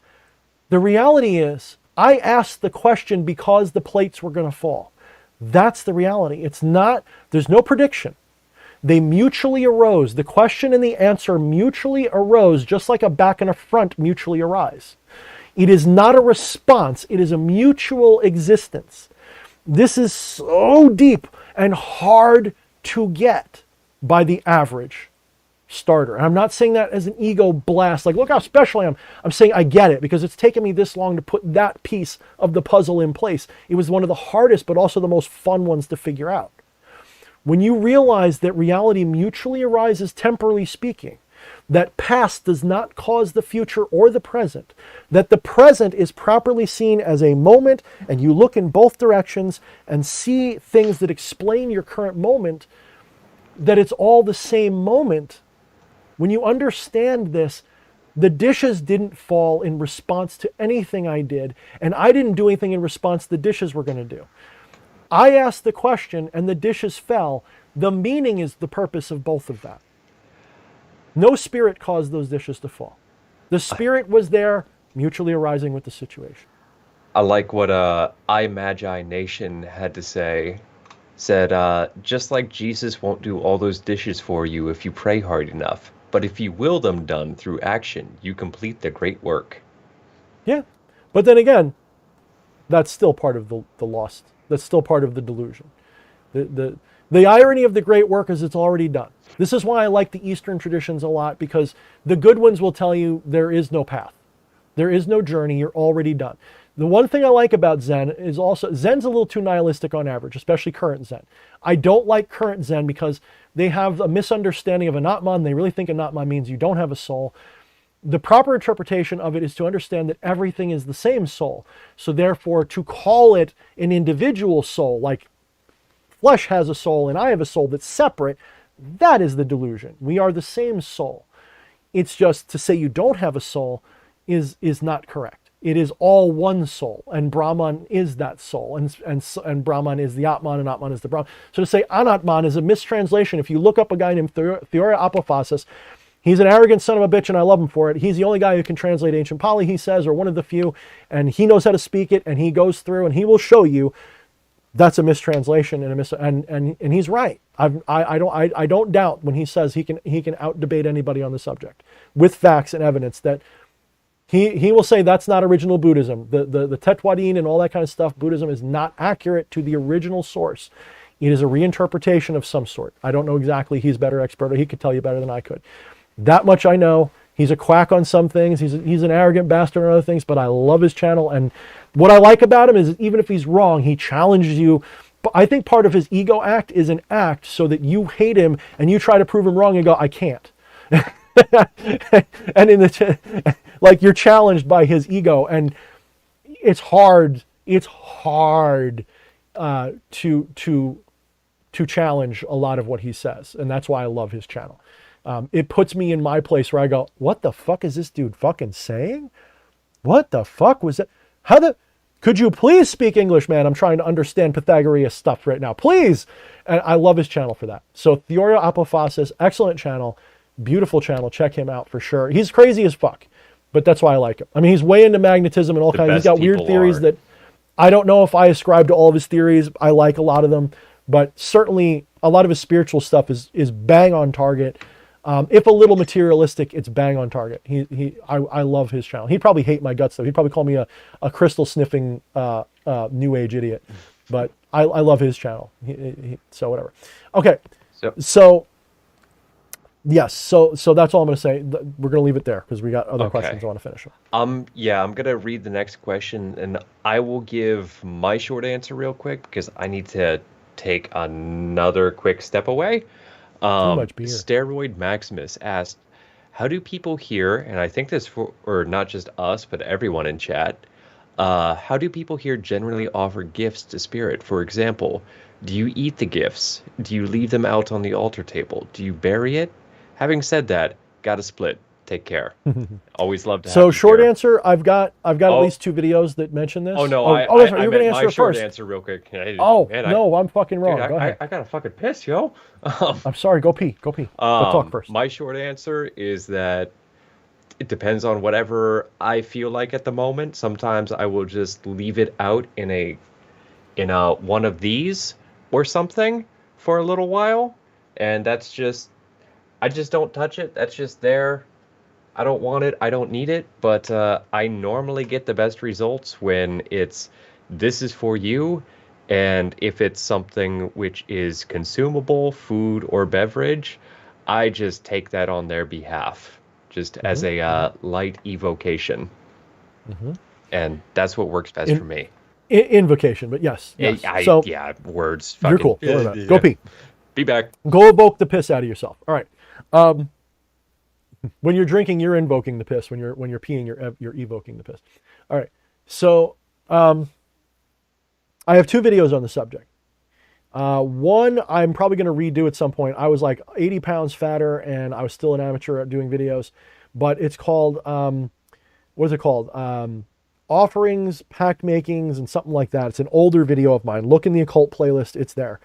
The reality is, I asked the question because the plates were going to fall. That's the reality. It's not, there's no prediction. They mutually arose. The question and the answer mutually arose, just like a back and a front mutually arise. It is not a response. It is a mutual existence. This is so deep and hard to get by the average starter. And I'm not saying that as an ego blast, like, look how special I am. I'm saying I get it because it's taken me this long to put that piece of the puzzle in place. It was one of the hardest, but also the most fun ones to figure out. When you realize that reality mutually arises temporally speaking, that past does not cause the future or the present, that the present is properly seen as a moment, and you look in both directions and see things that explain your current moment, that it's all the same moment. When you understand this, the dishes didn't fall in response to anything I did, and I didn't do anything in response to the dishes were going to do. I asked the question, and the dishes fell. The meaning is the purpose of both of that. No spirit caused those dishes to fall. The spirit was there, mutually arising with the situation. I like what I Magi Nation had to say. Said, just like Jesus won't do all those dishes for you if you pray hard enough, but if you will them done through action, you complete the great work. Yeah. But then again, that's still part of the lost. That's still part of the delusion. The irony of the great work is it's already done. This is why I like the Eastern traditions a lot, because the good ones will tell you there is no path. There is no journey. You're already done. The one thing I like about Zen is also, Zen's a little too nihilistic on average, especially current Zen. I don't like current Zen because they have a misunderstanding of Anatman. They really think Anatman means you don't have a soul. The proper interpretation of it is to understand that everything is the same soul. So therefore, to call it an individual soul, like flesh has a soul and I have a soul that's separate, that is the delusion. We are the same soul. It's just to say you don't have a soul is not correct. It is all one soul, and Brahman is that soul, and Brahman is the Atman, and Atman is the Brahman. So to say Anatman is a mistranslation. If you look up a guy named Theoria Apophasis, He's an arrogant son of a bitch, and I love him for it. He's the only guy who can translate ancient Pali, he says, or one of the few, and he knows how to speak it, and he goes through, and he will show you that's a mistranslation and he's right. I don't doubt when he says he can out debate anybody on the subject with facts and evidence that he will say that's not original Buddhism. The Tetwadin and all that kind of stuff, Buddhism is not accurate to the original source. It is a reinterpretation of some sort. I don't know exactly. He's better expert, or he could tell you better than I could. That much I know. He's a quack on some things. He's an arrogant bastard on other things, but I love his channel. And what I like about him is even if he's wrong, he challenges you. But I think part of his ego act is an act so that you hate him and you try to prove him wrong and go, I can't. And like you're challenged by his ego, and it's hard. It's hard to challenge a lot of what he says, and that's why I love his channel. It puts me in my place where I go, what the fuck is this dude fucking saying? What the fuck was that? Could you please speak English, man? I'm trying to understand Pythagorean stuff right now. Please. And I love his channel for that. So Theoria Apophasis, excellent channel, beautiful channel. Check him out for sure. He's crazy as fuck, but that's why I like him. I mean, he's way into magnetism and all kinds. He's got weird theories that I don't know if I ascribe to all of his theories. I like a lot of them, but certainly a lot of his spiritual stuff is bang on target. If a little materialistic, it's bang on target. I love his channel. He'd probably hate my guts though. He'd probably call me a crystal sniffing new age idiot, but I love his channel. So whatever. Okay. So yes. So that's all I'm going to say. We're going to leave it there because we got other questions I want to finish. Yeah, I'm going to read the next question, and I will give my short answer real quick because I need to take another quick step away. Too much beer. Steroid Maximus asked, how do people here, and I think this or not just us, but everyone in chat, how do people here generally offer gifts to spirit? For example, do you eat the gifts? Do you leave them out on the altar table? Do you bury it? Having said that, gotta split. Take care. Always love to have So short here. answer, I've got at least 2 videos that mention this. Oh no, you're gonna answer my it short first. answer real quick. I'm fucking wrong. Dude, Go ahead. I gotta fucking piss, yo. I'm sorry. Go pee. But talk first. My short answer is that it depends on whatever I feel like at the moment. Sometimes I will just leave it out in a one of these or something for a little while, and that's just I just don't touch it. That's just there. I don't want it. I don't need it. But I normally get the best results when this is for you. And if it's something which is consumable, food or beverage, I just take that on their behalf, just as a light evocation. And that's what works best for me. Invocation, but yes. Words. You're cool. Go pee. Be back. Go evoke the piss out of yourself. All right. When you're drinking, you're invoking the piss. When you're peeing, you're evoking the piss. All right. So I have 2 videos on the subject. One I'm probably going to redo at some point. I was like 80 pounds fatter, and I was still an amateur at doing videos. But it's called what is it called? Offerings, pact makings, and something like that. It's an older video of mine. Look in the occult playlist. It's there.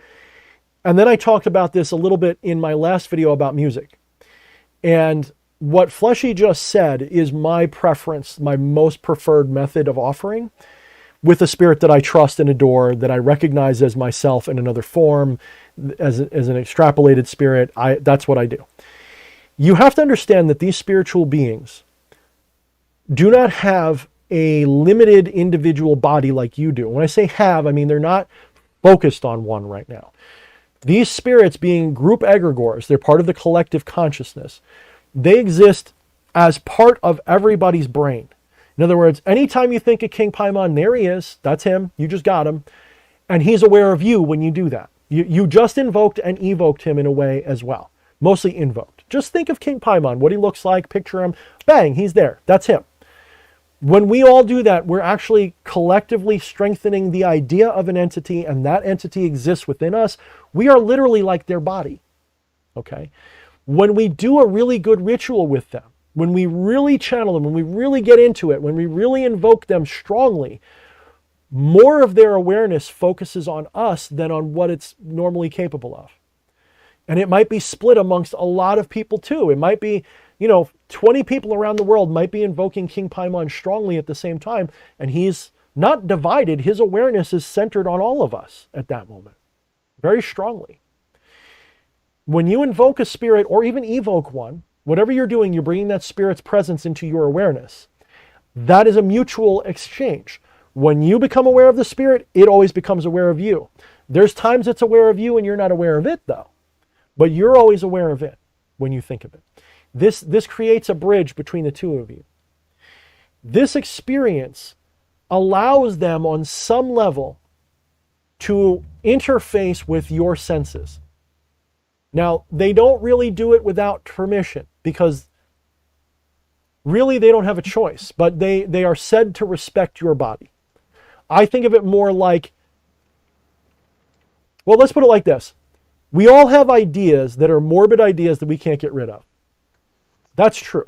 And then I talked about this a little bit in my last video about music. And what Fleshy just said is my preference, my most preferred method of offering with a spirit that I trust and adore, that I recognize as myself in another form, as an extrapolated spirit. That's what I do. You have to understand that these spiritual beings do not have a limited individual body like you do. When I say have, I mean they're not focused on one right now. These spirits, being group egregores, they're part of the collective consciousness. They exist as part of everybody's brain. In other words, anytime you think of King Paimon, there he is. That's him. You just got him. And he's aware of you when you do that. You just invoked and evoked him in a way as well. Mostly invoked. Just think of King Paimon, what he looks like, picture him. Bang, he's there. That's him. When we all do that, we're actually collectively strengthening the idea of an entity, and that entity exists within us. We are literally like their body. Okay? When we do a really good ritual with them, when we really channel them, when we really get into it, when we really invoke them strongly, more of their awareness focuses on us than on what it's normally capable of. And it might be split amongst a lot of people too. It might be, 20 people around the world might be invoking King Paimon strongly at the same time, and he's not divided. His awareness is centered on all of us at that moment, very strongly. When you invoke a spirit or even evoke one, whatever you're doing, you're bringing that spirit's presence into your awareness. That is a mutual exchange. When you become aware of the spirit, it always becomes aware of you. There's times it's aware of you and you're not aware of it, though. But you're always aware of it when you think of it. This creates a bridge between the two of you. This experience allows them on some level to interface with your senses. Now, they don't really do it without permission because really they don't have a choice, but they are said to respect your body. I think of it more like, well, let's put it like this. We all have ideas that are morbid ideas that we can't get rid of. That's true.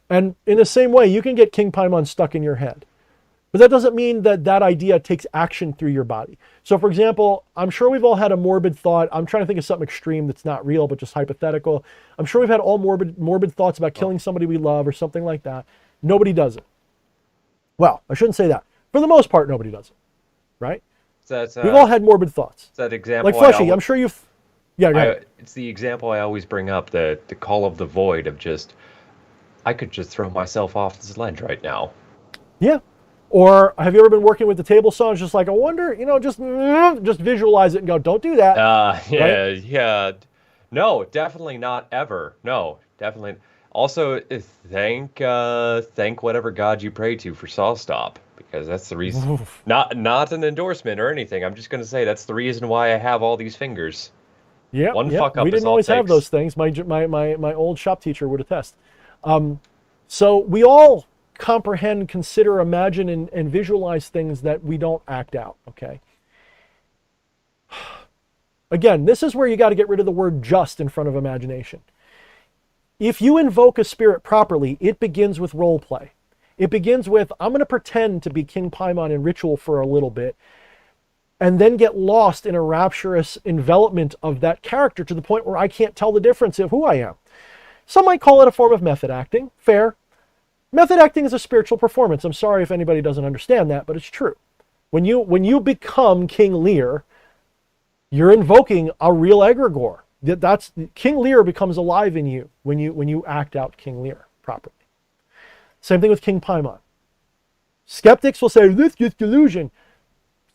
And in the same way, you can get King Paimon stuck in your head. But that doesn't mean that that idea takes action through your body. So for example, I'm sure we've all had a morbid thought. I'm trying to think of something extreme that's not real, but just hypothetical. I'm sure we've had all morbid thoughts about killing somebody we love or something like that. Nobody does it. Well, I shouldn't say that. For the most part, nobody does it. Right? We've all had morbid thoughts. It's that example. Like Fleshy, I'm sure you've... Yeah, go ahead. It's the example I always bring up, the call of the void of just, I could just throw myself off this ledge right now. Yeah. Or have you ever been working with the table saw? It's just like, I wonder, just visualize it and go, don't do that. Yeah, right? yeah. No, definitely not ever. No, definitely. Also, thank whatever God you pray to for Saw Stop, because that's the reason. Not an endorsement or anything. I'm just gonna say that's the reason why I have all these fingers. Yeah, One fuck up we is didn't all always it have takes. those things. My old shop teacher would attest. So we all comprehend, consider, imagine, and visualize things that we don't act out, okay? Again, this is where you got to get rid of the word just in front of imagination. If you invoke a spirit properly, it begins with role play. It begins with, I'm going to pretend to be King Paimon in ritual for a little bit, and then get lost in a rapturous envelopment of that character to the point where I can't tell the difference of who I am. Some might call it a form of method acting. Fair. Method acting is a spiritual performance. I'm sorry if anybody doesn't understand that, but it's true. When you become King Lear, you're invoking a real egregore. That's King Lear becomes alive in you when you act out King Lear properly. Same thing with King Paimon. Skeptics will say, this is delusion.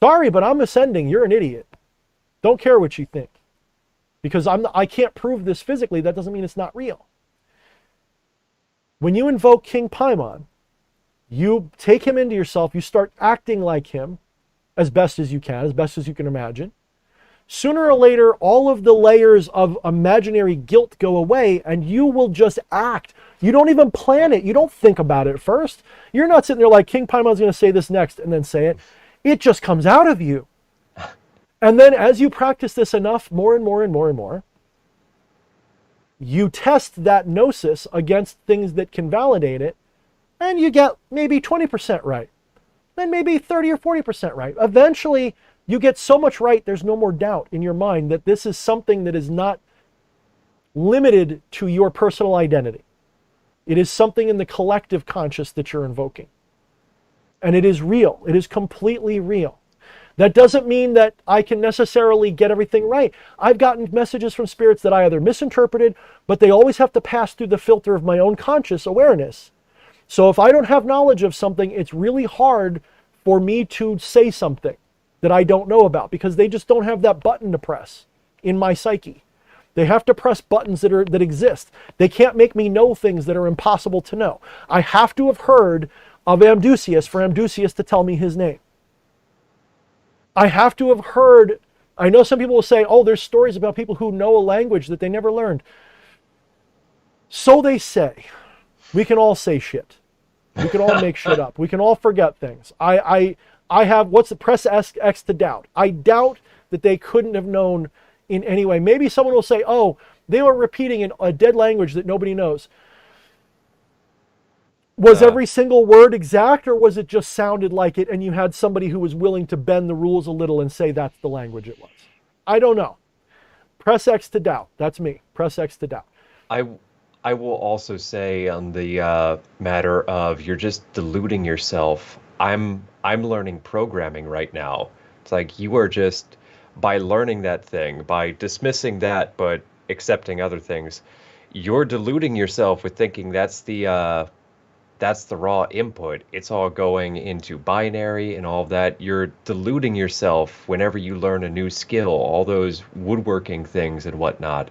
Sorry, but I'm ascending. You're an idiot. Don't care what you think. Because I can't prove this physically. That doesn't mean it's not real. When you invoke King Paimon, you take him into yourself. You start acting like him as best as you can imagine. Sooner or later, all of the layers of imaginary guilt go away and you will just act. You don't even plan it. You don't think about it first. You're not sitting there like, King Paimon's going to say this next and then say it. It just comes out of you. And then as you practice this enough, more and more and more and more, you test that gnosis against things that can validate it, and you get maybe 20% right. Then maybe 30 or 40% right. Eventually, you get so much right, there's no more doubt in your mind that this is something that is not limited to your personal identity. It is something in the collective conscious that you're invoking. And it is real. It is completely real. That doesn't mean that I can necessarily get everything right. I've gotten messages from spirits that I either misinterpreted, but they always have to pass through the filter of my own conscious awareness. So if I don't have knowledge of something, it's really hard for me to say something that I don't know about because they just don't have that button to press in my psyche. They have to press buttons that exist. They can't make me know things that are impossible to know. I have to have heard of Amdusias for Amdusias to tell me his name. I have to have heard, I know some people will say, oh, there's stories about people who know a language that they never learned. So they say. We can all say shit. We can all make shit up. We can all forget things. I have, press X to doubt. I doubt that they couldn't have known in any way. Maybe someone will say, oh, they were repeating in a dead language that nobody knows. Was every single word exact, or was it just sounded like it and you had somebody who was willing to bend the rules a little and say that's the language it was? I don't know. Press X to doubt. That's me. Press X to doubt. I will also say on the matter of you're just deluding yourself. I'm learning programming right now. It's like you are just by learning that thing, by dismissing that but accepting other things, you're deluding yourself with thinking that's the raw input. It's all going into binary and all of that. You're deluding yourself whenever you learn a new skill, all those woodworking things and whatnot.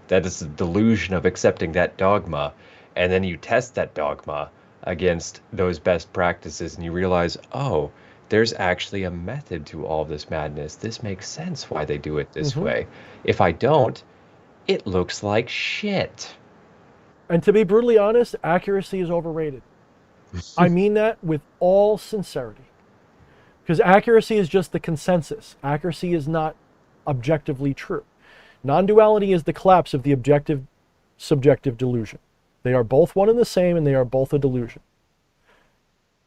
That is the delusion of accepting that dogma. And then you test that dogma against those best practices and you realize, oh, there's actually a method to all this madness. This makes sense why they do it this Hmm. way. If I don't, it looks like shit. And to be brutally honest, accuracy is overrated. I mean that with all sincerity. Because accuracy is just the consensus. Accuracy is not objectively true. Non duality is the collapse of the objective subjective delusion. They are both one and the same, and they are both a delusion.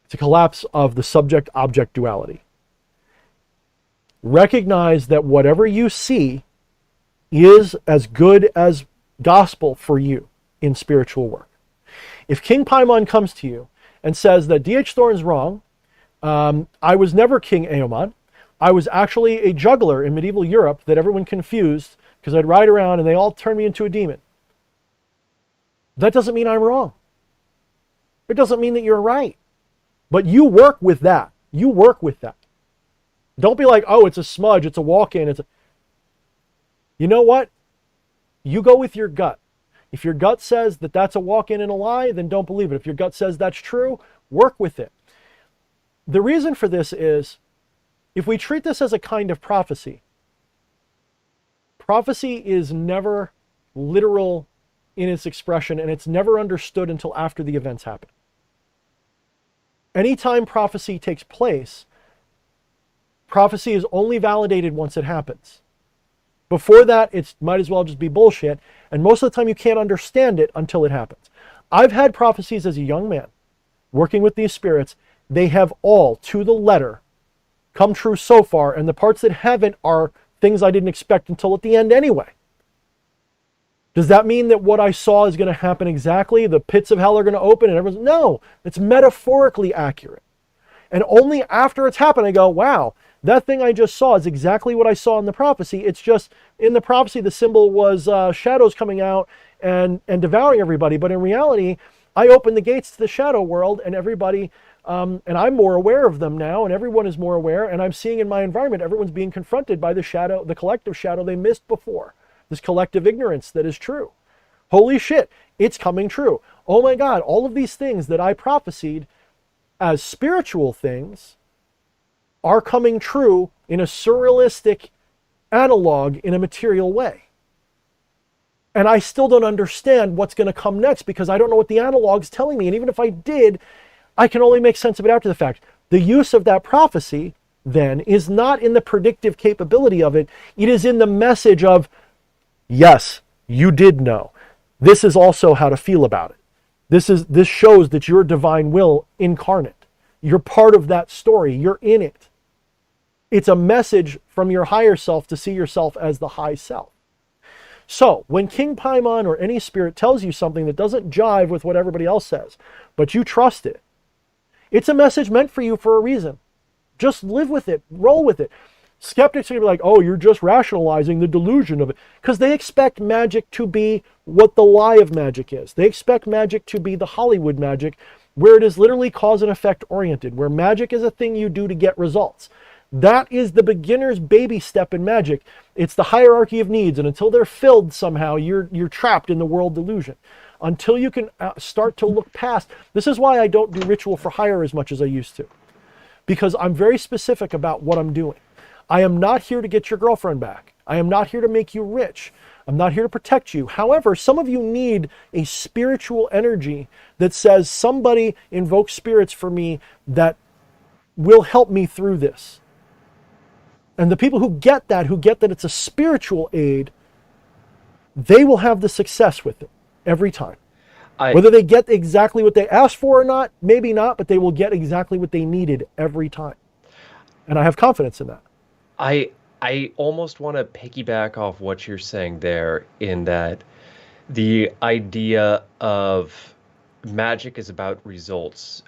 It's a collapse of the subject object duality. Recognize that whatever you see is as good as gospel for you in spiritual work. If King Paimon comes to you and says that D.H. Thorne's wrong, I was never King Aomon. I was actually a juggler in medieval Europe that everyone confused because I'd ride around and they all turned me into a demon. That doesn't mean I'm wrong. It doesn't mean that you're right. But you work with that. You work with that. Don't be like, oh, it's a smudge, it's a walk-in, it's a... You know what? You go with your gut. If your gut says that that's a walk-in and a lie, then don't believe it. If your gut says that's true, work with it. The reason for this is, if we treat this as a kind of prophecy, prophecy is never literal in its expression, and it's never understood until after the events happen. Anytime prophecy takes place, prophecy is only validated once it happens. Before that, it might as well just be bullshit, and most of the time you can't understand it until it happens. I've had prophecies as a young man, working with these spirits. They have all, to the letter, come true so far, and the parts that haven't are things I didn't expect until at the end anyway. Does that mean that what I saw is going to happen exactly? The pits of hell are going to open and everyone's... No, it's metaphorically accurate. And only after it's happened, I go, wow, that thing I just saw is exactly what I saw in the prophecy. It's just, in the prophecy, the symbol was shadows coming out and devouring everybody. But in reality, I opened the gates to the shadow world and everybody, and I'm more aware of them now, and everyone is more aware, and I'm seeing in my environment, everyone's being confronted by the shadow, the collective shadow they missed before. This collective ignorance that is true. Holy shit, it's coming true. Oh my God, all of these things that I prophesied as spiritual things are coming true in a surrealistic analog in a material way. And I still don't understand what's going to come next because I don't know what the analog's telling me. And even if I did, I can only make sense of it after the fact. The use of that prophecy, then, is not in the predictive capability of it. It is in the message of, yes, you did know. This is also how to feel about it. This shows that you're divine will incarnate. You're part of that story. You're in it. It's a message from your higher self to see yourself as the high self. So, when King Paimon or any spirit tells you something that doesn't jive with what everybody else says, but you trust it, it's a message meant for you for a reason. Just live with it. Roll with it. Skeptics are going to be like, oh, you're just rationalizing the delusion of it. Because they expect magic to be what the lie of magic is. They expect magic to be the Hollywood magic, where it is literally cause and effect oriented, where magic is a thing you do to get results. That is the beginner's baby step in magic. It's the hierarchy of needs, and until they're filled somehow, you're trapped in the world delusion. Until you can start to look past. This is why I don't do ritual for hire as much as I used to. Because I'm very specific about what I'm doing. I am not here to get your girlfriend back. I am not here to make you rich. I'm not here to protect you. However, some of you need a spiritual energy that says somebody invoke spirits for me that will help me through this. And the people who get that it's a spiritual aid, they will have the success with it every time. I Whether they get exactly what they asked for or not, maybe not, but they will get exactly what they needed every time. And I have confidence in that. I almost want to piggyback off what you're saying there in that The idea of magic is about results.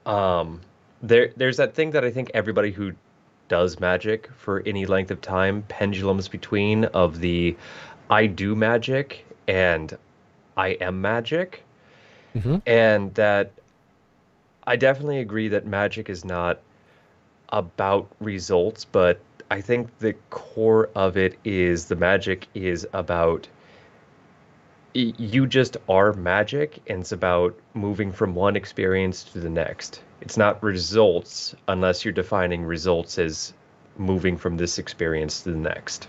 There's that thing that I think everybody who does magic for any length of time pendulums between of the I do magic and I am magic, Hmm. and that I definitely agree that magic is not about results, but I think the core of it is the magic is about you just are magic, and it's about moving from one experience to the next. It's not results unless you're defining results as moving from this experience to the next.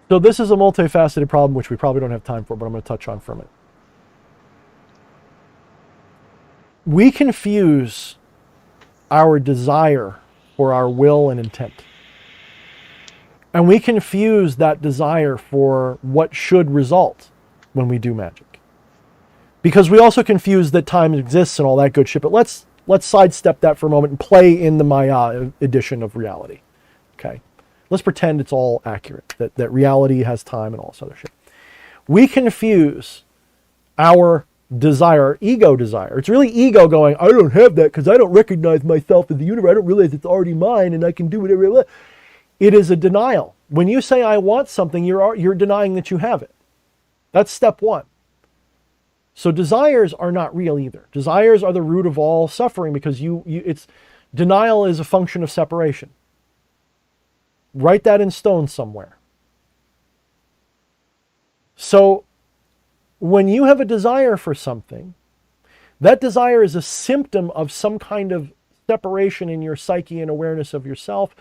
So this is a multifaceted problem, which we probably don't have time for, but I'm going to touch on for a minute. We confuse our desire for our will and intent. And we confuse that desire for what should result when we do magic. Because we also confuse that time exists and all that good shit. But let's sidestep that for a moment and play in the Maya edition of reality. Okay? Let's pretend it's all accurate, that reality has time and all this other shit. We confuse our desire, ego desire. It's really ego going, I don't have that because I don't recognize myself as the universe. I don't realize it's already mine and I can do whatever I want. It is a denial. When you say I want something, you're denying that you have it. That's step one. So desires are not real either. Desires are the root of all suffering because it's denial is a function of separation. Write that in stone somewhere. So when you have a desire for something, that desire is a symptom of some kind of separation in your psyche and awareness of yourself.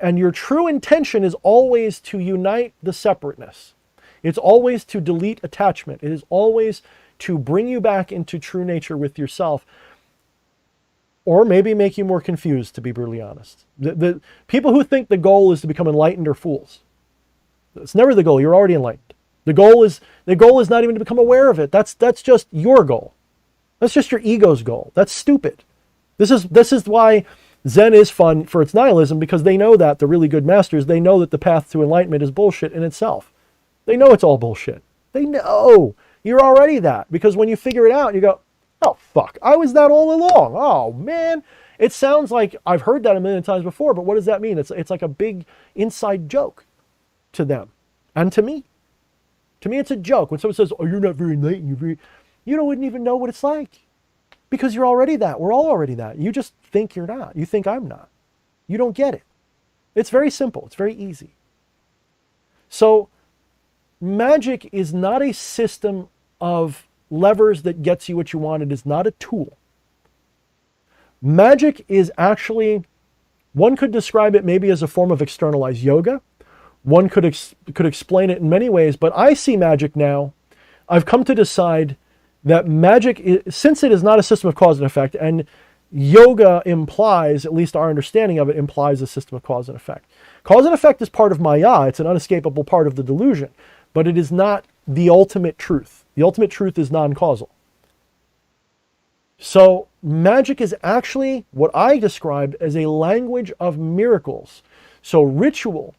And your true intention is always to unite the separateness. It's always to delete attachment. It is always to bring you back into true nature with yourself. Or maybe make you more confused, to be brutally honest. The people who think the goal is to become enlightened are fools. It's never the goal. You're already enlightened. The goal is not even to become aware of it. That's just your goal. That's just your ego's goal. That's stupid. This is why Zen is fun for its nihilism, because they know that the really good masters, they know that the path to enlightenment is bullshit in itself. They know it's all bullshit. They know you're already that, because when you figure it out, you go, oh fuck, I was that all along. Oh man, it sounds like I've heard that a million times before, but what does that mean? It's like a big inside joke to them and to me. To me, it's a joke. When someone says, oh, you're not very enlightened, you wouldn't even know what it's like. Because you're already that. We're all already that. You just think you're not. You think I'm not. You don't get it. It's very simple. It's very easy. So magic is not a system of levers that gets you what you want. It is not a tool. Magic is actually, one could describe it maybe as a form of externalized yoga. One could explain it in many ways, but I see magic now. I've come to decide that magic, since it is not a system of cause and effect, and yoga implies, at least our understanding of it, implies a system of cause and effect. Cause and effect is part of Maya. It's an unescapable part of the delusion, but it is not the ultimate truth. The ultimate truth is non-causal. So magic is actually what I described as a language of miracles. So ritual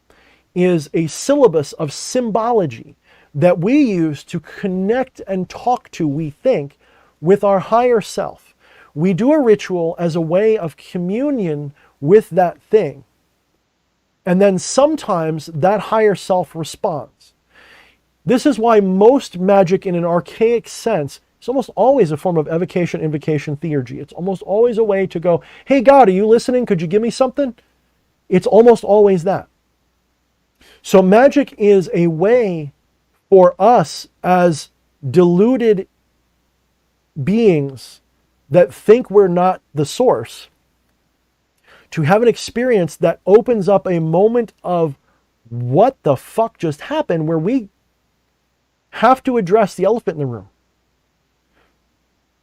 is a syllabus of symbology that we use to connect and talk to, we think, with our higher self. We do a ritual as a way of communion with that thing. And then sometimes that higher self responds. This is why most magic in an archaic sense is almost always a form of evocation, invocation, theurgy. It's almost always a way to go, hey God, are you listening? Could you give me something? It's almost always that. So magic is a way for us as deluded beings that think we're not the source to have an experience that opens up a moment of what the fuck just happened, where we have to address the elephant in the room.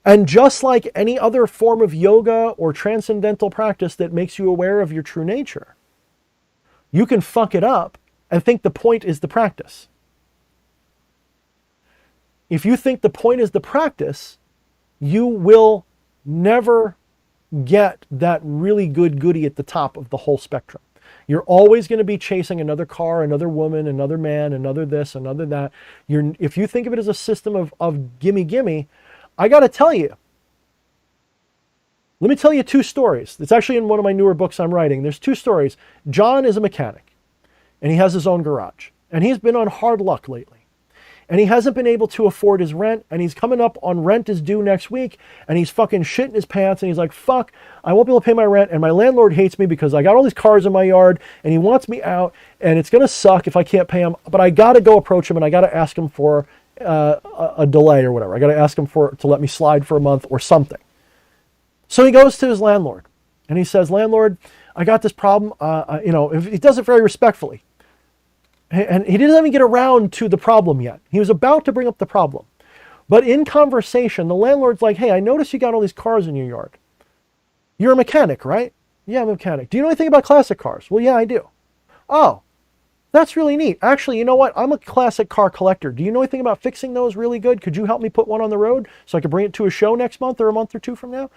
And just like any other form of yoga or transcendental practice that makes you aware of your true nature, you can fuck it up and think the point is the practice. If you think the point is the practice, you will never get that really good goodie at the top of the whole spectrum. You're always going to be chasing another car, another woman, another man, another this, another that. If you think of it as a system of gimme, gimme, I got to tell you, let me tell you 2 stories. It's actually in one of my newer books I'm writing. There's 2 stories. John is a mechanic, and he has his own garage, and he's been on hard luck lately. And he hasn't been able to afford his rent, and he's coming up on rent is due next week, and he's fucking shitting his pants, and he's like, fuck, I won't be able to pay my rent, and my landlord hates me because I got all these cars in my yard, and he wants me out, and it's going to suck if I can't pay him, but I got to go approach him, and I got to ask him for a delay or whatever. I got to ask him to let me slide for a month or something. So he goes to his landlord, and he says, landlord, I got this problem. He does it very respectfully. And he didn't even get around to the problem yet. He was about to bring up the problem. But in conversation, the landlord's like, hey, I noticed you got all these cars in your yard. You're a mechanic, right? Yeah, I'm a mechanic. Do you know anything about classic cars? Well, yeah, I do. Oh, that's really neat. Actually, you know what? I'm a classic car collector. Do you know anything about fixing those really good? Could you help me put one on the road so I could bring it to a show next month or a month or 2 from now?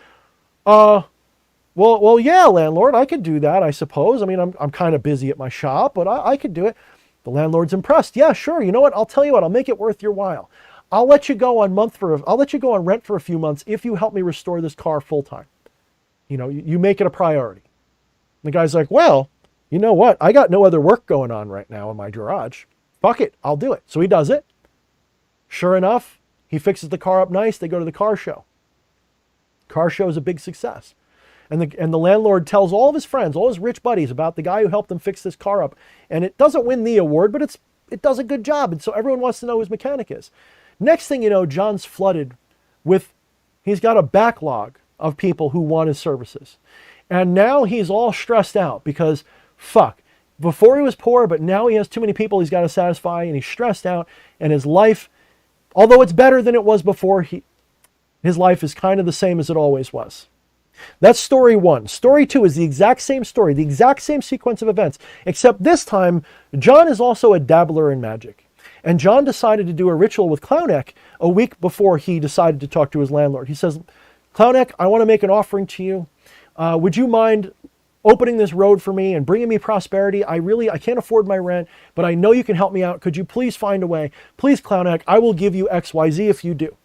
Well, yeah, landlord, I could do that, I suppose. I mean, I'm kind of busy at my shop, but I could do it. The landlord's impressed. Yeah, sure. You know what? I'll tell you what. I'll make it worth your while. I'll let you go on rent for a few months if you help me restore this car full time. You make it a priority. And the guy's like, well, you know what? I got no other work going on right now in my garage. Fuck it. I'll do it. So he does it. Sure enough, he fixes the car up nice. They go to the car show. Car show is a big success. And the landlord tells all of his friends, all his rich buddies, about the guy who helped them fix this car up. And it doesn't win the award, but it does a good job. And so everyone wants to know who his mechanic is. Next thing you know, John's flooded with, he's got a backlog of people who want his services. And now he's all stressed out because, fuck, before he was poor, but now he has too many people he's got to satisfy, and he's stressed out. And his life, although it's better than it was before, his life is kind of the same as it always was. That's story 1. Story 2 is the exact same story, the exact same sequence of events, except this time, John is also a dabbler in magic. And John decided to do a ritual with Clowneck a week before he decided to talk to his landlord. He says, Clowneck, I want to make an offering to you. Would you mind opening this road for me and bringing me prosperity? I can't afford my rent, but I know you can help me out. Could you please find a way? Please, Clowneck, I will give you XYZ if you do.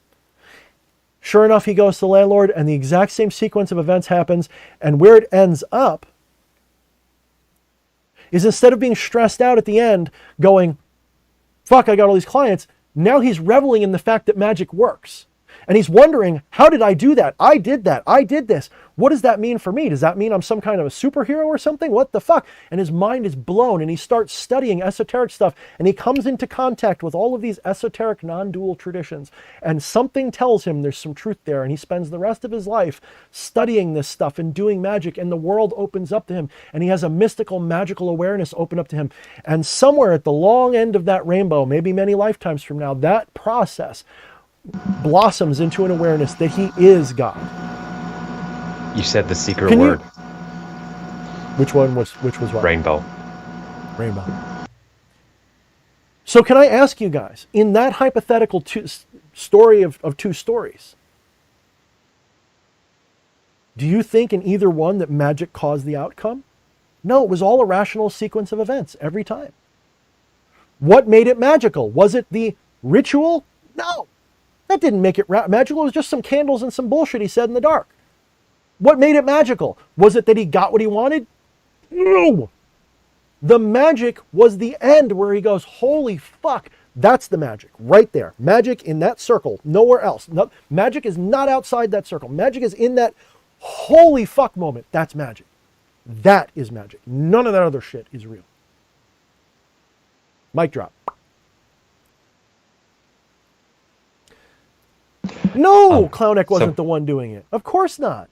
Sure enough, he goes to the landlord, and the exact same sequence of events happens. And where it ends up is, instead of being stressed out at the end, going, fuck, I got all these clients, now he's reveling in the fact that magic works. And he's wondering, how did I do that? I did that. I did this. What does that mean for me? Does that mean I'm some kind of a superhero or something? What the fuck? And his mind is blown, and he starts studying esoteric stuff, and he comes into contact with all of these esoteric non-dual traditions, and something tells him there's some truth there, and he spends the rest of his life studying this stuff and doing magic, and the world opens up to him, and he has a mystical, magical awareness open up to him. And somewhere at the long end of that rainbow, maybe many lifetimes from now, that process blossoms into an awareness that he is God. You said the secret word. Which was what? Rainbow. So can I ask you guys, in that hypothetical story of 2 stories, do you think in either one that magic caused the outcome? No, it was all a rational sequence of events every time. What made it magical? Was it the ritual? No. That didn't make it magical. It was just some candles and some bullshit he said in the dark. What made it magical? Was it that he got what he wanted? No. The magic was the end, where he goes, holy fuck, that's the magic right there. Magic in that circle, nowhere else. No, magic is not outside that circle. Magic is in that holy fuck moment. That's magic. That is magic. None of that other shit is real. Mic drop. No, Clowneck wasn't the one doing it. Of course not.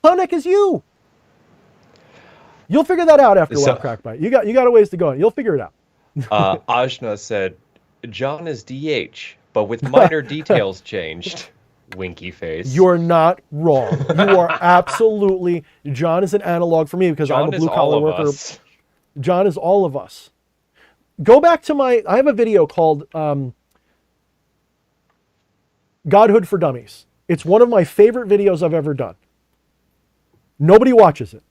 Clowneck is you. You'll figure that out after a while, Crackbite. You got a ways to go. You'll figure it out. Ajna said, John is DH, but with minor details changed. Winky face. You're not wrong. You are absolutely... John is an analog for me because I'm a blue-collar worker. John is all of us. Go back to I have a video called Godhood for Dummies. It's one of my favorite videos I've ever done. Nobody watches it.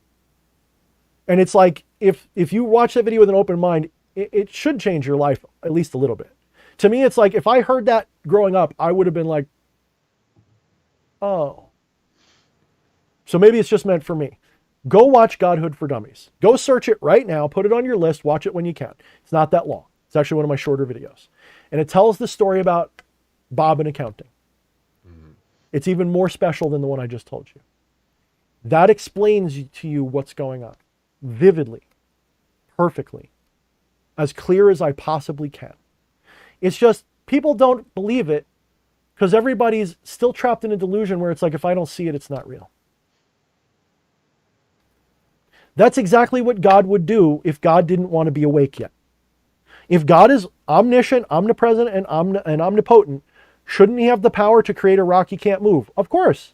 And it's like, if you watch that video with an open mind, it should change your life at least a little bit. To me, it's like if I heard that growing up, I would have been like, oh. So maybe it's just meant for me. Go watch Godhood for Dummies. Go search it right now. Put it on your list. Watch it when you can. It's not that long. It's actually one of my shorter videos. And it tells the story about Bob in accounting. Mm-hmm. It's even more special than the one I just told you. That explains to you what's going on. Vividly. Perfectly. As clear as I possibly can. It's just, people don't believe it because everybody's still trapped in a delusion where it's like, if I don't see it, it's not real. That's exactly what God would do if God didn't want to be awake yet. If God is omniscient, omnipresent, and omnipotent, shouldn't he have the power to create a rock he can't move? Of course.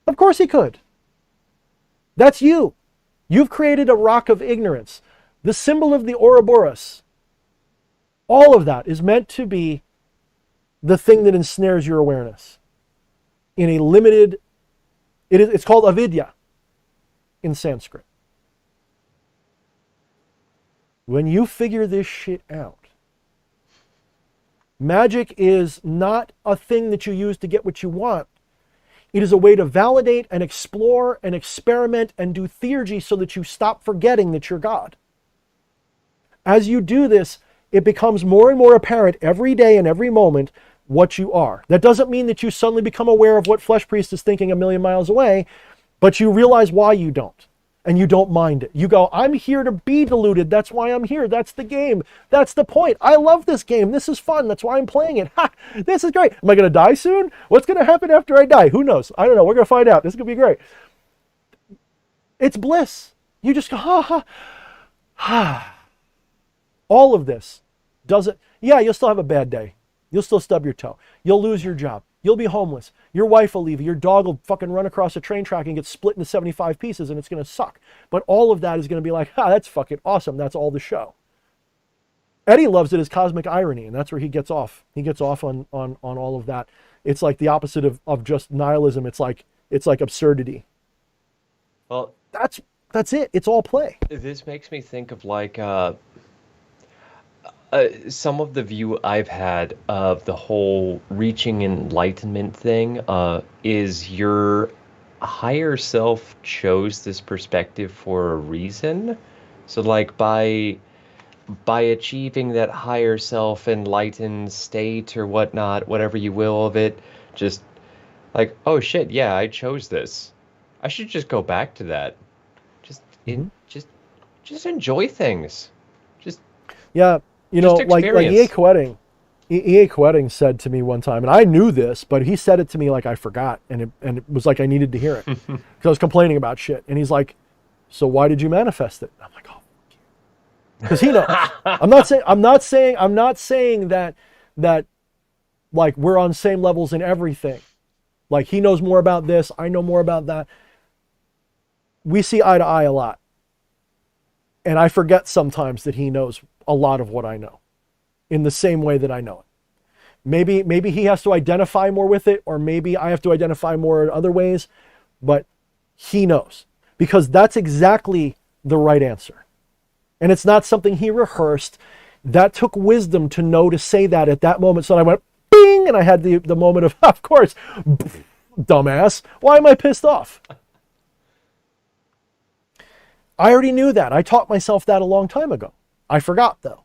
Of course he could. That's you. You've created a rock of ignorance. The symbol of the Ouroboros. All of that is meant to be the thing that ensnares your awareness. In a limited, it's called avidya in Sanskrit. When you figure this shit out, magic is not a thing that you use to get what you want. It is a way to validate and explore and experiment and do theurgy so that you stop forgetting that you're God. As you do this, it becomes more and more apparent every day and every moment what you are. That doesn't mean that you suddenly become aware of what Flesh Priest is thinking a million miles away, but you realize why you don't. And you don't mind it. You go, I'm here to be deluded. That's why I'm here. That's the game. That's the point. I love this game. This is fun. That's why I'm playing it. Ha! This is great. Am I going to die soon? What's going to happen after I die? Who knows? I don't know. We're going to find out. This is going to be great. It's bliss. You just go, ha, ha, ha. All of this doesn't, yeah, you'll still have a bad day. You'll still stub your toe. You'll lose your job. You'll be homeless. Your wife will leave you. Your dog will fucking run across a train track and get split into 75 pieces and it's going to suck. But all of that is going to be like, that's fucking awesome. That's all the show. Eddie loves it as cosmic irony, and that's where he gets off. He gets off on all of that. It's like the opposite of just nihilism. It's like absurdity. Well, that's it. It's all play. This makes me think of like some of the view I've had of the whole reaching enlightenment thing is your higher self chose this perspective for a reason. So like by achieving that higher self enlightened state or whatnot, whatever you will of it, just like, oh shit, yeah, I chose this. I should just go back to that. Just enjoy things. Yeah. You know, like E.A. Koetting said to me one time, and I knew this, but he said it to me like I forgot, and it was like I needed to hear it because I was complaining about shit. And he's like, "So why did you manifest it?" I'm like, "Oh, because he knows." I'm not saying that like we're on same levels in everything. Like he knows more about this, I know more about that. We see eye to eye a lot, and I forget sometimes that he knows a lot of what I know in the same way that I know it. Maybe he has to identify more with it, or maybe I have to identify more in other ways, but he knows because that's exactly the right answer. And it's not something he rehearsed. That took wisdom to know to say that at that moment. So I went bing, and I had the moment of course, dumbass, why am I pissed off? I already knew that. I taught myself that a long time ago. I forgot though,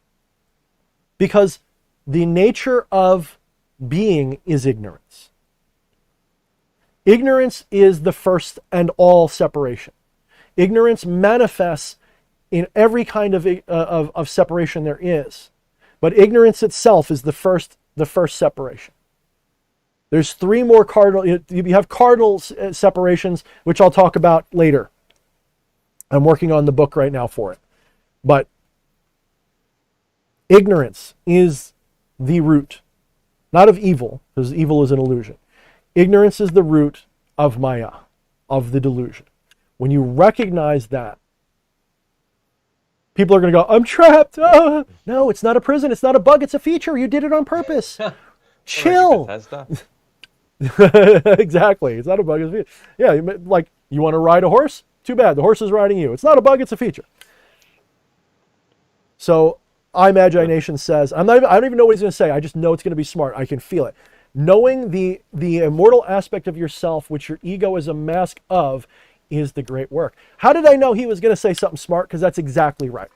because the nature of being is ignorance. Ignorance is the first and all separation. Ignorance manifests in every kind of separation there is, but ignorance itself is the first separation. There's three more cardinal. You have cardinal separations, which I'll talk about later. I'm working on the book right now for it, but ignorance is the root, not of evil, because evil is an illusion. Ignorance is the root of Maya, of the delusion. When you recognize that, people are going to go, I'm trapped. Ah. No, it's not a prison. It's not a bug. It's a feature. You did it on purpose. Chill. Exactly. It's not a bug. It's a feature. Yeah, like, you want to ride a horse? Too bad, the horse is riding you. It's not a bug, it's a feature. So imagination says, I don't even know what he's going to say. I just know it's going to be smart. I can feel it. Knowing the immortal aspect of yourself, which your ego is a mask of, is the great work. How did I know he was going to say something smart? Because that's exactly right.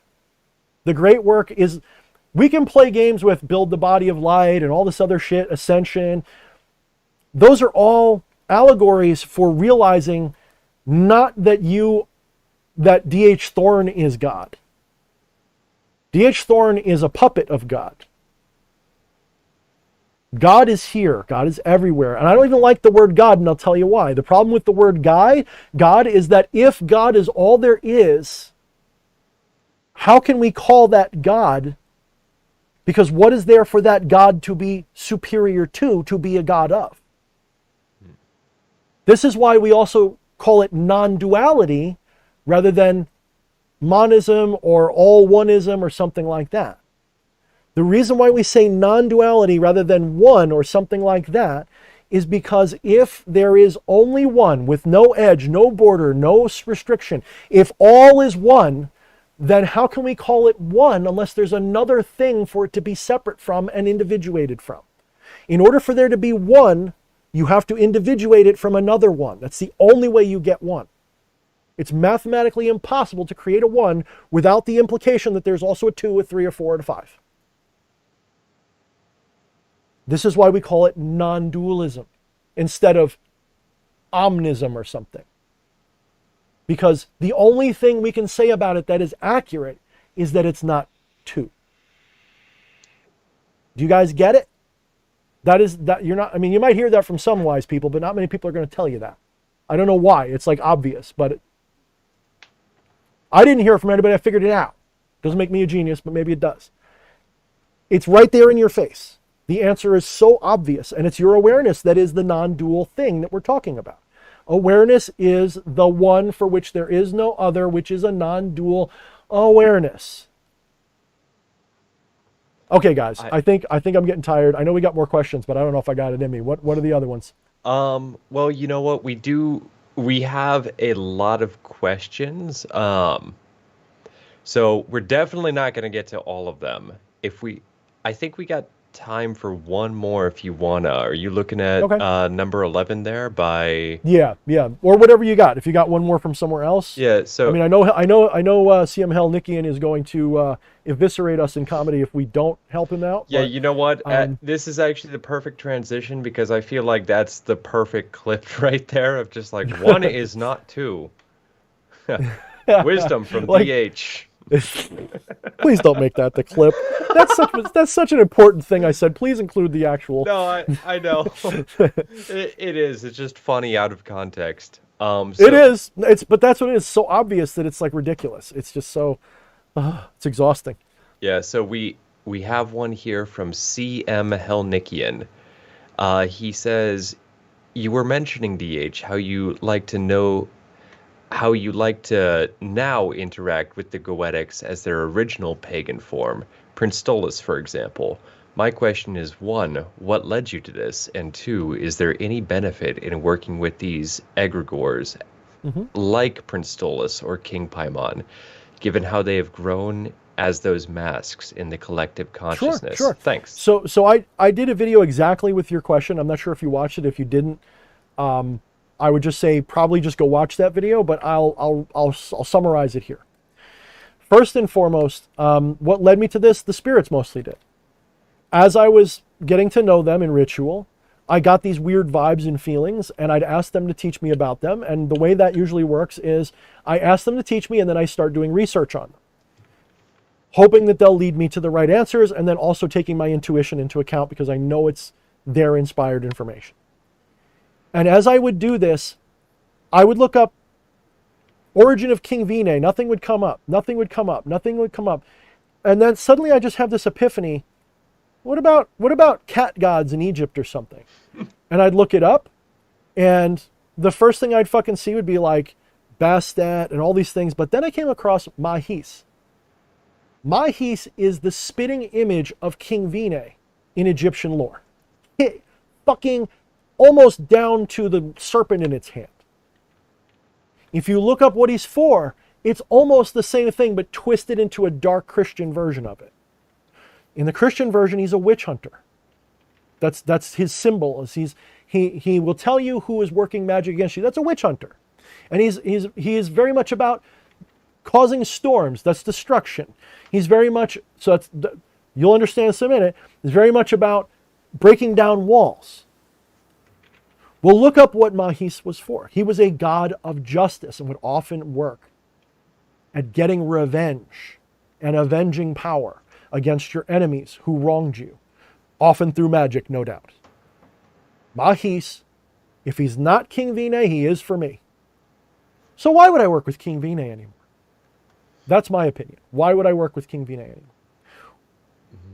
The great work is, we can play games with build the body of light and all this other shit, ascension. Those are all allegories for realizing not that D.H. Thorne is God. D.H. Thorne is a puppet of God. God is here. God is everywhere. And I don't even like the word God, and I'll tell you why. The problem with the word God is that if God is all there is, how can we call that God? Because what is there for that God to be superior to be a God of? This is why we also call it non-duality rather than monism or all oneism or something like that. The reason why we say non-duality rather than one or something like that is because if there is only one with no edge, no border, no restriction, if all is one, then how can we call it one unless there's another thing for it to be separate from and individuated from? In order for there to be one, you have to individuate it from another one. That's the only way you get one. It's mathematically impossible to create a one without the implication that there's also a 2, a 3, a 4, and a 5. This is why we call it non-dualism instead of omnism or something. Because the only thing we can say about it that is accurate is that it's not 2. Do you guys get it? You're not, I mean, you might hear that from some wise people, but not many people are going to tell you that. I don't know why. It's like obvious, but I didn't hear it from anybody. I figured it out. Doesn't make me a genius, but maybe it does. It's right there in your face. The answer is so obvious, and it's your awareness that is the non-dual thing that we're talking about. Awareness is the one for which there is no other, which is a non-dual awareness. Okay, guys, I think I'm getting tired. I know we got more questions, but I don't know if I got it in me. What are the other ones? Well, you know what? We have a lot of questions. So we're definitely not going to get to all of them. I think we got time for one more if you wanna. Are you looking at Okay. number 11 there by? Yeah, or whatever you got. If you got one more from somewhere else. Yeah. So I mean, I know. CM Hell Nickian is going to eviscerate us in comedy if we don't help him out. yeah, but, you know what? This is actually the perfect transition because I feel like that's the perfect clip right there of just like one is not 2. Wisdom from Like, DH. Please don't make that the clip. That's such an important thing I said. Please include the actual. No, I know. It is. It's just funny out of context. It is. But that's what it is. So obvious that it's like ridiculous. It's just so. It's exhausting. Yeah. So we have one here from CM Helnickian. He says, "You were mentioning DH how you like to now interact with the Goetics as their original pagan form, Prince Stolas, for example. My question is, 1, what led you to this? And 2, is there any benefit in working with these egregores like Prince Stolas or King Paimon, given how they have grown as those masks in the collective consciousness?" Sure. Thanks. So I did a video exactly with your question. I'm not sure if you watched it. If you didn't, I would just say probably just go watch that video, but I'll summarize it here. First and foremost, what led me to this? The spirits mostly did. As I was getting to know them in ritual, I got these weird vibes and feelings, and I'd ask them to teach me about them. And the way that usually works is I ask them to teach me, and then I start doing research on them, hoping that they'll lead me to the right answers, and then also taking my intuition into account because I know it's their inspired information. And as I would do this, I would look up origin of King Vine. Nothing would come up. And then suddenly I just have this epiphany. What about cat gods in Egypt or something? And I'd look it up, and the first thing I'd fucking see would be like Bastet and all these things. But then I came across Mahis. Mahis is the spitting image of King Vine in Egyptian lore. Fucking almost down to the serpent in its hand. If you look up what he's for, it's almost the same thing, but twisted into a dark Christian version of it. In the Christian version, he's a witch hunter. That's his symbol. He will tell you who is working magic against you. That's a witch hunter. And he is very much about causing storms. That's destruction. He's very much, you'll understand this in a minute, he's very much about breaking down walls. Well, look up what Mahis was for. He was a god of justice and would often work at getting revenge and avenging power against your enemies who wronged you, often through magic, no doubt. Mahis, if he's not King Vine, he is for me. So why would I work with King Vine anymore? That's my opinion. Why would I work with King Vine anymore?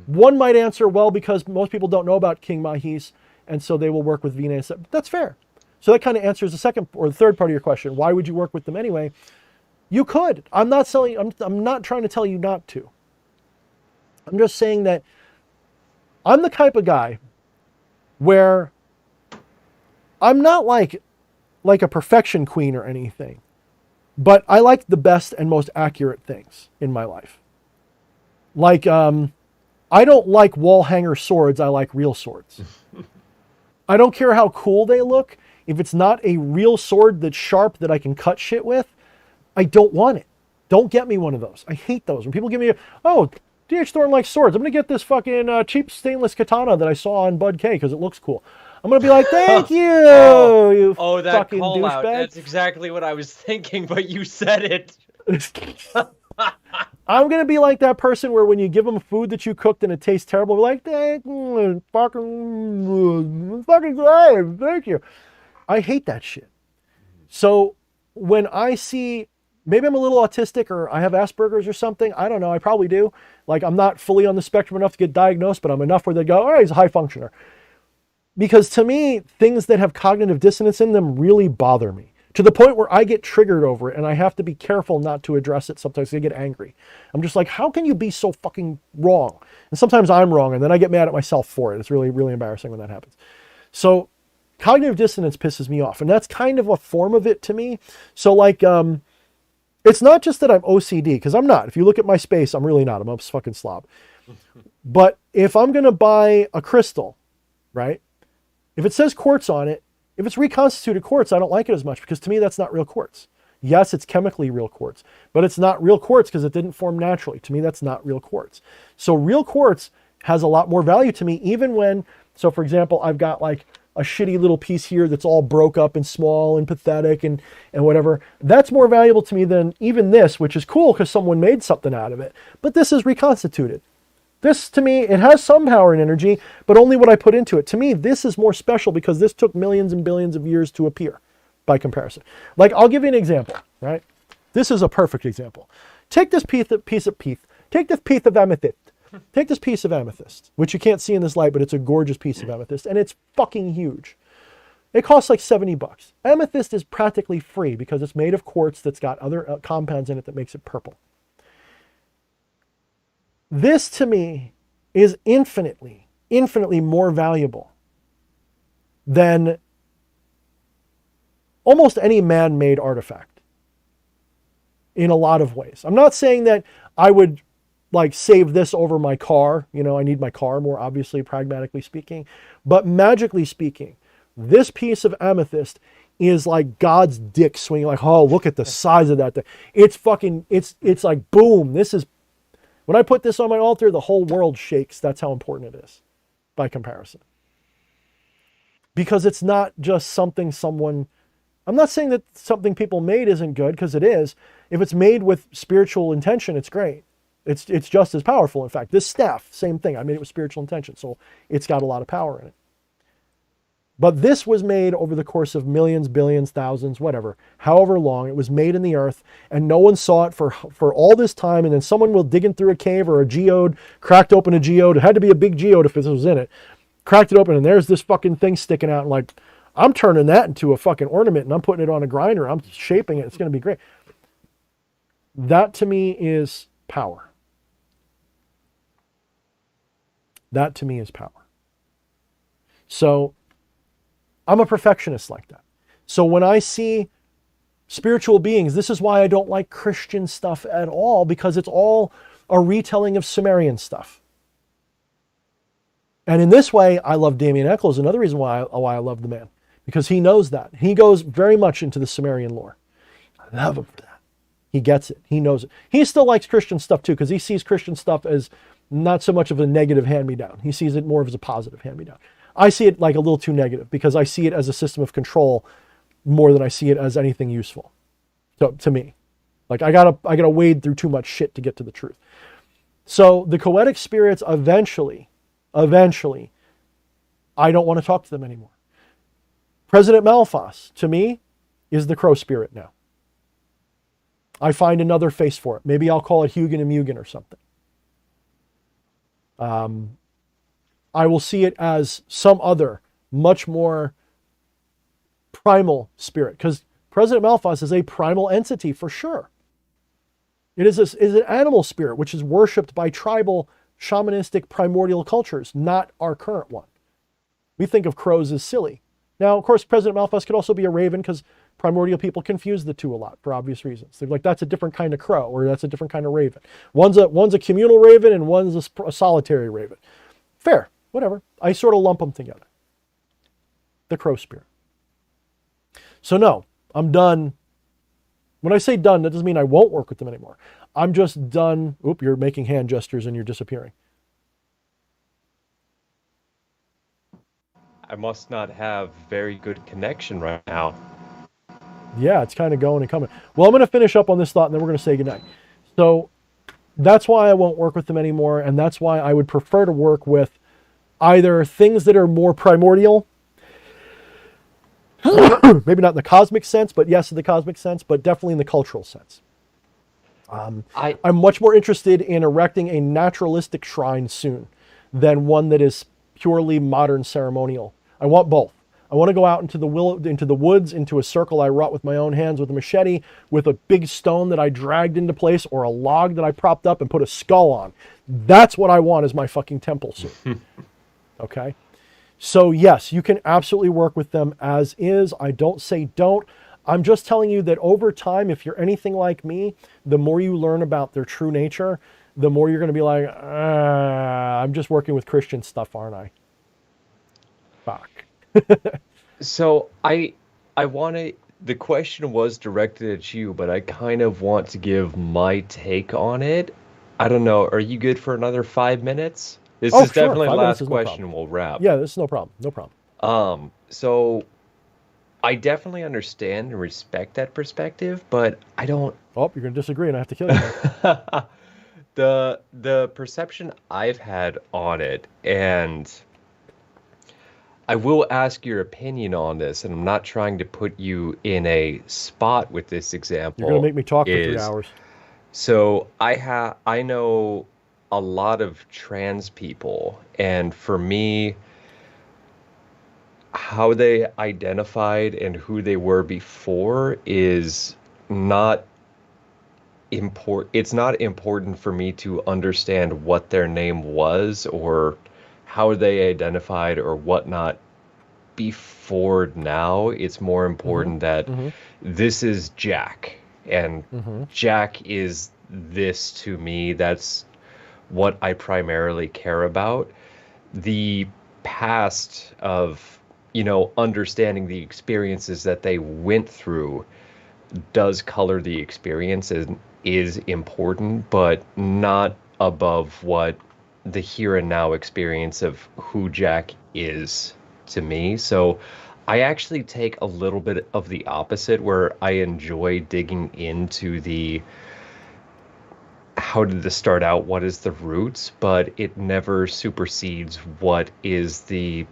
One might answer, well, because most people don't know about King Mahis, and so they will work with Vine. That's fair. So that kind of answers the second or the third part of your question. Why would you work with them anyway? You could. I'm not trying to tell you not to. I'm just saying that I'm the type of guy where I'm not like a perfection queen or anything, but I like the best and most accurate things in my life. Like, I don't like wall hanger swords. I like real swords. I don't care how cool they look. If it's not a real sword that's sharp that I can cut shit with, I don't want it. Don't get me one of those. I hate those. When people give me, D.H. Thorne likes swords. I'm going to get this fucking cheap stainless katana that I saw on Bud K because it looks cool. I'm going to be like, thank you, you that fucking call out. douchebag. That's exactly what I was thinking, but you said it. I'm going to be like that person where when you give them food that you cooked and it tastes terrible, we're like, fucking great, thank you. I hate that shit. So when I see, maybe I'm a little autistic or I have Asperger's or something, I don't know, I probably do. Like, I'm not fully on the spectrum enough to get diagnosed, but I'm enough where they go, all right, he's a high functioner. Because to me, things that have cognitive dissonance in them really bother me. To the point where I get triggered over it and I have to be careful not to address it. Sometimes I get angry. I'm just like, how can you be so fucking wrong? And sometimes I'm wrong and then I get mad at myself for it. It's really, really embarrassing when that happens. So cognitive dissonance pisses me off. And that's kind of a form of it to me. So like, it's not just that I'm OCD, because I'm not. If you look at my space, I'm really not. I'm a fucking slob. But if I'm going to buy a crystal, right? If it says quartz on it, if it's reconstituted quartz, I don't like it as much because to me, that's not real quartz. Yes, it's chemically real quartz, but it's not real quartz because it didn't form naturally. To me, that's not real quartz. So real quartz has a lot more value to me, even when, so for example, I've got like a shitty little piece here that's all broke up and small and pathetic and whatever. That's more valuable to me than even this, which is cool because someone made something out of it. But this is reconstituted. This, to me, it has some power and energy, but only what I put into it. To me, this is more special because this took millions and billions of years to appear by comparison. Like, I'll give you an example, right? This is a perfect example. Take this piece of amethyst. Take this piece of amethyst, which you can't see in this light, but it's a gorgeous piece of amethyst, and it's fucking huge. It costs like $70. Amethyst is practically free because it's made of quartz that's got other compounds in it that makes it purple. This, to me, is infinitely, infinitely more valuable than almost any man-made artifact in a lot of ways. I'm not saying that I would like save this over my car. You know, I need my car more obviously, pragmatically speaking. But magically speaking, this piece of amethyst is like God's dick swinging. Like, oh, look at the size of that thing. It's fucking, it's like, boom, this is, when I put this on my altar, the whole world shakes. That's how important it is by comparison. Because it's not just something someone, I'm not saying that something people made isn't good, because it is. If it's made with spiritual intention, it's great. It's just as powerful. In fact, this staff, same thing. I made it with spiritual intention, so it's got a lot of power in it. But this was made over the course of millions, billions, thousands, whatever, however long. It was made in the earth, and no one saw it for all this time. And then someone will dig in through a cave or a geode, cracked open a geode. It had to be a big geode if this was in it. Cracked it open, and there's this fucking thing sticking out. And like, I'm turning that into a fucking ornament, and I'm putting it on a grinder. I'm shaping it. It's going to be great. That to me is power. That to me is power. So I'm a perfectionist like that. So when I see spiritual beings. This is why I don't like Christian stuff at all, because it's all a retelling of Sumerian stuff. And in this way, I love Damien Eccles. Another reason why I love the man, because he knows that. He goes very much into the Sumerian lore. I love him for that. He gets it. He knows it. He still likes Christian stuff too, because he sees Christian stuff as not so much of a negative hand-me-down. He sees it more as a positive hand-me-down. I see it like a little too negative, because I see it as a system of control more than I see it as anything useful. So to me, like I gotta wade through too much shit to get to the truth. So the Coetic spirits eventually, I don't want to talk to them anymore. President Malphas, to me, is the crow spirit now. I find another face for it. Maybe I'll call it Hugin and Mugen or something. I will see it as some other, much more primal spirit, because President Malphas is a primal entity for sure. It is an animal spirit, which is worshipped by tribal, shamanistic, primordial cultures, not our current one. We think of crows as silly. Now, of course, President Malphas could also be a raven, because primordial people confuse the two a lot for obvious reasons. They're like, that's a different kind of crow, or that's a different kind of raven. One's a communal raven and one's a solitary raven. Fair, whatever. I sort of lump them together. The crow spirit. So no, I'm done. When I say done, that doesn't mean I won't work with them anymore. I'm just done. Oop, you're making hand gestures and you're disappearing. I must not have very good connection right now. Yeah, it's kind of going and coming. Well, I'm going to finish up on this thought and then we're going to say goodnight. So that's why I won't work with them anymore. And that's why I would prefer to work with either things that are more primordial, maybe not in the cosmic sense, but yes, in the cosmic sense, but definitely in the cultural sense. I'm much more interested in erecting a naturalistic shrine soon than one that is purely modern ceremonial. I want both. I want to go out into the woods, into a circle I wrought with my own hands with a machete, with a big stone that I dragged into place, or a log that I propped up and put a skull on. That's what I want as my fucking temple soon. Okay? So yes, you can absolutely work with them as is. I don't say don't. I'm just telling you that over time, if you're anything like me, the more you learn about their true nature, the more you're going to be like, I'm just working with Christian stuff, aren't I? Fuck. So I want to, the question was directed at you, but I kind of want to give my take on it. I don't know. Are you good for another 5 minutes? This is sure. definitely the 5 minutes last is no question. problem. We'll wrap. Yeah, this is no problem. No problem. So I definitely understand and respect that perspective, but I don't. Oh, you're going to disagree and I have to kill you. The perception I've had on it, and I will ask your opinion on this, and I'm not trying to put you in a spot with this example. You're going to make me talk for 3 hours. So I know a lot of trans people, and for me, how they identified and who they were before is not important. It's not important for me to understand what their name was or how they identified or whatnot before now. It's more important that this is Jack, and Jack is this to me. That's what I primarily care about. The past of, understanding the experiences that they went through does color the experience and is important, but not above what the here and now experience of who Jack is to me. So I actually take a little bit of the opposite, where I enjoy digging into the how did this start out, what is the roots, but it never supersedes what is the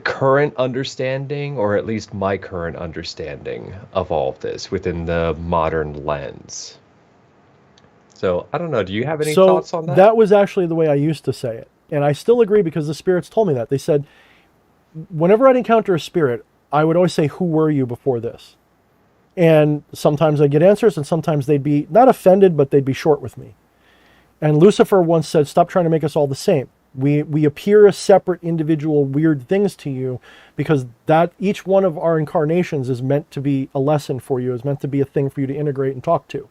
current understanding, or at least my current understanding of all of this within the modern lens. So I don't know. Do you have any thoughts on that? That was actually the way I used to say it. And I still agree, because the spirits told me that. They said, whenever I'd encounter a spirit, I would always say, who were you before this? And sometimes I'd get answers, and sometimes they'd be not offended, but they'd be short with me. And Lucifer once said, stop trying to make us all the same. We appear as separate individual weird things to you because that each one of our incarnations is meant to be a lesson for you, is meant to be a thing for you to integrate and talk to.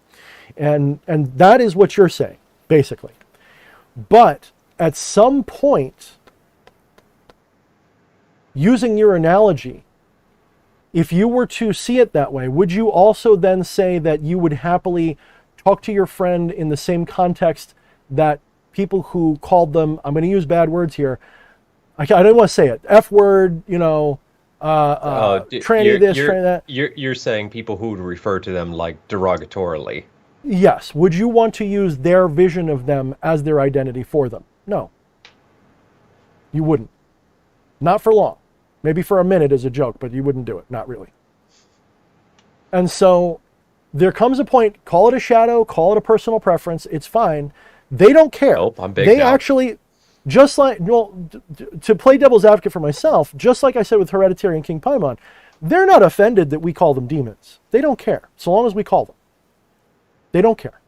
And that is what you're saying, basically. But at some point, using your analogy, if you were to see it that way, would you also then say that you would happily talk to your friend in the same context that people who called them, I'm going to use bad words here, I don't want to say it, F word, tranny this, tranny that. You're saying people who would refer to them like derogatorily. Yes. Would you want to use their vision of them as their identity for them? No. You wouldn't. Not for long. Maybe for a minute as a joke, but you wouldn't do it. Not really. And so there comes a point, call it a shadow, call it a personal preference, it's fine. They don't care. Nope, I'm big They now. actually, just like, well, to play devil's advocate for myself, just like I said with Hereditary and King Paimon, they're not offended that we call them demons. They don't care, so long as we call them. They don't care.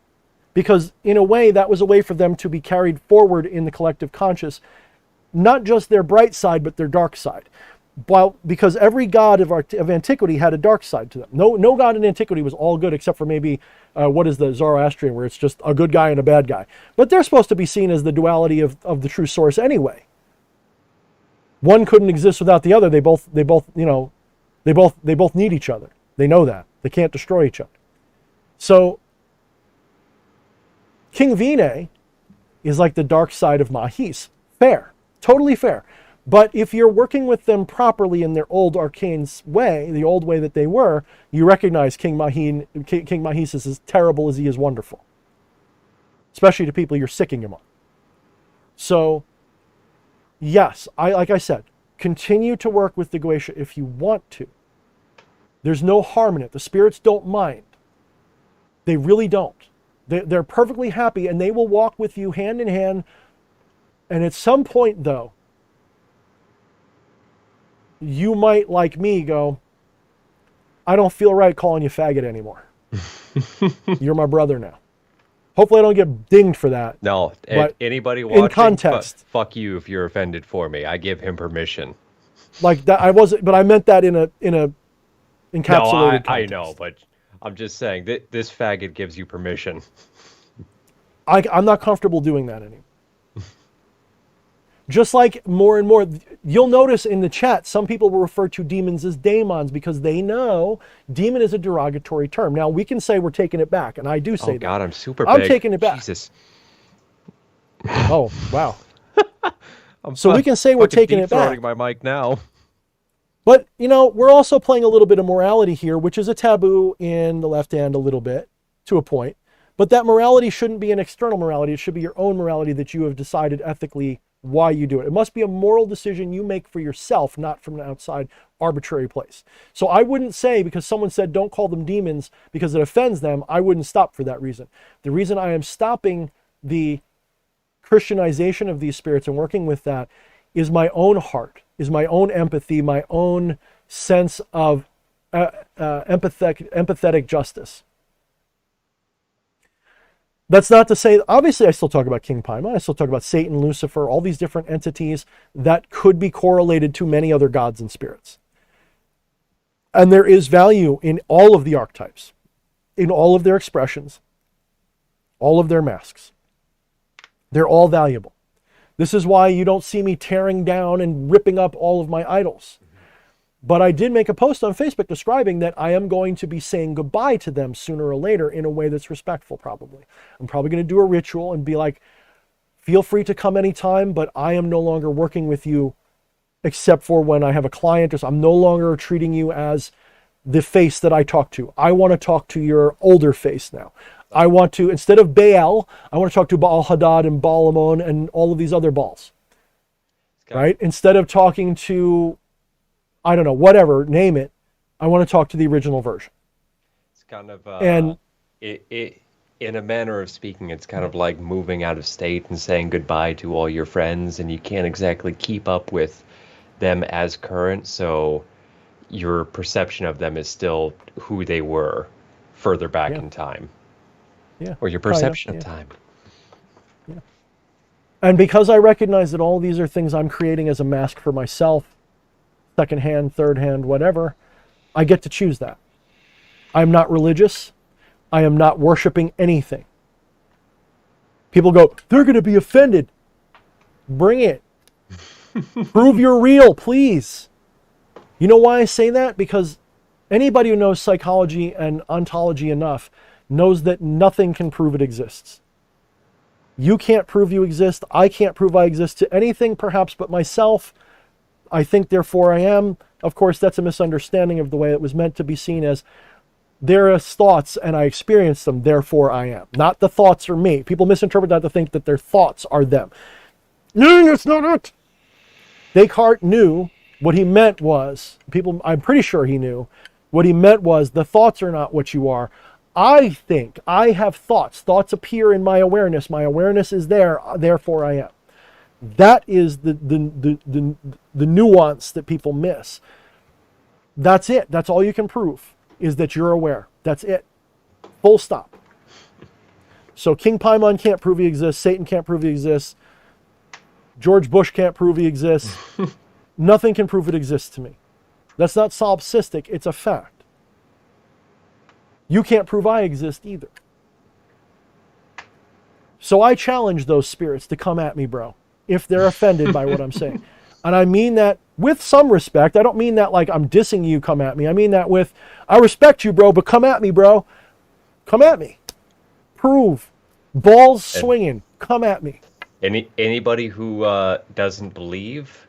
Because in a way, that was a way for them to be carried forward in the collective conscious, not just their bright side, but their dark side. Well, because every god of antiquity had a dark side to them. No god in antiquity was all good except for maybe, what is the Zoroastrian, where it's just a good guy and a bad guy. But they're supposed to be seen as the duality of the true source anyway. One couldn't exist without the other. They both need each other. They know that. They can't destroy each other. So King Vine is like the dark side of Mahis. Fair. Totally fair. But if you're working with them properly in their old arcane way, the old way that they were, you recognize King Mahis is as terrible as he is wonderful. Especially to people you're sicking him on. So, yes, like I said, continue to work with the Goetia if you want to. There's no harm in it. The spirits don't mind. They really don't. They're perfectly happy, and they will walk with you hand in hand. And at some point, though, you might, like me, go, I don't feel right calling you faggot anymore. You're my brother now. Hopefully I don't get dinged for that. No, but anybody watching, in context, fuck you if you're offended for me. I give him permission. Like that, I wasn't, but I meant that in a encapsulated context. I know, but I'm just saying that this faggot gives you permission. I'm not comfortable doing that anymore. Just like more and more, you'll notice in the chat, some people will refer to demons as daemons because they know demon is a derogatory term. Now, we can say we're taking it back, and I do say that. Oh, God, I'm super I'm big. taking it back. Jesus. Oh, wow. So we can say we're taking it back. My mic now. But, we're also playing a little bit of morality here, which is a taboo in the left hand a little bit, to a point. But that morality shouldn't be an external morality. It should be your own morality that you have decided ethically why you do it. It must be a moral decision you make for yourself, not from an outside arbitrary place. So I wouldn't say, because someone said don't call them demons because it offends them, I wouldn't stop for that reason. The reason I am stopping the Christianization of these spirits and working with that is my own heart, is my own empathy, my own sense of empathetic justice. That's not to say, obviously I still talk about King Paimon, I still talk about Satan, Lucifer, all these different entities that could be correlated to many other gods and spirits. And there is value in all of the archetypes, in all of their expressions, all of their masks. They're all valuable. This is why you don't see me tearing down and ripping up all of my idols. But I did make a post on Facebook describing that I am going to be saying goodbye to them sooner or later in a way that's respectful, probably. I'm probably going to do a ritual and be like, feel free to come anytime, but I am no longer working with you except for when I have a client. Or I'm no longer treating you as the face that I talk to. I want to talk to your older face now. I want to, instead of Baal, I want to talk to Baal Hadad and Baal Amon and all of these other Baals. Right? Instead of talking to, I don't know, whatever, name it, I want to talk to the original version. It's kind of, and in a manner of speaking, it's kind of like moving out of state and saying goodbye to all your friends, and you can't exactly keep up with them as current, so your perception of them is still who they were further back in time. Yeah. Or your perception of time. Yeah. And because I recognize that all these are things I'm creating as a mask for myself, second hand, third hand, whatever, I get to choose that. I'm not religious. I am not worshiping anything. People go, they're going to be offended. Bring it. Prove you're real, please. You know why I say that? Because anybody who knows psychology and ontology enough knows that nothing can prove it exists. You can't prove you exist. I can't prove I exist to anything, perhaps, but myself. I think, therefore I am. Of course, that's a misunderstanding of the way it was meant to be seen as there are thoughts and I experience them, therefore I am. Not the thoughts are me. People misinterpret that to think that their thoughts are them. No, that's not it. Descartes knew what he meant was, I'm pretty sure he knew, what he meant was the thoughts are not what you are. I think, I have thoughts. Thoughts appear in my awareness. My awareness is there, therefore I am. That is the nuance that people miss. That's it. That's all you can prove, is that you're aware. That's it. Full stop. So King Paimon can't prove he exists. Satan can't prove he exists. George Bush can't prove he exists. Nothing can prove it exists to me. That's not solipsistic. It's a fact. You can't prove I exist either. So I challenge those spirits to come at me, bro, if they're offended by what I'm saying. And I mean that with some respect. I don't mean that like I'm dissing you, come at me. I mean that with, I respect you, bro, but come at me, bro. Come at me. Prove. Balls swinging. Come at me. Anybody who doesn't believe,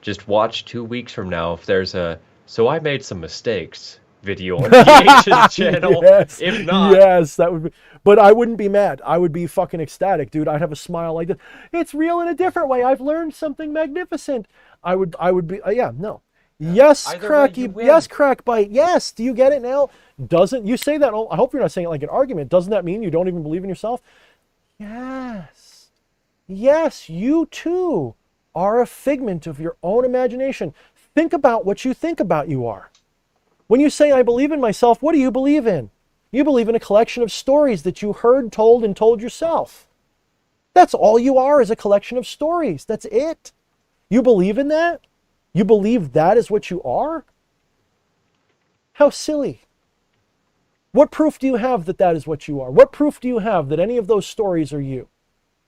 just watch 2 weeks from now if there's a "So I made some mistakes" video on DH's channel. Yes, if not, yes, that would be. But I wouldn't be mad. I would be fucking ecstatic, dude. I'd have a smile like this. It's real in a different way. I've learned something magnificent. I would be. Yeah, no. Yes, cracky. Yes, crack bite. Yes. Do you get it now? Doesn't you say that? I hope you're not saying it like an argument. Doesn't that mean you don't even believe in yourself? Yes. Yes, you too are a figment of your own imagination. Think about what you think about you are. When you say, I believe in myself, what do you believe in? You believe in a collection of stories that you heard, told, and told yourself. That's all you are, is a collection of stories. That's it. You believe in that? You believe that is what you are? How silly. What proof do you have that that is what you are? What proof do you have that any of those stories are you?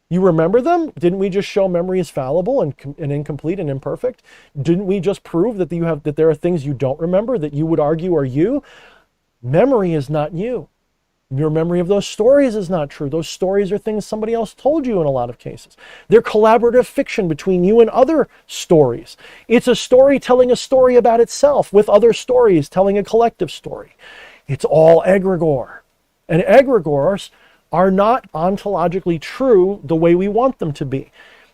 You remember them? Didn't we just show memory is fallible and incomplete and imperfect? Didn't we just prove that that there are things you don't remember that you would argue are you? Memory is not you. Your memory of those stories is not true. Those stories are things somebody else told you in a lot of cases. They're collaborative fiction between you and other stories. It's a story telling a story about itself with other stories telling a collective story. It's all egregore. And egregores are not ontologically true the way we want them to be.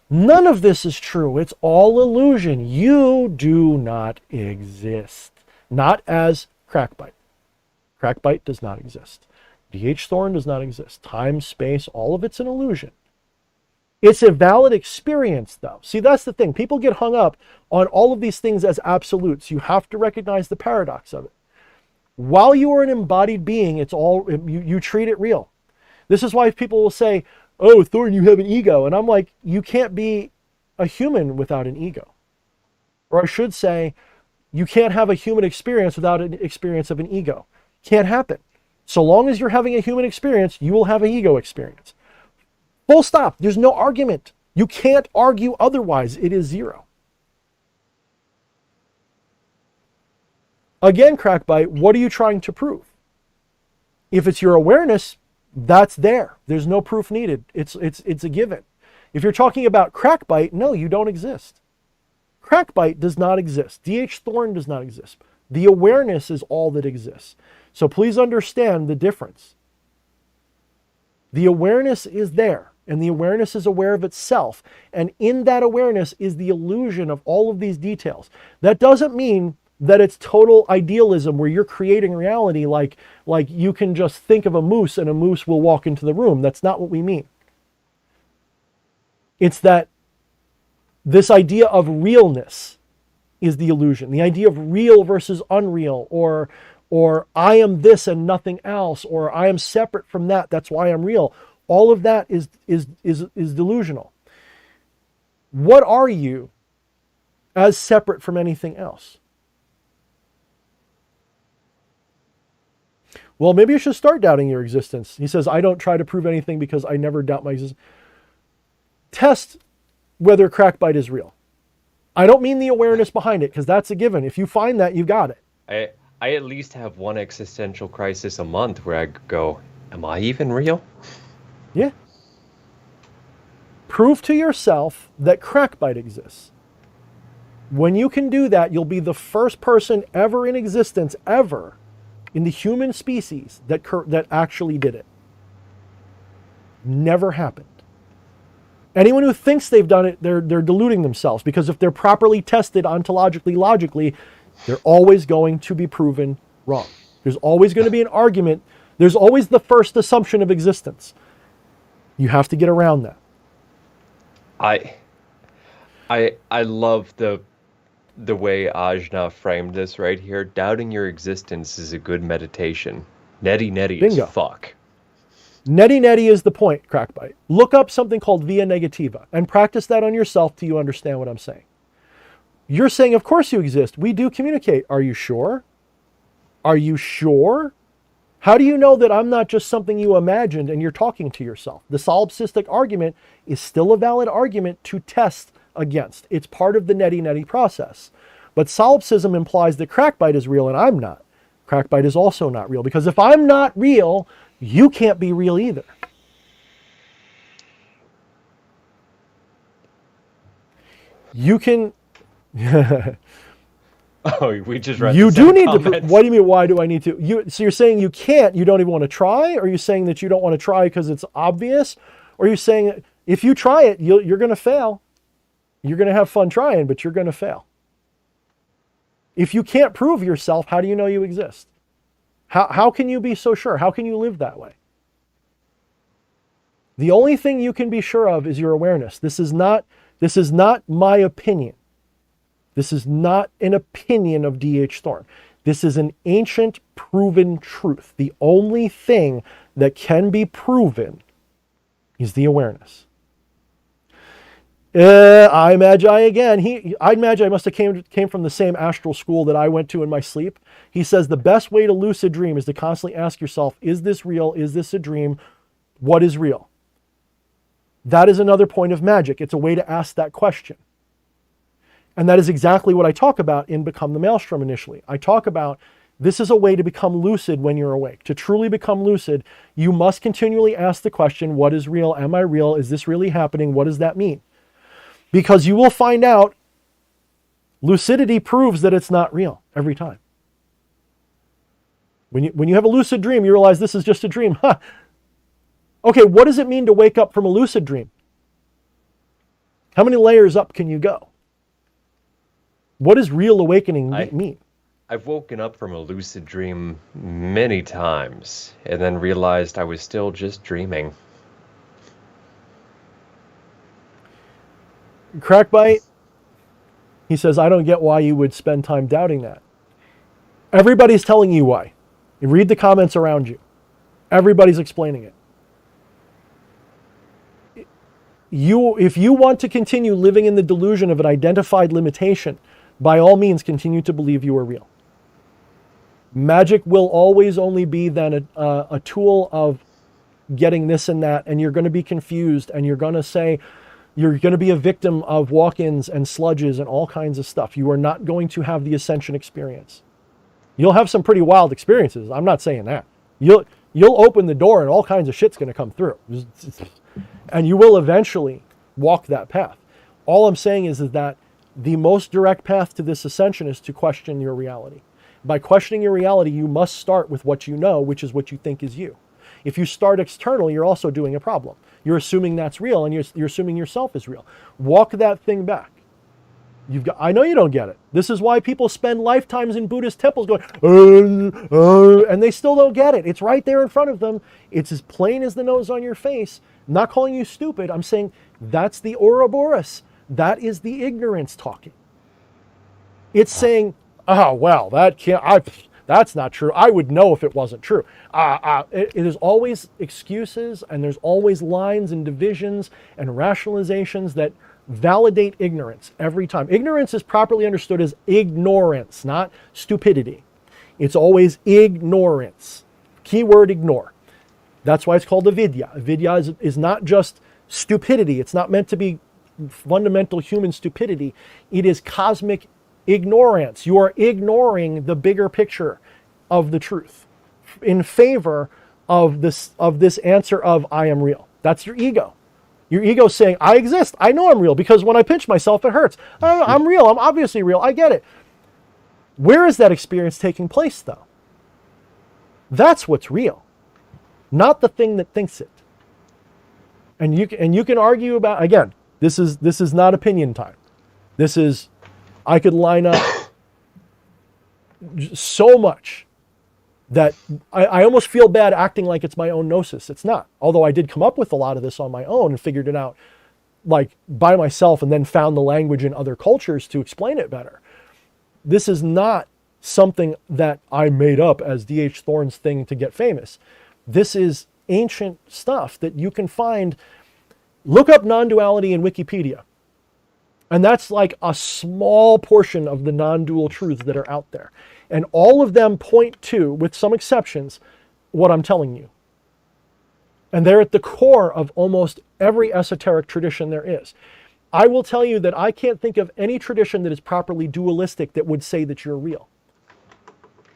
None of this is true. It's all illusion. You do not exist. Not as Crackbite. Crackbite does not exist. D.H. Thorne does not exist. Time, space, all of it's an illusion. It's a valid experience, though. See, that's the thing. People get hung up on all of these things as absolutes. You have to recognize the paradox of it. While you are an embodied being, it's all you treat it real. This is why people will say, oh, Thorne, you have an ego. And I'm like, you can't be a human without an ego. Or I should say, you can't have a human experience without an experience of an ego. Can't happen. So long as you're having a human experience, you will have an ego experience. Full stop. There's no argument. You can't argue otherwise. It is zero. Again, Crackbite, what are you trying to prove? If it's your awareness, that's there. There's no proof needed. It's a given. If you're talking about Crackbite, no, you don't exist. Crackbite does not exist. D.H. Thorne does not exist. The awareness is all that exists. So please understand the difference. The awareness is there, and the awareness is aware of itself. And in that awareness is the illusion of all of these details. That doesn't mean that it's total idealism where you're creating reality like you can just think of a moose and a moose will walk into the room. That's not what we mean. It's that this idea of realness is the illusion. The idea of real versus unreal, or I am this and nothing else, or I am separate from that, that's why I'm real. All of that is delusional. What are you as separate from anything else? Well, maybe you should start doubting your existence. He says, I don't try to prove anything because I never doubt my existence. Test whether crack bite is real. I don't mean the awareness behind it, because that's a given. If you find that, you got it. I at least have one existential crisis a month where I go, am I even real? Yeah. Prove to yourself that crack bite exists. When you can do that, you'll be the first person ever in existence, ever, in the human species that actually did it. Never happened. Anyone who thinks they've done it, they're deluding themselves, because if they're properly tested ontologically, logically, they're always going to be proven wrong. There's always going to be an argument. There's always the first assumption of existence. You have to get around that. I love the way Ajna framed this right here. Doubting your existence is a good meditation. Neti Bingo. as fuck. Neti is the point, crackbite. Look up something called via negativa and practice that on yourself till you understand what I'm saying. You're saying, of course you exist. We do communicate. Are you sure? Are you sure? How do you know that I'm not just something you imagined and you're talking to yourself? The solipsistic argument is still a valid argument to test against. It's part of the neti process. But solipsism implies that crackbite is real and I'm not. Crackbite is also not real, because if I'm not real, you can't be real either. You can... Oh, we just read You do need comments. to... What do you mean, why do I need to? So you're saying you can't, you don't even want to try? Or are you saying that you don't want to try because it's obvious? Or are you saying if you try it, you're going to fail? You're going to have fun trying, but you're going to fail. If you can't prove yourself, how do you know you exist? How can you be so sure? How can you live that way? The only thing you can be sure of is your awareness. This is not my opinion. This is not an opinion of D.H. Thorne. This is an ancient proven truth. The only thing that can be proven is the awareness. I Magi again. I Magi must have came from the same astral school that I went to in my sleep. He says the best way to lucid dream is to constantly ask yourself, is this real? Is this a dream? What is real? That is another point of magic. It's a way to ask that question. And that is exactly what I talk about in Become the Maelstrom initially. I talk about this is a way to become lucid when you're awake. To truly become lucid, you must continually ask the question, what is real? Am I real? Is this really happening? What does that mean? Because you will find out lucidity proves that it's not real every time. When you have a lucid dream, you realize this is just a dream. Huh. Okay, what does it mean to wake up from a lucid dream? How many layers up can you go? What does real awakening mean? I've woken up from a lucid dream many times and then realized I was still just dreaming. Crackbite, he says, I don't get why you would spend time doubting that. Everybody's telling you why. You read the comments around you. Everybody's explaining it. If you want to continue living in the delusion of an identified limitation, by all means continue to believe you are real. Magic will always only be then a tool of getting this and that, and you're going to be confused, and you're going to say, you're going to be a victim of walk-ins and sludges and all kinds of stuff. You are not going to have the ascension experience. You'll have some pretty wild experiences. I'm not saying that. You'll open the door and all kinds of shit's going to come through. And you will eventually walk that path. All I'm saying is that the most direct path to this ascension is to question your reality. By questioning your reality, you must start with what you know, which is what you think is you. If you start external, you're also doing a problem. You're assuming that's real, and you're assuming yourself is real. Walk that thing back. I know you don't get it. This is why people spend lifetimes in Buddhist temples going, and they still don't get it. It's right there in front of them. It's as plain as the nose on your face. I'm not calling you stupid. I'm saying that's the Ouroboros. That is the ignorance talking. It's saying, oh, well, that's That's not true. I would know if it wasn't true. It is always excuses, and there's always lines and divisions and rationalizations that validate ignorance every time. Ignorance is properly understood as ignorance, not stupidity. It's always ignorance. Keyword ignore. That's why it's called avidya. Avidya is not just stupidity. It's not meant to be fundamental human stupidity. It is cosmic ignorance. You are ignoring the bigger picture of the truth in favor of this answer of I am real. That's your ego. Your ego saying, I exist. I know I'm real because when I pinch myself, it hurts. I'm real. I'm obviously real. I get it. Where is that experience taking place, though? That's what's real, not the thing that thinks it. And you can argue about, again, this is not opinion time. This is, I could line up so much that I almost feel bad acting like it's my own gnosis. It's not. Although I did come up with a lot of this on my own and figured it out like by myself and then found the language in other cultures to explain it better. This is not something that I made up as D.H. Thorne's thing to get famous. This is ancient stuff that you can find. Look up non-duality in Wikipedia. And that's like a small portion of the non-dual truths that are out there. And all of them point to, with some exceptions, what I'm telling you. And they're at the core of almost every esoteric tradition there is. I will tell you that I can't think of any tradition that is properly dualistic that would say that you're real.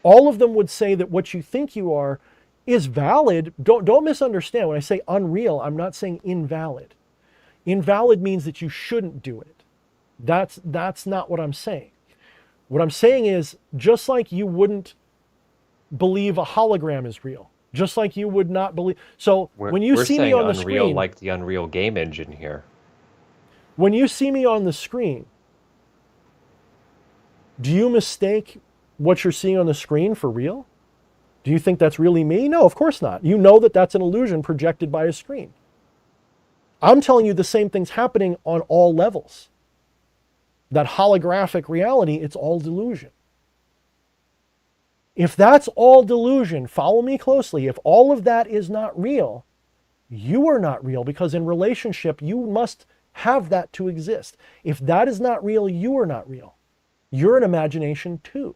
All of them would say that what you think you are is valid. Don't misunderstand. When I say unreal, I'm not saying invalid. Invalid means that you shouldn't do it. That's not what I'm saying. What I'm saying is, just like you wouldn't believe a hologram is real, just like you would not believe. So when you see me on the screen, Unreal, like the Unreal game engine here. When you see me on the screen, do you mistake what you're seeing on the screen for real? Do you think that's really me? No, of course not. You know that that's an illusion projected by a screen. I'm telling you the same thing's happening on all levels. That holographic reality, it's all delusion. If that's all delusion, follow me closely. If all of that is not real, you are not real, because in relationship, you must have that to exist. If that is not real, you are not real. You're an imagination too.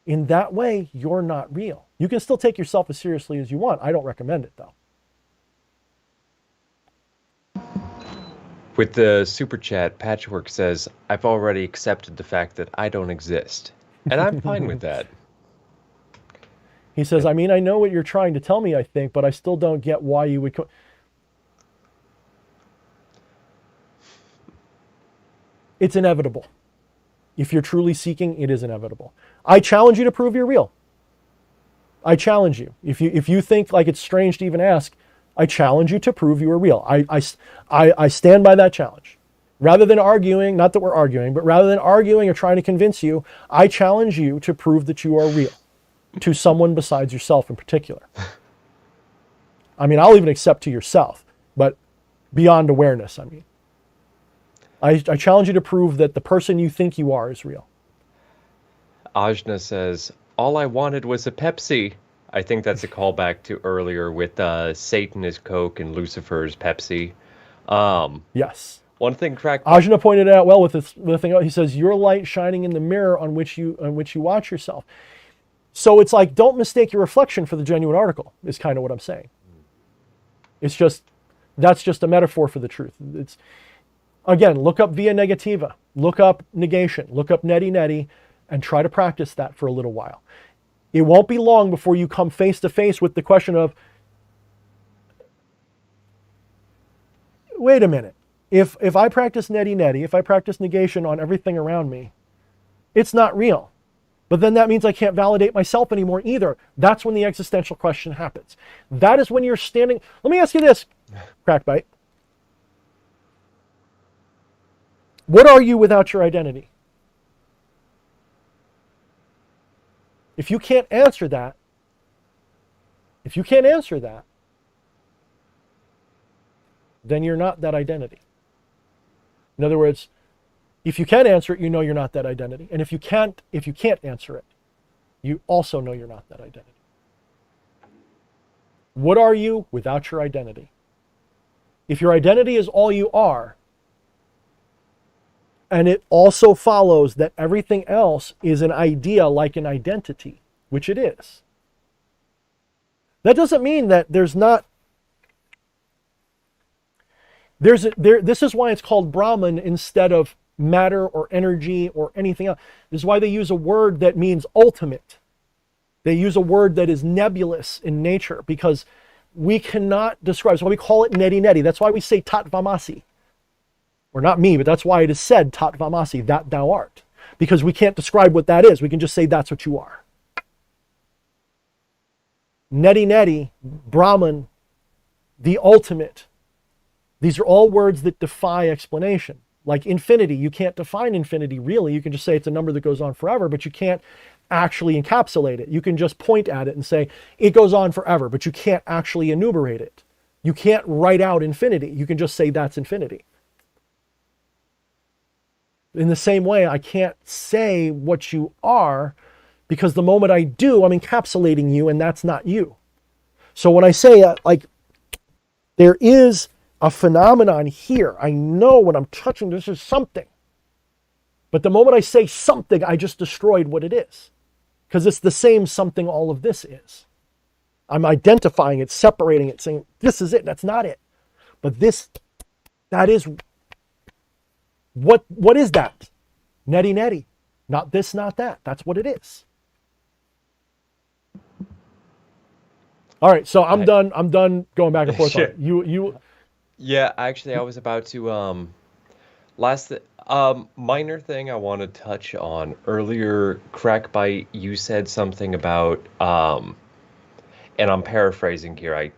In that way, you're not real. You can still take yourself as seriously as you want. I don't recommend it, though. With the super chat, Patchwork says, I've already accepted the fact that I don't exist. And I'm fine with that. He says, I mean, I know what you're trying to tell me, I think, but I still don't get why you would... It's inevitable. If you're truly seeking, it is inevitable. I challenge you to prove you're real. I challenge you. If you think like it's strange to even ask, I challenge you to prove you are real. I stand by that challenge. Rather than arguing, not that we're arguing, but rather than arguing or trying to convince you, I challenge you to prove that you are real to someone besides yourself in particular. I mean, I'll even accept to yourself, but beyond awareness, I mean. I challenge you to prove that the person you think you are is real. Ajna says, all I wanted was a Pepsi. I think that's a callback to earlier with Satan is Coke and Lucifer's Pepsi. Yes. One thing Ajna pointed out well with the thing. He says, your light shining in the mirror on which you watch yourself. So it's like, don't mistake your reflection for the genuine article, is kind of what I'm saying. It's just, that's just a metaphor for the truth. It's, again, look up via negativa, look up negation, look up neti neti, and try to practice that for a little while. It won't be long before you come face to face with the question of, wait a minute, if I practice neti neti, if I practice negation on everything around me, it's not real. But then that means I can't validate myself anymore either. That's when the existential question happens. That is when you're standing. Let me ask you this, Crackbite. What are you without your identity? If you can't answer that, then you're not that identity. In other words, if you can answer it, you know you're not that identity. And if you can't answer it, you also know you're not that identity. What are you without your identity? If your identity is all you are, and it also follows that everything else is an idea like an identity, which it is, that doesn't mean that there's not, this is why it's called Brahman instead of matter or energy or anything else. This is why they use a word that means ultimate. They use a word that is nebulous in nature, because we cannot describe. That's why we call it neti neti. That's why we say tat vamasi. Or not me, but that's why it is said tat vamasi, that thou art. Because we can't describe what that is. We can just say that's what you are. Neti neti, Brahman, the ultimate. These are all words that defy explanation. Like infinity, you can't define infinity really. You can just say it's a number that goes on forever, but you can't actually encapsulate it. You can just point at it and say it goes on forever, but you can't actually enumerate it. You can't write out infinity. You can just say that's infinity. In the same way, I can't say what you are, because the moment I do, I'm encapsulating you, and that's not you. So when I say there is a phenomenon here, I know when I'm touching this is something. But the moment I say something, I just destroyed what it is. Because it's the same something all of this is. I'm identifying it, separating it, saying, this is it, that's not it. But this, that is, what is that? Neti neti. Not this, not that. That's what it is. All right, so I'm done going back and forth. Sure. On it. You. Yeah, actually, I was about to minor thing I want to touch on earlier. Crackbite, you said something about and I'm paraphrasing here. I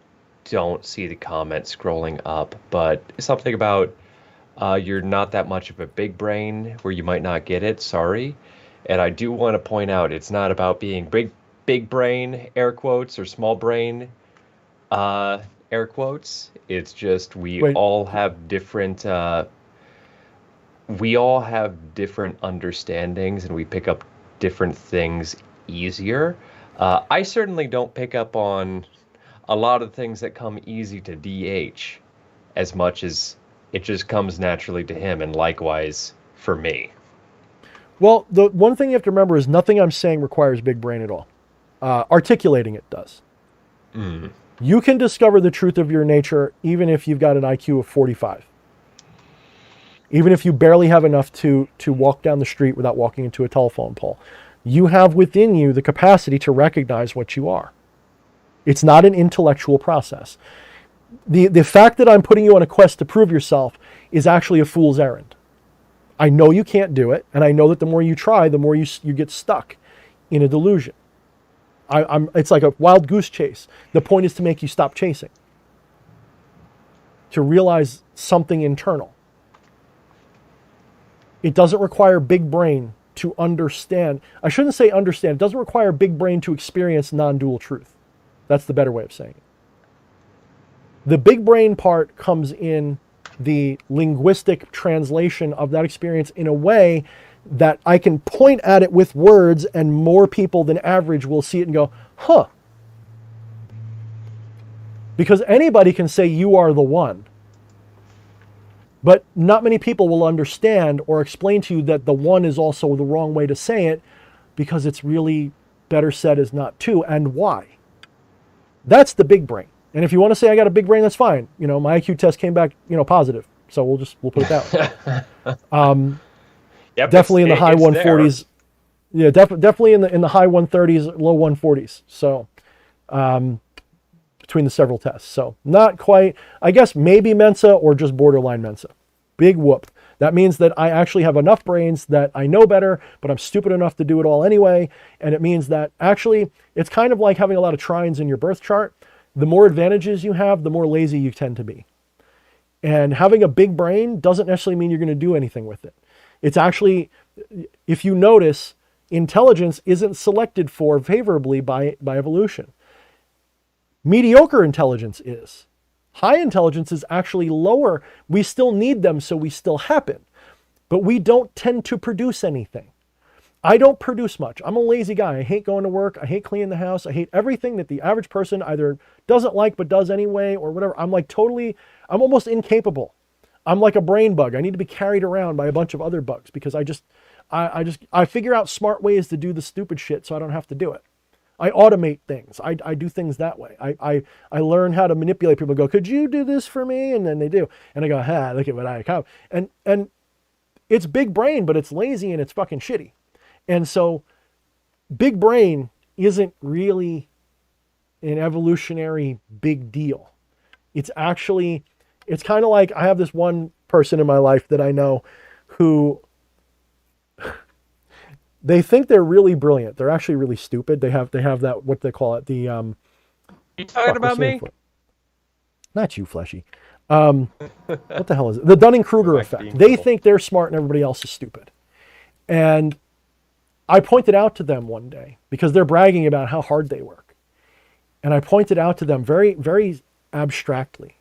don't see the comment scrolling up, but something about you're not that much of a big brain where you might not get it. Sorry. And I do want to point out it's not about being big brain, air quotes, or small brain, air quotes. It's just Wait. all have different we all have different understandings, and we pick up different things easier. I certainly don't pick up on a lot of things that come easy to DH as much as it just comes naturally to him, and likewise for me. Well, the one thing you have to remember is nothing I'm saying requires big brain at all. Articulating it does. Mm. You can discover the truth of your nature even if you've got an IQ of 45. Even if you barely have enough to walk down the street without walking into a telephone pole. You have within you the capacity to recognize what you are. It's not an intellectual process. The fact that I'm putting you on a quest to prove yourself is actually a fool's errand. I know you can't do it, and I know that the more you try, the more you get stuck in a delusion. It's like a wild goose chase. The point is to make you stop chasing. To realize something internal. It doesn't require big brain to understand. I shouldn't say understand. It doesn't require big brain to experience non-dual truth. That's the better way of saying it. The big brain part comes in the linguistic translation of that experience in a way that I can point at it with words, and more people than average will see it and go, huh. Because anybody can say you are the one. But not many people will understand or explain to you that the one is also the wrong way to say it, because it's really better said as not two, and why. That's the big brain. And if you want to say I got a big brain, that's fine. You know, my IQ test came back, positive. So we'll put it that way. Yep, definitely in the high it's 140s. Yeah, definitely in the high 130s, low 140s. So between the several tests. So not quite, I guess maybe Mensa or just borderline Mensa. Big whoop. That means that I actually have enough brains that I know better, but I'm stupid enough to do it all anyway. And it means that actually it's kind of like having a lot of trines in your birth chart. The more advantages you have, the more lazy you tend to be. And having a big brain doesn't necessarily mean you're going to do anything with it. It's actually, if you notice, intelligence isn't selected for favorably by evolution. Mediocre intelligence is. High intelligence is actually lower. We still need them, so we still happen. But we don't tend to produce anything. I don't produce much. I'm a lazy guy. I hate going to work. I hate cleaning the house. I hate everything that the average person either doesn't like but does anyway or whatever. I'm almost incapable. I'm like a brain bug. I need to be carried around by a bunch of other bugs because I figure out smart ways to do the stupid shit so I don't have to do it. I automate things. I do things that way. I learn how to manipulate people. Go, could you do this for me? And then they do. And I go, look at what I have. And it's big brain, but it's lazy and it's fucking shitty. And so big brain isn't really an evolutionary big deal. It's kind of like I have this one person in my life that I know who they think they're really brilliant. They're actually really stupid. They have that, what they call it, You talking about me? Not you, Fleshy. What the hell is it? The Dunning-Kruger effect. They think they're smart and everybody else is stupid. And I pointed out to them one day because they're bragging about how hard they work. And I pointed out to them very, very abstractly.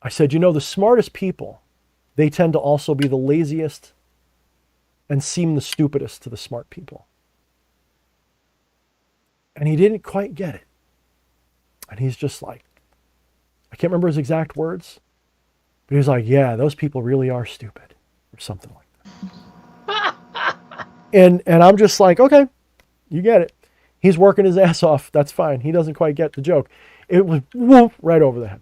I said, the smartest people, they tend to also be the laziest and seem the stupidest to the smart people. And he didn't quite get it. And he's just like, I can't remember his exact words, but he was like, yeah, those people really are stupid or something like that. And I'm just like, okay, you get it. He's working his ass off. That's fine. He doesn't quite get the joke. It was whoop, right over the head.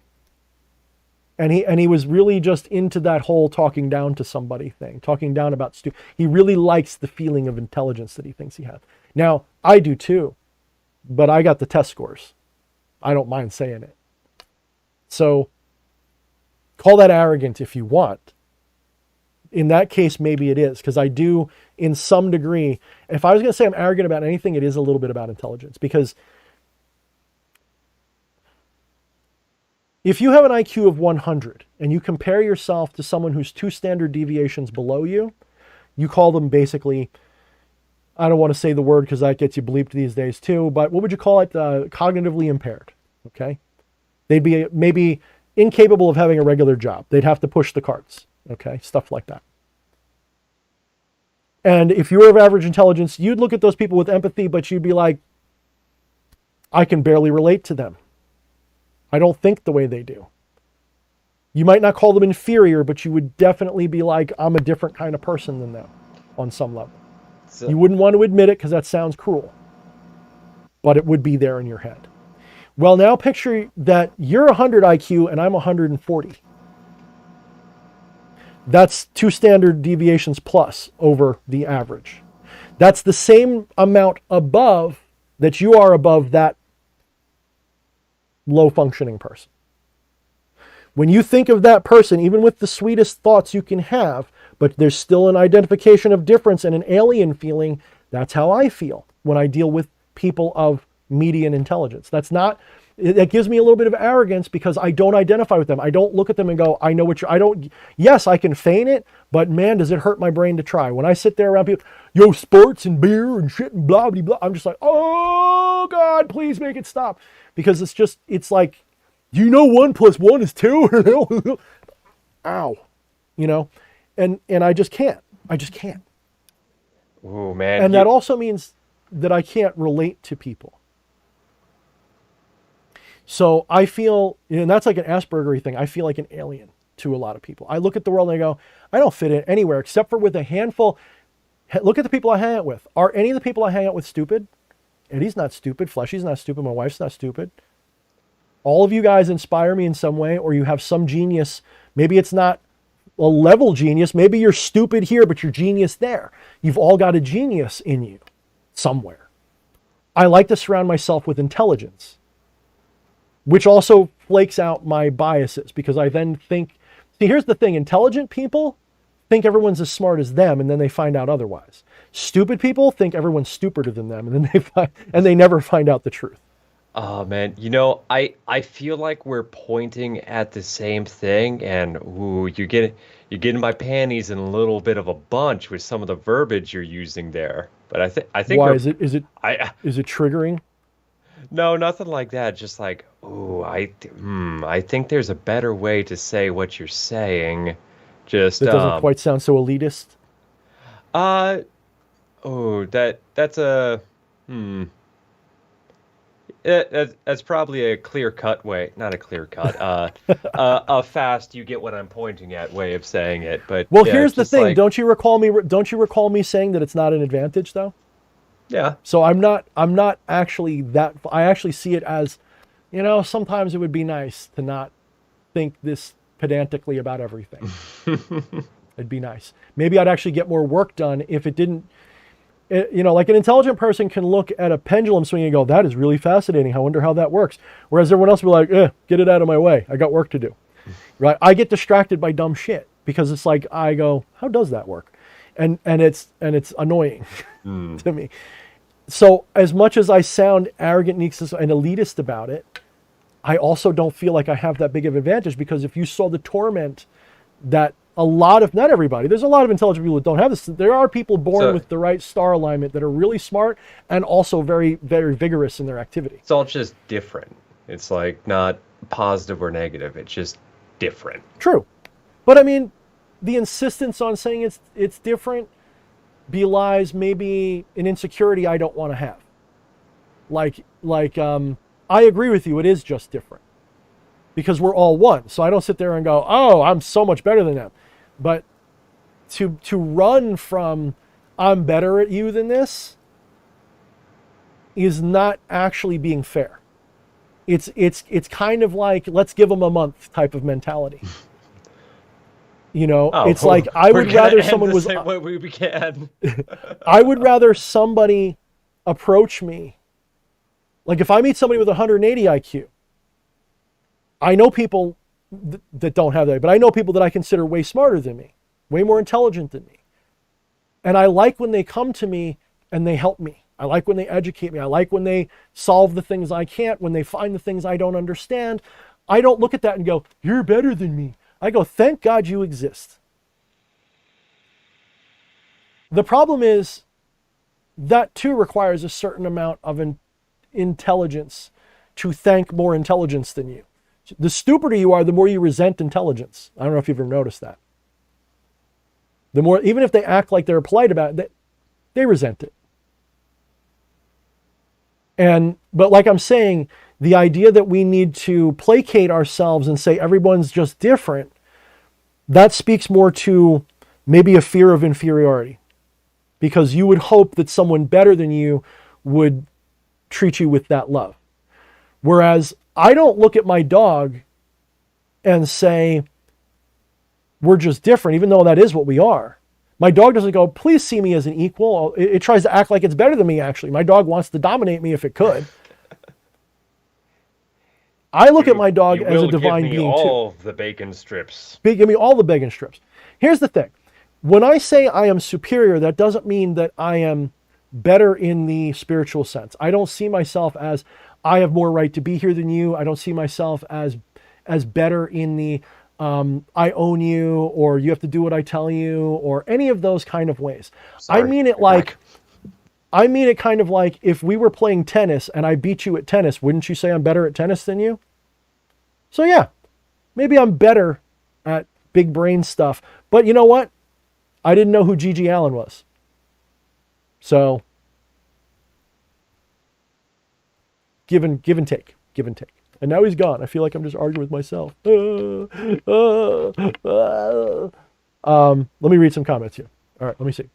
And he was really just into that whole talking down to somebody thing, talking down about he really likes the feeling of intelligence that he thinks he has. Now, I do too, but I got the test scores. I don't mind saying it. So call that arrogant if you want. In that case, maybe it is, because I do, in some degree, if I was going to say I'm arrogant about anything, it is a little bit about intelligence. Because if you have an IQ of 100 and you compare yourself to someone who's 2 standard deviations below you, you call them basically, I don't want to say the word because that gets you bleeped these days too, but what would you call it? Cognitively impaired. Okay. They'd be maybe incapable of having a regular job. They'd have to push the carts. Okay, stuff like that. And if you were of average intelligence, you'd look at those people with empathy, but you'd be like, I can barely relate to them. I don't think the way they do. You might not call them inferior, but you would definitely be like, I'm a different kind of person than them on some level. You wouldn't want to admit it because that sounds cruel, but it would be there in your head. Well, now picture that you're 100 IQ and I'm 140. That's 2 standard deviations plus over the average. That's the same amount above that you are above that low functioning person. When you think of that person, even with the sweetest thoughts you can have, but there's still an identification of difference and an alien feeling, that's how I feel when I deal with people of median intelligence. That gives me a little bit of arrogance because I don't identify with them. I don't look at them and go, I know what yes, I can feign it, but man, does it hurt my brain to try. When I sit there around people, sports and beer and shit and blah, blah, blah, I'm just like, oh God, please make it stop. Because it's like, 1 + 1 is 2? Ow. And I just can't. Oh man. And that also means that I can't relate to people. So I feel, and that's like an Asperger thing. I feel like an alien to a lot of people. I look at the world and I go, I don't fit in anywhere except for with a handful. Look at the people I hang out with. Are any of the people I hang out with stupid? Eddie's not stupid. Fleshy's not stupid. My wife's not stupid. All of you guys inspire me in some way, or you have some genius. Maybe it's not a level genius. Maybe you're stupid here, but you're genius there. You've all got a genius in you somewhere. I like to surround myself with intelligence, which also flakes out my biases because I then think, see, here's the thing. Intelligent people think everyone's as smart as them, and then they find out otherwise. Stupid people think everyone's stupider than them, and then they never find out the truth. Oh man, I feel like we're pointing at the same thing, and you're getting my panties in a little bit of a bunch with some of the verbiage you're using there. But I think why is it triggering? No, nothing like that. Just like, I think there's a better way to say what you're saying. Just That doesn't quite sound so elitist. uh Oh, that's a hmm. That's probably a clear cut way, not a clear cut, a fast you get what I'm pointing at way of saying it. But Well, yeah, here's it's the just thing. like, Don't you recall me saying that it's not an advantage though? yeah, So I'm not actually that. I actually see it as, sometimes it would be nice to not think this pedantically about everything. It'd be nice. Maybe I'd actually get more work done if it didn't. Like an intelligent person can look at a pendulum swing and go, "That is really fascinating. I wonder how that works." Whereas everyone else will be like, "Get it out of my way. I got work to do." Right? I get distracted by dumb shit because it's like I go, "How does that work?" And it's annoying Hmm. to me. So as much as I sound arrogant and elitist about it, I also don't feel like I have that big of an advantage because if you saw the torment that not everybody, there's a lot of intelligent people that don't have this. There are people born So with the right star alignment that are really smart and also very, very vigorous in their activity. it's all just different. It's like not positive or negative. It's just different. True. But I mean, the insistence on saying it's different belies maybe an insecurity I don't want to have. Like I agree with you, it is just different. Because we're all one. So I don't sit there and go, "Oh, I'm so much better than them." But to run from "I'm better at you than this" is not actually being fair. It's kind of like let's give them a month type of mentality. It's like Oh, I we're would gonna rather end someone the was same way we began. I would rather somebody approach me. Like if I meet somebody with 180 IQ, I know people that don't have that, but I know people that I consider way smarter than me, way more intelligent than me. And I like when they come to me and they help me. I like when they educate me. I like when they solve the things I can't, when they find the things I don't understand. I don't look at that and go, "You're better than me." I go, "Thank God you exist." The problem is that too requires a certain amount of intelligence to thank more intelligence than you. The stupider you are, the more you resent intelligence. I don't know if you've ever noticed that. The more, even if they act like they're polite about it, they resent it. But like I'm saying, the idea that we need to placate ourselves and say everyone's just different, that speaks more to maybe a fear of inferiority. Because you would hope that someone better than you would treat you with that love. Whereas I don't look at my dog and say, "We're just different," even though that is what we are. My dog doesn't go, "Please see me as an equal." It tries to act like it's better than me, actually. My dog wants to dominate me if it could. I look at You my dog you as a will give divine me being too. all the bacon strips. Give me all the bacon strips. Here's the thing. When I say I am superior, that doesn't mean that I am better in the spiritual sense. I don't see myself as I have more right to be here than you. I don't see myself as better in the I own you or you have to do what I tell you or any of those kind of ways. I Sorry, mean it you're back. like I mean it kind of like if we were playing tennis and I beat you at tennis, wouldn't you say I'm better at tennis than you? So yeah, maybe I'm better at big brain stuff. But you know what? I didn't know who Gigi Allen was. So give and take. And now he's gone. I feel like I'm just arguing with myself. Let me read some comments here. All right, let me see.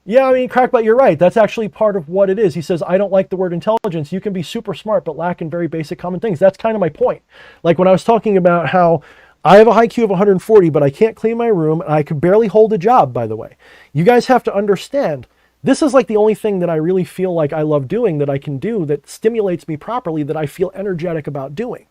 Yeah, I mean, Crackbot, you're right. That's actually part of what it is. He says, "I don't like the word intelligence. You can be super smart, but lack in very basic common things." That's kind of my point. Like when I was talking about how I have a high Q of 140, but I can't clean my room, and I could barely hold a job, by the way. You guys have to understand, this is like the only thing that I really feel like I love doing, that I can do, that stimulates me properly, that I feel energetic about doing.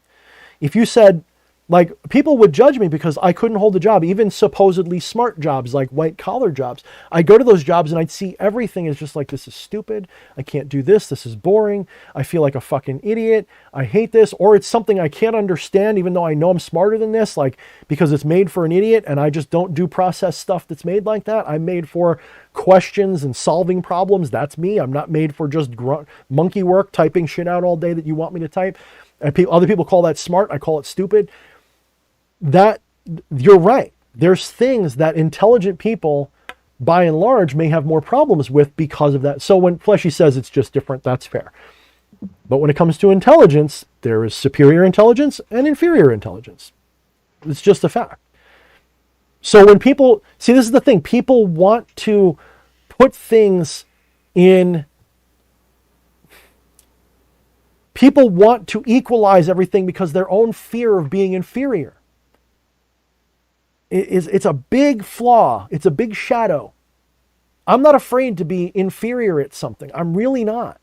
If you said, like, people would judge me because I couldn't hold a job, even supposedly smart jobs, like white collar jobs. I'd go to those jobs and I'd see everything as just like, this is stupid. I can't do this. This is boring. I feel like a fucking idiot. I hate this. Or it's something I can't understand, even though I know I'm smarter than this, like, because it's made for an idiot and I just don't do process stuff that's made like that. I'm made for questions and solving problems. That's me. I'm not made for just monkey work, typing shit out all day that you want me to type. And other people call that smart. I call it stupid. That, you're right. There's things that intelligent people, by and large, may have more problems with because of that. So when Fleshy says it's just different, that's fair. But when it comes to intelligence, there is superior intelligence and inferior intelligence. It's just a fact. So when people see, this is the thing, people want to put things in, people want to equalize everything because their own fear of being inferior. It's a big flaw. It's a big shadow. I'm not afraid to be inferior at something. I'm really not.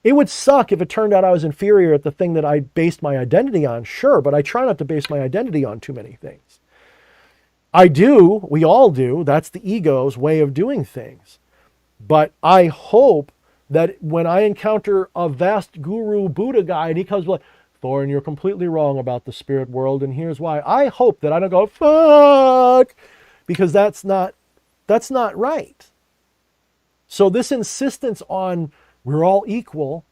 It would suck if it turned out I was inferior at the thing that I based my identity on, sure, but I try not to base my identity on too many things. I do, we all do, that's the ego's way of doing things. But I hope that when I encounter a vast guru Buddha guy and he comes like, Thorne, you're completely wrong about the spirit world, and here's why. I hope that I don't go, fuck, because that's not right. So this insistence on we're all equal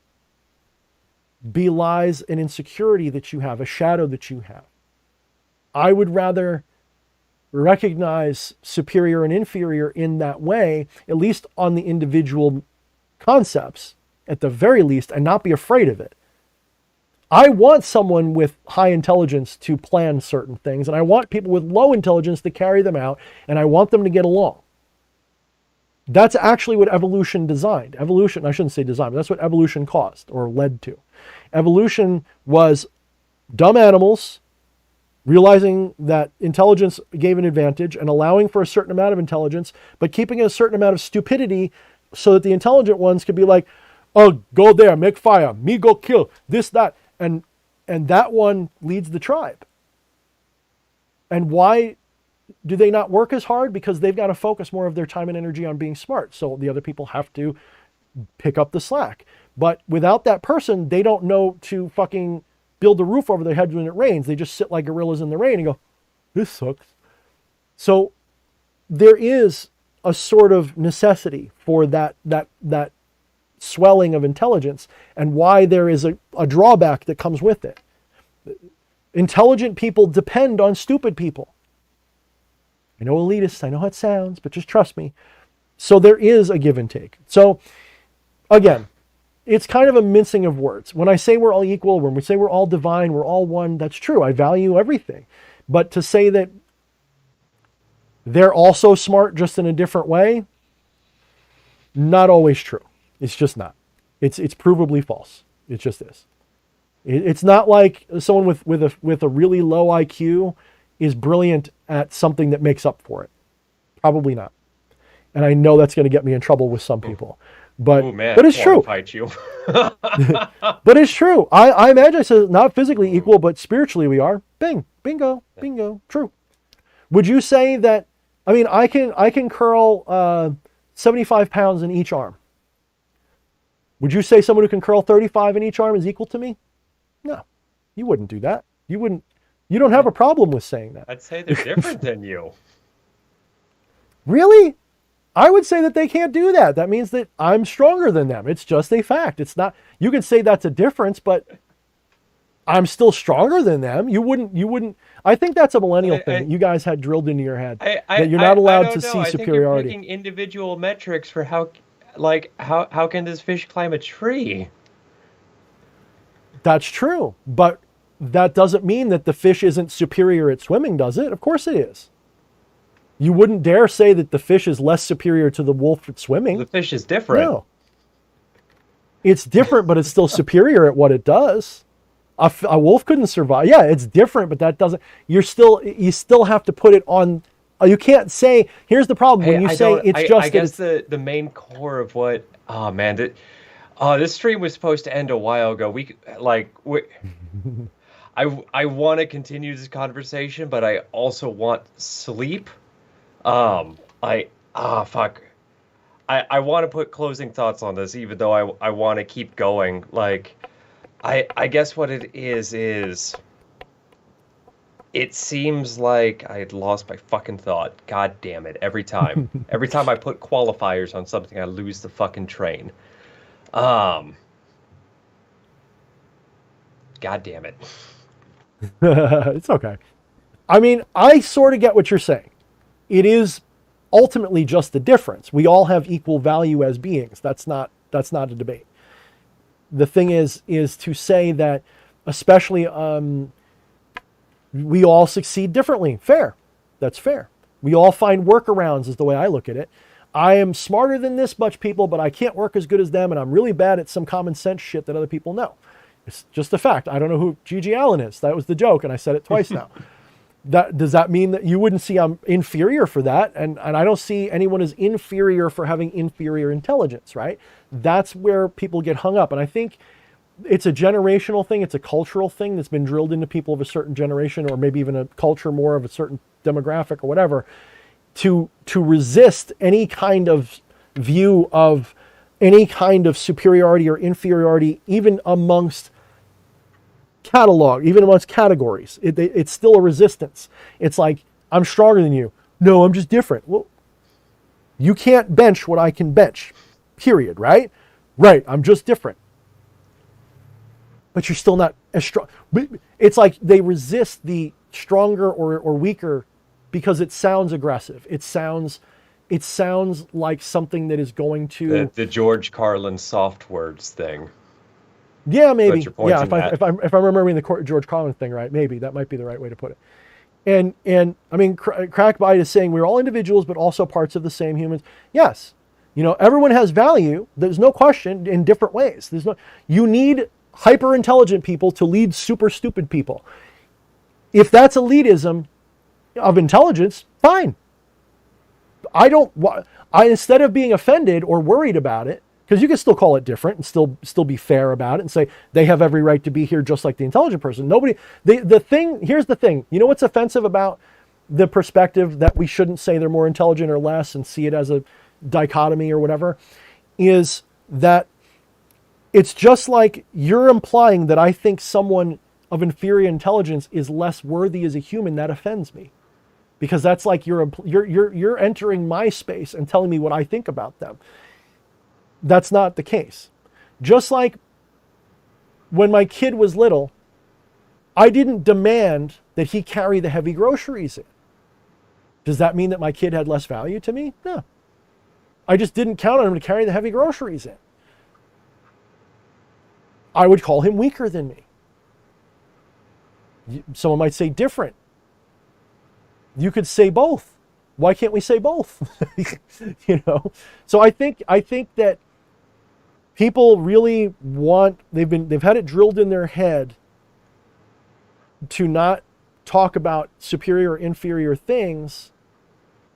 belies an insecurity that you have, a shadow that you have. I would rather recognize superior and inferior in that way, at least on the individual concepts, at the very least, and not be afraid of it. I want someone with high intelligence to plan certain things, and I want people with low intelligence to carry them out, and I want them to get along. That's actually what evolution designed. Evolution, I shouldn't say designed, but that's what evolution caused or led to. Evolution was dumb animals realizing that intelligence gave an advantage and allowing for a certain amount of intelligence, but keeping a certain amount of stupidity so that the intelligent ones could be like, oh, go there, make fire, me go kill, this, that. And that one leads the tribe. And why do they not work as hard? Because they've got to focus more of their time and energy on being smart. So the other people have to pick up the slack. But without that person, they don't know to fucking build a roof over their heads when it rains. They just sit like gorillas in the rain and go, this sucks. So there is a sort of necessity for that swelling of intelligence, and why there is a drawback that comes with it. Intelligent people depend on stupid people. I know elitist, I know how it sounds, but just trust me. So there is a give and take. So again, it's kind of a mincing of words. When I say we're all equal, when we say we're all divine, we're all one, that's true. I value everything. But to say that they're also smart just in a different way, not always true. It's just not. It's provably false. It just is. It's not like someone with a really low IQ is brilliant at something that makes up for it. Probably not. And I know that's going to get me in trouble with some people. But Ooh, man, but it's true. Fight you. But it's true. I imagine I said not physically equal, but spiritually we are. Bing, bingo, bingo. True. Would you say that? I mean, I can curl 75 pounds in each arm. Would you say someone who can curl 35 in each arm is equal to me? No, you wouldn't do that. You wouldn't. You don't have a problem with saying that. I'd say they're different than you. Really? I would say that they can't do that. That means that I'm stronger than them. It's just a fact. It's not, you can say that's a difference, but I'm still stronger than them. You wouldn't, I think that's a millennial thing that you guys had drilled into your head. That you're not allowed to see superiority. I think you're picking individual metrics for how can this fish climb a tree? That's true. But that doesn't mean that the fish isn't superior at swimming, does it? Of course it is. You wouldn't dare say that the fish is less superior to the wolf at swimming. The fish is different. No. It's different, but it's still superior at what it does. A wolf couldn't survive. Yeah, it's different, but that doesn't, you still have to put it on. You can't say, here's the problem. When you say it's just. I guess the main core of what, oh man, this stream was supposed to end a while ago. I want to continue this conversation, but I also want sleep. Fuck. I want to put closing thoughts on this, even though I want to keep going. Like, I guess what it is it seems like I had lost my fucking thought. God damn it. Every time. Every time I put qualifiers on something, I lose the fucking train. God damn it. It's okay. I mean, I sort of get what you're saying. It is ultimately just the difference. We all have equal value as beings. That's not a debate. The thing is to say that, especially we all succeed differently. Fair. That's fair. We all find workarounds is the way I look at it. I am smarter than this much people, but I can't work as good as them, and I'm really bad at some common sense shit that other people know. It's just a fact. I don't know who Gigi Allen is. That was the joke, and I said it twice now. Does that mean that you wouldn't see I'm inferior for that? And I don't see anyone as inferior for having inferior intelligence, right? That's where people get hung up. And I think it's a generational thing. It's a cultural thing that's been drilled into people of a certain generation, or maybe even a culture more of a certain demographic or whatever, to resist any kind of view of any kind of superiority or inferiority, even amongst even amongst categories. It's still a resistance. It's like, I'm stronger than you. No, I'm just different. Well, you can't bench what I can bench, period, right? Right, I'm just different. But you're still not as strong. It's like they resist the stronger or weaker because it sounds aggressive. It sounds like something that is going to... The George Carlin soft words thing. Yeah, maybe. Yeah, if I'm remembering the George Carlin thing right, maybe that might be the right way to put it. And I mean, Crackbite is saying we're all individuals, but also parts of the same humans. Yes, everyone has value. There's no question, in different ways. You need hyper intelligent people to lead super stupid people. If that's elitism of intelligence, fine. Instead of being offended or worried about it, because you can still call it different and still be fair about it and say they have every right to be here just like the intelligent person. Here's the thing. You know what's offensive about the perspective that we shouldn't say they're more intelligent or less and see it as a dichotomy or whatever, is that it's just like you're implying that I think someone of inferior intelligence is less worthy as a human. That offends me. Because that's like you're entering my space and telling me what I think about them. That's not the case. Just like when my kid was little, I didn't demand that he carry the heavy groceries in. Does that mean that my kid had less value to me? No. I just didn't count on him to carry the heavy groceries in. I would call him weaker than me. Someone might say different. You could say both. Why can't we say both? So I think that people really they've had it drilled in their head to not talk about superior or inferior things,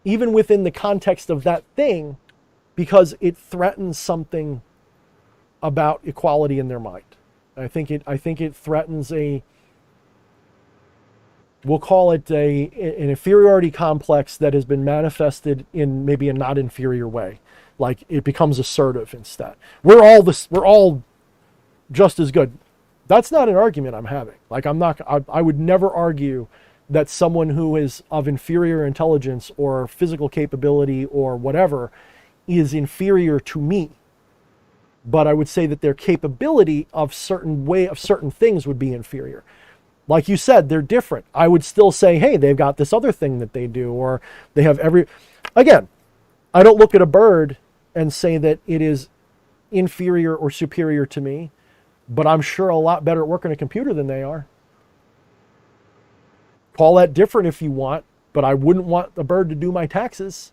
even within the context of that thing, because it threatens something about equality in their mind. I think it threatens we'll call it an inferiority complex that has been manifested in maybe a not inferior way. Like it becomes assertive instead. We're all just as good. That's not an argument I'm having. Like I would never argue that someone who is of inferior intelligence or physical capability or whatever is inferior to me. But I would say that their capability of certain things would be inferior. Like you said, they're different. I would still say, hey, they've got this other thing that they do, or they have again, I don't look at a bird and say that it is inferior or superior to me, but I'm sure a lot better at working a computer than they are. Call that different if you want, but I wouldn't want a bird to do my taxes.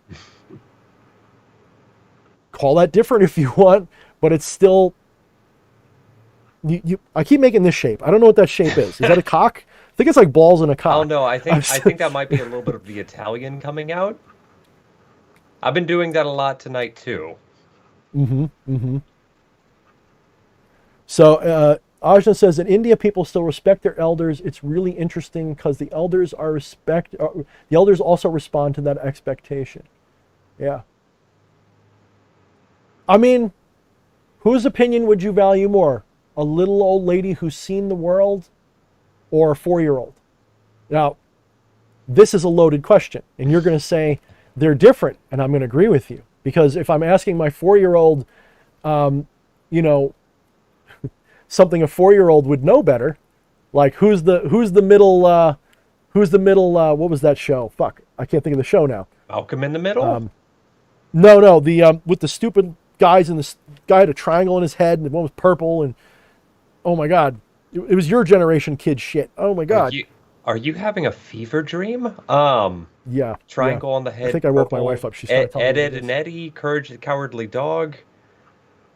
Call that different if you want, but it's still... I keep making this shape. I don't know what that shape is. Is that a cock? I think it's like balls in a cock. Oh no, I think that might be a little bit of the Italian coming out. I've been doing that a lot tonight too. So Ajna says in India people still respect their elders. It's really interesting because the elders also respond to that expectation. Yeah. I mean, whose opinion would you value more? A little old lady who's seen the world or a 4-year-old? Now, this is a loaded question, and you're going to say they're different, and I'm going to agree with you. Because if I'm asking my 4-year-old, something a 4-year-old would know better, like who's the middle Who's the middle? What was that show? Fuck, I can't think of the show now. Malcolm in the Middle? No, no, the with the stupid guys and this guy had a triangle in his head, and the one was purple, and oh my god, it was your generation kid shit. Oh my Are god, you are you having a fever dream? yeah, yeah. Triangle on the I head, think I woke my wife purple. up. She's trying to tell me what Ed it and is. Eddie, Courage the Cowardly Dog.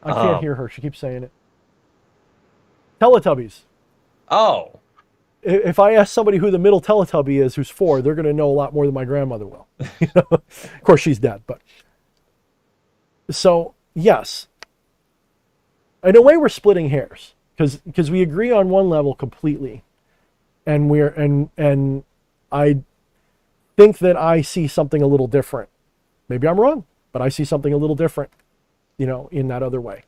I can't Um, hear her. She keeps saying it. Teletubbies. oh, If I ask somebody who the middle Teletubby is, who's four, they're going to know a lot more than my grandmother will. Of course, she's dead, but so yes, in a way, we're splitting hairs because we agree on one level completely, and and I think that I see something a little different. Maybe I'm wrong, but I see something a little different, in that other way.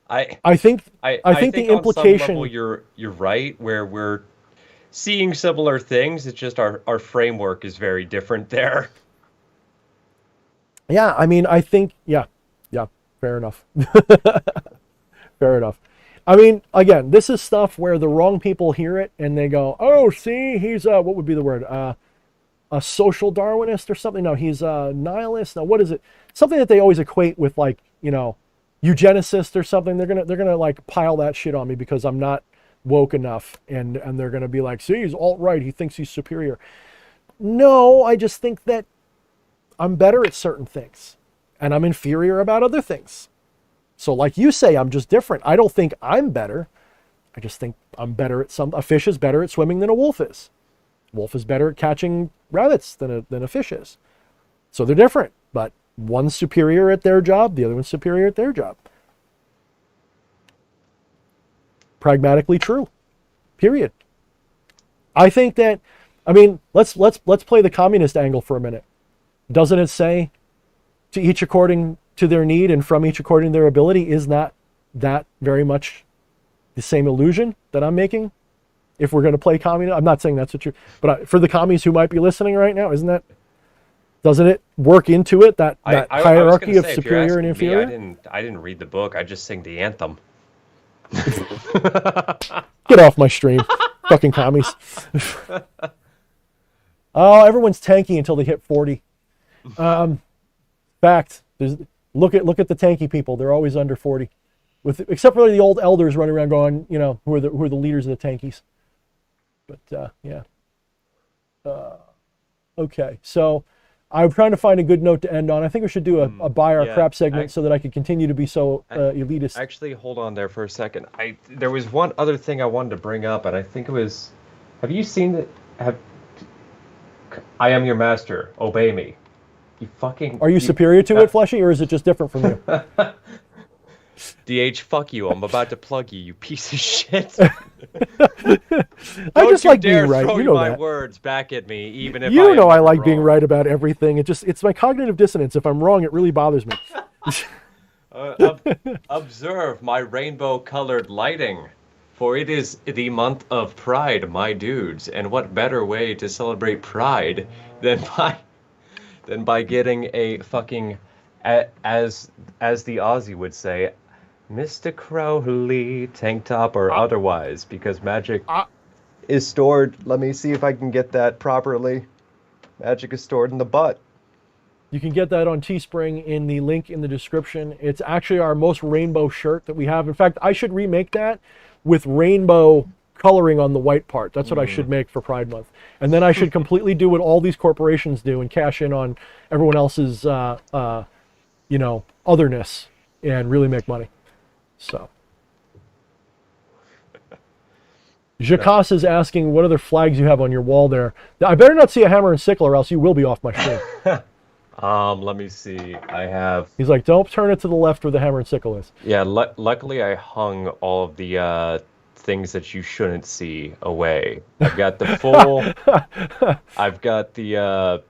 I I think I I think the think on some level implication. you're right where we're seeing similar things. It's just our framework is very different there. Yeah, I mean, I think, yeah, yeah, fair enough. Fair enough. I mean, again, this is stuff where the wrong people hear it and they go, "Oh, see, he's what would be the word? A social Darwinist or something." No, he's a nihilist. No, what is it? Something that they always equate with, like, eugenicist or something. They're gonna like pile that shit on me because I'm not woke enough, and they're gonna be like, "See, he's alt right. He thinks he's superior." No, I just think that I'm better at certain things, and I'm inferior about other things. So, like you say, I'm just different. I don't think I'm better. I just think I'm better at some. A fish is better at swimming than a wolf is. Wolf is better at catching rabbits than a fish is. So they're different, but one's superior at their job, the other one's superior at their job. Pragmatically true. Period. I think that. I mean, let's play the communist angle for a minute. Doesn't it say, to each according to their need and from each according to their ability? Is not that very much the same illusion that I'm making? If we're going to play communist, I'm not saying that's what you're, but for the commies who might be listening right now, doesn't it work into it, that I was gonna hierarchy of say if you're superior and asking me, inferior? I didn't read the book. I just sing the anthem. Get off my stream, fucking commies. Oh, everyone's tanky until they hit 40. Fact. Look at the tanky people. They're always under 40, except for the old elders running around going, who are the leaders of the tankies. But yeah. Okay, so I'm trying to find a good note to end on. I think we should do a buy our Yeah, crap segment so that I could continue to be so elitist. actually, hold on there for a second. There was one other thing I wanted to bring up, and I think it was. Have you seen that? Have I am your master. Obey me. You fucking Are you you. superior to it, Fleshy, or is it just different from you? DH, fuck you. I'm about to plug you, you piece of shit. I Don't just you like being dare right. throw You know my that. words back at me, even if I You am know I never like being wrong. right about everything. It's my cognitive dissonance. If I'm wrong, it really bothers me. Uh, ob- Observe my rainbow-colored lighting, for it is the month of Pride, my dudes. And what better way to celebrate Pride than by getting a fucking, as the Aussie would say, Mr. Crowley tank top or I, otherwise, because magic I, is stored. Let me see if I can get that properly. Magic is stored in the butt. You can get that on Teespring in the link in the description. It's actually our most rainbow shirt that we have. In fact, I should remake that with rainbow coloring on the white part. That's what I should make for Pride Month. And then I should completely do what all these corporations do and cash in on everyone else's, otherness and really make money. So, Jacas is asking what other flags you have on your wall there. I better not see a hammer and sickle or else you will be off my stream. Let me see. I have. He's like, don't turn it to the left where the hammer and sickle is. Yeah, luckily I hung all of the things that you shouldn't see away. I've got the full. I've got the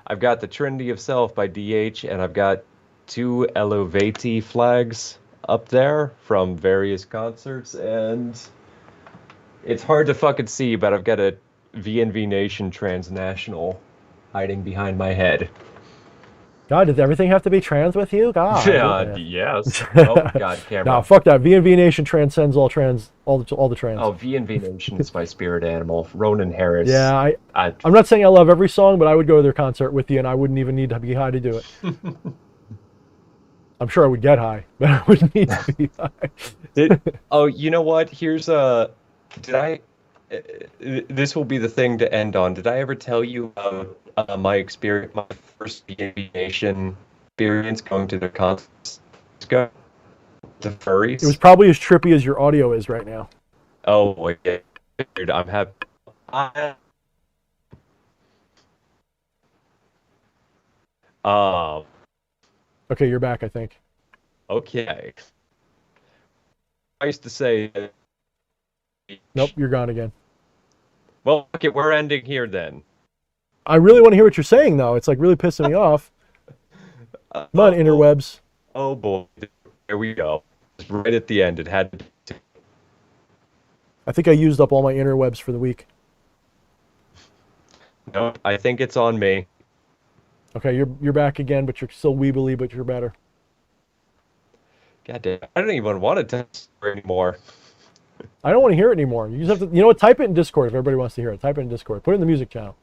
I've got the Trinity of Self by DH, and I've got two Elevati flags up there from various concerts, and it's hard to fucking see, but I've got a VNV Nation Transnational hiding behind my head. God, did everything have to be trans with you? God. Yes. Oh God, No, camera. fuck that. V&V Nation transcends all the trans. Oh, V&V Nation is my spirit animal. Ronan Harris. Yeah, I, I'm not saying I love every song, but I would go to their concert with you, and I wouldn't even need to be high to do it. I'm sure I would get high, but I wouldn't need to be high. did, oh, you know what? Here's a. Did I? uh, This will be the thing to end on. Did I ever tell you about my experience, my first V&V Nation experience going to the concert? The It was furries. probably as trippy as your audio is right now. Oh boy, yeah, dude, I'm happy. I, um, Okay, you're back, I think. okay. I used to say, Nope, you're gone again. well, okay, we're ending here then. I really want to hear what you're saying, though. It's like really pissing me off. Come on, Oh, interwebs. oh boy, there we go. Right at the end, it had to. I think I used up all my interwebs for the week. No, I think it's on me. Okay, you're back again, but you're still weebly, but you're better. God damn, I don't even want to test anymore. I don't want to hear it anymore. You just have to, you know what? Type it in Discord if everybody wants to hear it. Type it in Discord. Put it in the music channel.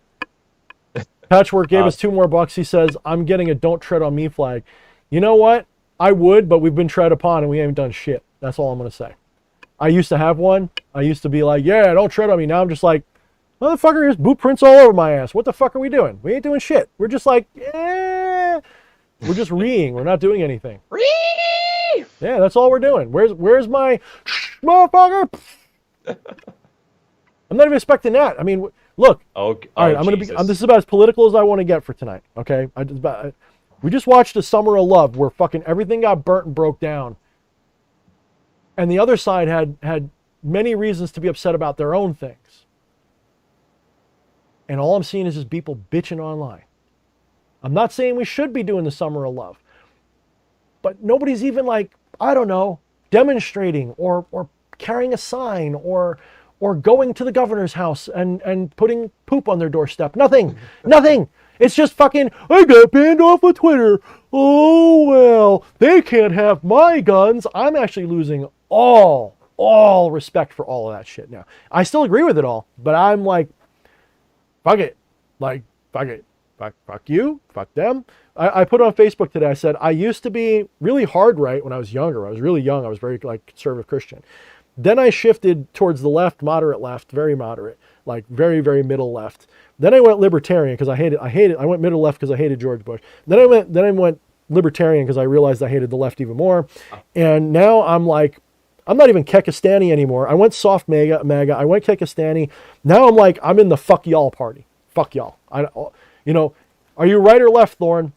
Patchwork gave Uh, us $2 more. He says, I'm getting a don't tread on me flag. You know what? I would, but we've been tread upon and we haven't done shit. That's all I'm going to say. I used to have one. I used to be like, yeah, don't tread on me. Now I'm just like, motherfucker, there's boot prints all over my ass. What the fuck are we doing? We ain't doing shit. We're just like, we're just reeing. We're not doing anything. Yeah, that's all we're doing. Where's my motherfucker? I'm not even expecting that. I mean, look. oh, All right, oh, I'm gonna be. Jesus. This is about as political as I want to get for tonight. Okay, we just watched a Summer of Love where fucking everything got burnt and broke down, and the other side had many reasons to be upset about their own things. And all I'm seeing is just people bitching online. I'm not saying we should be doing the Summer of Love, but nobody's even like, I don't know, demonstrating or carrying a sign or going to the governor's house and putting poop on their doorstep. Nothing. Nothing. It's just fucking, I got banned off of Twitter. Oh, well, they can't have my guns. I'm actually losing all respect for all of that shit now. I still agree with it all, but I'm like, fuck it. Like, fuck it. Fuck you. Fuck them. I put on Facebook today, I said, I used to be really hard right when I was younger. I was really young. I was very like conservative Christian. Then I shifted towards the left, moderate left, very moderate, like very, very middle left. Then I went libertarian because I hated. I went middle left because I hated George Bush. Then I went libertarian because I realized I hated the left even more. And now I'm like, I'm not even Kekistani anymore. I went soft MAGA. I went Kekistani. Now I'm like, I'm in the fuck y'all party. Fuck y'all. Are you right or left, Thorne?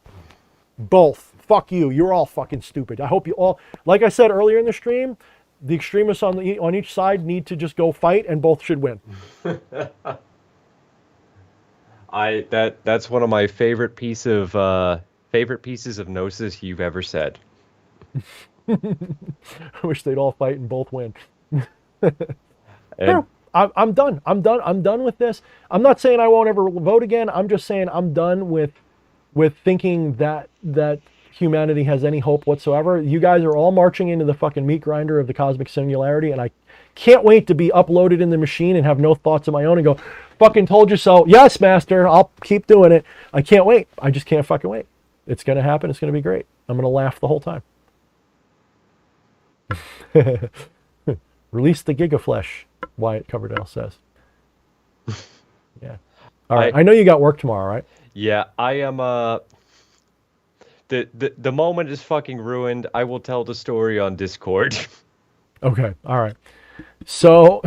Both. Fuck you. You're all fucking stupid. I hope you all, like I said earlier in the stream, the extremists on each side need to just go fight, and both should win. That's one of my favorite pieces of gnosis you've ever said. I wish they'd all fight and both win. And I'm done. I'm done with this. I'm not saying I won't ever vote again. I'm just saying I'm done with thinking that humanity has any hope whatsoever. You guys are all marching into the fucking meat grinder of the cosmic singularity, and I can't wait to be uploaded in the machine and have no thoughts of my own and go, fucking told you so. Yes, master, I'll keep doing it. I can't wait. I just can't fucking wait. It's going to happen. It's going to be great. I'm going to laugh the whole time. Release the Gigaflesh, Wyatt Coverdale says. Yeah. All right. I know you got work tomorrow, right? yeah, I am the moment is fucking ruined. I will tell the story on Discord. Okay. All right. So,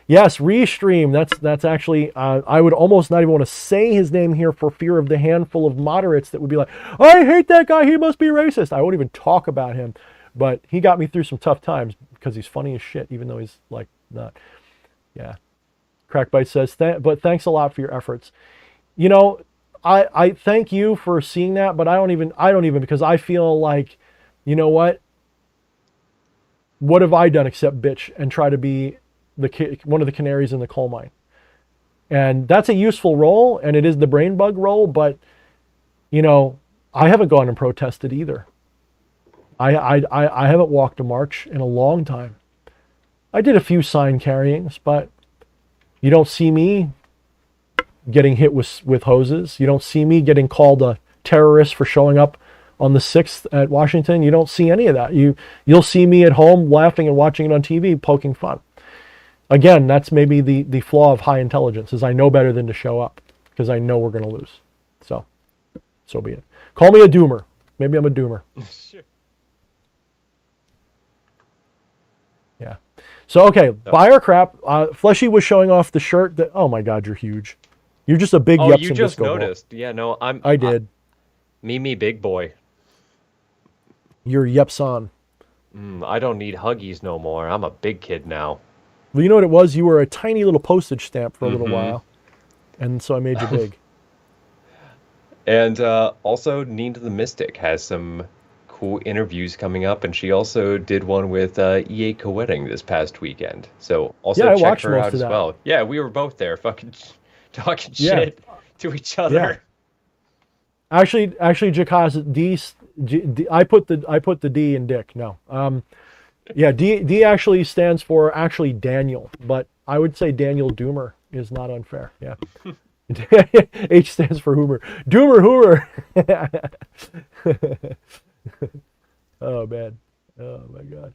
yes, Restream. That's actually. I would almost not even want to say his name here for fear of the handful of moderates that would be like, I hate that guy. He must be racist. I won't even talk about him. But he got me through some tough times because he's funny as shit, even though he's like not. Yeah. Crackbite says, but thanks a lot for your efforts. You know, I thank you for seeing that, but I don't even because I feel like, you know what have I done except bitch and try to be one of the canaries in the coal mine? And that's a useful role, and it is the brain bug role, but, you know, I haven't gone and protested either. I haven't walked a march in a long time. I did a few sign carryings, but you don't see me getting hit with hoses. You don't see me getting called a terrorist for showing up on the 6th at Washington. You don't see any of that. You'll see me at home laughing and watching it on TV, poking fun. Again, that's maybe the flaw of high intelligence, is I know better than to show up because I know we're going to lose. So be it. Call me a doomer. Maybe I'm a doomer. Sure. Yeah. So, okay, buy our crap. Fleshy was showing off the shirt that, oh my God, you're huge. You're just a big Oh, Yepson you just disco ball. noticed. Yeah, no, I did. Me, big boy. You're Yepson. I don't need Huggies no more. I'm a big kid now. Well, you know what it was? You were a tiny little postage stamp for a little while. And so I made you big. And also, Nina the Mystic has some cool interviews coming up, and she also did one with EA Co-Wedding this past weekend. So also Yeah, I check watched her most out of as that. well. Yeah, we were both there, fucking talking Yeah. shit to each other. Actually, Jakaz, I put the D in Dick. No. Yeah, D actually stands for actually Daniel, but I would say Daniel Doomer is not unfair. Yeah. H stands for Hoomer. Doomer. Oh man. Oh my God.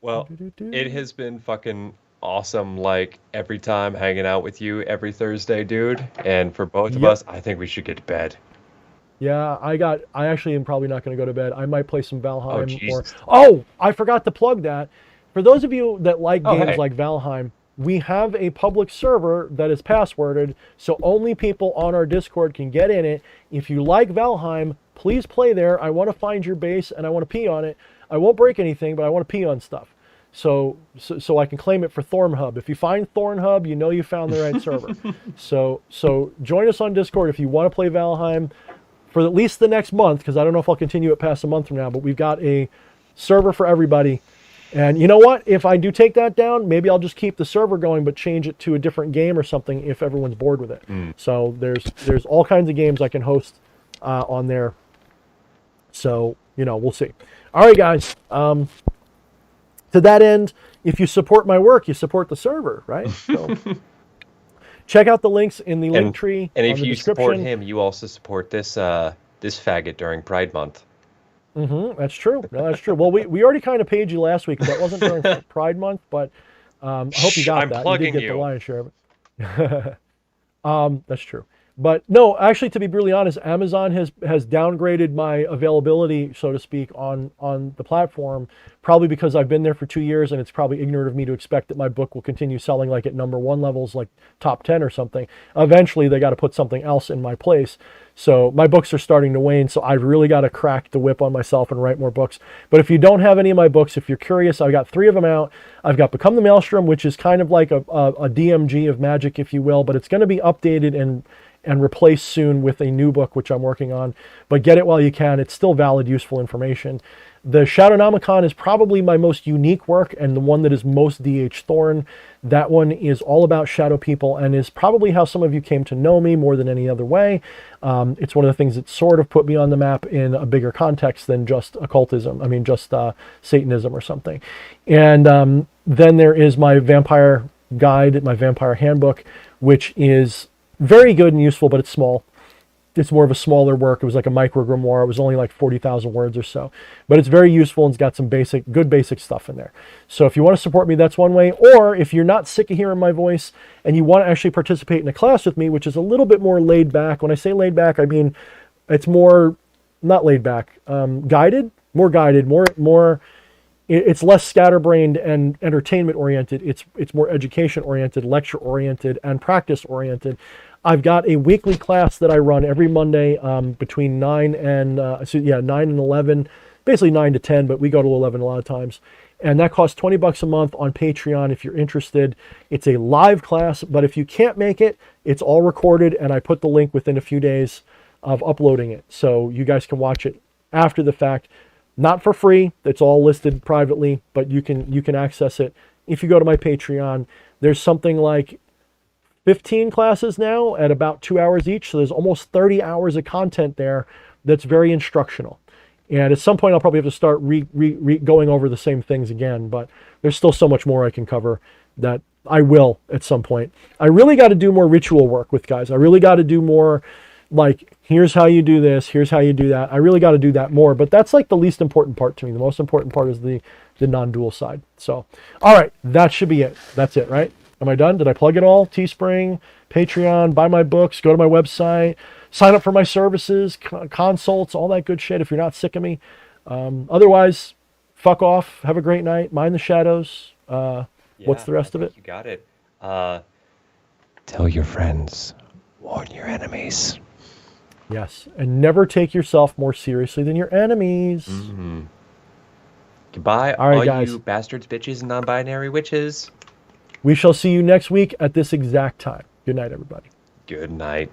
Well, it has been fucking awesome, like, every time hanging out with you every Thursday, dude. And for both of Yep. us, I think we should get to bed. Yeah, I actually am probably not going to go to bed. I might play some Valheim. Jesus. I forgot to plug that. For those of you that like games hey. like Valheim, we have a public server that is passworded, so only people on our Discord can get in it. If you like Valheim, please play there. I want to find your base and I want to pee on it. I won't break anything, but I want to pee on stuff. So I can claim it for Thorne Hub. If you find Thorne Hub, you know you found the right server. So join us on Discord if you want to play Valheim for at least the next month, because I don't know if I'll continue it past a month from now, but we've got a server for everybody. And you know what? If I do take that down, maybe I'll just keep the server going, but change it to a different game or something if everyone's bored with it. So there's all kinds of games I can host on there. So, we'll see. All right, guys. To that end, if you support my work, you support the server, right? So check out the links in the link tree. And on if the you description. support him, you also support this faggot during Pride Month. That's true. No, that's true. Well, we already kind of paid you last week. That wasn't during Pride Month, but I hope you got I'm that. plugging You did get you. the lion's share of it. That's true. But no, actually, to be brutally honest, Amazon has downgraded my availability, so to speak, on the platform, probably because I've been there for 2 years, and it's probably ignorant of me to expect that my book will continue selling like at #1 levels, like top 10 or something. Eventually, they got to put something else in my place. So my books are starting to wane, so I've really got to crack the whip on myself and write more books. But if you don't have any of my books, if you're curious, I've got 3 of them out. I've got Become the Maelstrom, which is kind of like a DMG of magic, if you will, but it's going to be updated and replaced soon with a new book, which I'm working on. But get it while you can. It's still valid, useful information. The Shadownomicon is probably my most unique work and the one that is most D.H. Thorne. That one is all about shadow people and is probably how some of you came to know me more than any other way. It's one of the things that sort of put me on the map in a bigger context than just occultism. I mean, just Satanism or something. And then there is my vampire guide, my vampire handbook, which is very good and useful, but it's small. It's more of a smaller work. It was like a micro grimoire. It was only like 40,000 words or so, but it's very useful and it's got some good basic stuff in there. So if you want to support me, that's one way. Or if you're not sick of hearing my voice and you want to actually participate in a class with me, which is a little bit more laid back. When I say laid back, I mean, it's more, not laid back, guided, more, it's less scatterbrained and entertainment oriented. It's more education oriented, lecture oriented, and practice oriented. I've got a weekly class that I run every Monday between 9 and 11, basically 9 to 10, but we go to 11 a lot of times. And that costs $20 a month on Patreon if you're interested. It's a live class, but if you can't make it, it's all recorded, and I put the link within a few days of uploading it. So you guys can watch it after the fact. Not for free. It's all listed privately, but you can access it if you go to my Patreon. There's something like 15 classes now at about 2 hours each. So there's almost 30 hours of content there that's very instructional. And at some point, I'll probably have to start going over the same things again, but there's still so much more I can cover that I will at some point. I really got to do more ritual work with guys. I really got to do more like, here's how you do this, here's how you do that. I really got to do that more, but that's like the least important part to me. The most important part is the non-dual side. So, all right, that should be it. That's it, right? Am I done? Did I plug it all? Teespring, Patreon, buy my books, go to my website, sign up for my services, consults, all that good shit if you're not sick of me. Otherwise, fuck off. Have a great night. Mind the shadows. What's the rest of it? You got it. Tell your friends. Warn your enemies. Yes. And never take yourself more seriously than your enemies. Mm-hmm. Goodbye, all right, all guys. you bastards, bitches, and non-binary witches. We shall see you next week at this exact time. Good night, everybody. Good night.